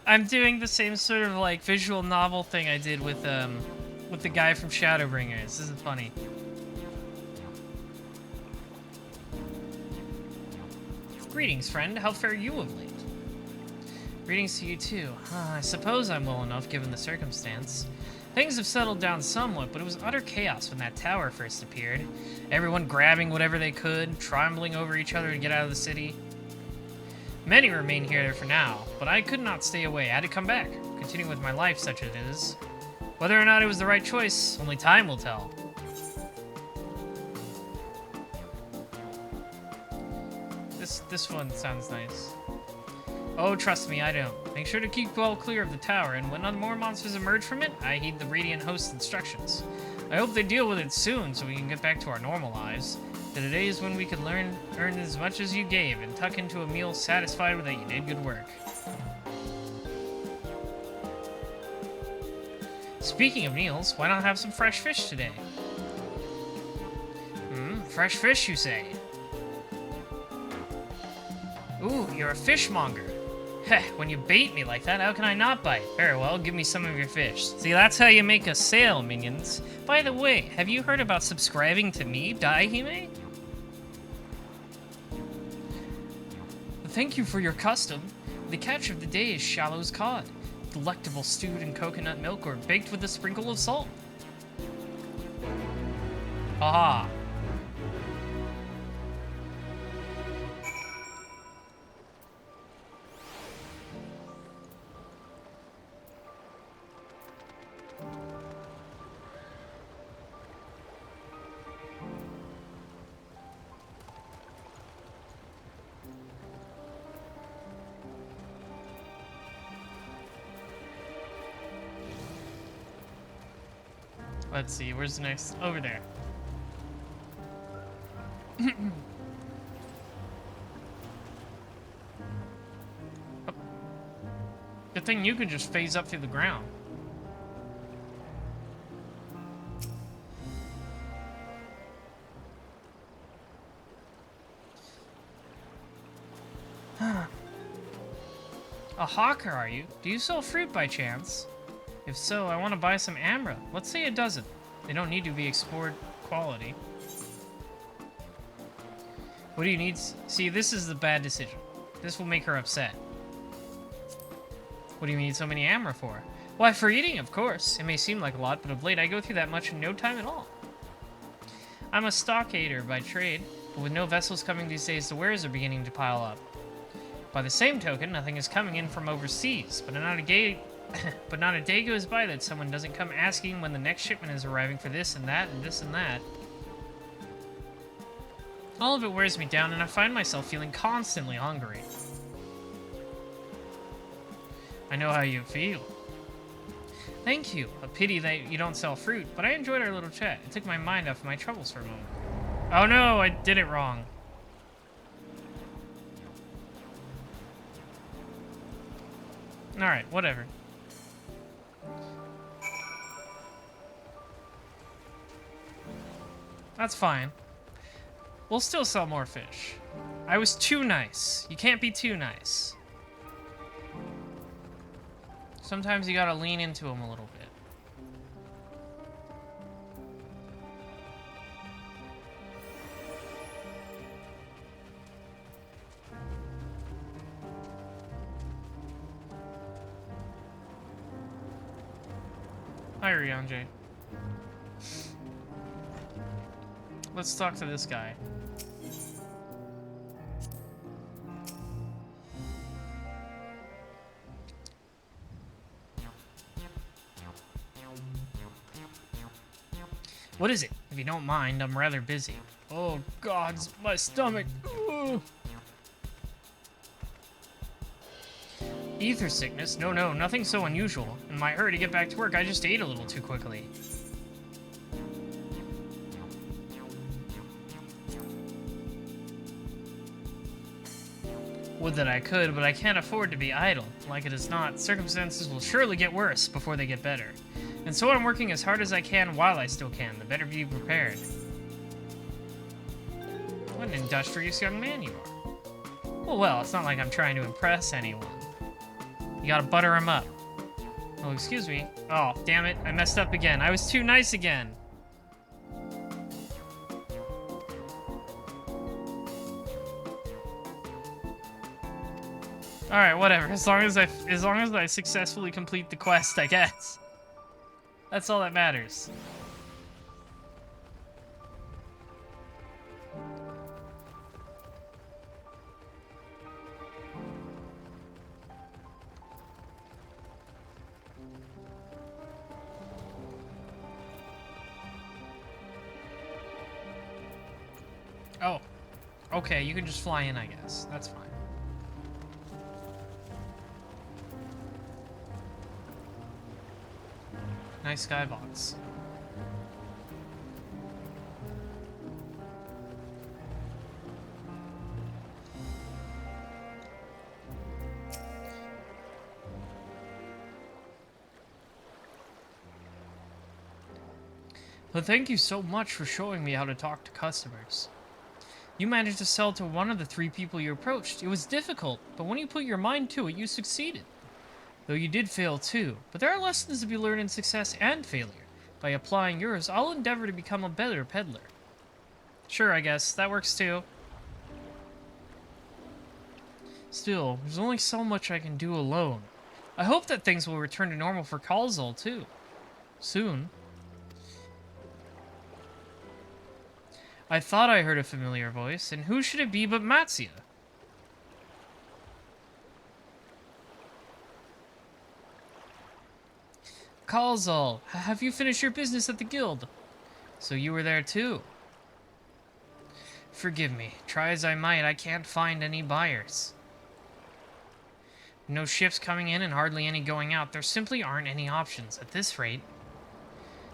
I'm doing the same sort of like visual novel thing I did with the guy from Shadowbringers. This is funny. Greetings, friend. How fare you of late? Greetings to you too. I suppose I'm well enough given the circumstance. Things have settled down somewhat, but it was utter chaos when that tower first appeared. Everyone grabbing whatever they could, trembling over each other to get out of the city. Many remain here for now, but I could not stay away. I had to come back, continue with my life such as it is. Whether or not it was the right choice, only time will tell. This one sounds nice. Oh, trust me, I don't. Make sure to keep well clear of the tower, and when more monsters emerge from it, I heed the Radiant Host's instructions. I hope they deal with it soon so we can get back to our normal lives. Today is when we can earn as much as you gave and tuck into a meal satisfied with that you did good work. Speaking of meals, why not have some fresh fish today? Fresh fish, you say? Ooh, you're a fishmonger. Heh, when you bait me like that, how can I not bite? Very well, give me some of your fish. See, that's how you make a sale, minions. By the way, have you heard about subscribing to me, Daihime? Thank you for your custom. The catch of the day is Shallow's cod. Delectable stewed in coconut milk or baked with a sprinkle of salt. Aha. Let's see, where's the next? Over there. Oh. Good thing you can just phase up through the ground. A hawker, are you? Do you sell fruit by chance? If so, I want to buy some amra. Let's say it doesn't. They don't need to be export quality. What do you need? See, this is the bad decision. This will make her upset. What do you need so many amra for? Why, for eating, of course. It may seem like a lot, but of late I go through that much in no time at all. I'm a stockader by trade, but with no vessels coming these days, the wares are beginning to pile up. By the same token, nothing is coming in from overseas, but not a day goes by that someone doesn't come asking when the next shipment is arriving for this and that and this and that. All of it wears me down, and I find myself feeling constantly hungry. I know how you feel. Thank you. A pity that you don't sell fruit, but I enjoyed our little chat. It took my mind off my troubles for a moment. Oh no, I did it wrong. Alright, whatever. That's fine. We'll still sell more fish. I was too nice. You can't be too nice. Sometimes you gotta lean into them a little bit. Hi, Ryanje. let's talk to this guy. What is it? If you don't mind, I'm rather busy. Oh, God, my stomach. Ooh. Ether sickness? No, nothing so unusual. In my hurry to get back to work, I just ate a little too quickly. Would that I could, but I can't afford to be idle. Like it is not, circumstances will surely get worse before they get better. And so I'm working as hard as I can while I still can, the better be prepared. What an industrious young man you are. Well, it's not like I'm trying to impress anyone. You gotta butter him up. Oh, excuse me. Oh, damn it, I messed up again. I was too nice again. Alright, whatever. As long as I successfully complete the quest, I guess. That's all that matters. Oh. Okay, you can just fly in, I guess. That's fine. Nice skybox. Well, thank you so much for showing me how to talk to customers. You managed to sell to one of the 3 people you approached. It was difficult, but when you put your mind to it, you succeeded. Though you did fail too, but there are lessons to be learned in success and failure. By applying yours, I'll endeavor to become a better peddler. Sure, I guess. That works too. Still, there's only so much I can do alone. I hope that things will return to normal for Kalzal too. Soon. I thought I heard a familiar voice, and who should it be but Matsia? Kalzal, have you finished your business at the guild? So you were there too. Forgive me. Try as I might, I can't find any buyers. No ships coming in and hardly any going out. There simply aren't any options at this rate.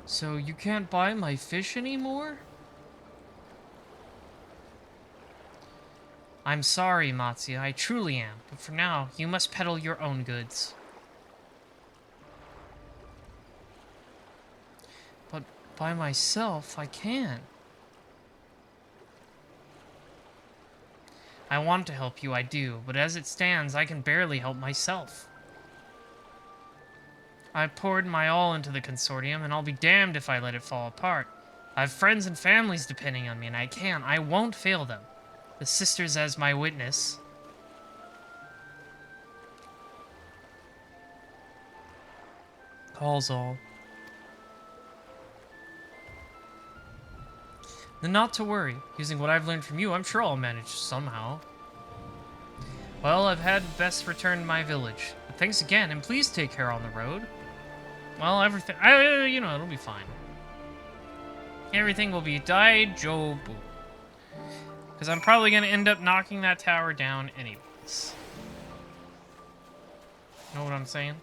So you can't buy my fish anymore? I'm sorry, Matsia, I truly am, but for now, you must peddle your own goods. But by myself, I can. I want to help you, I do, but as it stands, I can barely help myself. I poured my all into the consortium, and I'll be damned if I let it fall apart. I have friends and families depending on me, and I won't fail them. The sisters as my witness. Calls all. Then not to worry. Using what I've learned from you, I'm sure I'll manage somehow. Well, I've had best return to my village. But thanks again, and please take care on the road. Well, everything... you know, it'll be fine. Everything will be daijobu. Because I'm probably going to end up knocking that tower down anyways. Know what I'm saying?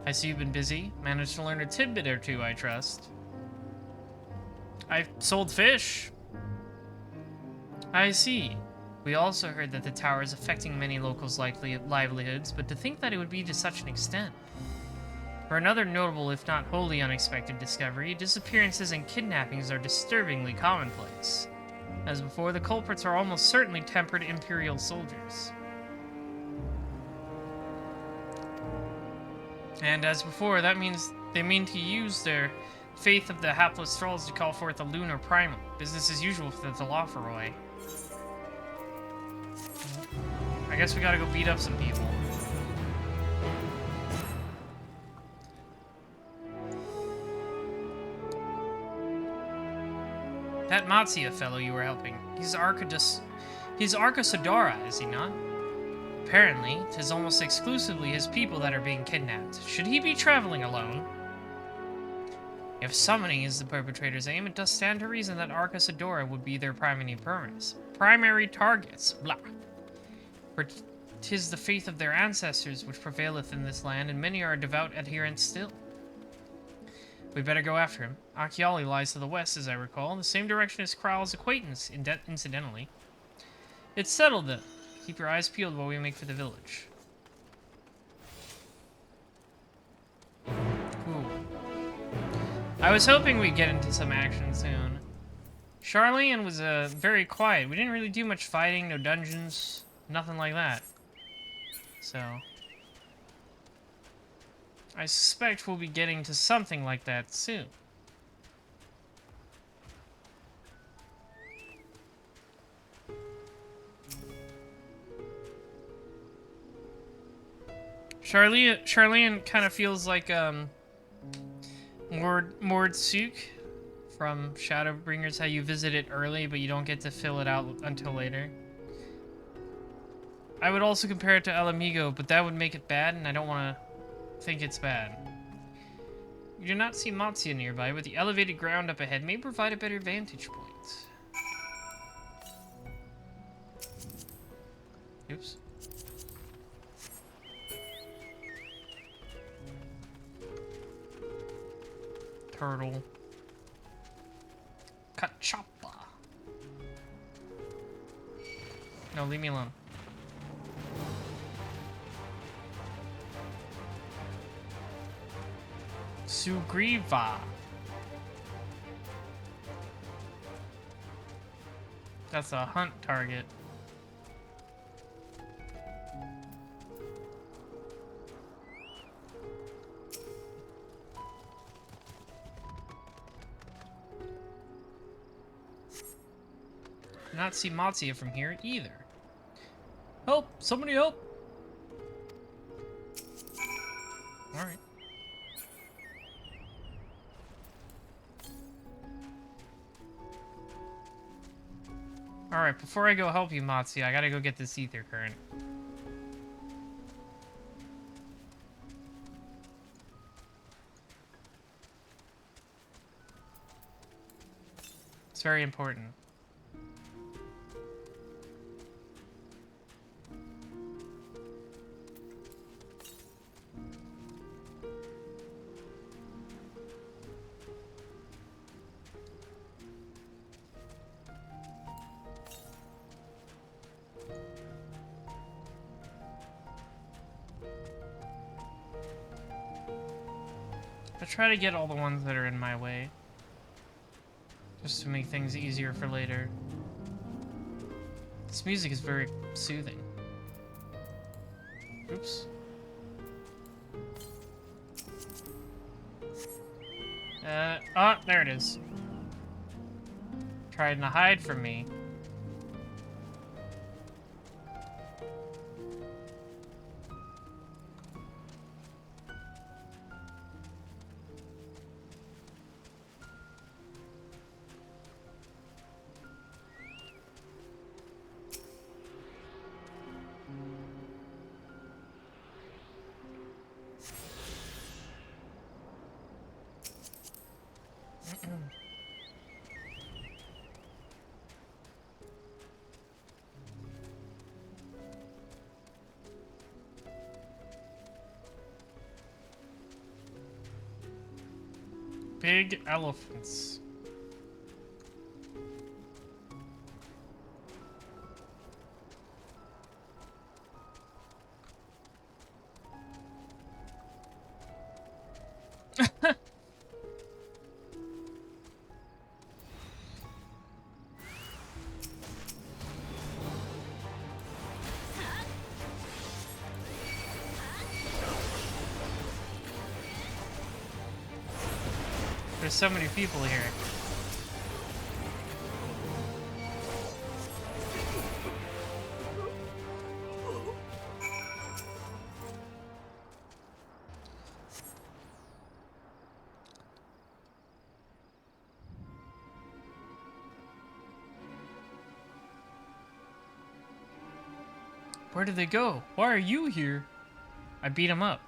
I see you've been busy. Managed to learn a tidbit or two, I trust. I sold fish. I see. We also heard that the tower is affecting many locals' livelihoods, but to think that it would be to such an extent. For another notable, if not wholly unexpected discovery, disappearances and kidnappings are disturbingly commonplace. As before, the culprits are almost certainly tempered Imperial soldiers. And as before, that means they mean to use their faith of the hapless trolls to call forth a lunar primal. Business as usual for the Telophoroi. I guess we gotta go beat up some people. That Matsia fellow you were helping, he's Arcosadora, is he not? Apparently, 'tis almost exclusively his people that are being kidnapped. Should he be traveling alone? If summoning is the perpetrator's aim, it does stand to reason that Arcosadora would be their primary targets. Blah. For 'tis the faith of their ancestors which prevaileth in this land, and many are devout adherents still. We better go after him. Achiali lies to the west, as I recall, in the same direction as Kral's acquaintance, incidentally. It's settled, then. Keep your eyes peeled while we make for the village. Ooh. I was hoping we'd get into some action soon. Charlene was very quiet. We didn't really do much fighting, no dungeons, nothing like that. So I suspect we'll be getting to something like that soon. Charlene kind of feels like Mordsuk from Shadowbringers, how you visit it early but you don't get to fill it out until later. I would also compare it to El Amigo, but that would make it bad, and I don't want to think it's bad. You do not see Matsia nearby, but the elevated ground up ahead may provide a better vantage point. Oops. Turtle. Kachapa. No, leave me alone. Sugriva. That's a hunt target. Not see Matsia from here either. Help! Somebody help! Alright. Alright, before I go help you, Matsia, I gotta go get this ether current. It's very important. I try to get all the ones that are in my way, just to make things easier for later. This music is very soothing. Oops. Oh, there it is. Trying to hide from me. Big elephants. there's so many people here. Where did they go? Why are you here? I beat him up.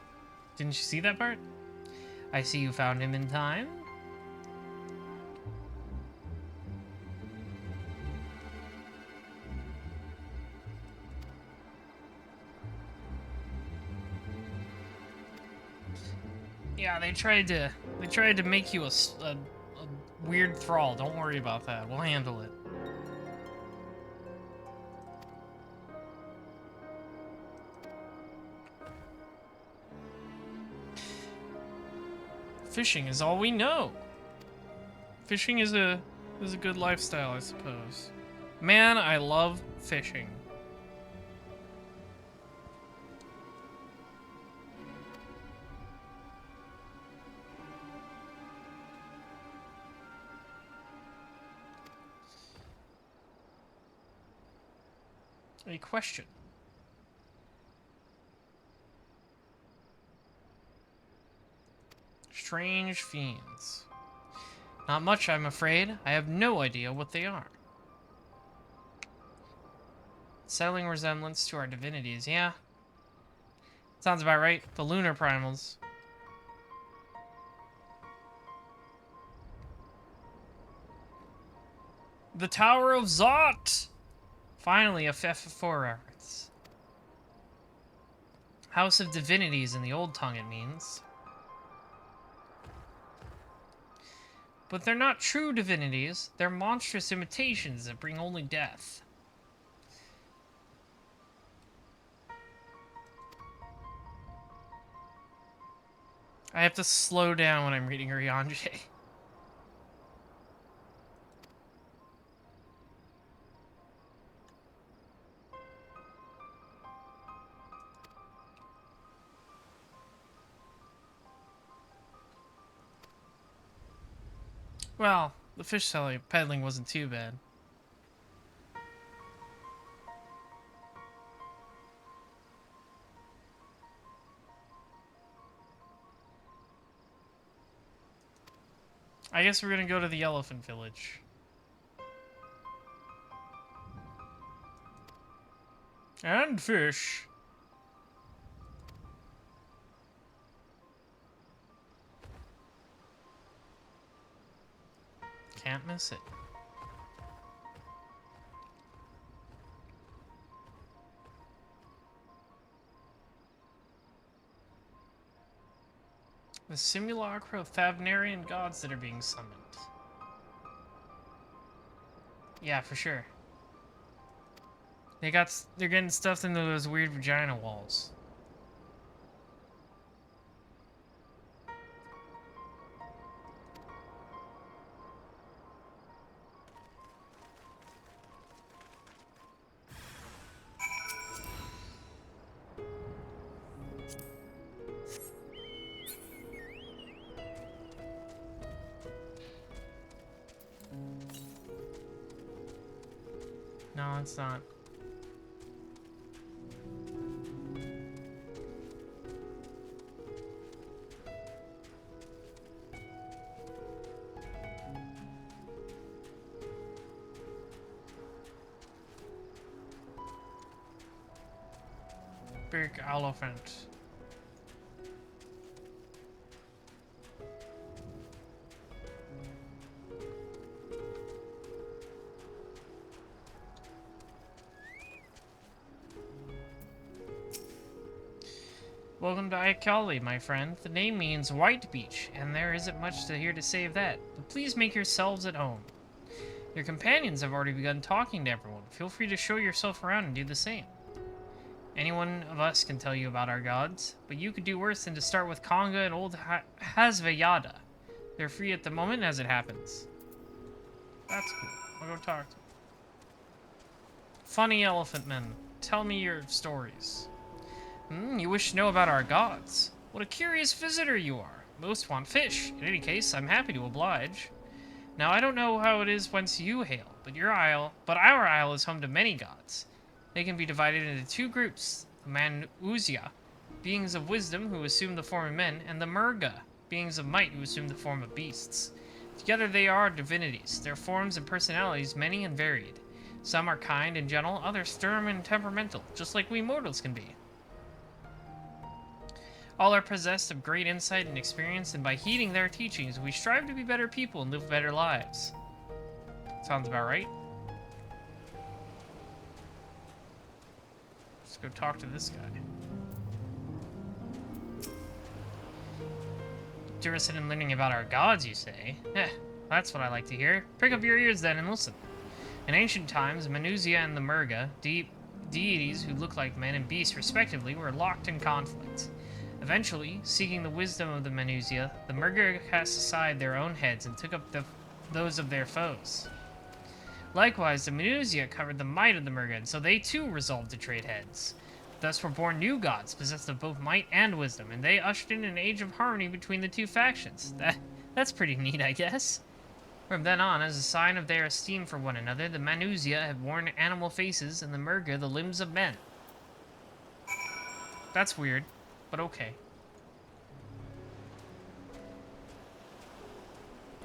Didn't you see that part? I see you found him in time. Yeah, they tried to make you a weird thrall. Don't worry about that. We'll handle it. Fishing is all we know. Fishing is a good lifestyle, I suppose. Man, I love fishing. A question. Strange fiends. Not much, I'm afraid. I have no idea what they are. Settling resemblance to our divinities, yeah. Sounds about right. The lunar primals. The Tower of Zot! Finally, a FF4 reference. House of Divinities in the old tongue, it means. But they're not true divinities. They're monstrous imitations that bring only death. I have to slow down when I'm reading Ryanje. Well, the fish peddling wasn't too bad. I guess we're gonna go to the elephant village. And fish. Can't miss it. The simulacra of Thavnarian gods that are being summoned. Yeah, for sure. They're getting stuffed into those weird vagina walls. No, it's not. Big elephant. Welcome to Aikali, my friend. The name means White Beach, and there isn't much here to say of that, but please make yourselves at home. Your companions have already begun talking to everyone. Feel free to show yourself around and do the same. Any one of us can tell you about our gods, but you could do worse than to start with Konga and old Hasvayada. They're free at the moment as it happens. That's cool. I'll go talk to them. Funny elephant men, tell me your stories. You wish to know about our gods? What a curious visitor you are. Most want fish. In any case, I'm happy to oblige. Now, I don't know how it is whence you hail, but our isle is home to many gods. They can be divided into two groups: the Manuzia, beings of wisdom who assume the form of men, and the Murga, beings of might who assume the form of beasts. Together they are divinities, their forms and personalities many and varied. Some are kind and gentle, others stern and temperamental, just like we mortals can be. All are possessed of great insight and experience, and by heeding their teachings, we strive to be better people and live better lives. Sounds about right. Let's go talk to this guy. Interested in learning about our gods, you say? That's what I like to hear. Prick up your ears then and listen. In ancient times, Manuzia and the Murga, deities who look like men and beasts respectively, were locked in conflict. Eventually, seeking the wisdom of the Manuzia, the Murga cast aside their own heads and took up those of their foes. Likewise, the Manuzia covered the might of the Murga, and so they too resolved to trade heads. Thus were born new gods, possessed of both might and wisdom, and they ushered in an age of harmony between the two factions. That's pretty neat, I guess. From then on, as a sign of their esteem for one another, the Manuzia have worn animal faces, and the Murga the limbs of men. That's weird, but okay.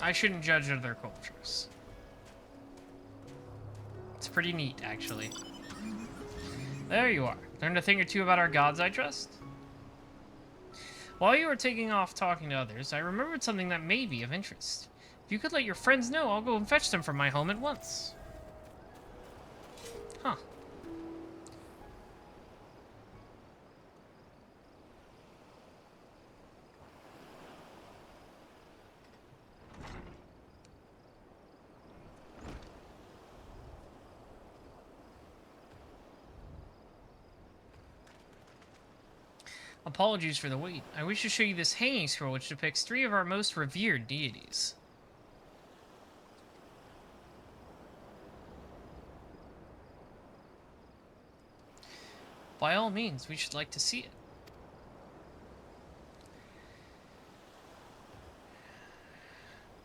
I shouldn't judge other cultures. It's pretty neat, actually. There you are. Learned a thing or two about our gods, I trust? While you were taking off talking to others, I remembered something that may be of interest. If you could let your friends know, I'll go and fetch them from my home at once. Huh. Apologies for the wait. I wish to show you this hanging scroll which depicts 3 of our most revered deities. By all means, we should like to see it.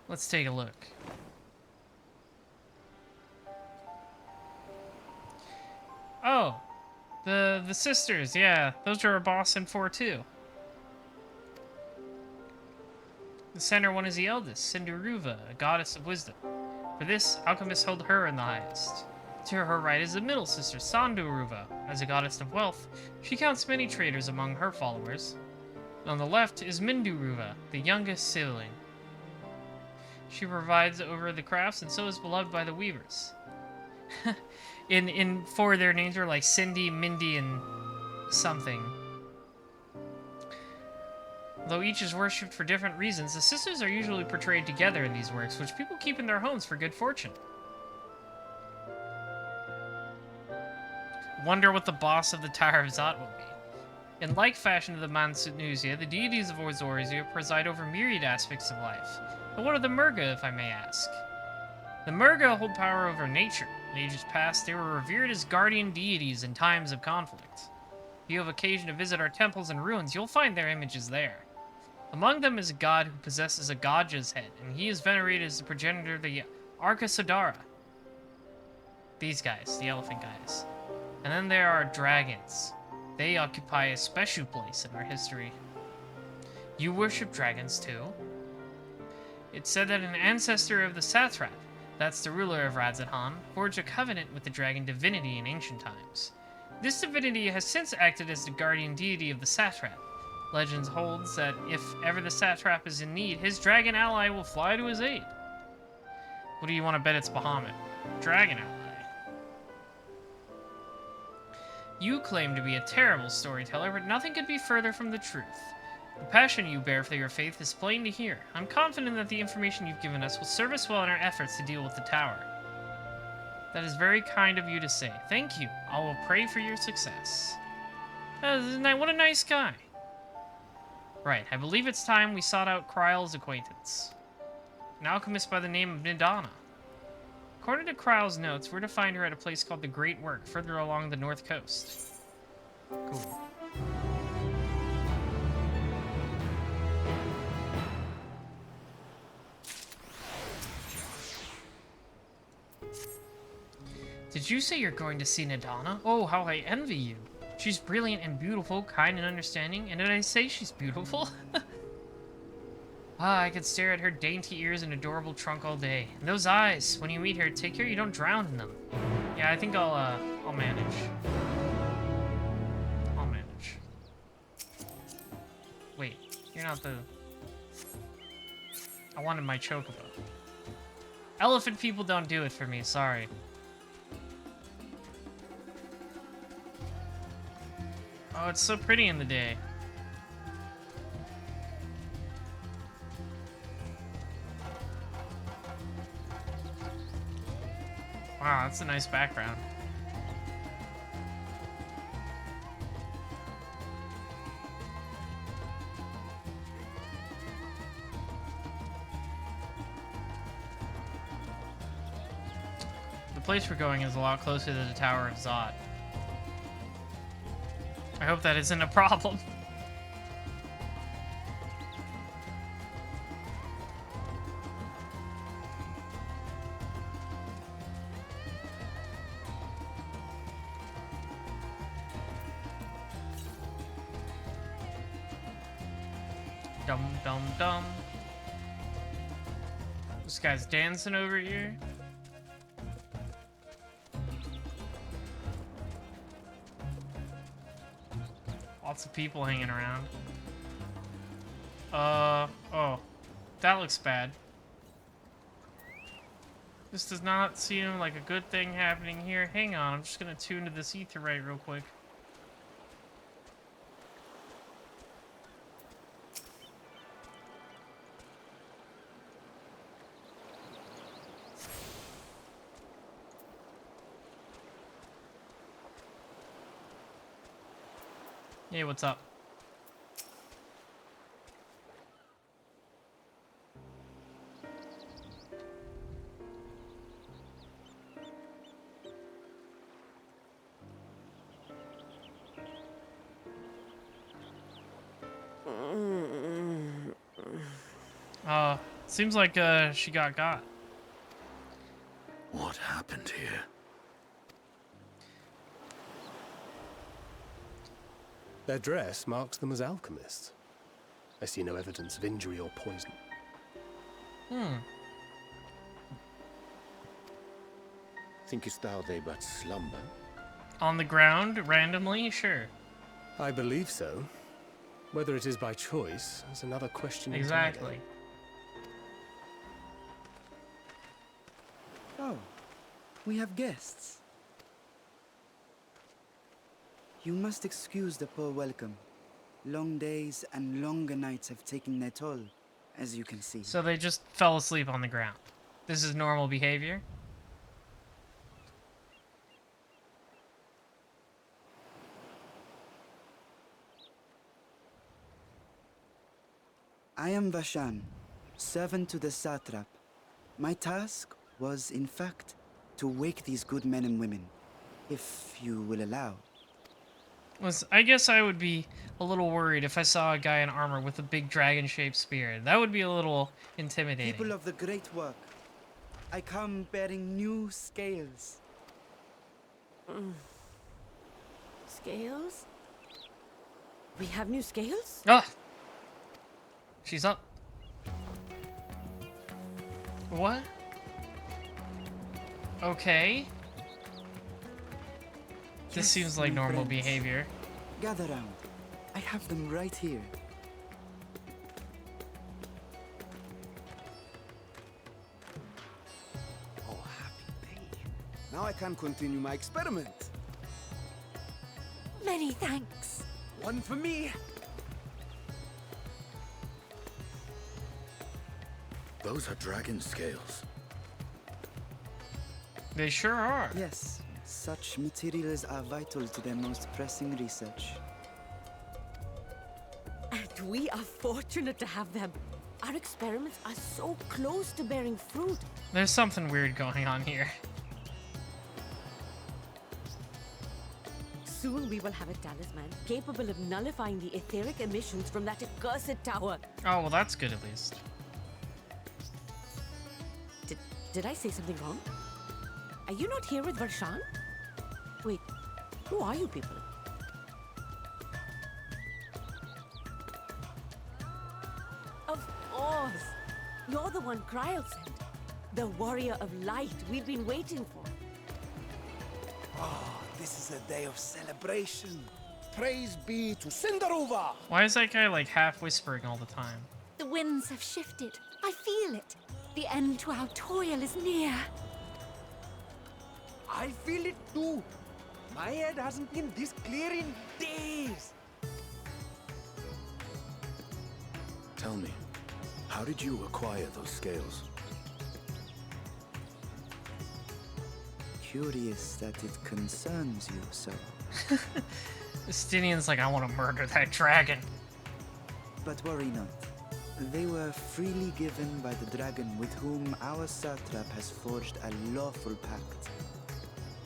Let's take a look. Oh! The sisters, yeah. Those are our boss in 4 too. The center one is the eldest, Sindaruva, a goddess of wisdom. For this, alchemists hold her in the highest. To her right is the middle sister, Sandaruva. As a goddess of wealth, she counts many traders among her followers. On the left is Minduruva, the youngest sibling. She provides over the crafts and so is beloved by the weavers. In 4 their names are like Cindy, Mindy, and something. Though each is worshipped for different reasons, the sisters are usually portrayed together in these works, which people keep in their homes for good fortune. Wonder what the boss of the Tower of Zot will be. In like fashion to the Manuzia, the deities of Ozorizia preside over myriad aspects of life. But what are the Murga, if I may ask? The Murga hold power over nature. In ages past, they were revered as guardian deities in times of conflict. If you have occasion to visit our temples and ruins, you'll find their images there. Among them is a god who possesses a Gaja's head, and he is venerated as the progenitor of the Arkasodara. These guys, the elephant guys. And then there are dragons. They occupy a special place in our history. You worship dragons too? It's said that an ancestor of the satrap, that's the ruler of Radzahan, forged a covenant with the dragon divinity in ancient times. This divinity has since acted as the guardian deity of the satrap. Legends holds that if ever the satrap is in need, his dragon ally will fly to his aid. What do you want to bet it's Bahamut? Dragon ally. You claim to be a terrible storyteller, but nothing could be further from the truth. The passion you bear for your faith is plain to hear. I'm confident that the information you've given us will serve us well in our efforts to deal with the tower. That is very kind of you to say. Thank you. I will pray for your success. What a nice guy. Right, I believe it's time we sought out Kryle's acquaintance. An alchemist by the name of Nidana. According to Kryle's notes, we're to find her at a place called the Great Work, further along the north coast. Cool. Did you say you're going to see Nadana? Oh, how I envy you. She's brilliant and beautiful, kind and understanding. And did I say she's beautiful? I could stare at her dainty ears and adorable trunk all day. And those eyes, when you meet her, take care you don't drown in them. Yeah, I think I'll manage. I'll manage. Wait, you're not the... I wanted my chocobo. Elephant people don't do it for me, sorry. Oh, it's so pretty in the day. Wow, that's a nice background. The place we're going is a lot closer to the Tower of Zot. I hope that isn't a problem. Dum dum dum. This guy's dancing over here. Lots of people hanging around. Oh. That looks bad. This does not seem like a good thing happening here. Hang on, I'm just gonna tune to this etherite real quick. Hey, what's up? Seems like she got. What happened here? Their dress marks them as alchemists. I see no evidence of injury or poison. Thinkest thou they but slumber? On the ground, randomly? Sure. I believe so. Whether it is by choice is another question. Exactly. Oh, we have guests. You must excuse the poor welcome. Long days and longer nights have taken their toll, as you can see. So they just fell asleep on the ground. This is normal behavior? I am Vashan, servant to the satrap. My task was, in fact, to wake these good men and women, if you will allow. I guess I would be a little worried if I saw a guy in armor with a big dragon-shaped spear. That would be a little intimidating. People of the great work, I come bearing new scales. Scales? We have new scales? Ah! She's up. What? Okay. This seems like normal behavior. Gather round. I have them right here. Oh, happy day. Now I can continue my experiment. Many thanks. One for me. Those are dragon scales. They sure are. Yes, such materials are vital to their most pressing research. And we are fortunate to have them. Our experiments are so close to bearing fruit. There's something weird going on here. Soon we will have a talisman capable of nullifying the etheric emissions from that accursed tower. Oh, well, that's good at least. Did I say something wrong? Are you not here with Varshan? Wait, who are you people? Of course! You're the one Kryl sent. The warrior of light we've been waiting for. Oh, this is a day of celebration. Praise be to Cinderova! Why is that guy like half whispering all the time? The winds have shifted. I feel it. The end to our toil is near. I feel it too. My head hasn't been this clear in days. Tell me, how did you acquire those scales? Curious that it concerns you so. Justinian's like, I want to murder that dragon. But worry not. They were freely given by the dragon with whom our satrap has forged a lawful pact.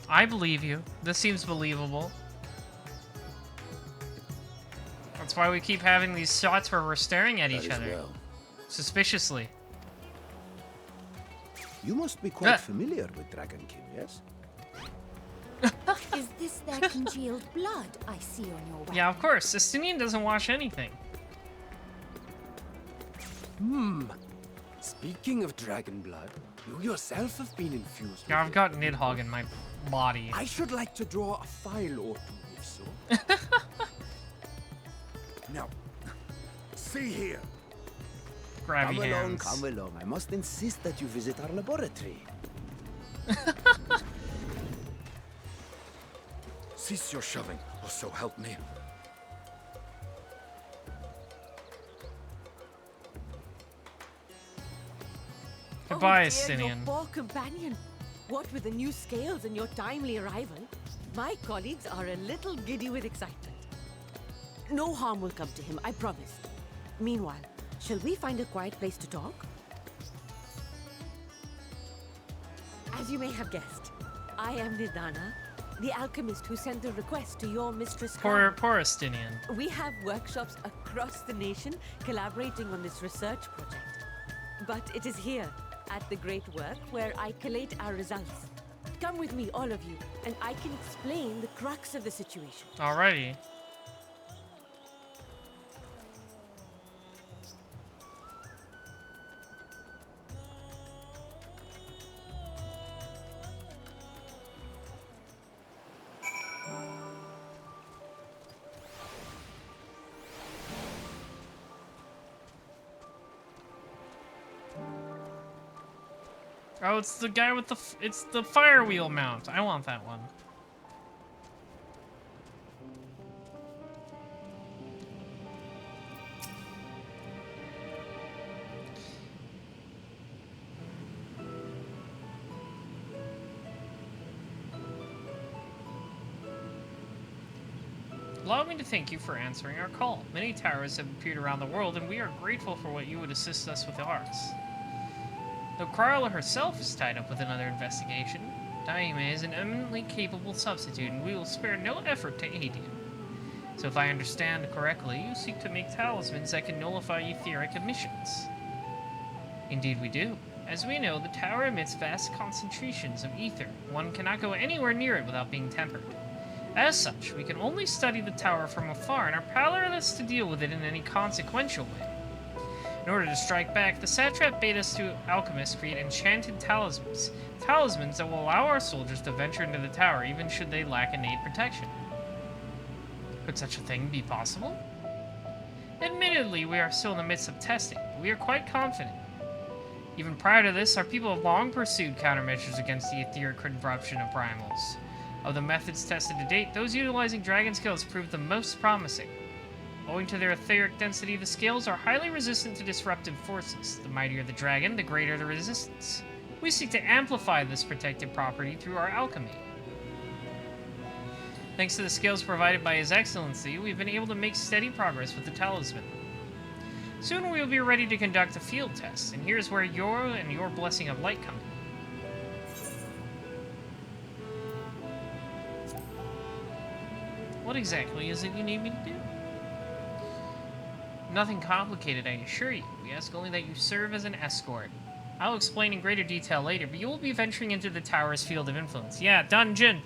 I believe you. This seems believable. That's why we keep having these shots where we're staring at each other. Well. Suspiciously. You must be quite familiar with Dragon King, yes? Is this their congealed blood I see on your weapon? Yeah, of course. Justinian doesn't wash anything. Speaking of dragon blood, you yourself have been infused. Yeah, I've got Nidhogg in my body. I should like to draw a file or two, if so. Now, see here. Grabby hands. Come along. I must insist that you visit our laboratory. Cease your shoving, or so help me. Goodbye, Oh, dear, Justinian. your poor companion. What with the new scales and your timely arrival, my colleagues are a little giddy with excitement. No harm will come to him, I promise. Meanwhile, shall we find a quiet place to talk? As you may have guessed, I am Nidana, the alchemist who sent the request to your mistress. Poor Justinian. We have workshops across the nation collaborating on this research project. But it is here, at the great work, where I collate our results. Come with me, all of you, and I can explain the crux of the situation. Alrighty. Oh, it's the guy with it's the fire wheel mount. I want that one. Allow me to thank you for answering our call. Many towers have appeared around the world, and we are grateful for what you would assist us with ours. Though Kryla herself is tied up with another investigation, Daime is an eminently capable substitute, and we will spare no effort to aid you. So if I understand correctly, you seek to make talismans that can nullify etheric emissions. Indeed we do. As we know, the tower emits vast concentrations of ether. One cannot go anywhere near it without being tempered. As such, we can only study the tower from afar and are powerless to deal with it in any consequential way. In order to strike back, the satrap bade us to alchemists create enchanted talismans. Talismans that will allow our soldiers to venture into the tower even should they lack innate protection. Could such a thing be possible? Admittedly, we are still in the midst of testing, but we are quite confident. Even prior to this, our people have long pursued countermeasures against the etheric corruption of primals. Of the methods tested to date, those utilizing dragon scales proved the most promising. Owing to their etheric density, the scales are highly resistant to disruptive forces. The mightier the dragon, the greater the resistance. We seek to amplify this protective property through our alchemy. Thanks to the scales provided by His Excellency, we've been able to make steady progress with the talisman. Soon we will be ready to conduct a field test, and here's where your blessing of light come in. What exactly is it you need me to do? Nothing complicated, I assure you. We ask only that you serve as an escort. I'll explain in greater detail later, but you will be venturing into the tower's field of influence. Yeah, dungeon!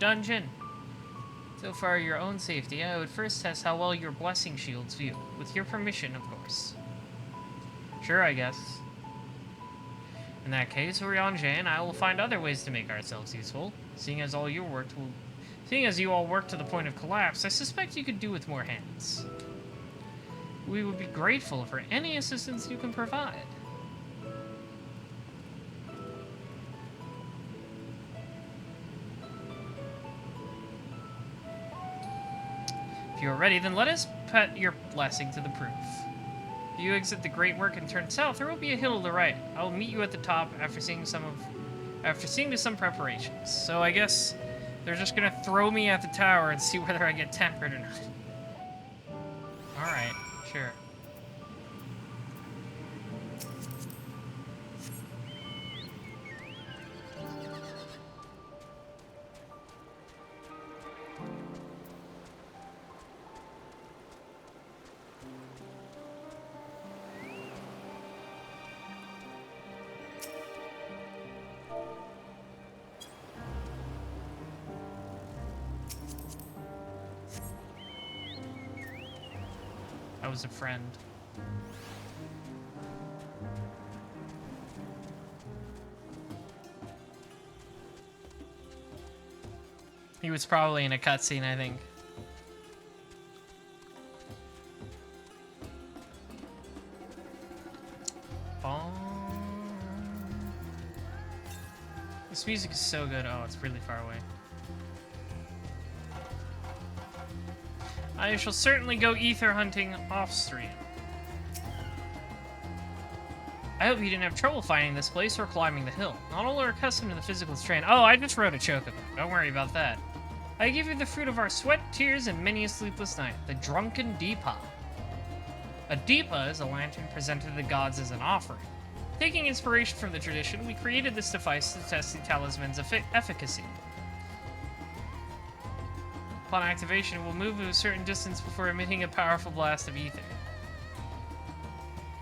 So for your own safety, I would first test how well your blessing shields view. With your permission, of course. Sure, I guess. In that case, Oriange and I will find other ways to make ourselves useful. Seeing as you all work to the point of collapse, I suspect you could do with more hands. We would be grateful for any assistance you can provide. If you are ready, then let us put your blessing to the proof. If you exit the Great Work and turn south, there will be a hill to the right. I will meet you at the top after seeing to some preparations. So I guess they're just gonna throw me at the tower and see whether I get tempered or not. Alright, sure. I was a friend. He was probably in a cutscene, I think. This music is so good. Oh, it's really far away. I shall certainly go ether hunting off-stream. I hope you didn't have trouble finding this place or climbing the hill. Not all are accustomed to the physical strain. Oh, I just wrote a chocobo. Don't worry about that. I give you the fruit of our sweat, tears, and many a sleepless night. The Drunken Deepa. A Deepa is a lantern presented to the gods as an offering. Taking inspiration from the tradition, we created this device to test the talisman's efficacy. Upon activation, it will move to a certain distance before emitting a powerful blast of ether.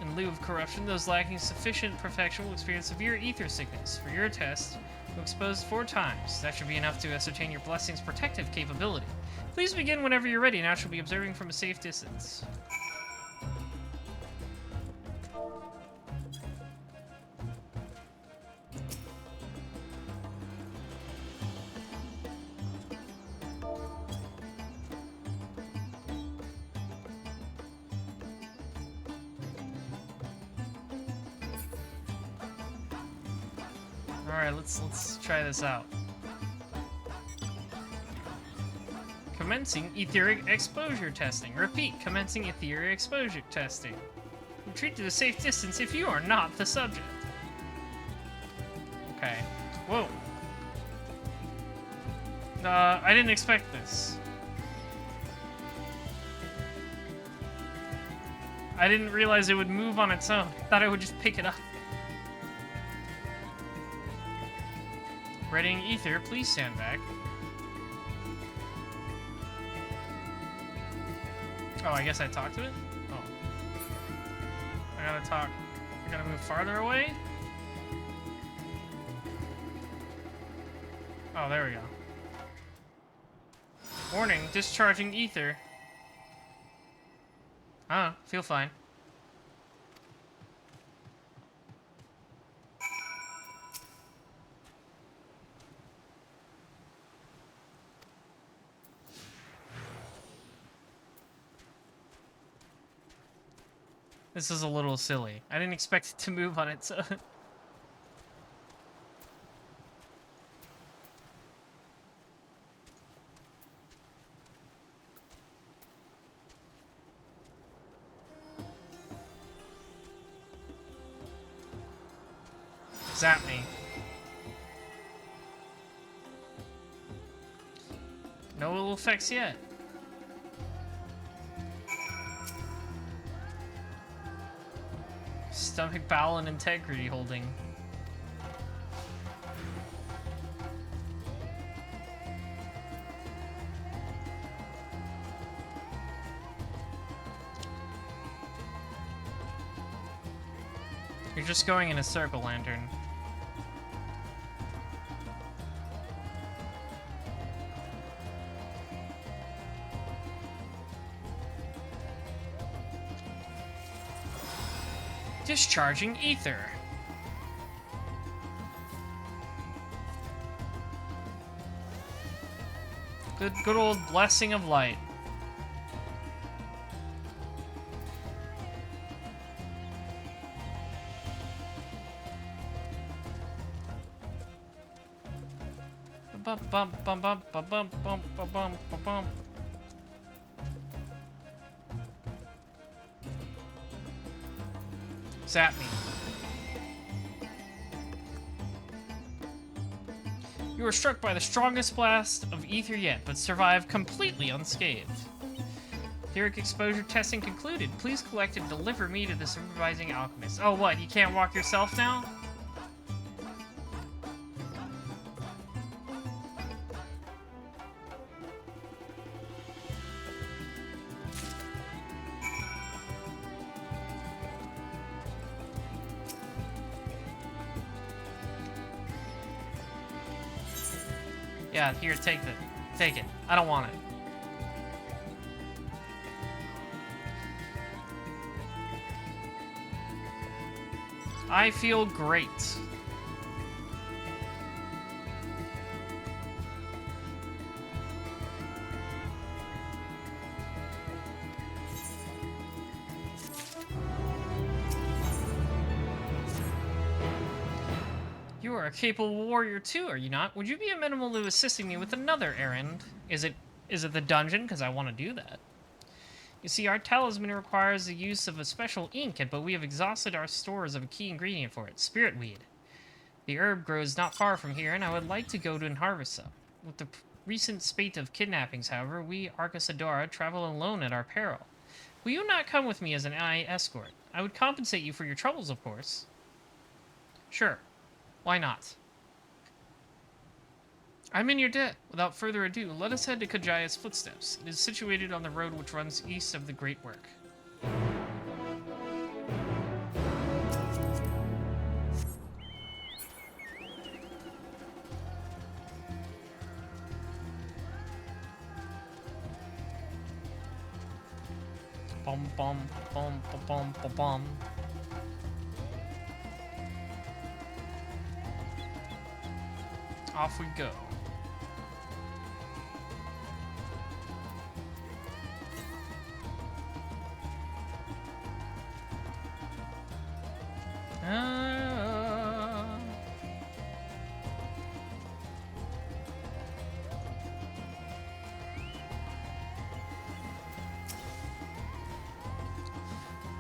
In lieu of corruption, those lacking sufficient perfection will experience severe ether sickness. For your test, you're exposed 4 times. That should be enough to ascertain your blessing's protective capability. Please begin whenever you're ready, and I shall be observing from a safe distance. Alright, let's try this out. Commencing etheric exposure testing. Repeat, commencing etheric exposure testing. Retreat to a safe distance if you are not the subject. Okay. Whoa. I didn't expect this. I didn't realize it would move on its own. I thought I would just pick it up. Readying ether, please stand back. Oh, I guess I talked to it? Oh. I gotta talk. I gotta move farther away? Oh, there we go. Warning, discharging ether. Feel fine. This is a little silly. I didn't expect it to move on its own. Zap me. No ill effects yet. Stomach, bowel, and integrity holding. You're just going in a circle, Lantern. Discharging ether. Good old blessing of light. Bum bum bum bum bum bum bum bum bum bum. Zap me. You were struck by the strongest blast of ether yet, but survived completely unscathed. Etheric exposure testing concluded. Please collect and deliver me to the supervising alchemist. Oh, what? You can't walk yourself now? Yeah, here, take it. Take it. I don't want it. I feel great. You are a capable warrior too, are you not? Would you be amenable to assisting me with another errand? Is it the dungeon? Because I want to do that. You see, our talisman requires the use of a special ink, but we have exhausted our stores of a key ingredient for it, spirit weed. The herb grows not far from here, and I would like to go to and harvest some. With the recent spate of kidnappings, however, we, Arcasadora, travel alone at our peril. Will you not come with me as an escort? I would compensate you for your troubles, of course. Sure. Why not? I'm in your debt. Without further ado, let us head to Kajaya's footsteps. It is situated on the road which runs east of the Great Work. Bum bum bum bum bum bum bum. Off we go.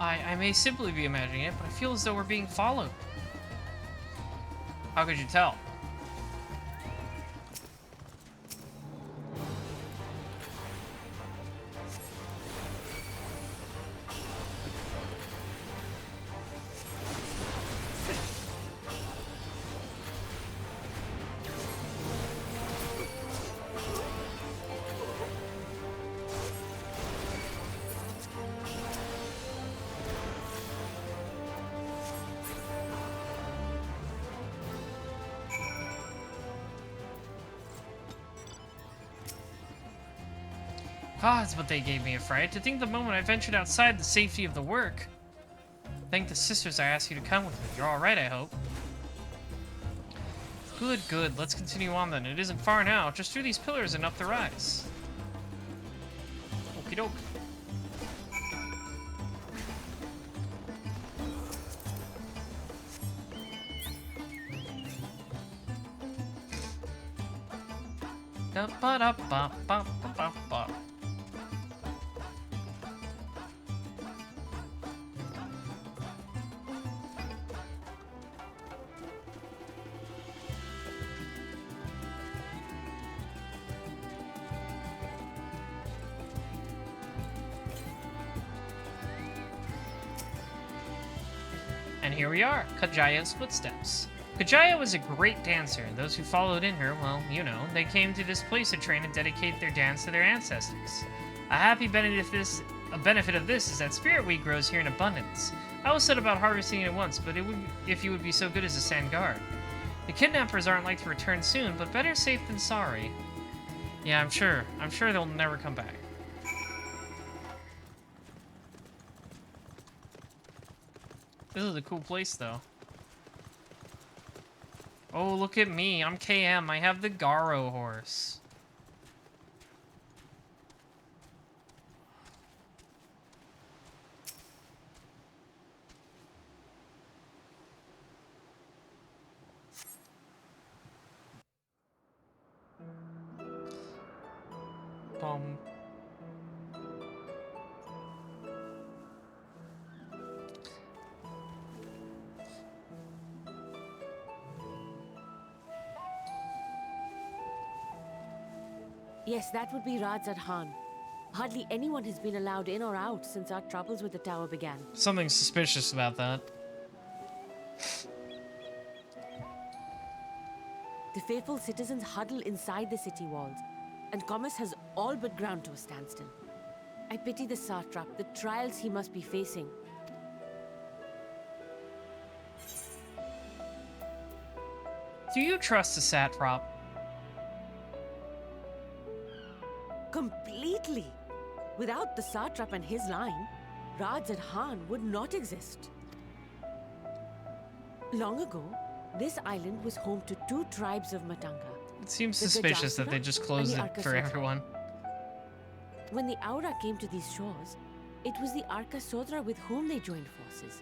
I may simply be imagining it, but I feel as though we're being followed. How could you tell? Gods, but they gave me a fright. To think the moment I ventured outside the safety of the work. Thank the sisters I asked you to come with me. You're alright, I hope. Good, good. Let's continue on then. It isn't far now. Just through these pillars and up the rise. Okie doke. Da ba da ba ba ba ba ba. And here we are, Kajaya's footsteps. Kajaya was a great dancer, and those who followed in her, well, you know, they came to this place to train and dedicate their dance to their ancestors. A happy benefit of this is that spirit weed grows here in abundance. I was set about harvesting it once, but if you would be so good as to stand guard. The kidnappers aren't like to return soon, but better safe than sorry. Yeah, I'm sure they'll never come back. This is a cool place, though. Oh, look at me. I'm KM. I have the Garo horse. Yes, that would be Radzad Khan. Hardly anyone has been allowed in or out since our troubles with the tower began. Something suspicious about that. The faithful citizens huddle inside the city walls, and commerce has all but ground to a standstill. I pity the satrap, the trials he must be facing. Do you trust the satrap? Completely. Without the satrap and his line, Radzad Khan would not exist. Long ago, this island was home to 2 tribes of Matanga. It seems suspicious that they just closed it for everyone. When the Aura came to these shores, it was the Arka Sodra with whom they joined forces.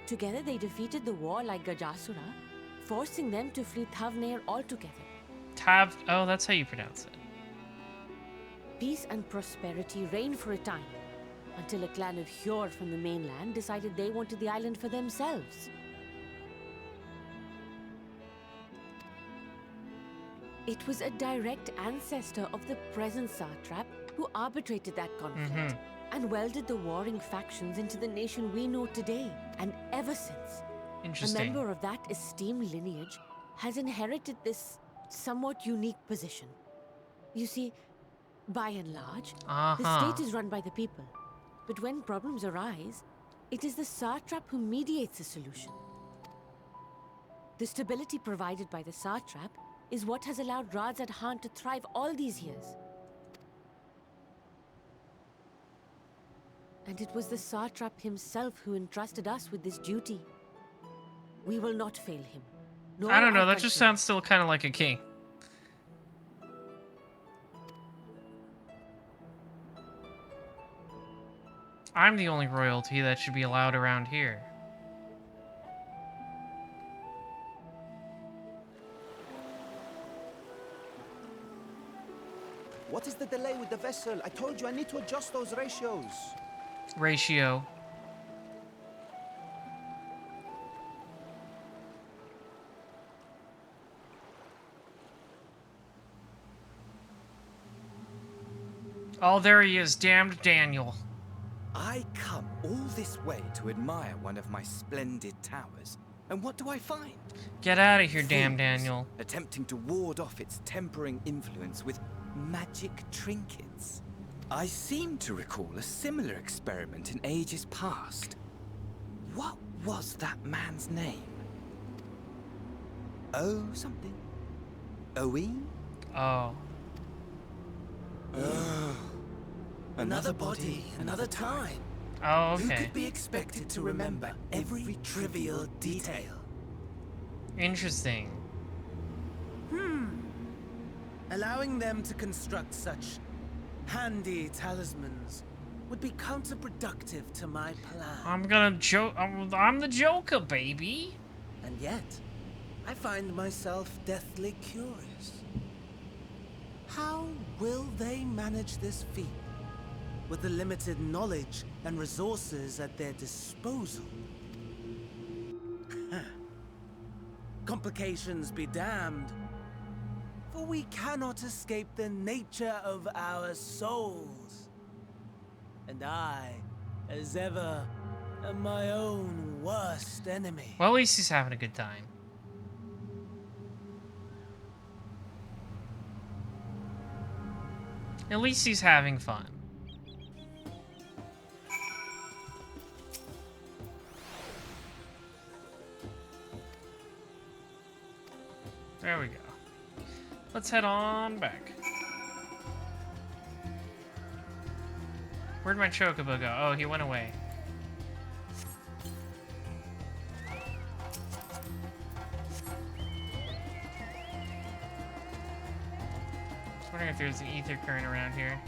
Together they defeated the war-like Gajasura, forcing them to flee Thavnair altogether. Oh, that's how you pronounce it. Peace and prosperity reigned for a time, until a clan of Hjor from the mainland decided they wanted the island for themselves. It was a direct ancestor of the present satrap who arbitrated that conflict and welded the warring factions into the nation we know today. And ever since, a member of that esteemed lineage has inherited this somewhat unique position. You see, by and large, the state is run by the people. But when problems arise, it is the satrap who mediates a solution. The stability provided by the satrap is what has allowed Radzad Khan to thrive all these years. And it was the satrap himself who entrusted us with this duty. We will not fail him. I don't know, that just sounds still kind of like a king. I'm the only royalty that should be allowed around here. What is the delay with the vessel? I told you I need to adjust those ratios. Ratio. Oh, there he is, damned Daniel. I come all this way to admire one of my splendid towers, and what do I find? Get out of here, damn Fools Daniel. attempting to ward off its tempering influence with magic trinkets. I seem to recall a similar experiment in ages past. What was that man's name? Oh, something. Owen? Oh. Another body, another time. Oh, okay. Who could be expected to remember every trivial detail? Interesting. Allowing them to construct such handy talismans would be counterproductive to my plan. I'm gonna joke. I'm the Joker, baby. And yet, I find myself deathly curious. How will they manage this feat with the limited knowledge and resources at their disposal? Complications be damned, for we cannot escape the nature of our souls. And I, as ever, am my own worst enemy. Well, at least he's having a good time. At least he's having fun. There we go. Let's head on back. Where'd my chocobo go? Oh, he went away. wondering if there's an ether current around here.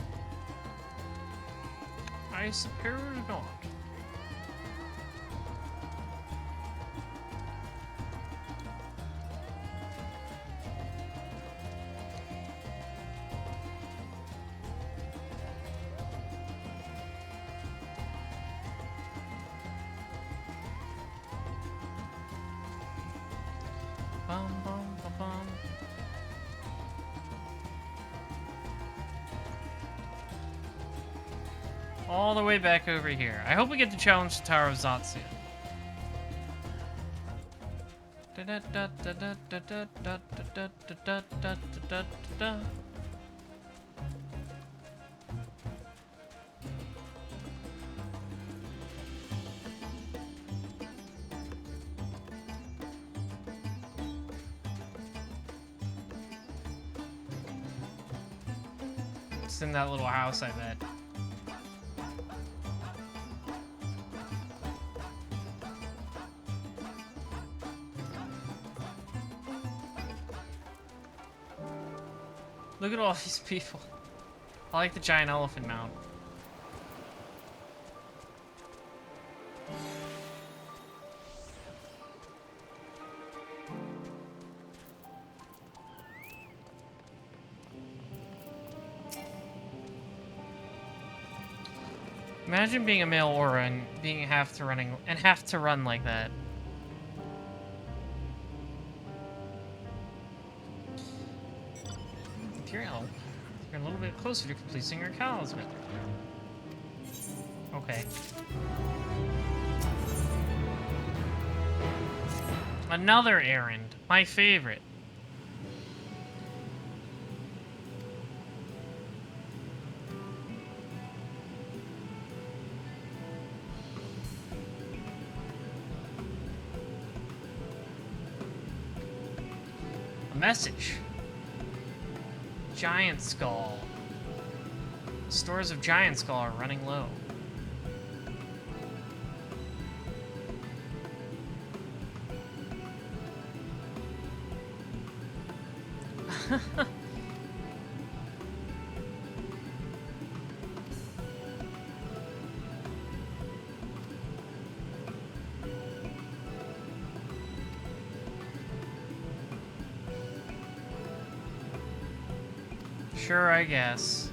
I suppose not. Bum, bum, bum, bum. All the way back over here. I hope we get to challenge the Tower of Zatsu. It's in that little house, I bet. Look at all these people. I like the giant elephant mount. Imagine being a male aura and being half to run like that. Material. You're a little bit closer to completing your talisman. Okay. Another errand. My favorite. A message. Giant Skull. Stores of Giant Skull are running low. Sure, I guess.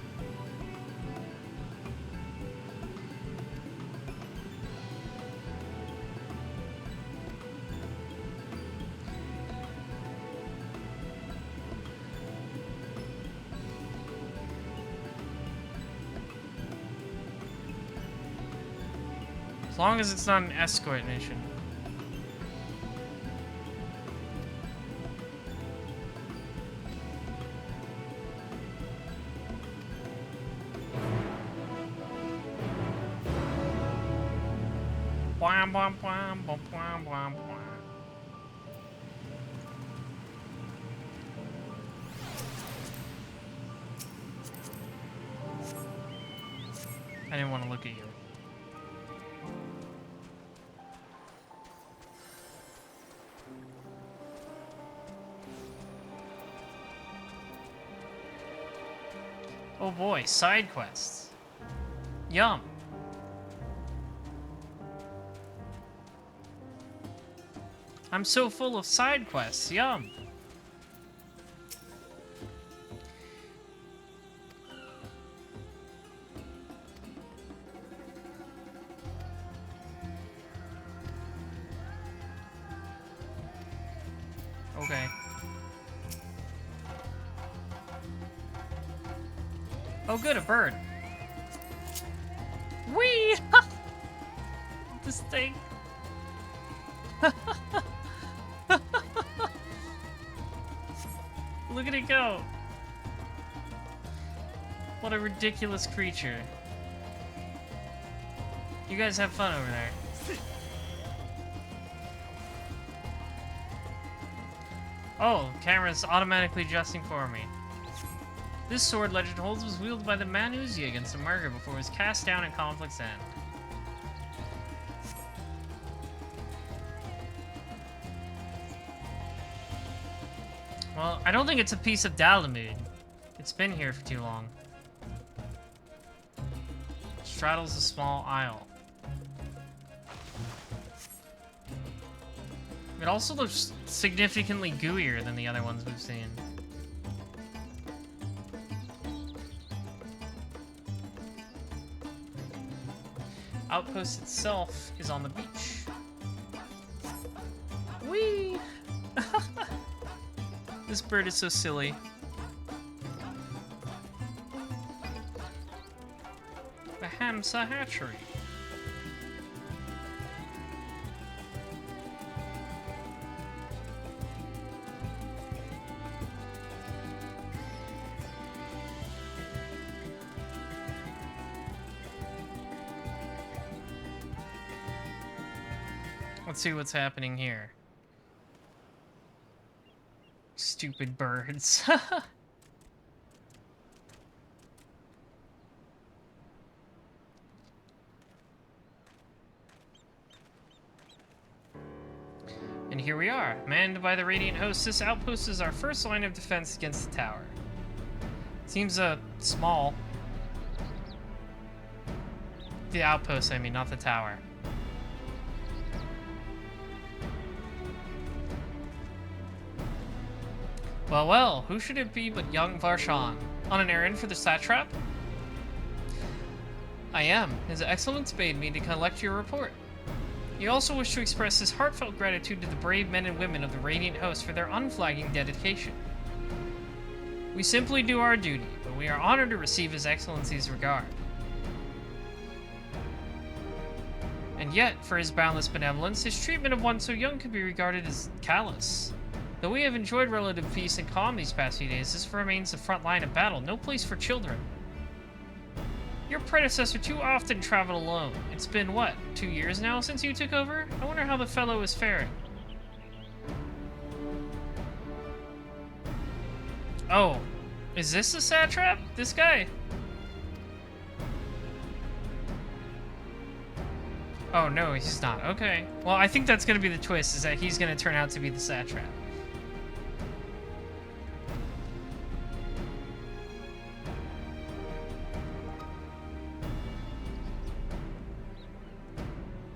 As long as it's not an escort mission. Bwam, bwam, bwam, bwam, bwam, bwam, bwam. I didn't want to look at you. Oh boy, side quests. Yum. I'm so full of side quests. Yum. Okay. Oh good, a bird. Whee! This thing. Look at it go. What a ridiculous creature. You guys have fun over there. Oh, camera's automatically adjusting for me. This sword, legend holds, was wielded by the Manuzi against a martyr before it was cast down at conflict's end. Well, I don't think it's a piece of Dalamud. It's been here for too long. Straddles a small aisle. It also looks significantly gooier than the other ones we've seen. Outpost itself is on the beach. Whee! This bird is so silly. The Hamsa hatchery. Let's see what's happening here. Stupid birds. And here we are, manned by the Radiant Host. This outpost is our first line of defense against the tower. Seems small. The outpost, I mean, not the tower. Well, well, who should it be but young Varshan? On an errand for the satrap? I am. His Excellence bade me to collect your report. He also wished to express his heartfelt gratitude to the brave men and women of the Radiant Host for their unflagging dedication. We simply do our duty, but we are honored to receive His Excellency's regard. And yet, for his boundless benevolence, his treatment of one so young could be regarded as callous. Though we have enjoyed relative peace and calm these past few days, this remains the front line of battle, no place for children. Your predecessor too often traveled alone. It's been, what, 2 years now since you took over? I wonder how the fellow is faring. Oh, is this the satrap? This guy? Oh, no, he's not. Okay. Well, I think that's going to be the twist, is that he's going to turn out to be the satrap.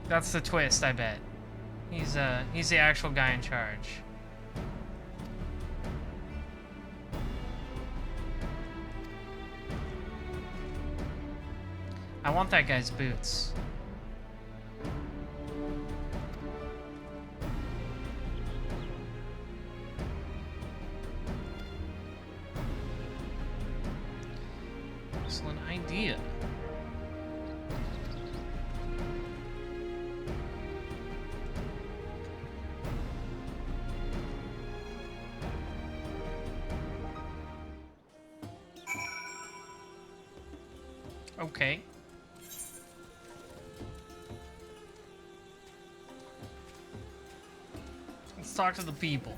That's the twist, I bet. He's the actual guy in charge. I want that guy's boots. Excellent idea. Okay. Let's talk to the people.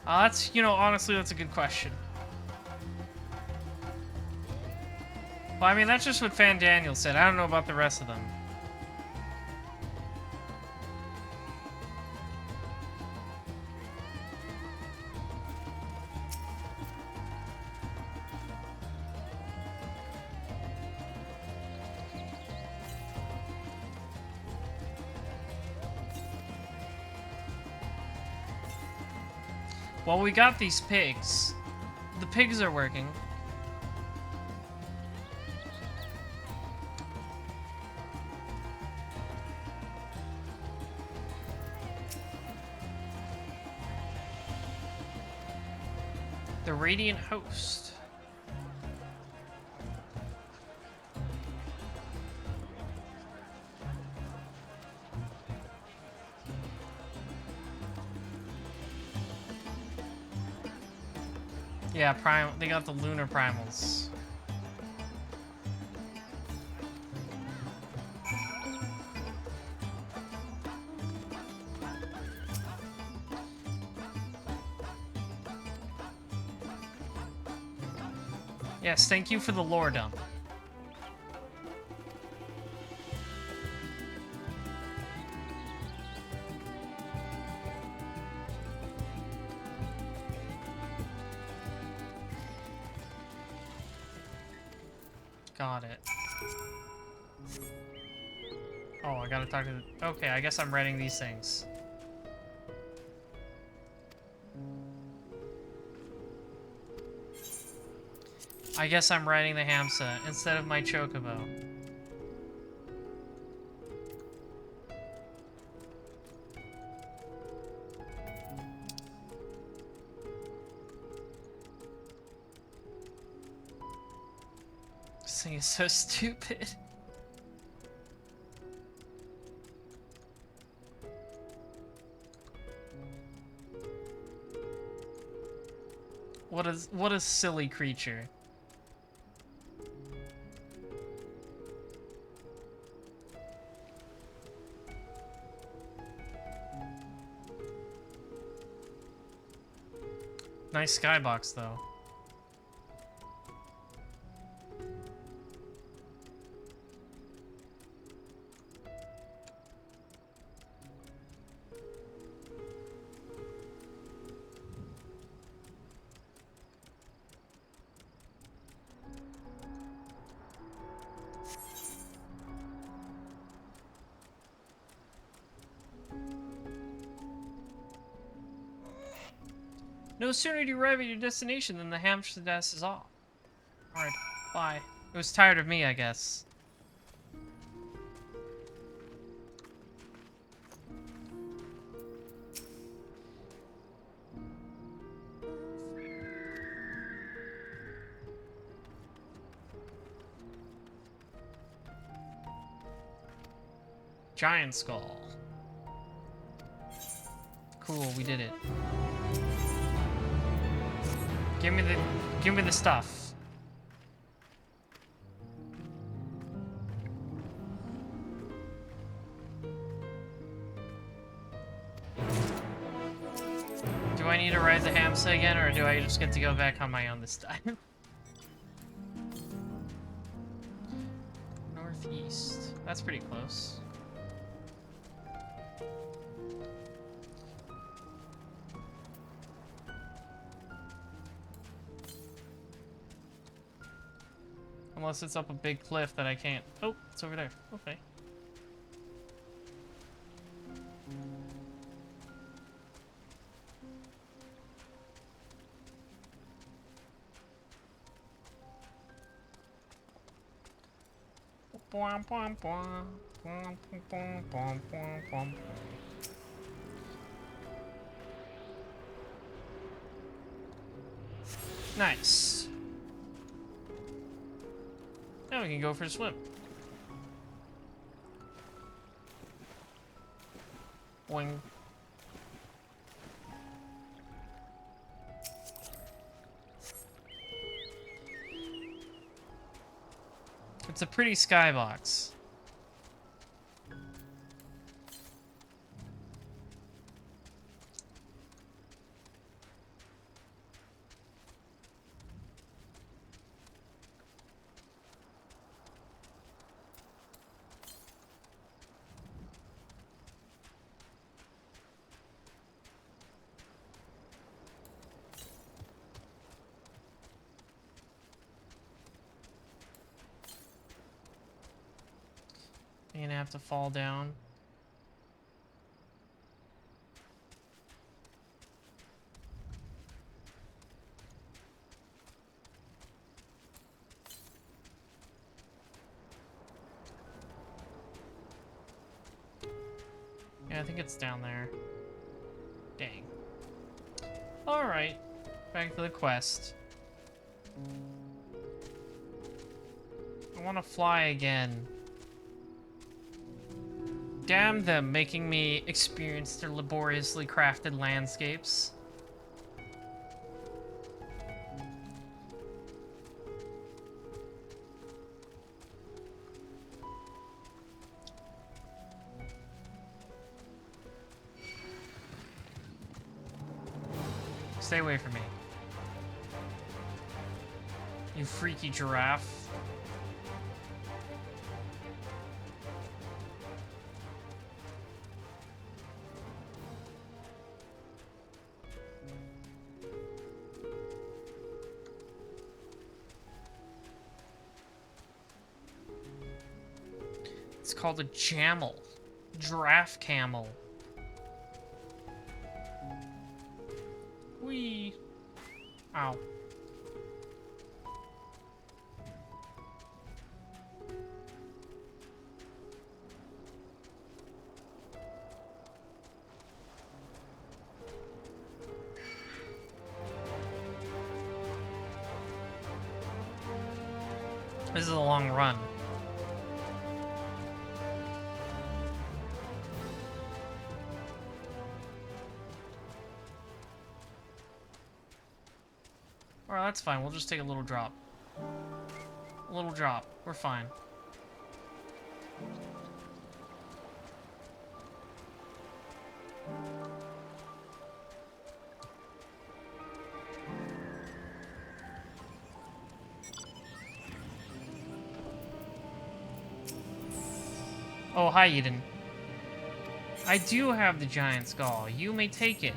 That's, honestly, that's a good question. Well, I mean, that's just what Fan Daniel said. I don't know about the rest of them. Well, we got these pigs. The pigs are working. The Radiant Host. Yeah, they got the lunar primals. Yes, thank you for the lore dump. Got it. Oh, I gotta talk to the... Okay, I guess I'm writing these things. I guess I'm riding the Hamsa instead of my Chocobo. This thing is so stupid. What a silly creature. Nice skybox, though. No sooner do you arrive at your destination than the hamster is off. Alright, bye. It was tired of me, I guess. Giant skull. Cool, we did it. Give me the stuff. Do I need to ride the Hamsa again, or do I just get to go back on my own this time? Northeast. That's pretty close. Unless it's up a big cliff that I can't... Oh, it's over there. Okay. Nice. Now we can go for a swim. Boing. It's a pretty skybox. You're gonna have to fall down. Yeah, I think it's down there. Dang. Alright. Back to the quest. I want to fly again. Damn them, making me experience their laboriously crafted landscapes. Stay away from me. You freaky giraffe. It's called a jamel. Giraffe camel. Whee! Ow. This is a long run. Alright, that's fine. We'll just take a little drop. A little drop. We're fine. Oh, hi, Eden. I do have the giant skull. You may take it.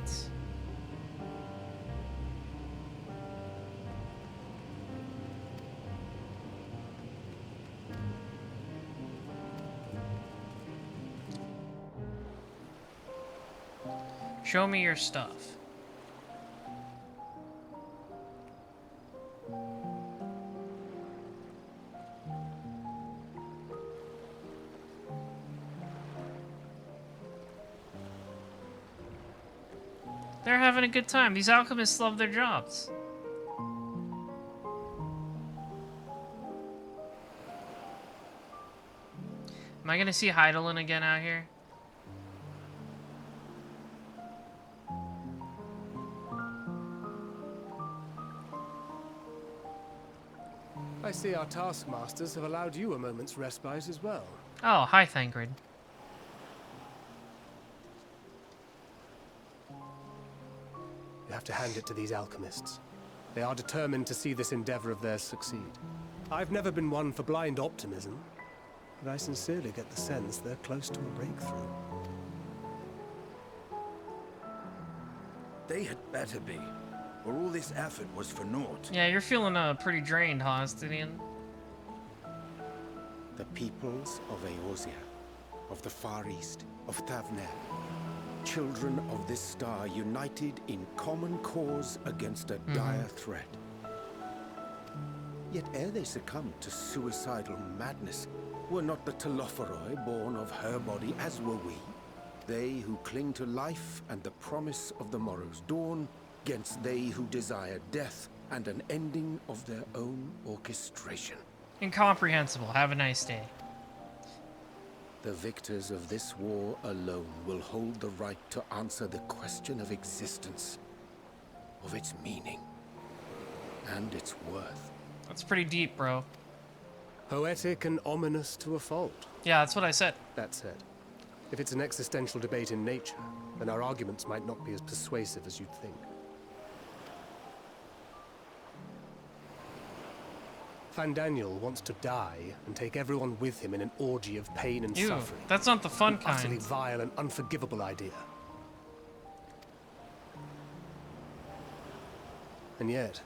Show me your stuff. They're having a good time. These alchemists love their jobs. Am I gonna see Heidelin again out here? I see our taskmasters have allowed you a moment's respite as well. Oh, hi, Thancred. You have to hand it to these alchemists. They are determined to see this endeavor of theirs succeed. I've never been one for blind optimism, but I sincerely get the sense they're close to a breakthrough. They had better be, or all this effort was for naught. Yeah, you're feeling pretty drained, huh, Stidian? The peoples of Eorzea, of the Far East, of Thavner, children of this star united in common cause against a dire threat. Yet ere they succumbed to suicidal madness, were not the Telophoroi born of her body as were we? They who cling to life and the promise of the morrow's dawn, against they who desire death and an ending of their own orchestration. Incomprehensible. Have a nice day. The victors of this war alone will hold the right to answer the question of existence, of its meaning, and its worth. That's pretty deep, bro. Poetic and ominous to a fault. Yeah, that's what I said. That said, if it's an existential debate in nature, then our arguments might not be as persuasive as you'd think. Fandaniel wants to die and take everyone with him in an orgy of pain and suffering. That's not the fun kind. An utterly kind. vile and unforgivable idea. And yet,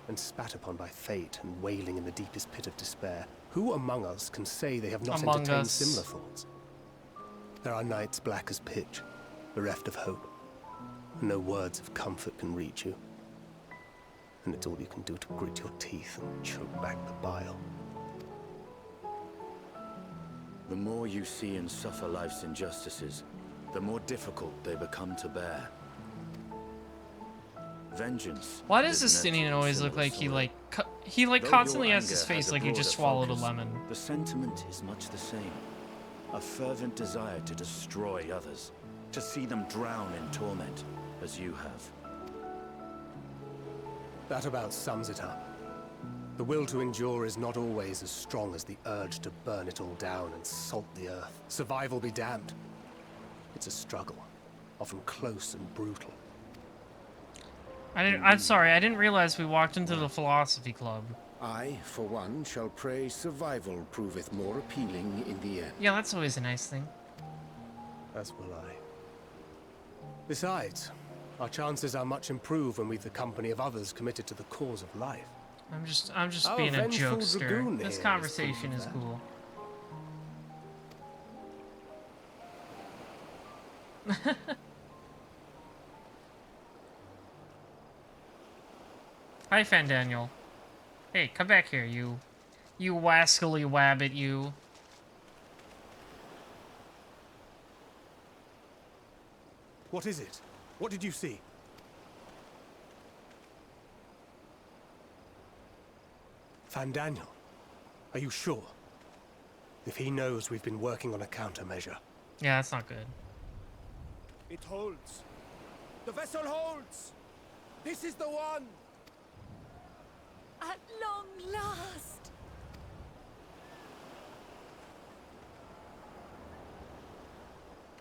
when spat upon by fate and wailing in the deepest pit of despair, who among us can say they have not entertained similar thoughts? There are nights black as pitch, bereft of hope, and no words of comfort can reach you. And it's all you can do to grit your teeth and choke back the bile. The more you see and suffer life's injustices, the more difficult they become to bear. Vengeance. Why does Justinian always look like he constantly has his face like he just swallowed a lemon? The sentiment is much the same. A fervent desire to destroy others, to see them drown in torment, as you have. That about sums it up. The will to endure is not always as strong as the urge to burn it all down and salt the earth. Survival be damned. It's a struggle, often close and brutal. I'm sorry, I didn't realize we walked into the philosophy club. I, for one, shall pray survival proveth more appealing in the end. Yeah, that's always a nice thing. As will I. Besides, our chances are much improved when we've the company of others committed to the cause of life. I'm just being a jokester. This conversation is cool. Hi, Fandaniel. Hey, come back here, you wascally wabbit, you. What is it? What did you see? Fandaniel, are you sure? If he knows we've been working on a countermeasure. Yeah, that's not good. It holds. The vessel holds. This is the one. At long last.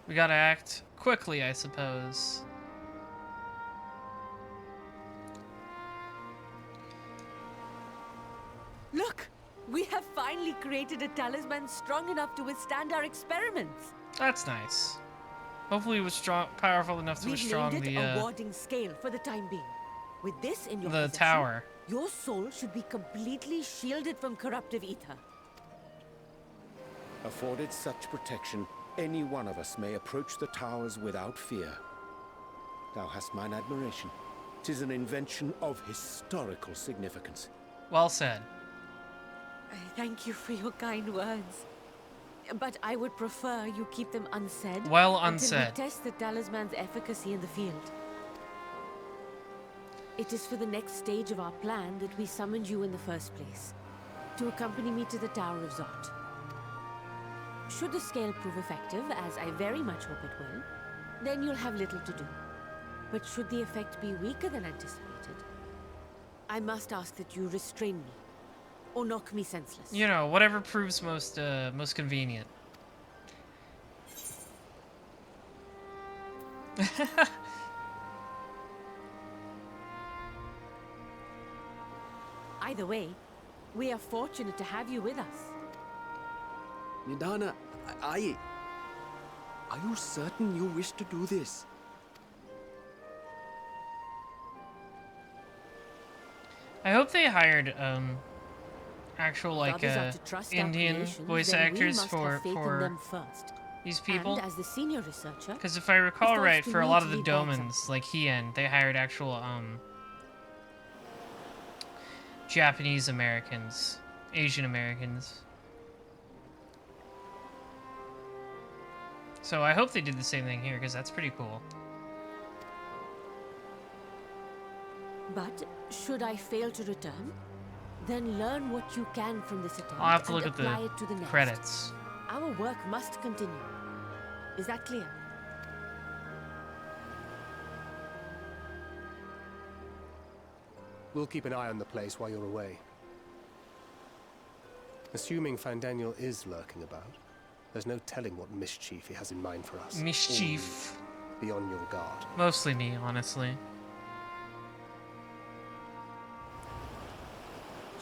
We gotta act quickly, I suppose. Look! We have finally created a talisman strong enough to withstand our experiments. That's nice. Hopefully it was strong, powerful enough to We've withstand named it the a warding scale for the time being. With this in your the possession, tower. your soul should be completely shielded from corruptive ether. Afforded such protection, any one of us may approach the towers without fear. Thou hast mine admiration. 'Tis an invention of historical significance. Well said. Thank you for your kind words. But I would prefer you keep them unsaid. Well until unsaid. we test the talisman's efficacy in the field. It is for the next stage of our plan that we summoned you in the first place. To accompany me to the Tower of Zot. Should the scale prove effective, as I very much hope it will, then you'll have little to do. But should the effect be weaker than anticipated, I must ask that you restrain me, or knock me senseless. You know, whatever proves most convenient. Either way, we are fortunate to have you with us. Nidana, are you certain you wish to do this? I hope they hired actual like Others are to trust our Indian creations, voice then we actors must for have faith in them first. these people. And as the senior researcher, Because if I recall it falls right, to for a me lot to of the lead by domens, like Hien, they hired actual Japanese Americans, Asian Americans. So I hope they did the same thing here, because that's pretty cool. But should I fail to return, then learn what you can from this attempt. I'll have to and look at apply the it to the next. credits. Our work must continue. Is that clear? We'll keep an eye on the place while you're away. Assuming Fandaniel is lurking about, there's no telling what mischief he has in mind for us. Mischief. Be on your guard. Mostly me, honestly.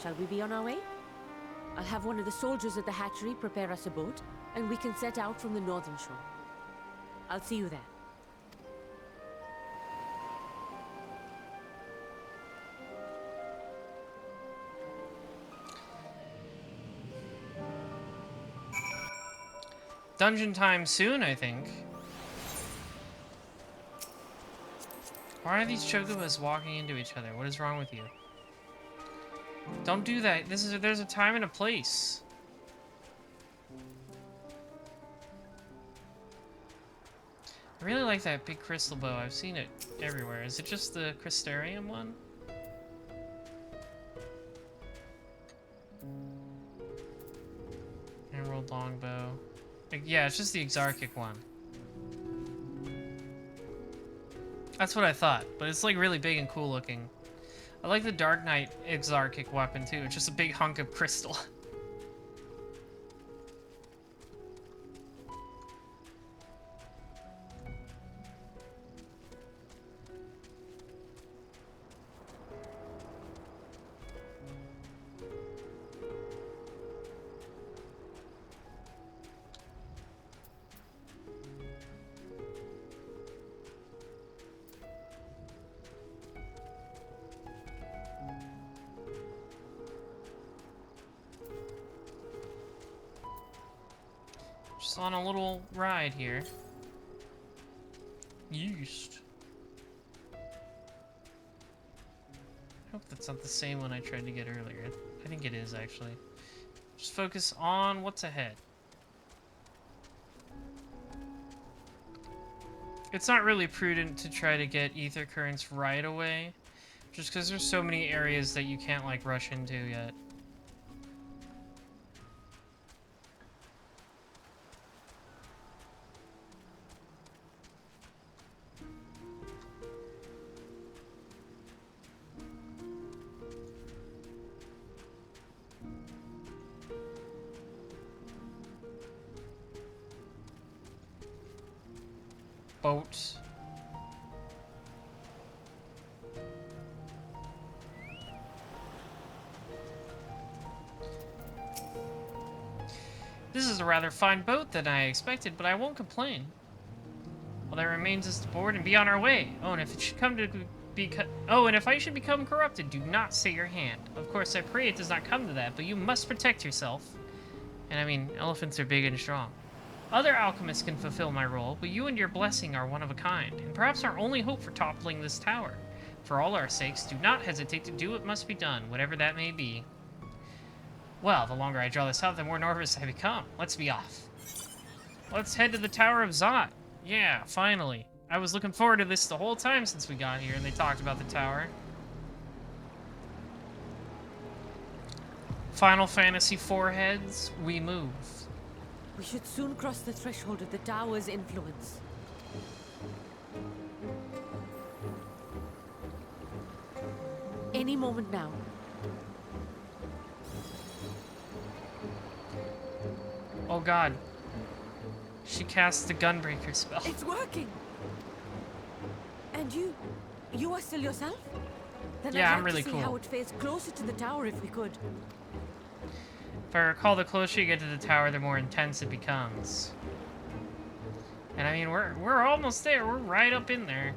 Shall we be on our way? I'll have one of the soldiers at the hatchery prepare us a boat, and we can set out from the northern shore. I'll see you there. Dungeon time soon, I think. Why are these chocobos walking into each other? What is wrong with you? Don't do that. There's a time and a place. I really like that big crystal bow. I've seen it everywhere. Is it just the Crystarium one? Emerald longbow. Yeah, it's just the Exarchic one. That's what I thought, but it's like really big and cool looking. I like the Dark Knight Exarchic weapon too. It's just a big hunk of crystal. Just on a little ride here. Yeast. I hope that's not the same one I tried to get earlier. I think it is, actually. Just focus on what's ahead. It's not really prudent to try to get ether currents right away, just because there's so many areas that you can't, like, rush into yet. Boats. This is a rather fine boat than I expected, but I won't complain. All that remains is to board and be on our way. Oh, and if it should come to and if I should become corrupted, do not say your hand. Of course, I pray it does not come to that, but you must protect yourself. And I mean, elephants are big and strong. Other alchemists can fulfill my role, but you and your blessing are one of a kind, and perhaps our only hope for toppling this tower. For all our sakes, do not hesitate to do what must be done, whatever that may be. Well, the longer I draw this out, the more nervous I become. Let's be off. Let's head to the Tower of Zot. Yeah, finally. I was looking forward to this the whole time since we got here and they talked about the tower. Final Fantasy IV heads, we move. We should soon cross the threshold of the tower's influence. Any moment now. Oh god. She cast the Gunbreaker spell. It's working! And you are still yourself? Then yeah, I'd I'm like really to see cool. how it fares closer to the tower if we could. If I recall, the closer you get to the tower, the more intense it becomes. And I mean, we're almost there. We're right up in there.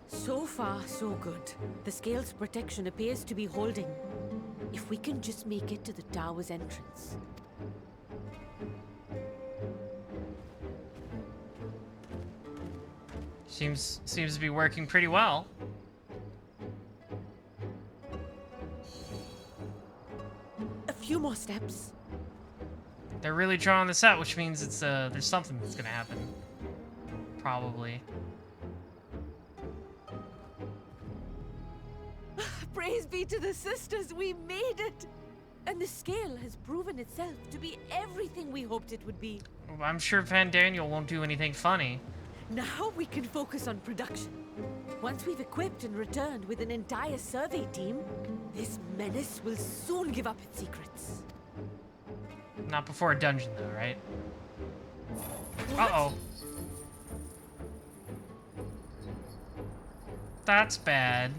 So far, so good. The scale's protection appears to be holding. If we can just make it to the tower's entrance. Seems to be working pretty well. A few more steps. They're really drawing this out, which means it's there's something that's gonna happen. Probably. Praise be to the sisters, we made it! And the scale has proven itself to be everything we hoped it would be. I'm sure Van Daniel won't do anything funny. Now we can focus on production. Once we've equipped and returned with an entire survey team, this menace will soon give up its secrets. Not before a dungeon, though, right? Uh-oh. That's bad.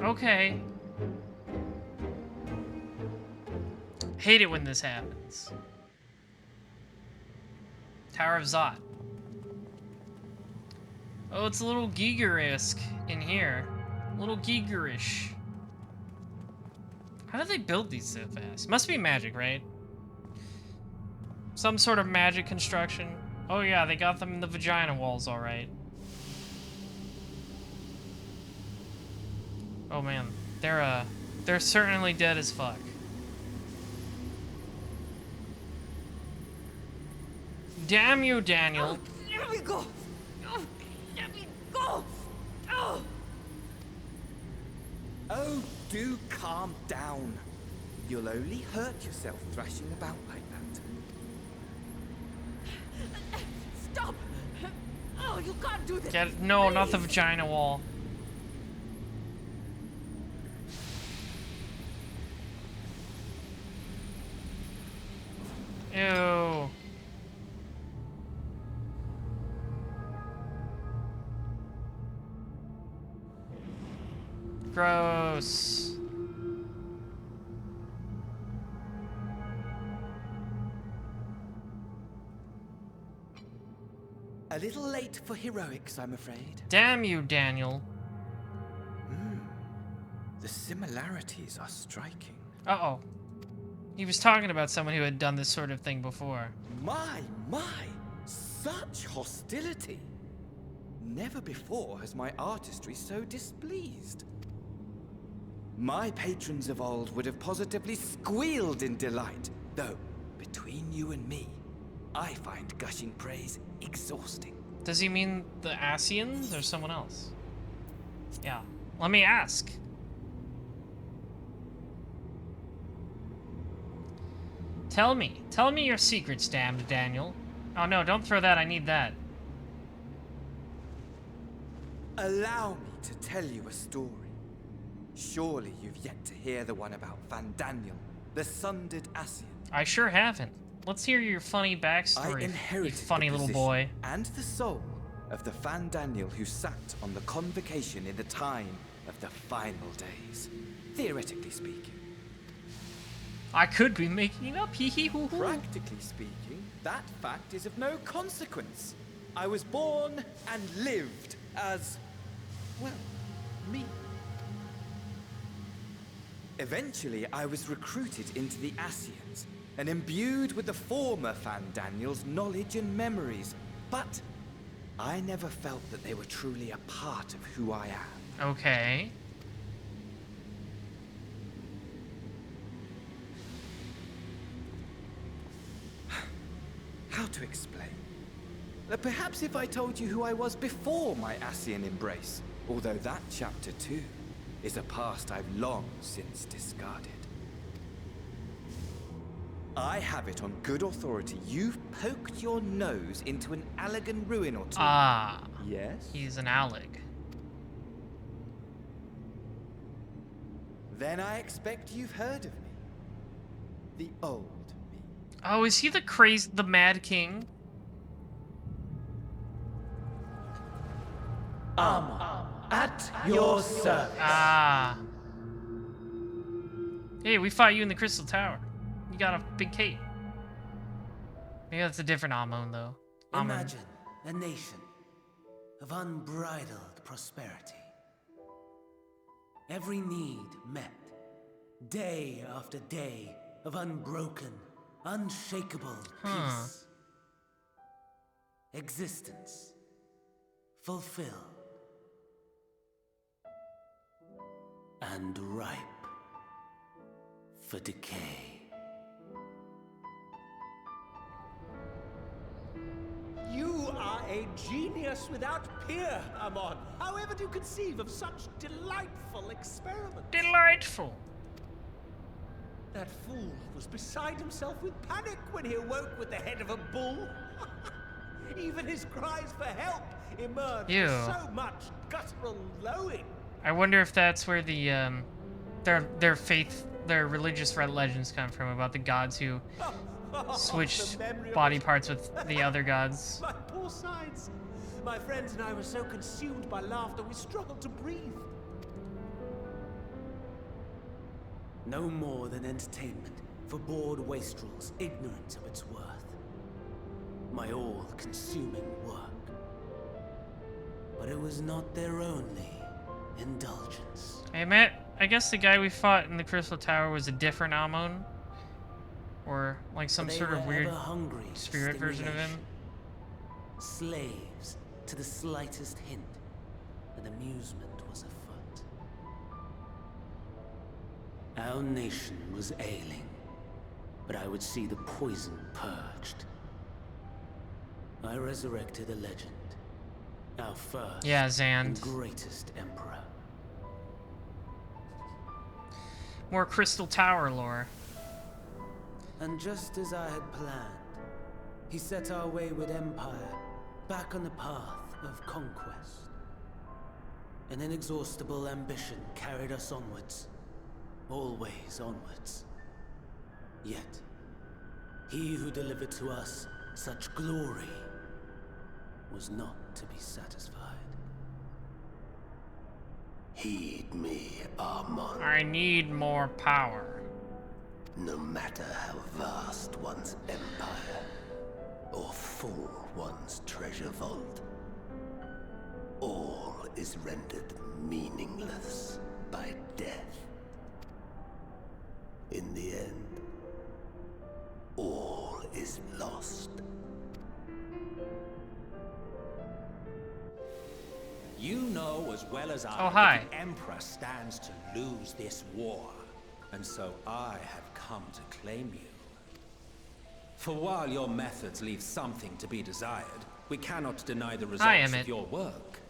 Okay. Hate it when this happens. Tower of Zot. Oh, it's a little Giger-esque in here. A little Giger-ish. How did they build these so fast? Must be magic, right? Some sort of magic construction. Oh yeah, they got them in the vagina walls, alright. Oh man, they're certainly dead as fuck. Damn you, Daniel. Oh, let me go! Oh, let me go! Oh. Oh, do calm down. You'll only hurt yourself thrashing about like that. Stop! Oh, you can't do this! No, not the vagina wall. Ew. Gross. A little late for heroics, I'm afraid. Damn you, Daniel. The similarities are striking. Uh-oh. He was talking about someone who had done this sort of thing before. My! Such hostility! Never before has my artistry so displeased. My patrons of old would have positively squealed in delight, though, between you and me, I find gushing praise exhausting. Does he mean the Asians or someone else? Yeah. Let me ask. Tell me your secrets, damned Daniel. Oh no, don't throw that, I need that. Allow me to tell you a story. Surely you've yet to hear the one about Van Daniel, the sundered Asian. I sure haven't. Let's hear your funny I backstory, you inherited funny the little position boy. and the soul of the Van Daniel who sat on the convocation in the time of the final days, theoretically speaking. I could be making it up, hee hee hoo hoo. Practically speaking, that fact is of no consequence. I was born and lived as, well, me. Eventually, I was recruited into the Asians and imbued with the former Van Daniel's knowledge and memories, but I never felt that they were truly a part of who I am. Okay. How to explain? Perhaps if I told you who I was before my Asian embrace, although that chapter too is a past I've long since discarded. I have it on good authority you've poked your nose into an Allegan ruin or two. Ah. Yes? He's an Alleg. Then I expect you've heard of me. The old me. Oh, is he the Mad King? At your service. Ah. Hey, we fought you in the Crystal Tower. You got a big cape. Maybe that's a different Amon, though. Amon. Imagine a nation of unbridled prosperity. Every need met. Day after day of unbroken, unshakable peace. Existence fulfilled. And ripe for decay. You are a genius without peer, Amon. However do you conceive of such delightful experiments? Delightful. That fool was beside himself with panic when he awoke with the head of a bull. Even his cries for help emerged Ew. with so much guttural lowing. I wonder if that's where the their faith, their religious legends come from about the gods who switched body parts with the other gods. My poor sides. My friends and I were so consumed by laughter we struggled to breathe. No more than entertainment for bored wastrels ignorant of its worth. My all-consuming work. But it was not their only indulgence. Hey, Matt, I guess the guy we fought in the Crystal Tower was a different Amon? Or, like, some They sort of were weird ever hungry for spirit version of him? stimulation. Slaves to the slightest hint, and amusement was afoot. Our nation was ailing, but I would see the poison purged. I resurrected a legend. Our first and greatest emperor. More Crystal Tower lore. And just as I had planned, he set our wayward empire back on the path of conquest. An inexhaustible ambition carried us onwards, always onwards. Yet, he who delivered to us such glory was not to be satisfied. Heed me, Amon. I need more power. No matter how vast one's empire, or full one's treasure vault. All is rendered meaningless by death. In the end, all is lost. You know as well as I Oh, hi. that the Emperor stands to lose this war, and so I have come to claim you. For while your methods leave something to be desired, we cannot deny the Hi, results Emmett. of your work.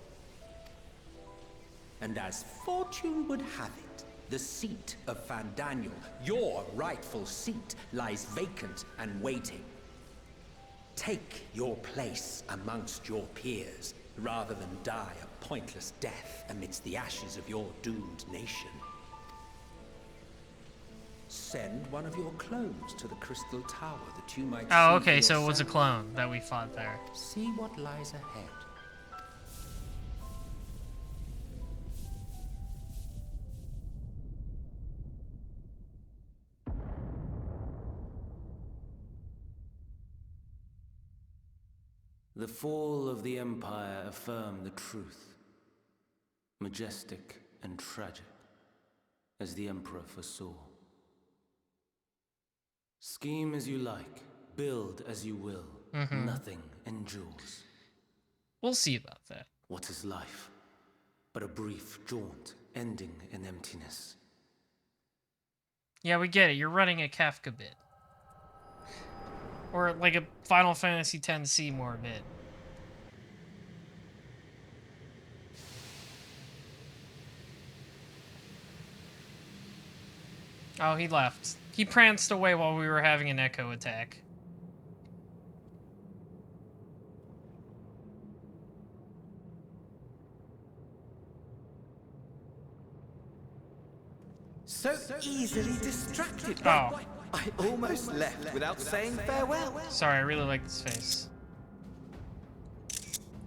And as fortune would have it, the seat of Fandaniel, your rightful seat, lies vacant and waiting. Take your place amongst your peers, rather than die a pointless death amidst the ashes of your doomed nation. Send one of your clones to the Crystal Tower that you might see Oh, for okay, so it was a yourself. clone that we fought there. See what lies ahead. The fall of the Empire affirmed the truth. Majestic and tragic, as the Emperor foresaw. Scheme as you like, build as you will, nothing endures. We'll see about that. What is life but a brief jaunt ending in emptiness? Yeah, we get it. You're running a Kafka bit. Or like a Final Fantasy X Seymour bit. Oh, he left. He pranced away while we were having an echo attack. So easily distracted. Oh. I almost left without saying farewell. Sorry, I really like this face.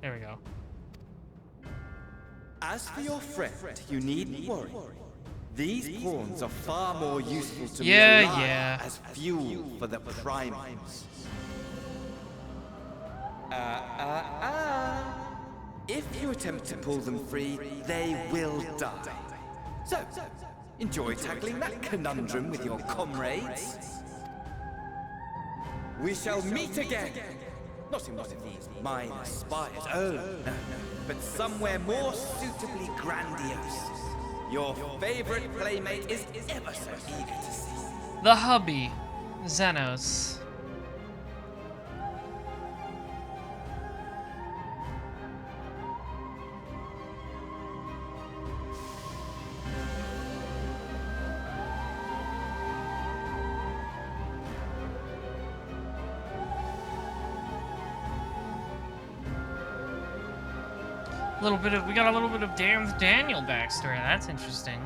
There we go. As for your friend, you needn't worry. These pawns are far more useful to Yeah, me alive yeah. as fuel for the primates. If you attempt to pull them free, they will die. So, enjoy tackling that conundrum with your comrades. We shall meet again. Not in one of these minor spires, oh no, but somewhere more suitably grandiose. Your favorite playmate is ever so eager to see. The hubby, Xenos. We got a little bit of damned Daniel backstory. That's interesting.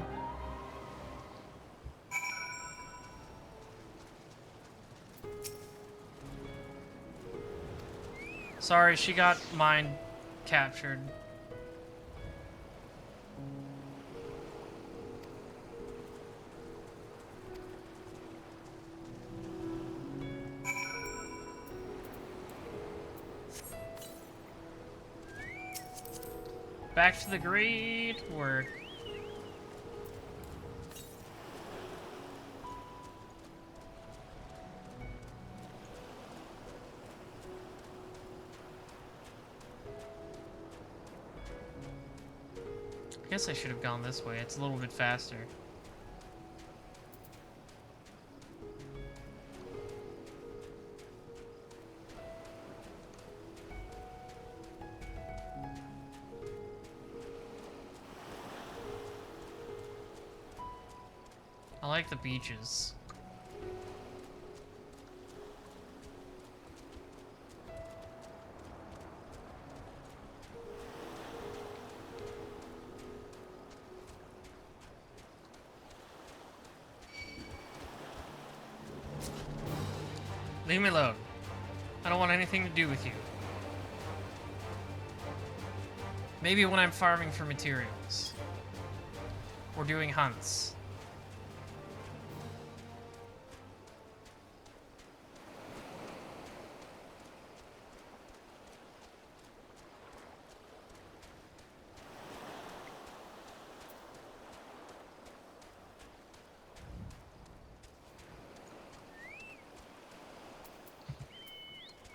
Sorry, she got mind captured. Back to the great work. I guess I should have gone this way. It's a little bit faster. I like the beaches. Leave me alone. I don't want anything to do with you. Maybe when I'm farming for materials. Or doing hunts.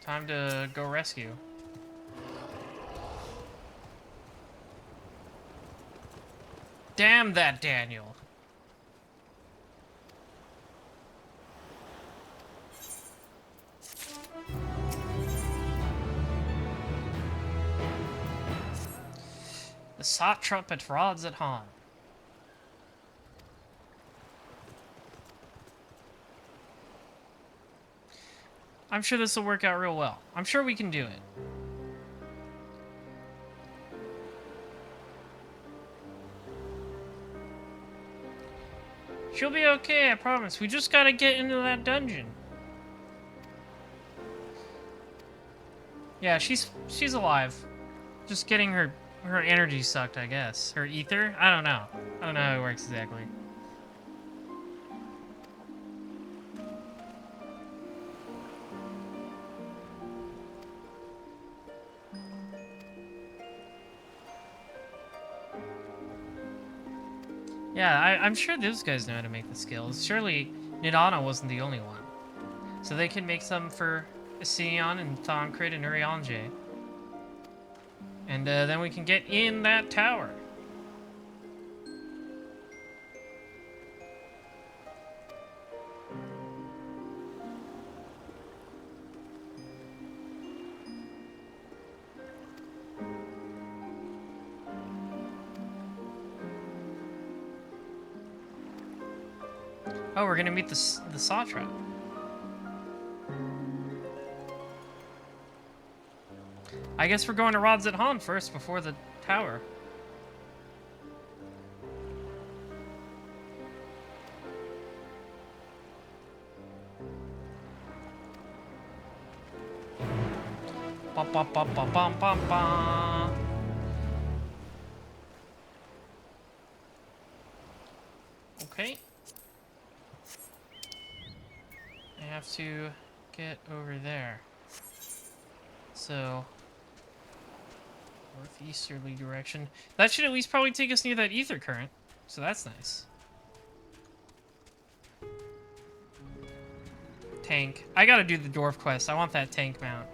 Time to go rescue. Damn that Daniel. The soft trumpet rods at Han. I'm sure this will work out real well. I'm sure we can do it. She'll be okay, I promise. We just gotta get into that dungeon. Yeah, she's alive. Just getting her energy sucked, I guess. Her ether? I don't know. I don't know how it works exactly. Yeah, I'm sure those guys know how to make the skills. Surely Nidana wasn't the only one. So they can make some for Sion and Thancred and Urianger. And then we can get in that tower. Oh, we're gonna meet the Satrap. I guess we're going to Rods at Han first before the tower. Bum, bum, bum, bum, bum, bum, bum. Okay. I have to get over there. So, northeasterly direction. That should at least probably take us near that ether current. So that's nice. Tank. I gotta do the dwarf quest. I want that tank mount.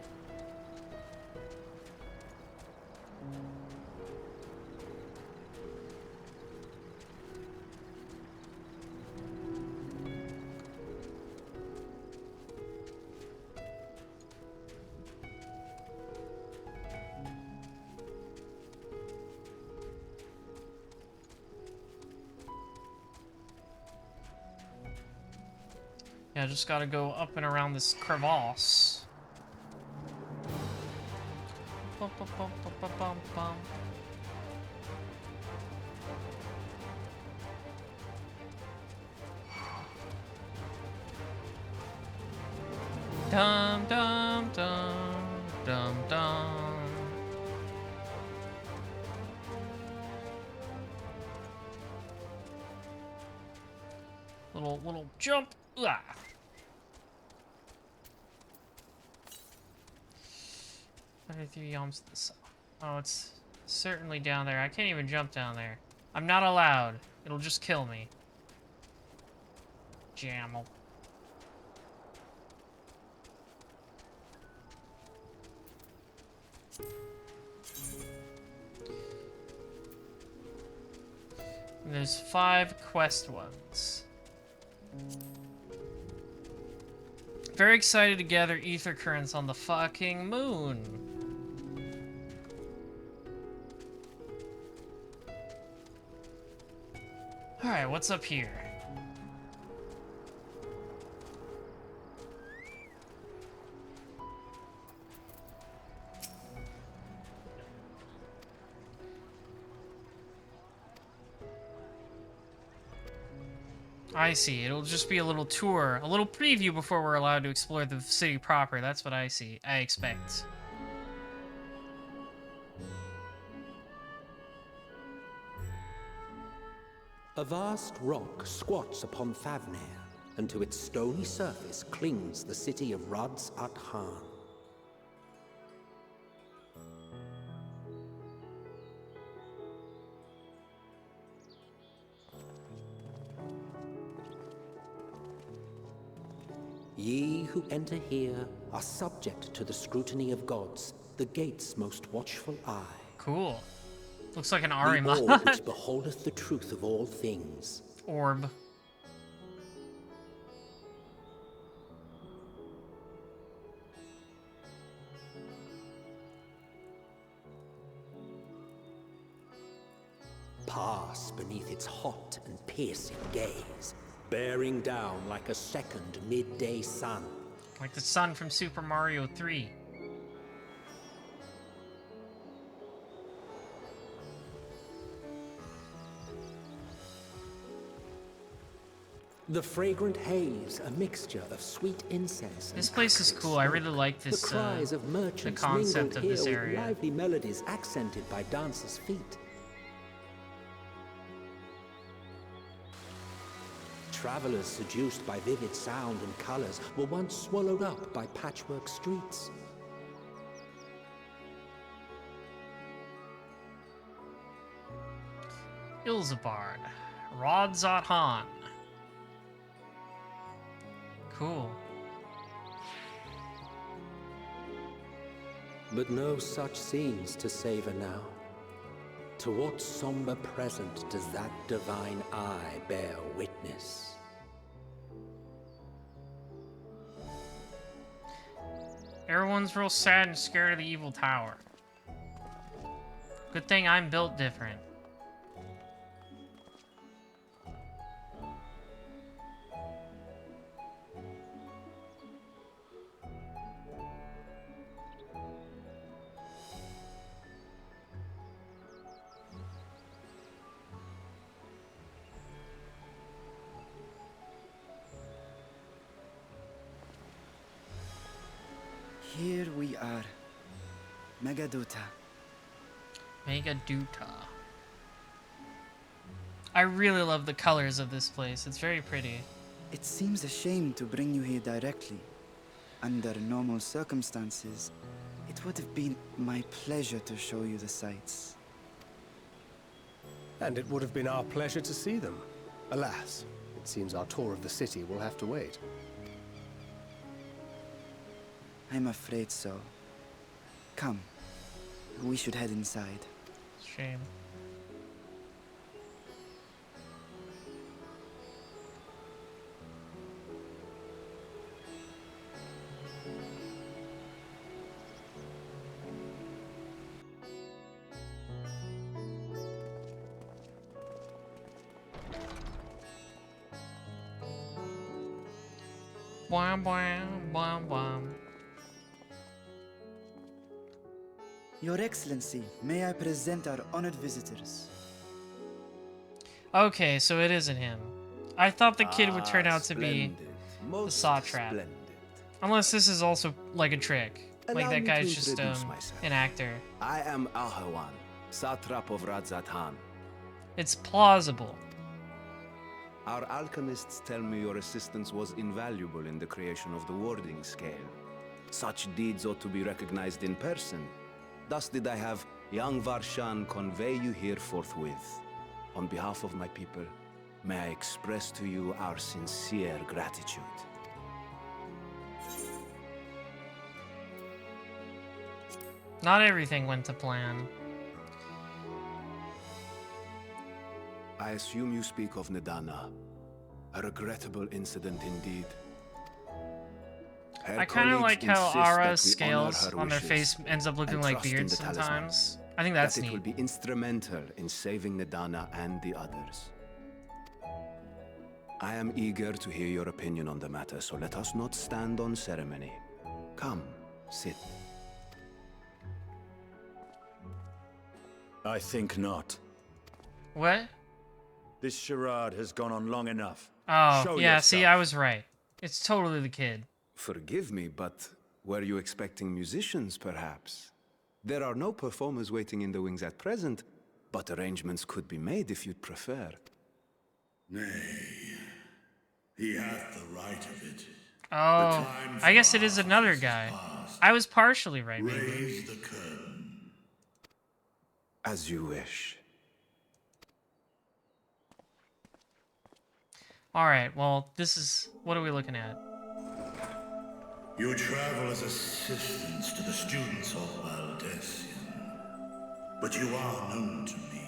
Yeah, just gotta go up and around this crevasse. Bum, bum, bum, bum, bum, bum, bum. Dum dum dum dum dum. Little jump. Ah. 33 yalms to the south. Oh, it's certainly down there. I can't even jump down there. I'm not allowed. It'll just kill me. Jammel. And there's 5 quest ones. Very excited to gather ether currents on the fucking moon. Alright, what's up here? I see. It'll just be a little tour, a little preview before we're allowed to explore the city proper. That's what I see. I expect. A vast rock squats upon Thavnair, and to its stony surface clings the city of Rods at Han. Ye who enter here are subject to the scrutiny of gods, the gate's most watchful eye. Cool. Looks like an The Ari mod. orb which beholdeth the truth of all things. Orb. Pass beneath its hot and piercing gaze, bearing down like a second midday sun. Like the sun from Super Mario 3. The fragrant haze, a mixture of sweet incense. This place is cool. I really like this. The cries of merchants the concept of here this area. with lively melodies accented by dancers' feet. Travelers seduced by vivid sound and colors were once swallowed up by patchwork streets. Ilzabard. Rodzot Han. Cool. But no such scenes to savor now. To what somber present does that divine eye bear witness? Everyone's real sad and scared of the evil tower. Good thing I'm built different. Here we are. Megaduta. Megaduta. I really love the colors of this place. It's very pretty. It seems a shame to bring you here directly. Under normal circumstances, it would have been my pleasure to show you the sights. And it would have been our pleasure to see them. Alas, it seems our tour of the city will have to wait. I'm afraid so. Come, we should head inside. Shame. Bwam, bwam, bwam, bwam. Your Excellency, may I present our honored visitors? Okay, so it isn't him. I thought the kid would turn out to be the satrap. Unless this is also like a trick. Like that guy's just an actor. I am Ahawan, satrap of Radzatan. It's plausible. Our alchemists tell me your assistance was invaluable in the creation of the warding scale. Such deeds ought to be recognized in person. Thus did I have young Varshan convey you here forthwith. On behalf of my people, may I express to you our sincere gratitude. Not everything went to plan. I assume you speak of Nidana. A regrettable incident indeed. I kind of like how Ara's scales on their face ends up looking like beards sometimes. I think that's neat. neat. It will be instrumental in saving Nidana and the others. I am eager to hear your opinion on the matter, so let us not stand on ceremony. Come, sit. I think not. What? This charade has gone on long enough. Oh, Show yeah, yourself. see, I was right. It's totally the kid. Forgive me, but were you expecting musicians, perhaps? There are no performers waiting in the wings at present, but arrangements could be made if you'd prefer. Nay, he hath the right of it. Oh, I guess it is another guy. I was partially right, maybe. Raise the curtain. As you wish. Alright, well, this is... What are we looking at? You travel as assistants to the students of Valdesian, but you are known to me.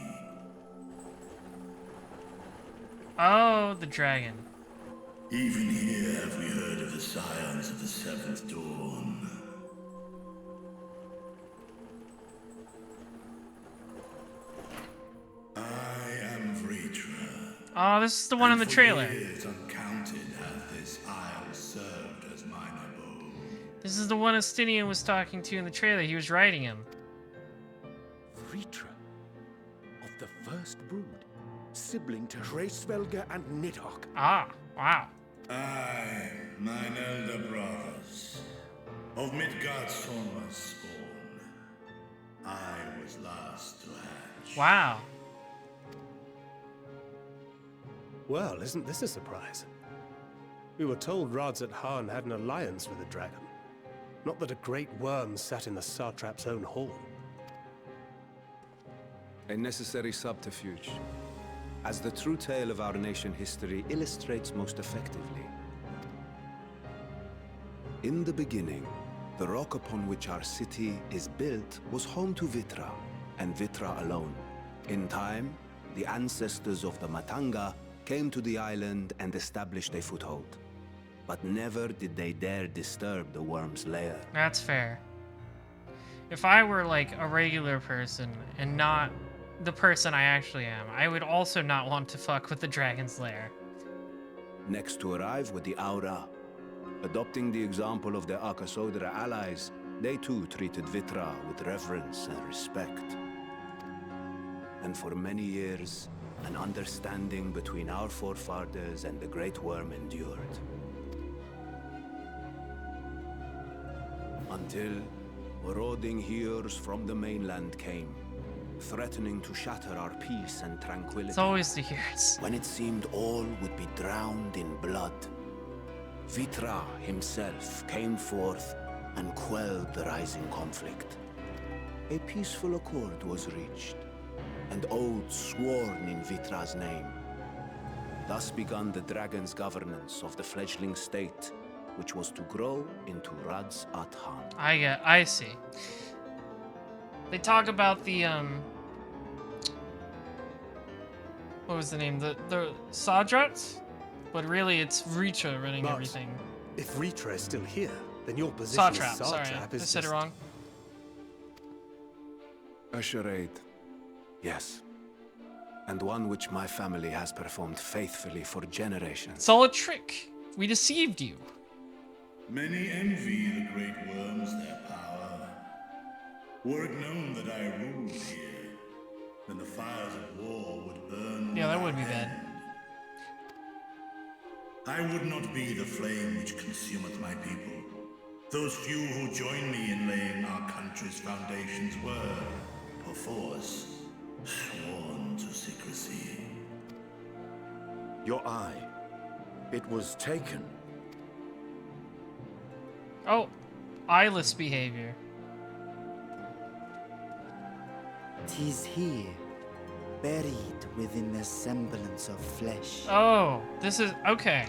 Oh, the dragon. Even here have we heard of the scions of the Seventh Dawn. I am Vritra. Oh, this is the one in the trailer. For years uncounted hath this isle served as mine abode. This is the one Estinian was talking to in the trailer. He was riding him. Vritra of the First Brood, sibling to Hraesvelga and Nidhogg. Ah, wow. I, mine elder brothers, of Midgardsormr's spawn, I was last to hatch. Wow. Well, isn't this a surprise? We were told Radzat Han had an alliance with a dragon. Not that a great worm sat in the satrap's own hall. A necessary subterfuge, as the true tale of our nation history illustrates most effectively. In the beginning, the rock upon which our city is built was home to Vitra, and Vitra alone. In time, the ancestors of the Matanga came to the island and established a foothold. But never did they dare disturb the worm's lair. That's fair. If I were like a regular person and not the person I actually am, I would also not want to fuck with the dragon's lair. Next to arrive were the Aura. Adopting the example of their Akasodra allies, they too treated Vitra with reverence and respect. And for many years, an understanding between our forefathers and the Great Worm endured. Until marauding heroes from the mainland came, threatening to shatter our peace and tranquility. It's always the heroes. When it seemed all would be drowned in blood, Vitra himself came forth and quelled the rising conflict. A peaceful accord was reached, and oaths sworn in Vitra's name. Thus began the dragon's governance of the fledgling state, which was to grow into Radzat Han. I see. They talk about the what was the name? The Sadrats? But really it's Vritra running everything. If Vritra is still here, then your position Satrap, as sorry, Satrap I is said it just... wrong. A charade, yes. And one which my family has performed faithfully for generations. It's all a trick. We deceived you. Many envy the great worms their power. Were it known that I ruled here, then the fires of war would burn. Yeah, that would be bad. I would not be the flame which consumeth my people. Those few who join me in laying our country's foundations were, perforce, sworn to secrecy. Your eye. It was taken. Oh, eyeless behavior. 'Tis here, buried within the semblance of flesh. Oh, this is okay.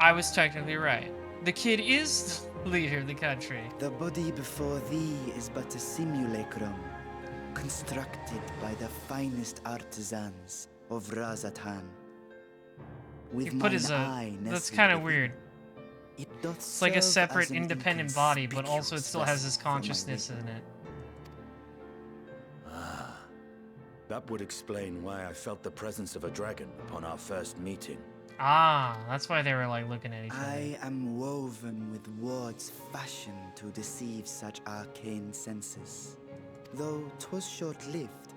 I was technically right. The kid is the leader of the country. The body before thee is but a simulacrum, constructed by the finest artisans of Radzat Han. With He put his eye that's nestled kind of within, weird. it doth It's like a serve separate as an independent body, but also it inconspicuous still has his vessel for my consciousness in it. That would explain why I felt the presence of a dragon upon our first meeting. Ah, that's why they were like looking at each other. I am woven with wards fashioned to deceive such arcane senses. Though 'twas short-lived,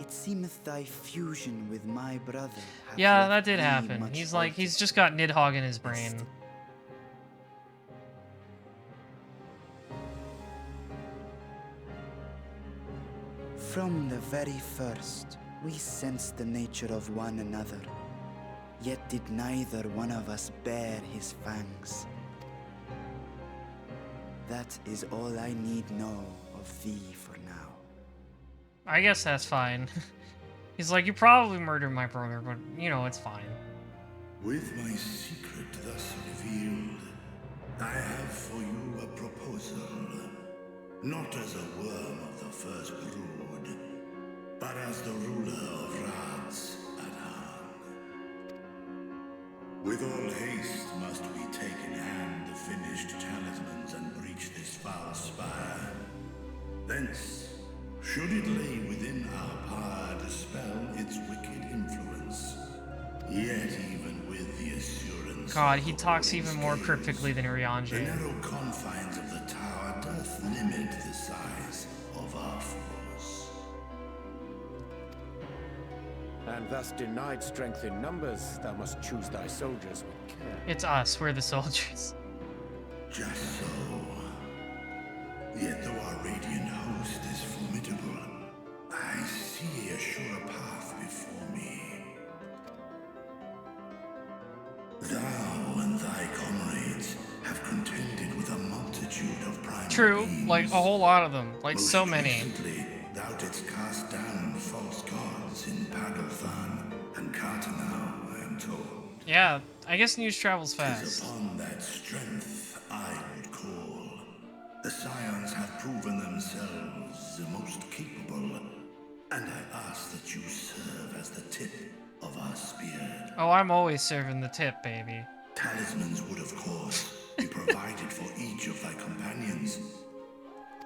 it seemeth thy fusion with my brother hath Yeah, left that did thee happen. much He's like, altered. he's just got Nidhogg in his brain. From the very first, we sensed the nature of one another, yet did neither one of us bear his fangs. That is all I need know of thee for now. I guess that's fine. He's like, you probably murdered my brother, but, you know, it's fine. With my secret thus revealed, I have for you a proposal. Not as a worm of the first brood, but as the ruler of Rads at Han. With all haste must we take in hand the finished talismans and breach this foul spire. Thence, should it lay within our power, dispel its wicked influence. Yet even with the assurance... God, he talks even more cryptically than the Urianger. narrow confines of the tower doth limit the size of our force. And thus denied strength in numbers, thou must choose thy soldiers with care. It's us, we're the soldiers. Just so. Yet though our radiant host is formidable, I see a sure path before me. Thou and thy comrades have contended with a multitude of prime True, beings. like a whole lot of them, like Most so many. recently, thou didst cast down false gods in Pagalthan and Cartanau, I am told. Yeah, I guess news travels 'Tis fast. upon that strength I would call. The Scions have proven themselves the most capable, and I ask that you serve as the tip of our spear. Oh, I'm always serving the tip, baby. Talismans would, of course, be provided for each of thy companions.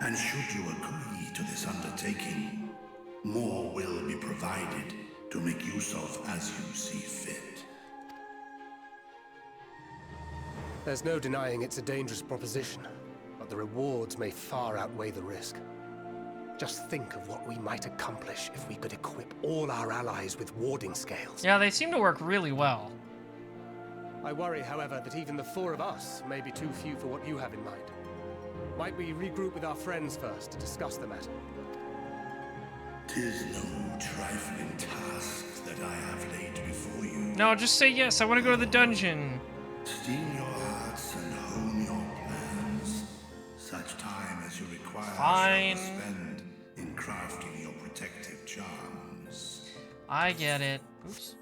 And should you agree to this undertaking, more will be provided to make use of as you see fit. There's no denying it's a dangerous proposition, but the rewards may far outweigh the risk. Just think of what we might accomplish if we could equip all our allies with warding scales. Yeah, they seem to work really well. I worry, however, that even the four of us may be too few for what you have in mind. Might we regroup with our friends first to discuss the matter? 'Tis no trifling task that I have laid before you. No, just say yes, I want to go to the dungeon. Steel your hearts and hone your plans. Such time as you require Fine. shall spend in crafting your protective charms. I get it. Oops.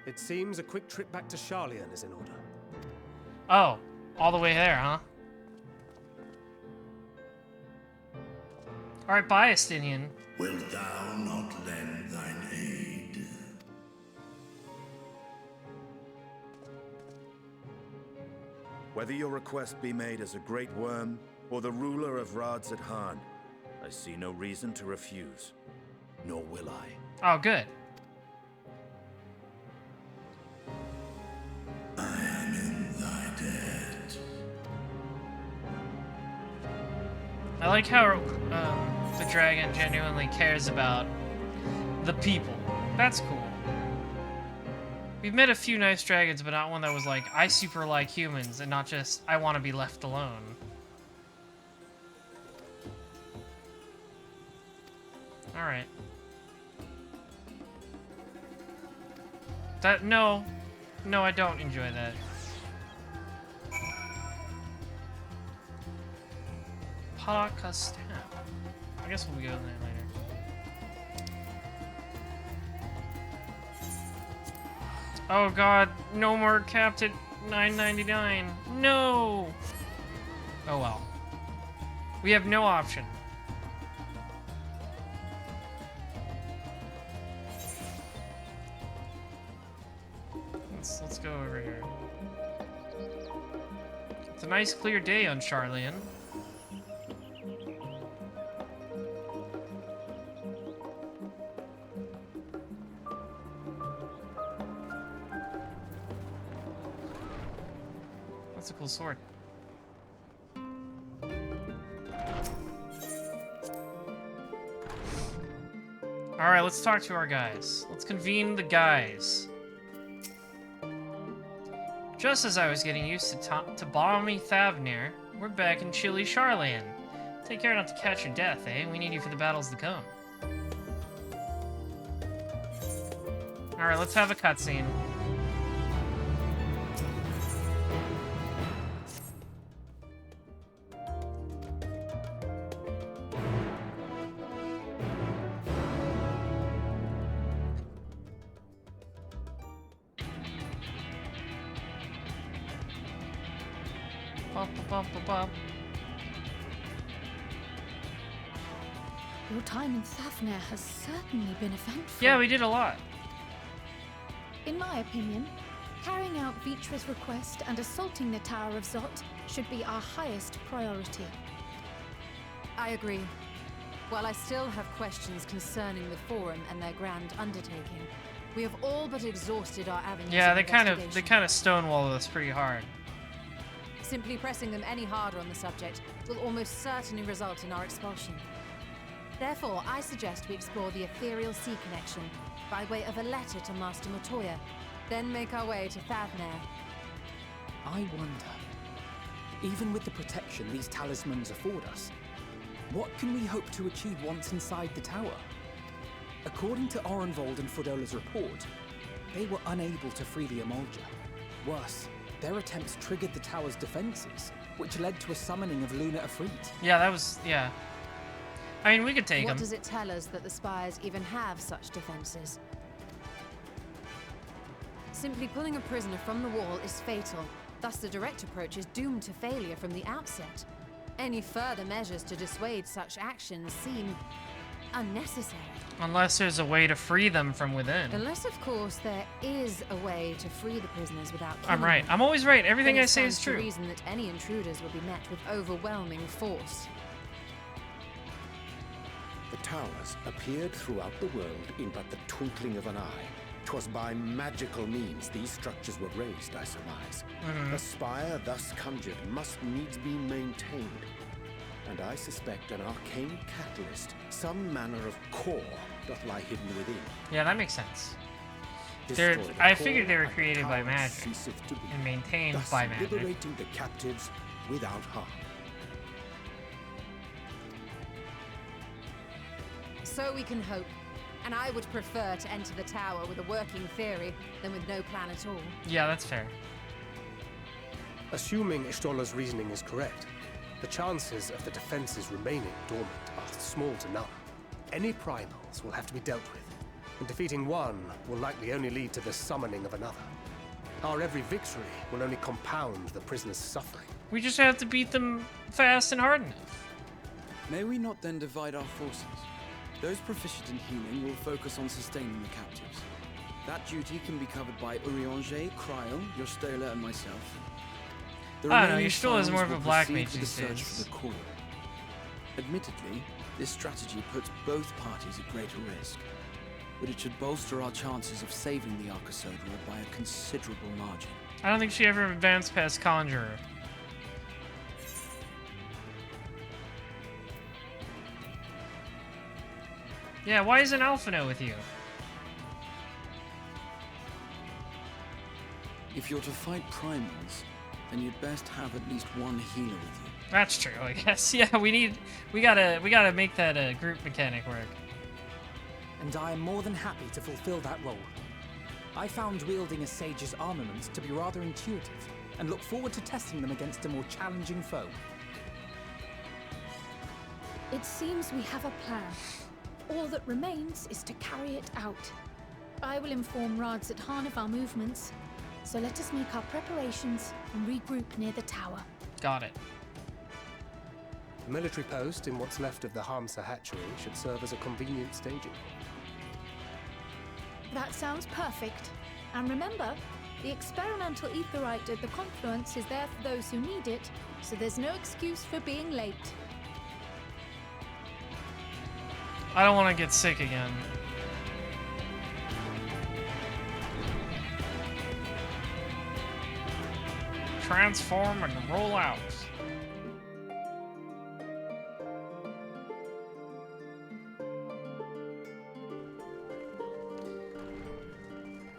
It seems a quick trip back to Sharlayan is in order. Oh, all the way there, huh? Alright, bye, Estinian. Wilt thou not lend thine aid? Whether your request be made as a great worm or the ruler of Rads at Han, I see no reason to refuse. Nor will I. Oh, good. I am in thy debt. I like how the dragon genuinely cares about the people. That's cool. We've met a few nice dragons, but not one that was like, I super like humans, and not just, I want to be left alone. Alright. No, I don't enjoy that. Palaka Stamp. I guess we'll go there later. Oh god, no more capped at $9.99. No! Oh well. We have no option. Let's go over here. It's a nice clear day on Sharlayan. That's a cool sword. Alright, let's talk to our guys. Let's convene the guys. Just as I was getting used to balmy Thavnir, we're back in chilly Sharlayan. Take care not to catch your death, eh? We need you for the battles to come. Alright, let's have a cutscene. Your time in Thafnir has certainly been eventful. Yeah, we did a lot. In my opinion, carrying out Vitra's request and assaulting the Tower of Zot should be our highest priority. I agree. While I still have questions concerning the Forum and their grand undertaking, we have all but exhausted our avenues Yeah, of they kind of investigation. stonewalled us pretty hard. Simply pressing them any harder on the subject will almost certainly result in our expulsion. Therefore, I suggest we explore the ethereal sea connection by way of a letter to Master Matoya, then make our way to Thafnir. I wonder, even with the protection these talismans afford us, what can we hope to achieve once inside the tower? According to Orenvold and Frodola's report, they were unable to free the Emolja. Worse, their attempts triggered the tower's defenses, which led to a summoning of Luna Afrit. Yeah, that was, yeah. I mean, we could take What them. does it tell us that the Spires even have such defenses? Simply pulling a prisoner from the wall is fatal. Thus, the direct approach is doomed to failure from the outset. Any further measures to dissuade such actions seem unnecessary. Unless there's a way to free them from within. Unless, of course, there is a way to free the prisoners without killing I'm right. them. I'm always right. Everything Then I it say is stands to true. reason that any intruders will be met with overwhelming force. The towers appeared throughout the world in but the twinkling of an eye. 'Twas by magical means these structures were raised, I surmise. The spire thus conjured must needs be maintained. And I suspect an arcane catalyst, some manner of core, doth lie hidden within. Yeah, that makes sense. Destroy They're, the I core, figured they were and the created by tower magic ceaseth to be, and maintained thus by magic. liberating the captives without harm. So we can hope. And I would prefer to enter the tower with a working theory than with no plan at all. Yeah, that's fair. Assuming Ishtola's reasoning is correct, the chances of the defenses remaining dormant are small to none. Any primals will have to be dealt with, and defeating one will likely only lead to the summoning of another. Our every victory will only compound the prisoner's suffering. We just have to beat them fast and hard enough. May we not then divide our forces? Those proficient in healing will focus on sustaining the captives. That duty can be covered by Urianger, Kryl, Yostola, and myself. The I don't know, remaining Yostola is more Scions of a will black proceed mage with the these search days. for the core. Admittedly, this strategy puts both parties at greater risk, but it should bolster our chances of saving the Arcosodra by a considerable margin. I don't think she ever advanced past Conjurer. Yeah, why isn't Alphino with you? If you're to fight primals, then you'd best have at least one healer with you. That's true, I guess. Yeah, we gotta make that group mechanic work. And I am more than happy to fulfill that role. I found wielding a sage's armaments to be rather intuitive, and look forward to testing them against a more challenging foe. It seems we have a plan. All that remains is to carry it out. I will inform Radzat Han of our movements, so let us make our preparations and regroup near the tower. Got it. The military post in what's left of the Hamsa hatchery should serve as a convenient staging point. That sounds perfect. And remember, the experimental etherite at the confluence is there for those who need it, so there's no excuse for being late. I don't want to get sick again. Transform and roll out.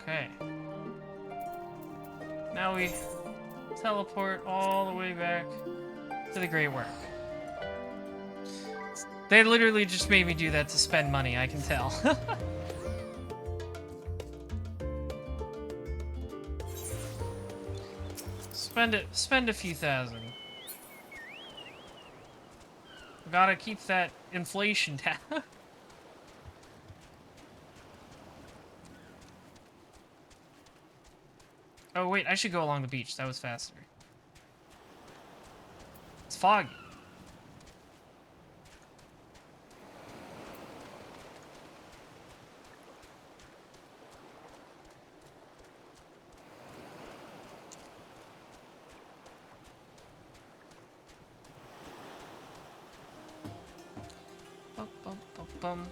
Okay. Now we teleport all the way back to the Great Work. They literally just made me do that to spend money, I can tell. Spend a few thousand. Gotta keep that inflation down. Oh wait, I should go along the beach. That was faster. foggy. Bum, bum, bum, bum.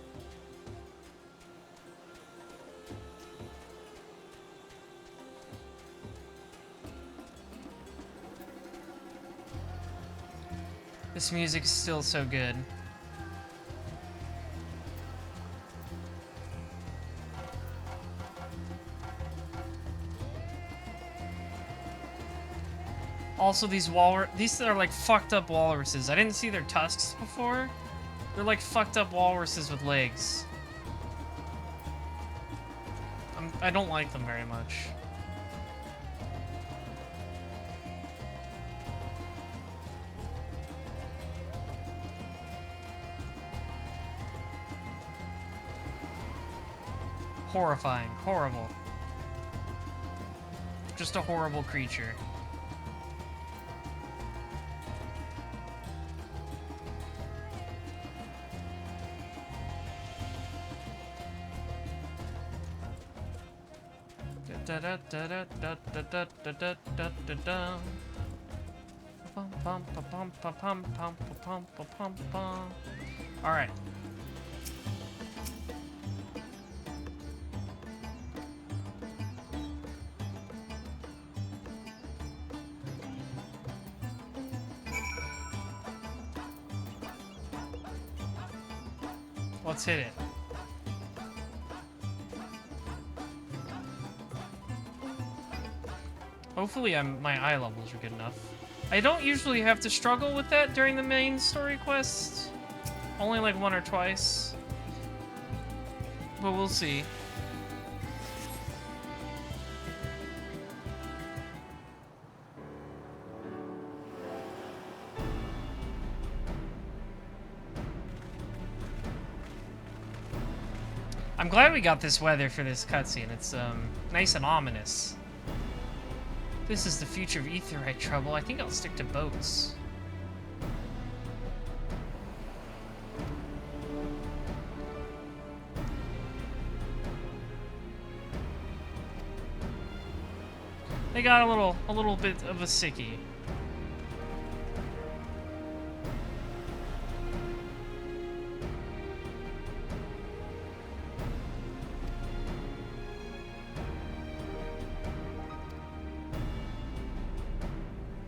This music is still so good. Also, these are like fucked up walruses. I didn't see their tusks before. They're like fucked up walruses with legs. I don't like them very much. Horrifying. Horrible. Just a horrible creature. Da da da da da da da da da da da da. Pum pum pum pum pum pum pum pum pum pum. All right. Let's hit it. Hopefully my eye levels are good enough. I don't usually have to struggle with that during the main story quests. Only like one or twice. But we'll see. I'm glad we got this weather for this cutscene. It's nice and ominous. This is the future of Aetheryte trouble. I think I'll stick to boats. They got a little bit of a sickie.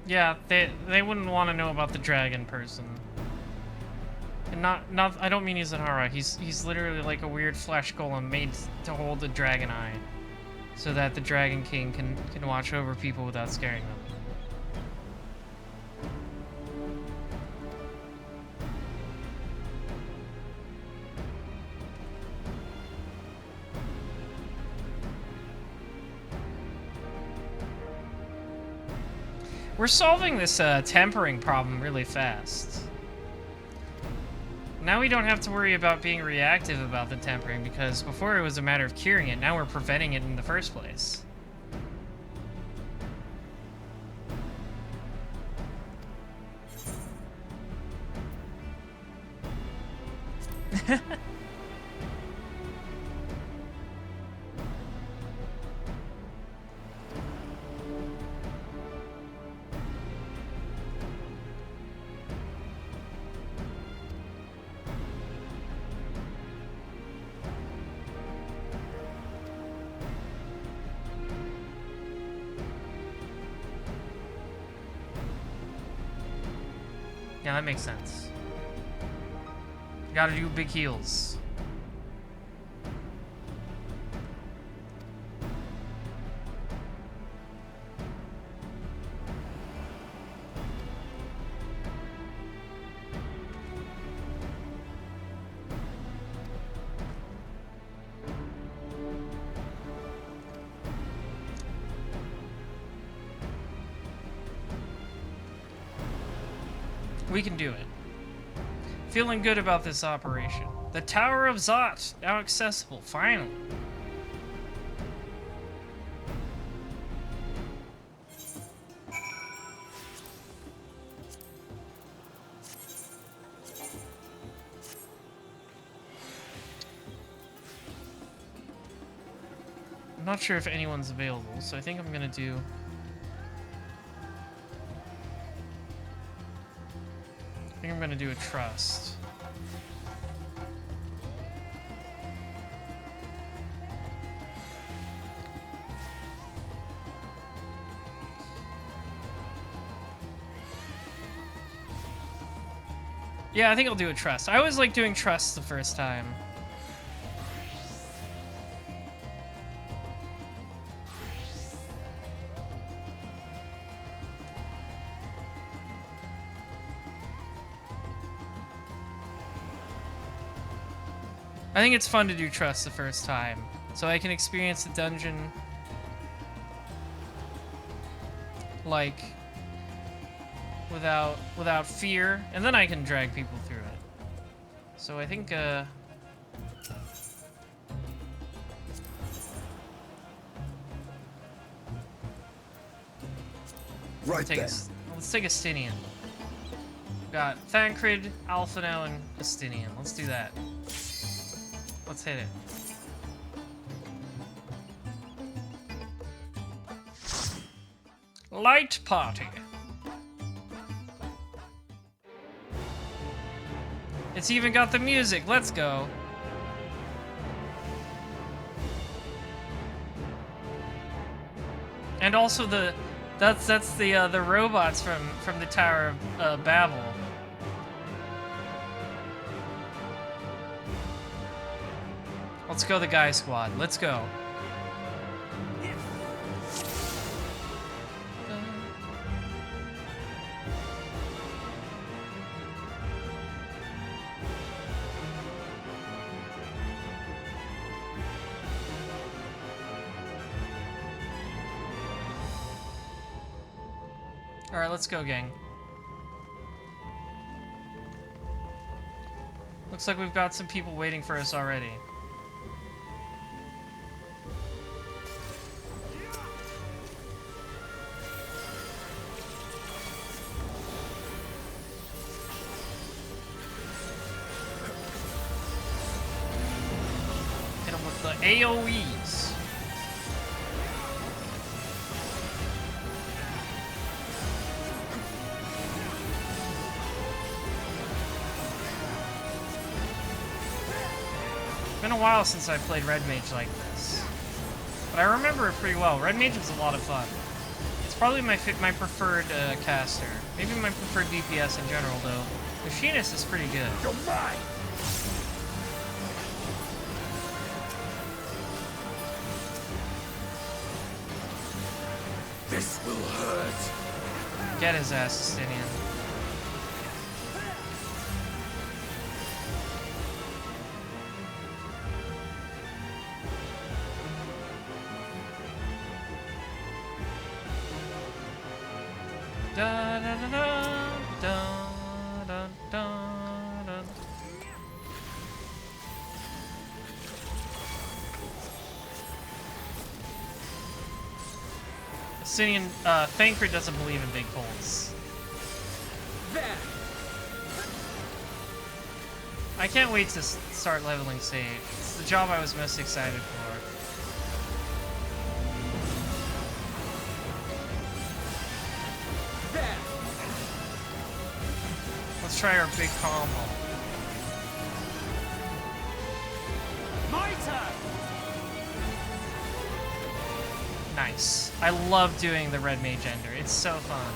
Yeah, they wouldn't want to know about the dragon person. And not I don't mean Izanara. He's literally like a weird flesh golem made to hold the dragon eye, so that the Dragon King can watch over people without scaring them. We're solving this tempering problem really fast. Now we don't have to worry about being reactive about the tempering, because before it was a matter of curing it, now we're preventing it in the first place. Yeah, that makes sense. Gotta do big heals. We can do it. Feeling good about this operation. The Tower of Zot, now accessible, finally. not sure if anyone's available, so I think I'm gonna do... I think I'm gonna do a trust. Yeah, I think I'll do a trust. I always like doing trusts the first time. I think it's fun to do trust the first time, so I can experience the dungeon like without fear, and then I can drag people through it. So I think right then. Let's take Astinian. Got Thancred, Alphino, and Astinian. Let's do that. Let's hit it. Light party. It's even got the music. Let's go. And also that's the robots from the Tower of Babel. Let's go the guy squad. Let's go. Alright, let's go, gang. Looks like we've got some people waiting for us already. Hit them with the AoEs. It's been a while since I played Red Mage like this, but I remember it pretty well. Red Mage was a lot of fun. It's probably my preferred caster. Maybe my preferred DPS in general, though. Machinist is pretty good. You're mine. This will hurt. Get his ass, Justinian. Da da da da da da da da. Justinian, Thancred doesn't believe in big holes. There. I can't wait to start leveling Sage. It's the job I was most excited for. Let's try our big combo. My turn. Nice. I love doing the Red Mage Ender. It's so fun.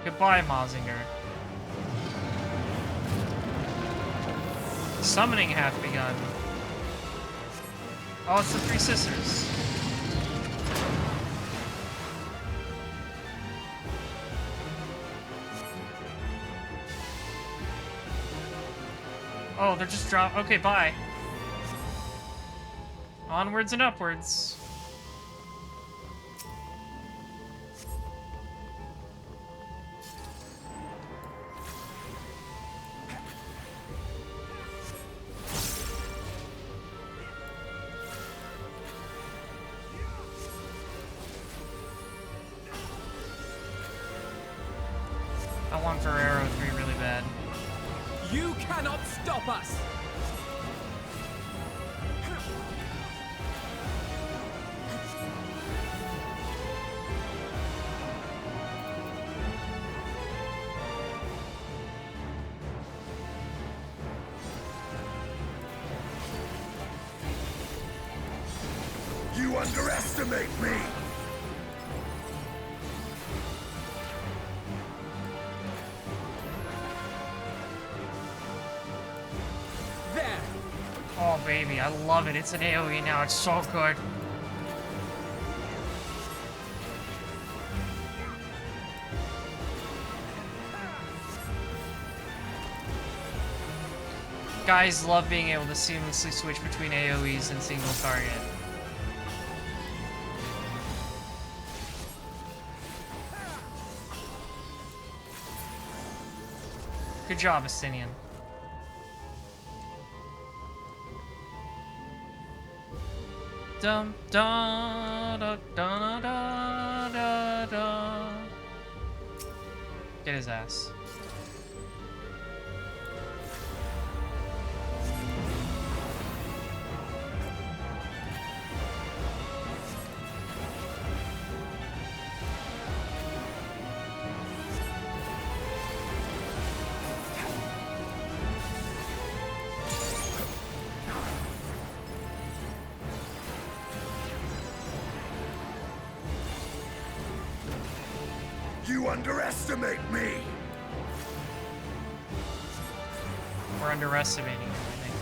Goodbye, Mazinger. Summoning hath begun. Oh, it's the Three Sisters. Oh, they're just drop. Okay, bye. Onwards and upwards. I want Ferrero 3 really bad. You cannot stop us! You underestimate me! There! Oh, baby, I love it. It's an AoE now. It's so good. Guys love being able to seamlessly switch between AoEs and single target. Good job, Astinian. Dum da da da da da da. Get his ass. You underestimate me! We're underestimating him, I think.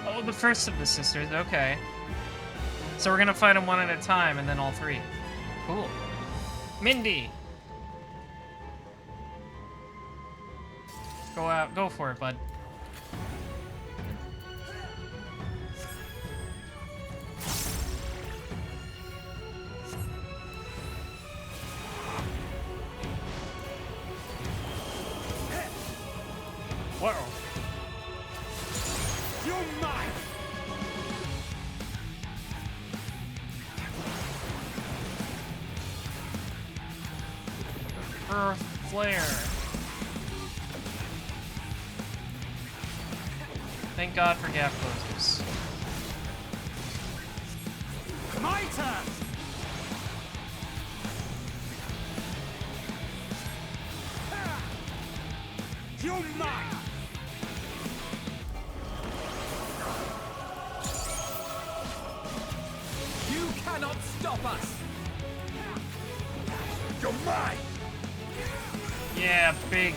Oh, the first of the sisters, okay. So we're gonna fight them one at a time, and then all three. Cool. Mindy! Go out, go for it, bud. Whoa. You're mine! Earth Flare. Thank God for gap closers. My turn! You're mine! You cannot stop us! You're mine! Yeah, big.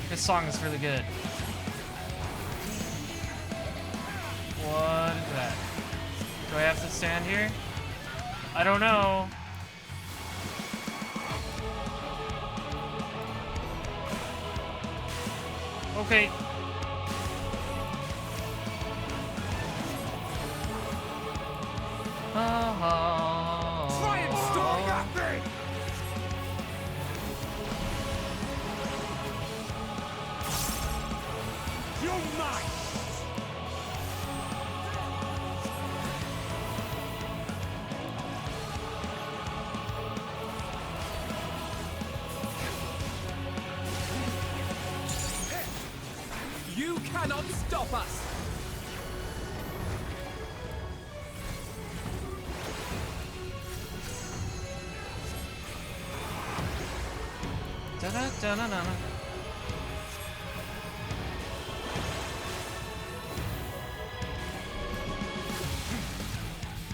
This song is really good. What is that? Do I have to stand here? I don't know. Okay. Try and stop that thing! You're mine! You cannot stop us! Da-da-da-da-da.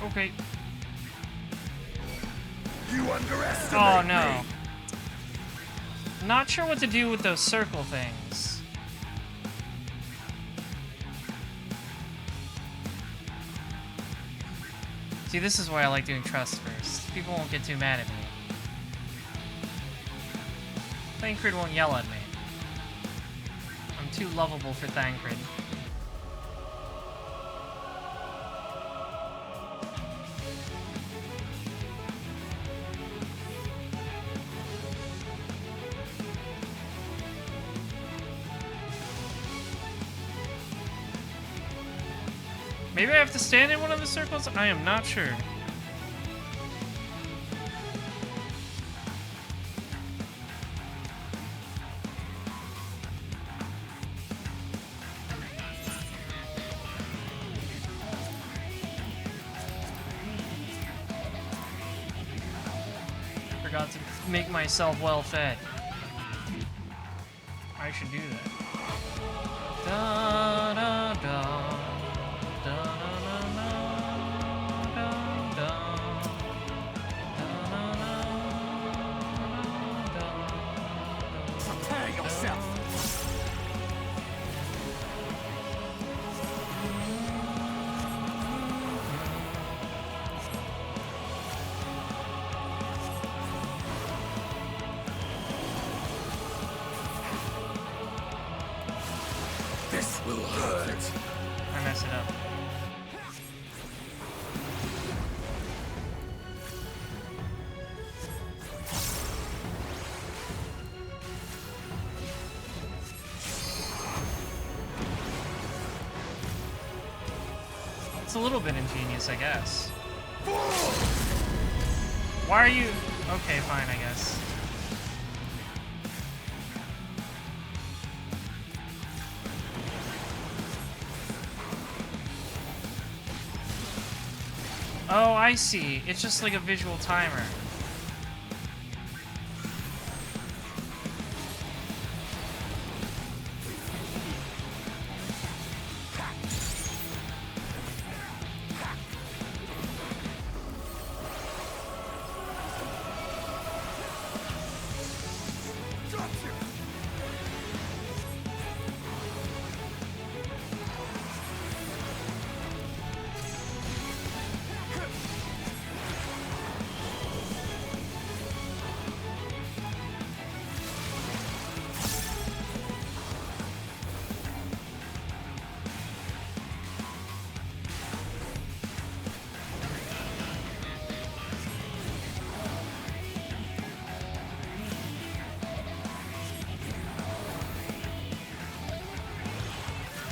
Okay. You underestimate Oh no. me. Not sure what to do with those circle things. See, this is why I like doing trust first. People won't get too mad at me. Thancred won't yell at me. I'm too lovable for Thancred. Maybe I have to stand in one of the circles? I am not sure. Forgot to make myself well fed. I should do that. Da da da. Prepare yourself. This will hurt. I messed it up. It's a little bit ingenious, I guess. Why are you... Okay, fine, I guess. Oh, I see. It's just like a visual timer.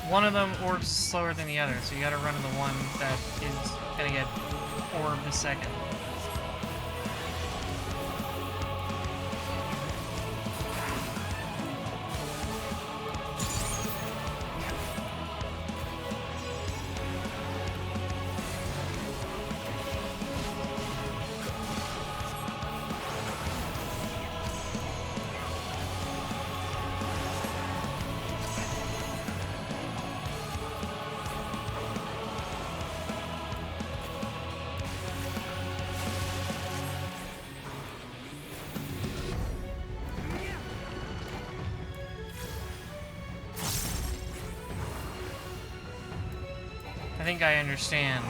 One of them orbs slower than the other, so you gotta run to the one that is gonna get orbed a second. I think I understand.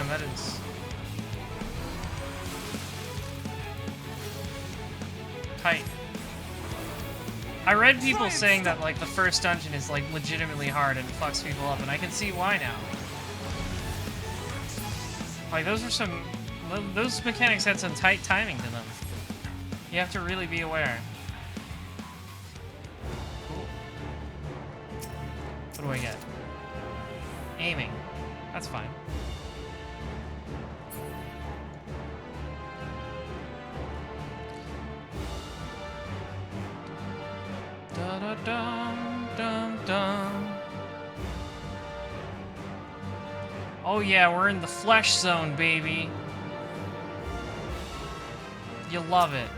That is tight. I read people saying that like the first dungeon is like legitimately hard and it fucks people up, and I can see why now. Like those mechanics had some tight timing to them. You have to really be aware. Cool. What do I get? Aiming. That's fine. Dum dum dum. Oh yeah, we're in the flesh zone, baby. You love it.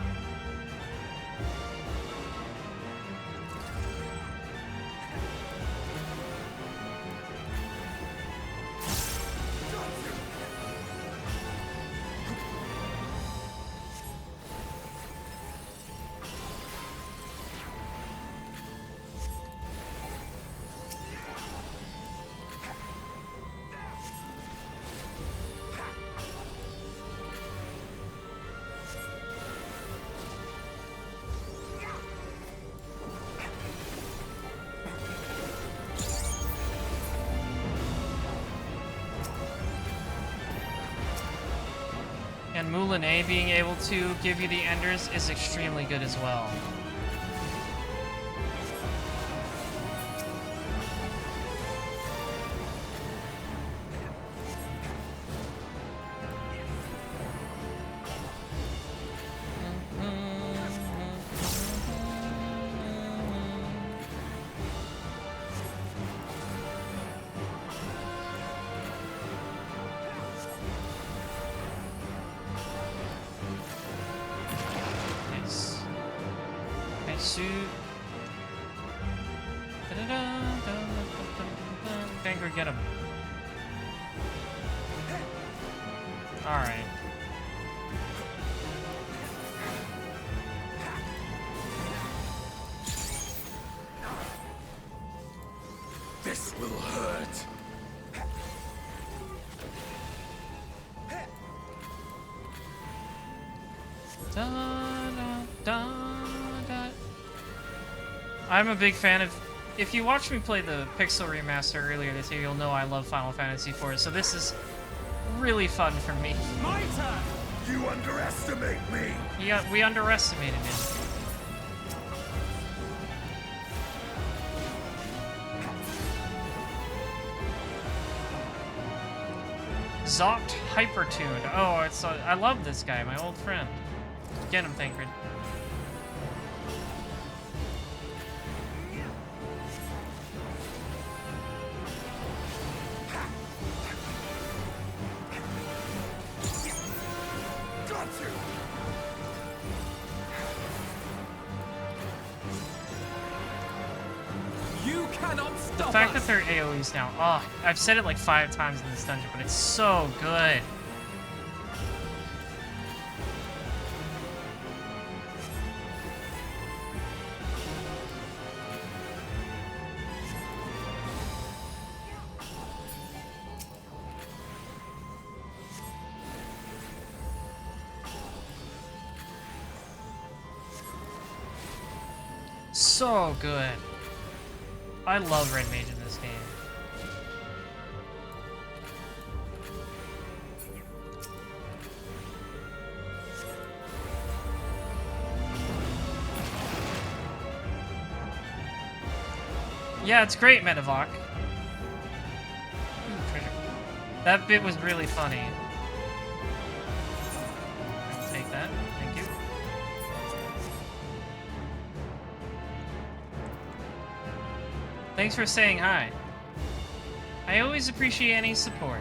And Moulinet being able to give you the enders is extremely good as well. Banker, get him. Alright. This will hurt. Da, da, da, da. I'm a big fan of... If you watched me play the Pixel Remaster earlier this year, you'll know I love Final Fantasy IV, so this is really fun for me. My turn! You underestimate me! Yeah, we underestimated him. Zoct Hypertuned. Oh, it's I love this guy, my old friend. Get him, Thancred. The fact that they're AoEs now, oh, I've said it like 5 times in this dungeon, but it's so good. So good. I love Red Mage in this game. Yeah, it's great, Medivac. Ooh, treasure. That bit was really funny. I'll take that. Thank you. Thanks for saying hi. I always appreciate any support.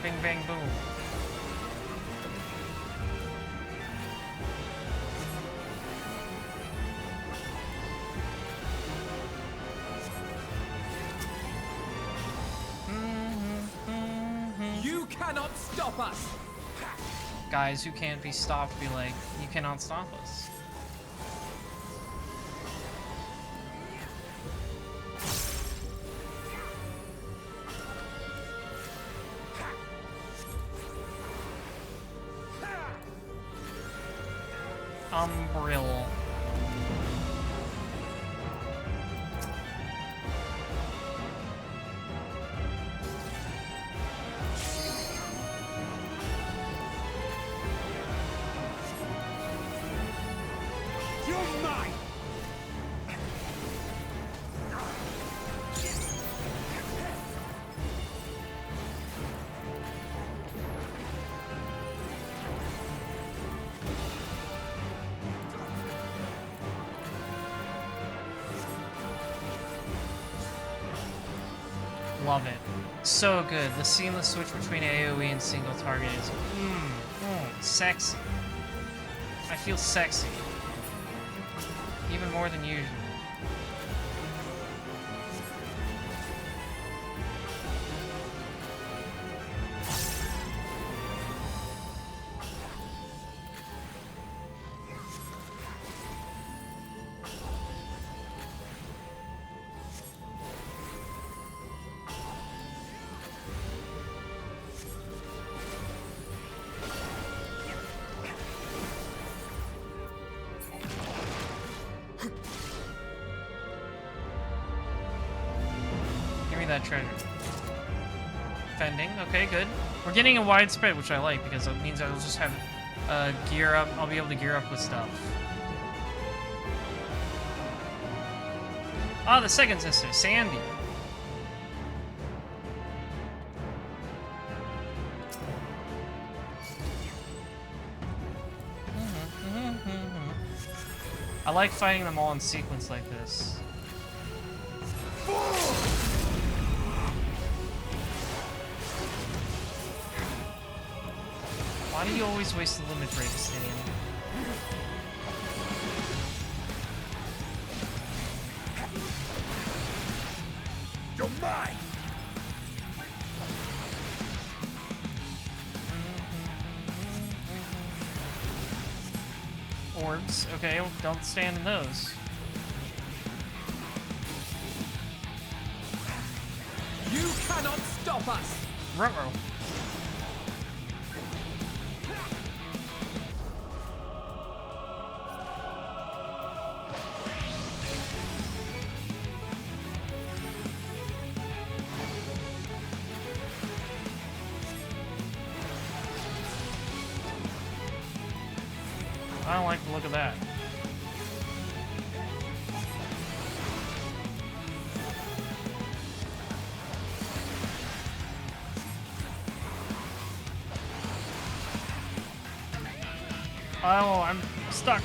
Bing, bang, boom. You cannot stop us! Guys who can't be stopped be like, you cannot stop us. Umbrill. mine! Love it. So good. The seamless switch between AoE and single target is sexy. I feel sexy. Even more than usual. That treasure. Fending, okay, good. We're getting a wide spread, which I like, because it means I'll just have gear up. I'll be able to gear up with stuff. Ah, the second sister, Sandy. I like fighting them all in sequence like this. Why do you always waste the limit break, Stadium? You're mine! Orbs, okay, well, don't stand in those. You cannot stop us! Ruh-roh. I don't like the look of that. Oh, I'm stuck.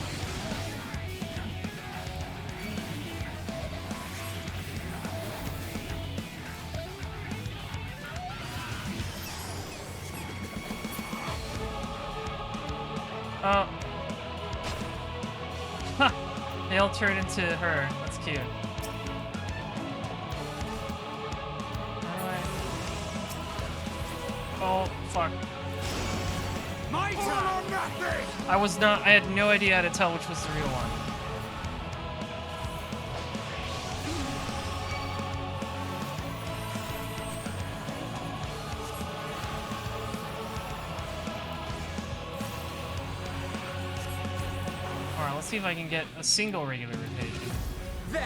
Ha! They all turn into her. That's cute. Alright. Oh, fuck. My turn! Nothing! I had no idea how to tell which was the real one. Alright, let's see if I can get a single regular rotation. There!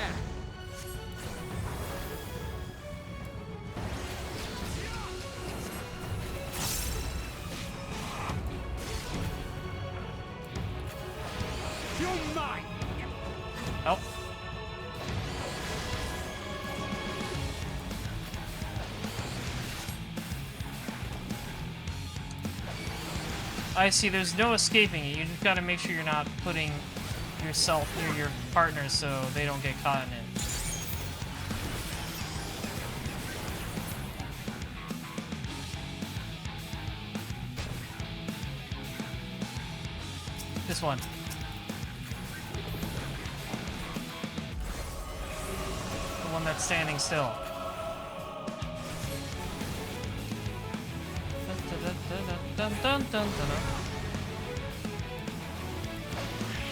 You're mine! Oh. I see, there's no escaping it. You just gotta make sure you're not putting yourself near your partner so they don't get caught in it. This one. The one that's standing still. Dun, dun, dun, dun, dun.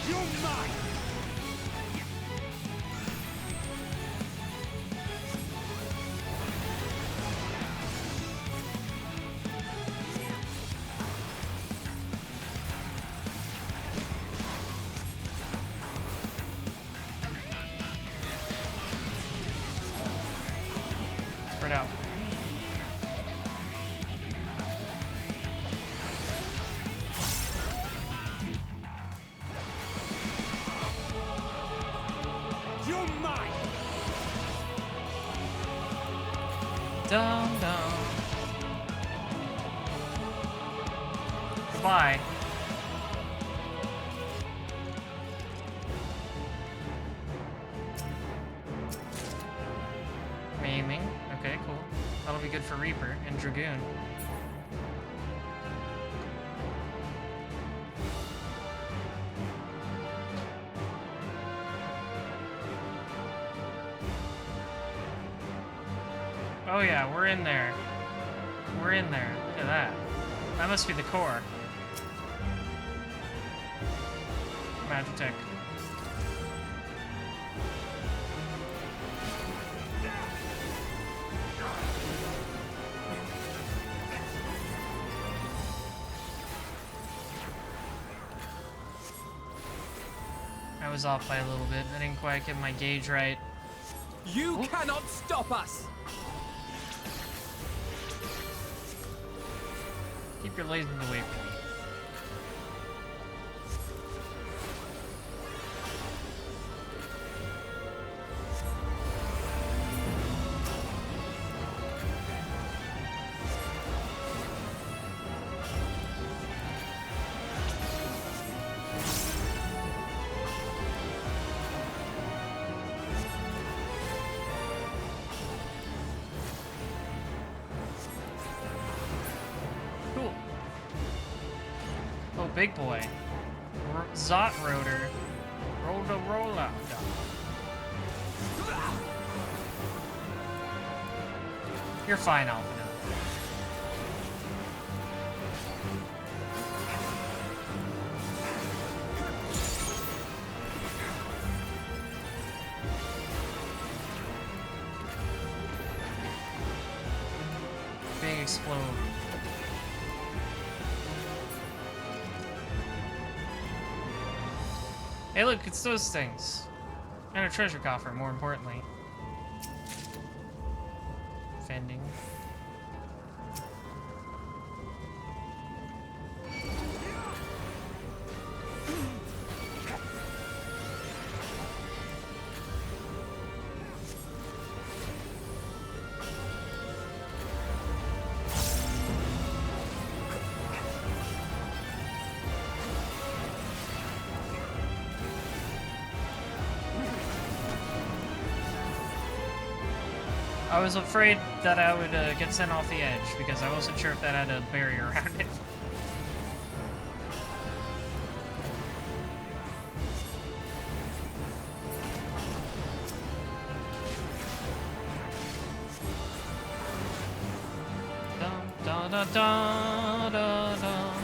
You're mine! Spread out. Dum dum. Goodbye. Maiming. Okay, cool. That'll be good for Reaper and Dragoon. Oh yeah, we're in there. We're in there. Look at that. That must be the core. Magitech. I was off by a little bit. I didn't quite get my gauge right. You cannot stop us! Keep your lasers away from me. Cool. Oh, big boy. Zot rotor. Roll the roll out. You're fine, Alpha. Big explode. Hey look, it's those things. And a treasure coffer, more importantly. Fending. I was afraid that I would get sent off the edge because I wasn't sure if that had a barrier around it. Dun, dun, dun, dun, dun.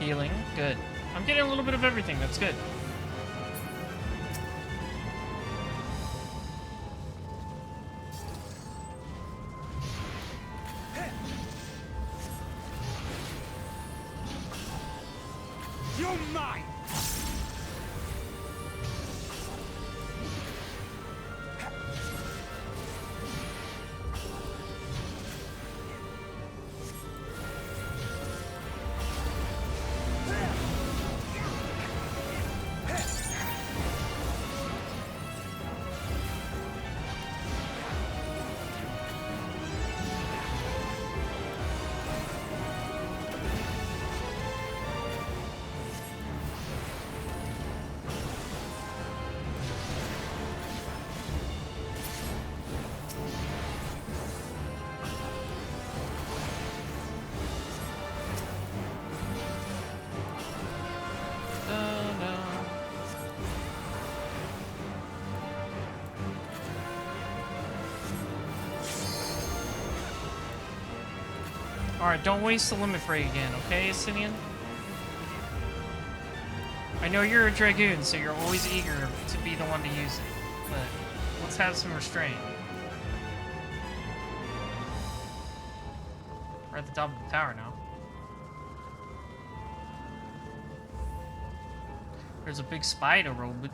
Healing, good. I'm getting a little bit of everything, that's good. You're mine! Alright, don't waste the limit break again, okay, Sinian? I know you're a Dragoon, so you're always eager to be the one to use it, but let's have some restraint. We're at the top of the tower now. There's a big spider robot.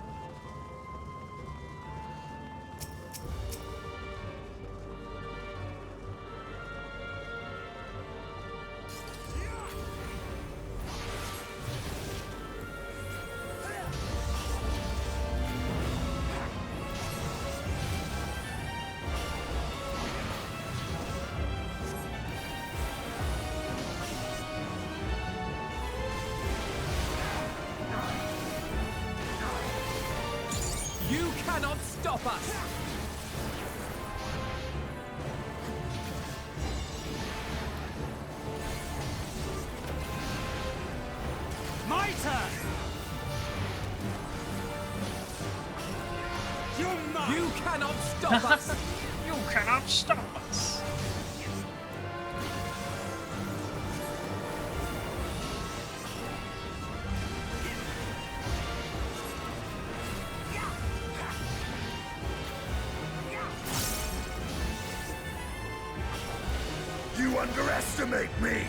cannot stop us! My turn! You cannot stop us! You cannot stop us! You underestimate me!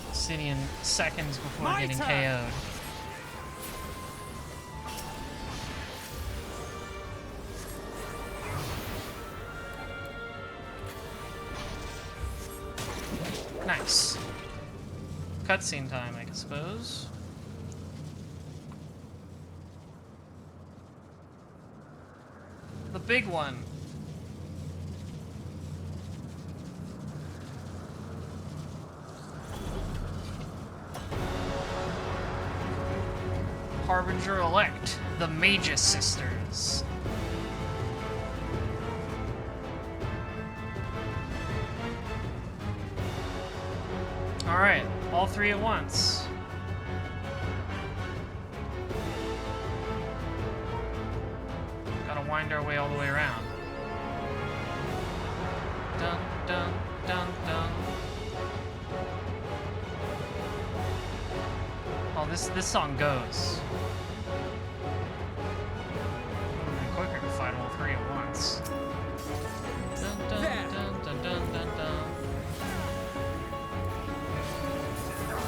Obsidian seconds before My getting turn. KO'd. Nice. Cutscene time, I suppose. The big one. Harbinger-elect, the Magus Sisters. Alright, all three at once. Gotta wind our way all the way around. Dun, dun, dun, dun. Oh, this song goes. Quicker to fight all three at once. Dun, dun, dun, dun, dun, dun, dun.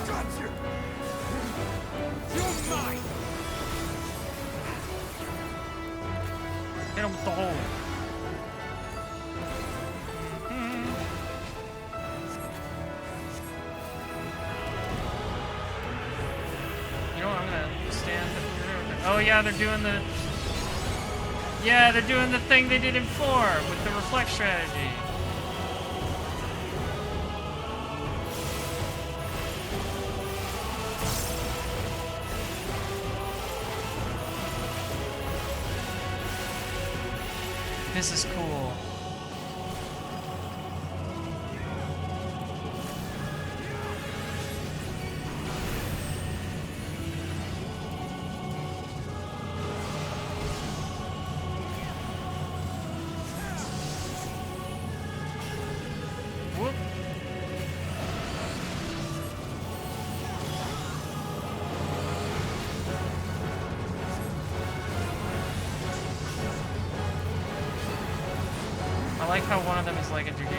Gotcha! You're mine! Hit him with the hole. You know what? I'm gonna stand. Oh yeah, they're doing the. Yeah, they're doing the thing they did in 4 with the reflect strategy. This is cool. Whoop. I like how one of them is like a dragoon too.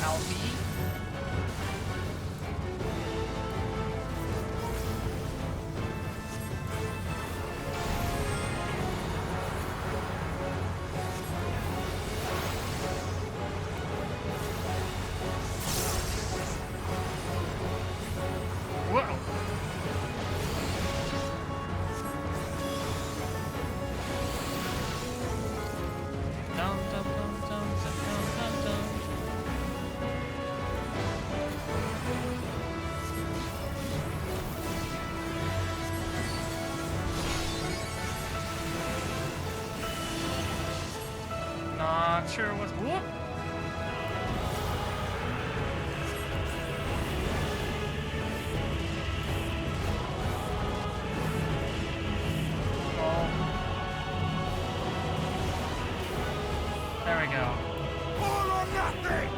Alfie. Whoa. Dum, dum, dum, dum, dum, dum, dum. Not sure what's. Whoop. There we go. All or nothing!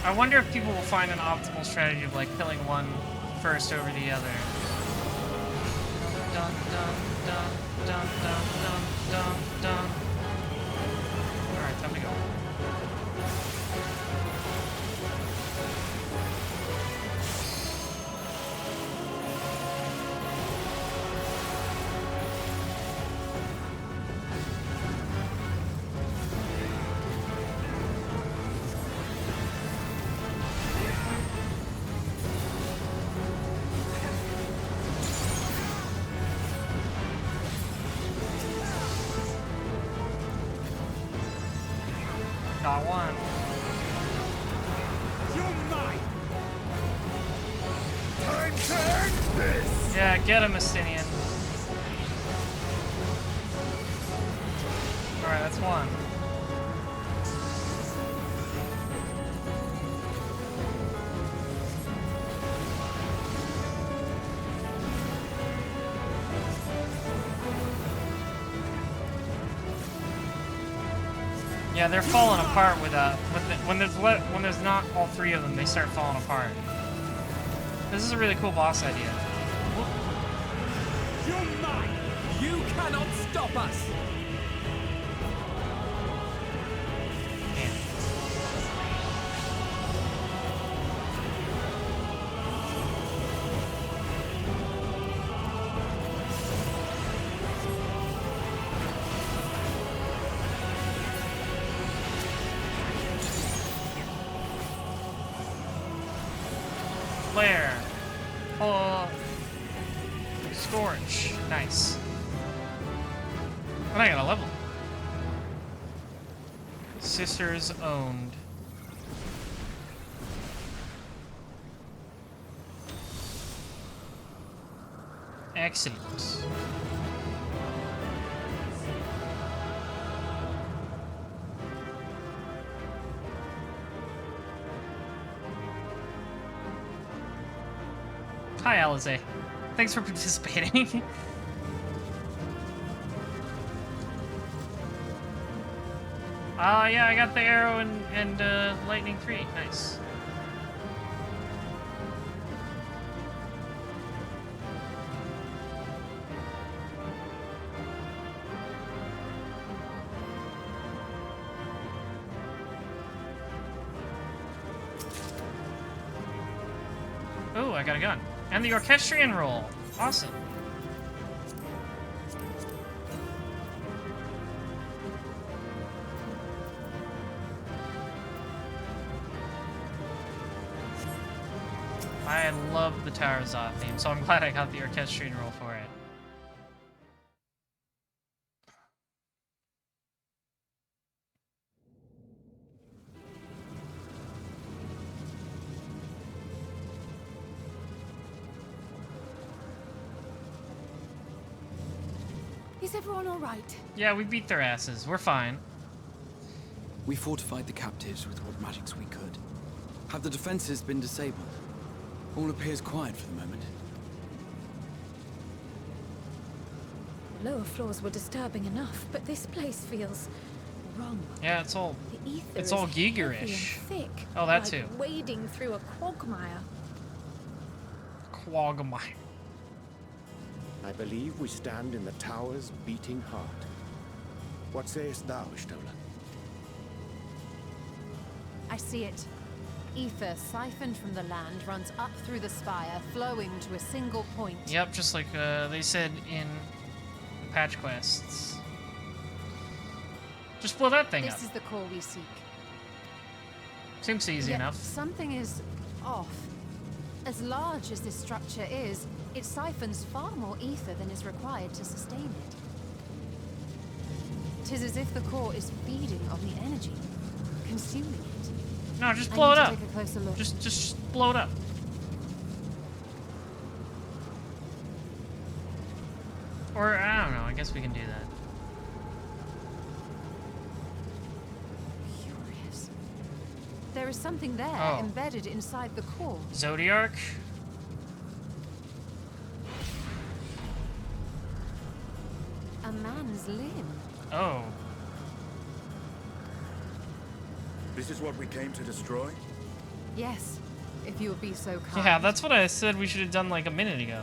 I wonder if people will find an optimal strategy of like killing one first over the other. Dun dun dun dun dun dun dun dun. Alright, time to go. Got one. You're mine. Time to end this. Yeah, get him, Estinian. Alright, that's one. Yeah, they're falling apart when there's not all three of them, they start falling apart. This is a really cool boss idea. You're mine. You cannot stop us. Flare. Oh. Scorch. Nice. And I got a level. Sisters owned. Excellent. Hi, Alize. Thanks for participating. Yeah, I got the arrow and lightning 3. Nice. Oh, I got a gun. And the orchestrion roll. Awesome. I love the Tower of Zoth theme, so I'm glad I got the orchestrion roll for it. Is everyone all right? Yeah, we beat their asses. We're fine. We fortified the captives with what magics we could. Have the defenses been disabled? All appears quiet for the moment. Lower floors were disturbing enough, but this place feels wrong. Yeah, it's all The ether it's is all heavy Giegerish. and thick, Oh, that like too. wading through a quagmire. Quagmire. I believe we stand in the tower's beating heart. What sayest thou, Stola? I see it. Ether siphoned from the land runs up through the spire, flowing to a single point. Yep, just like they said in patch quests. Just blow that thing up. This is the core we seek. Seems easy Yet enough. Something is off. As large as this structure is, it siphons far more ether than is required to sustain it. 'Tis as if the core is feeding on the energy, consuming it. No, just blow it up. Take a closer look. Just blow it up. Or I don't know. I guess we can do that. Curious. There is something there Oh. embedded inside the core. Zodiark. A man's limb. This is what we came to destroy? Yes, if you would be so kind. Yeah, that's what I said we should have done like a minute ago.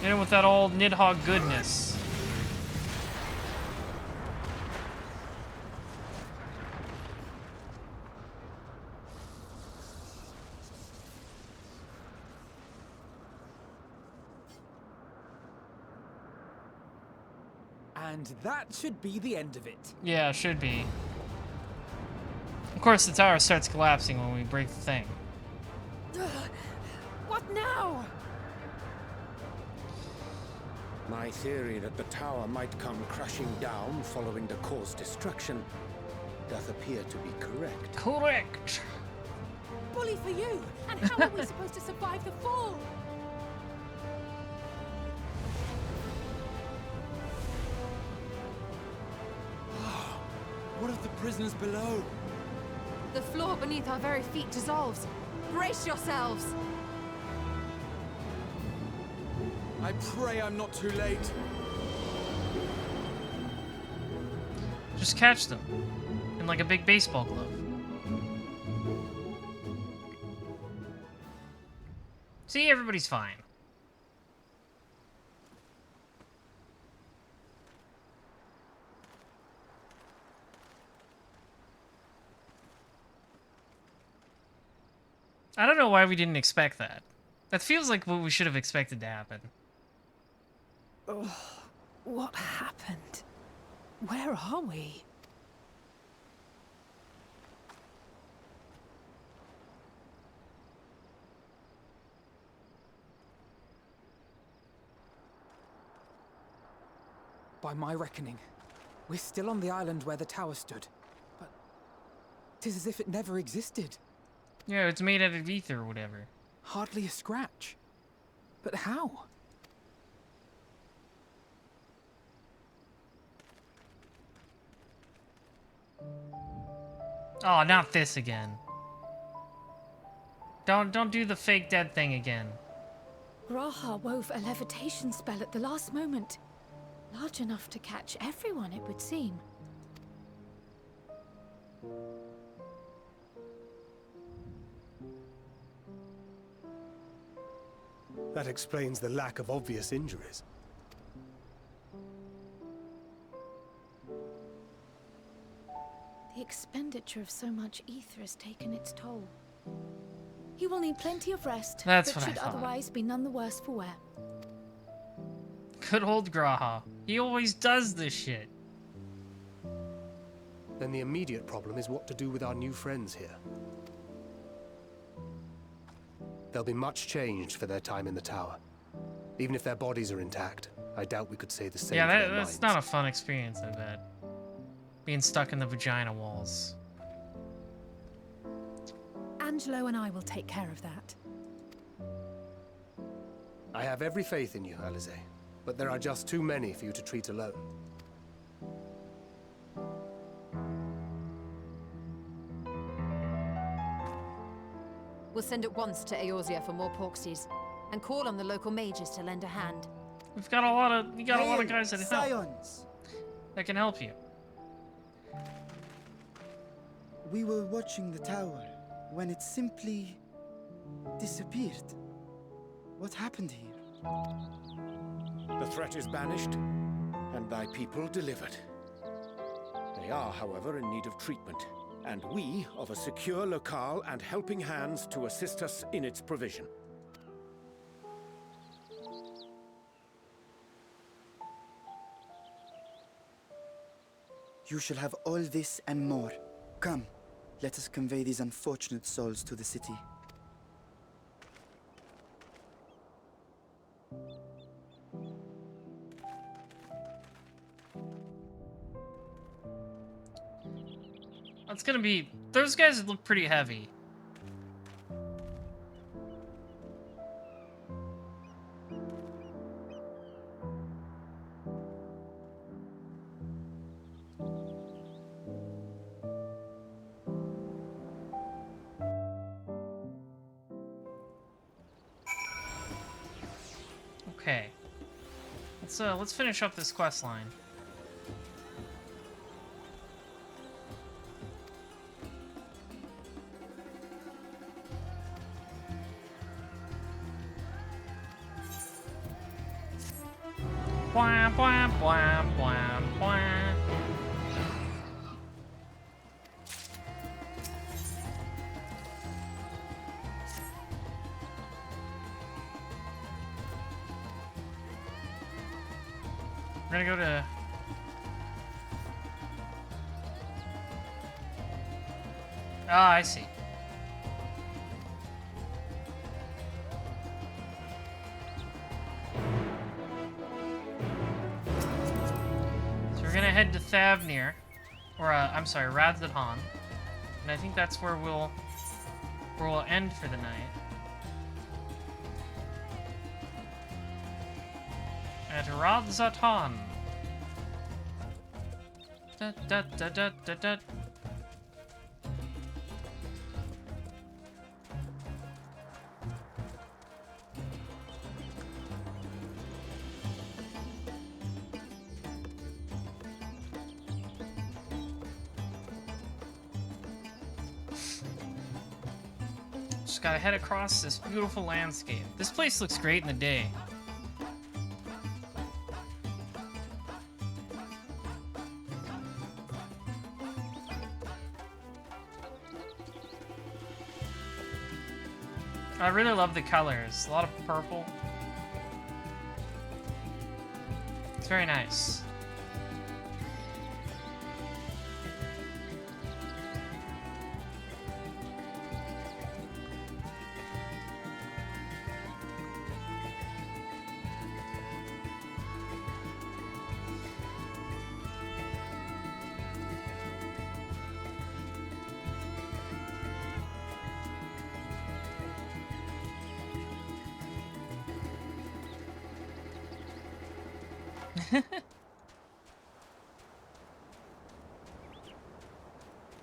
In with that old Nidhogg goodness. And that should be the end of it. Yeah, should be. Of course, the tower starts collapsing when we break the thing. What now? My theory that the tower might come crashing down following the core's destruction doth appear to be correct. Correct. Bully for you! And how are we supposed to survive the fall? What of the prisoners below? The floor beneath our very feet dissolves. Brace yourselves! I pray I'm not too late. Just catch them. In like a big baseball glove. See, everybody's fine. I don't know why we didn't expect that. That feels like what we should have expected to happen. Oh, what happened? Where are we? By my reckoning, we're still on the island where the tower stood. But 'tis as if it never existed. Yeah, it's made out of ether or whatever. Hardly a scratch. But how? Oh, not this again. Don't do the fake dead thing again. Graha wove a levitation spell at the last moment. Large enough to catch everyone, it would seem. That explains the lack of obvious injuries. The expenditure of so much ether has taken its toll. He will need plenty of rest, That's but what I should thought. otherwise be none the worse for wear. Good old Graha. He always does this shit. Then the immediate problem is what to do with our new friends here. They'll be much changed for their time in the tower. Even if their bodies are intact, I doubt we could say the same Yeah, for their that's minds. not a fun experience, I bet. Being stuck in the vagina walls. Angelo and I will take care of that. I have every faith in you, Alize, but there are just too many for you to treat alone. We'll send at once to Eorzea for more Porksies, and call on the local mages to lend a hand. We've got a lot of guys that help. Scions! That can help you. We were watching the tower when it simply disappeared. What happened here? The threat is banished, and thy people delivered. They are, however, in need of treatment, and we of a secure locale and helping hands to assist us in its provision. You shall have all this and more. Come, let us convey these unfortunate souls to the city. That's gonna be... Those guys look pretty heavy. Okay. Let's finish up this quest line. Bwah, bwah, bwah, bwah, bwah. We're gonna go to... Ah, I see. So we're gonna head to Thavnir, or I'm sorry, Radzadhan, and I think that's where we'll end for the night. At Radzadhan. Da da da da da da. Just gotta head across this beautiful landscape. This place looks great in the day. I really love the colors. A lot of purple. It's very nice.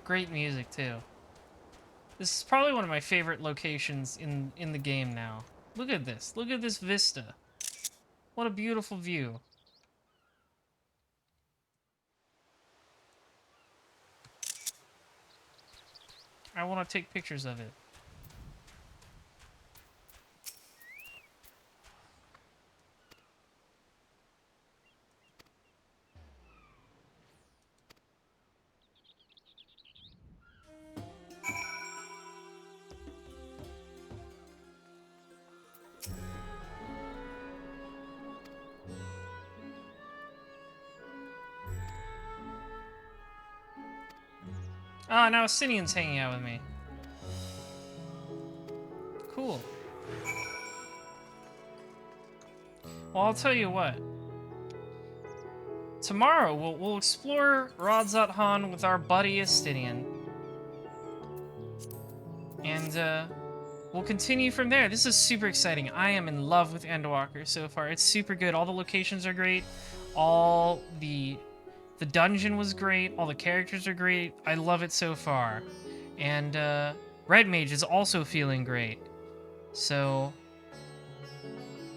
Great music too. This is probably one of my favorite locations in the game now. Look at this. Look at this vista. What a beautiful view. I want to take pictures of it. Oh, now Asinian's hanging out with me. Cool. Well, I'll tell you what. Tomorrow, we'll explore Radzadhan with our buddy Astinian. And, we'll continue from there. This is super exciting. I am in love with Endwalker so far. It's super good. All the locations are great. All the dungeon was great. All the characters are great. I love it so far. And, Red Mage is also feeling great. So,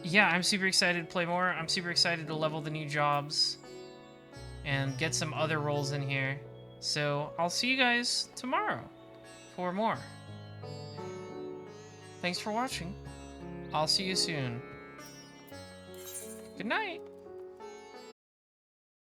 yeah, I'm super excited to play more. I'm super excited to level the new jobs and get some other roles in here. So, I'll see you guys tomorrow for more. Thanks for watching. I'll see you soon. Good night.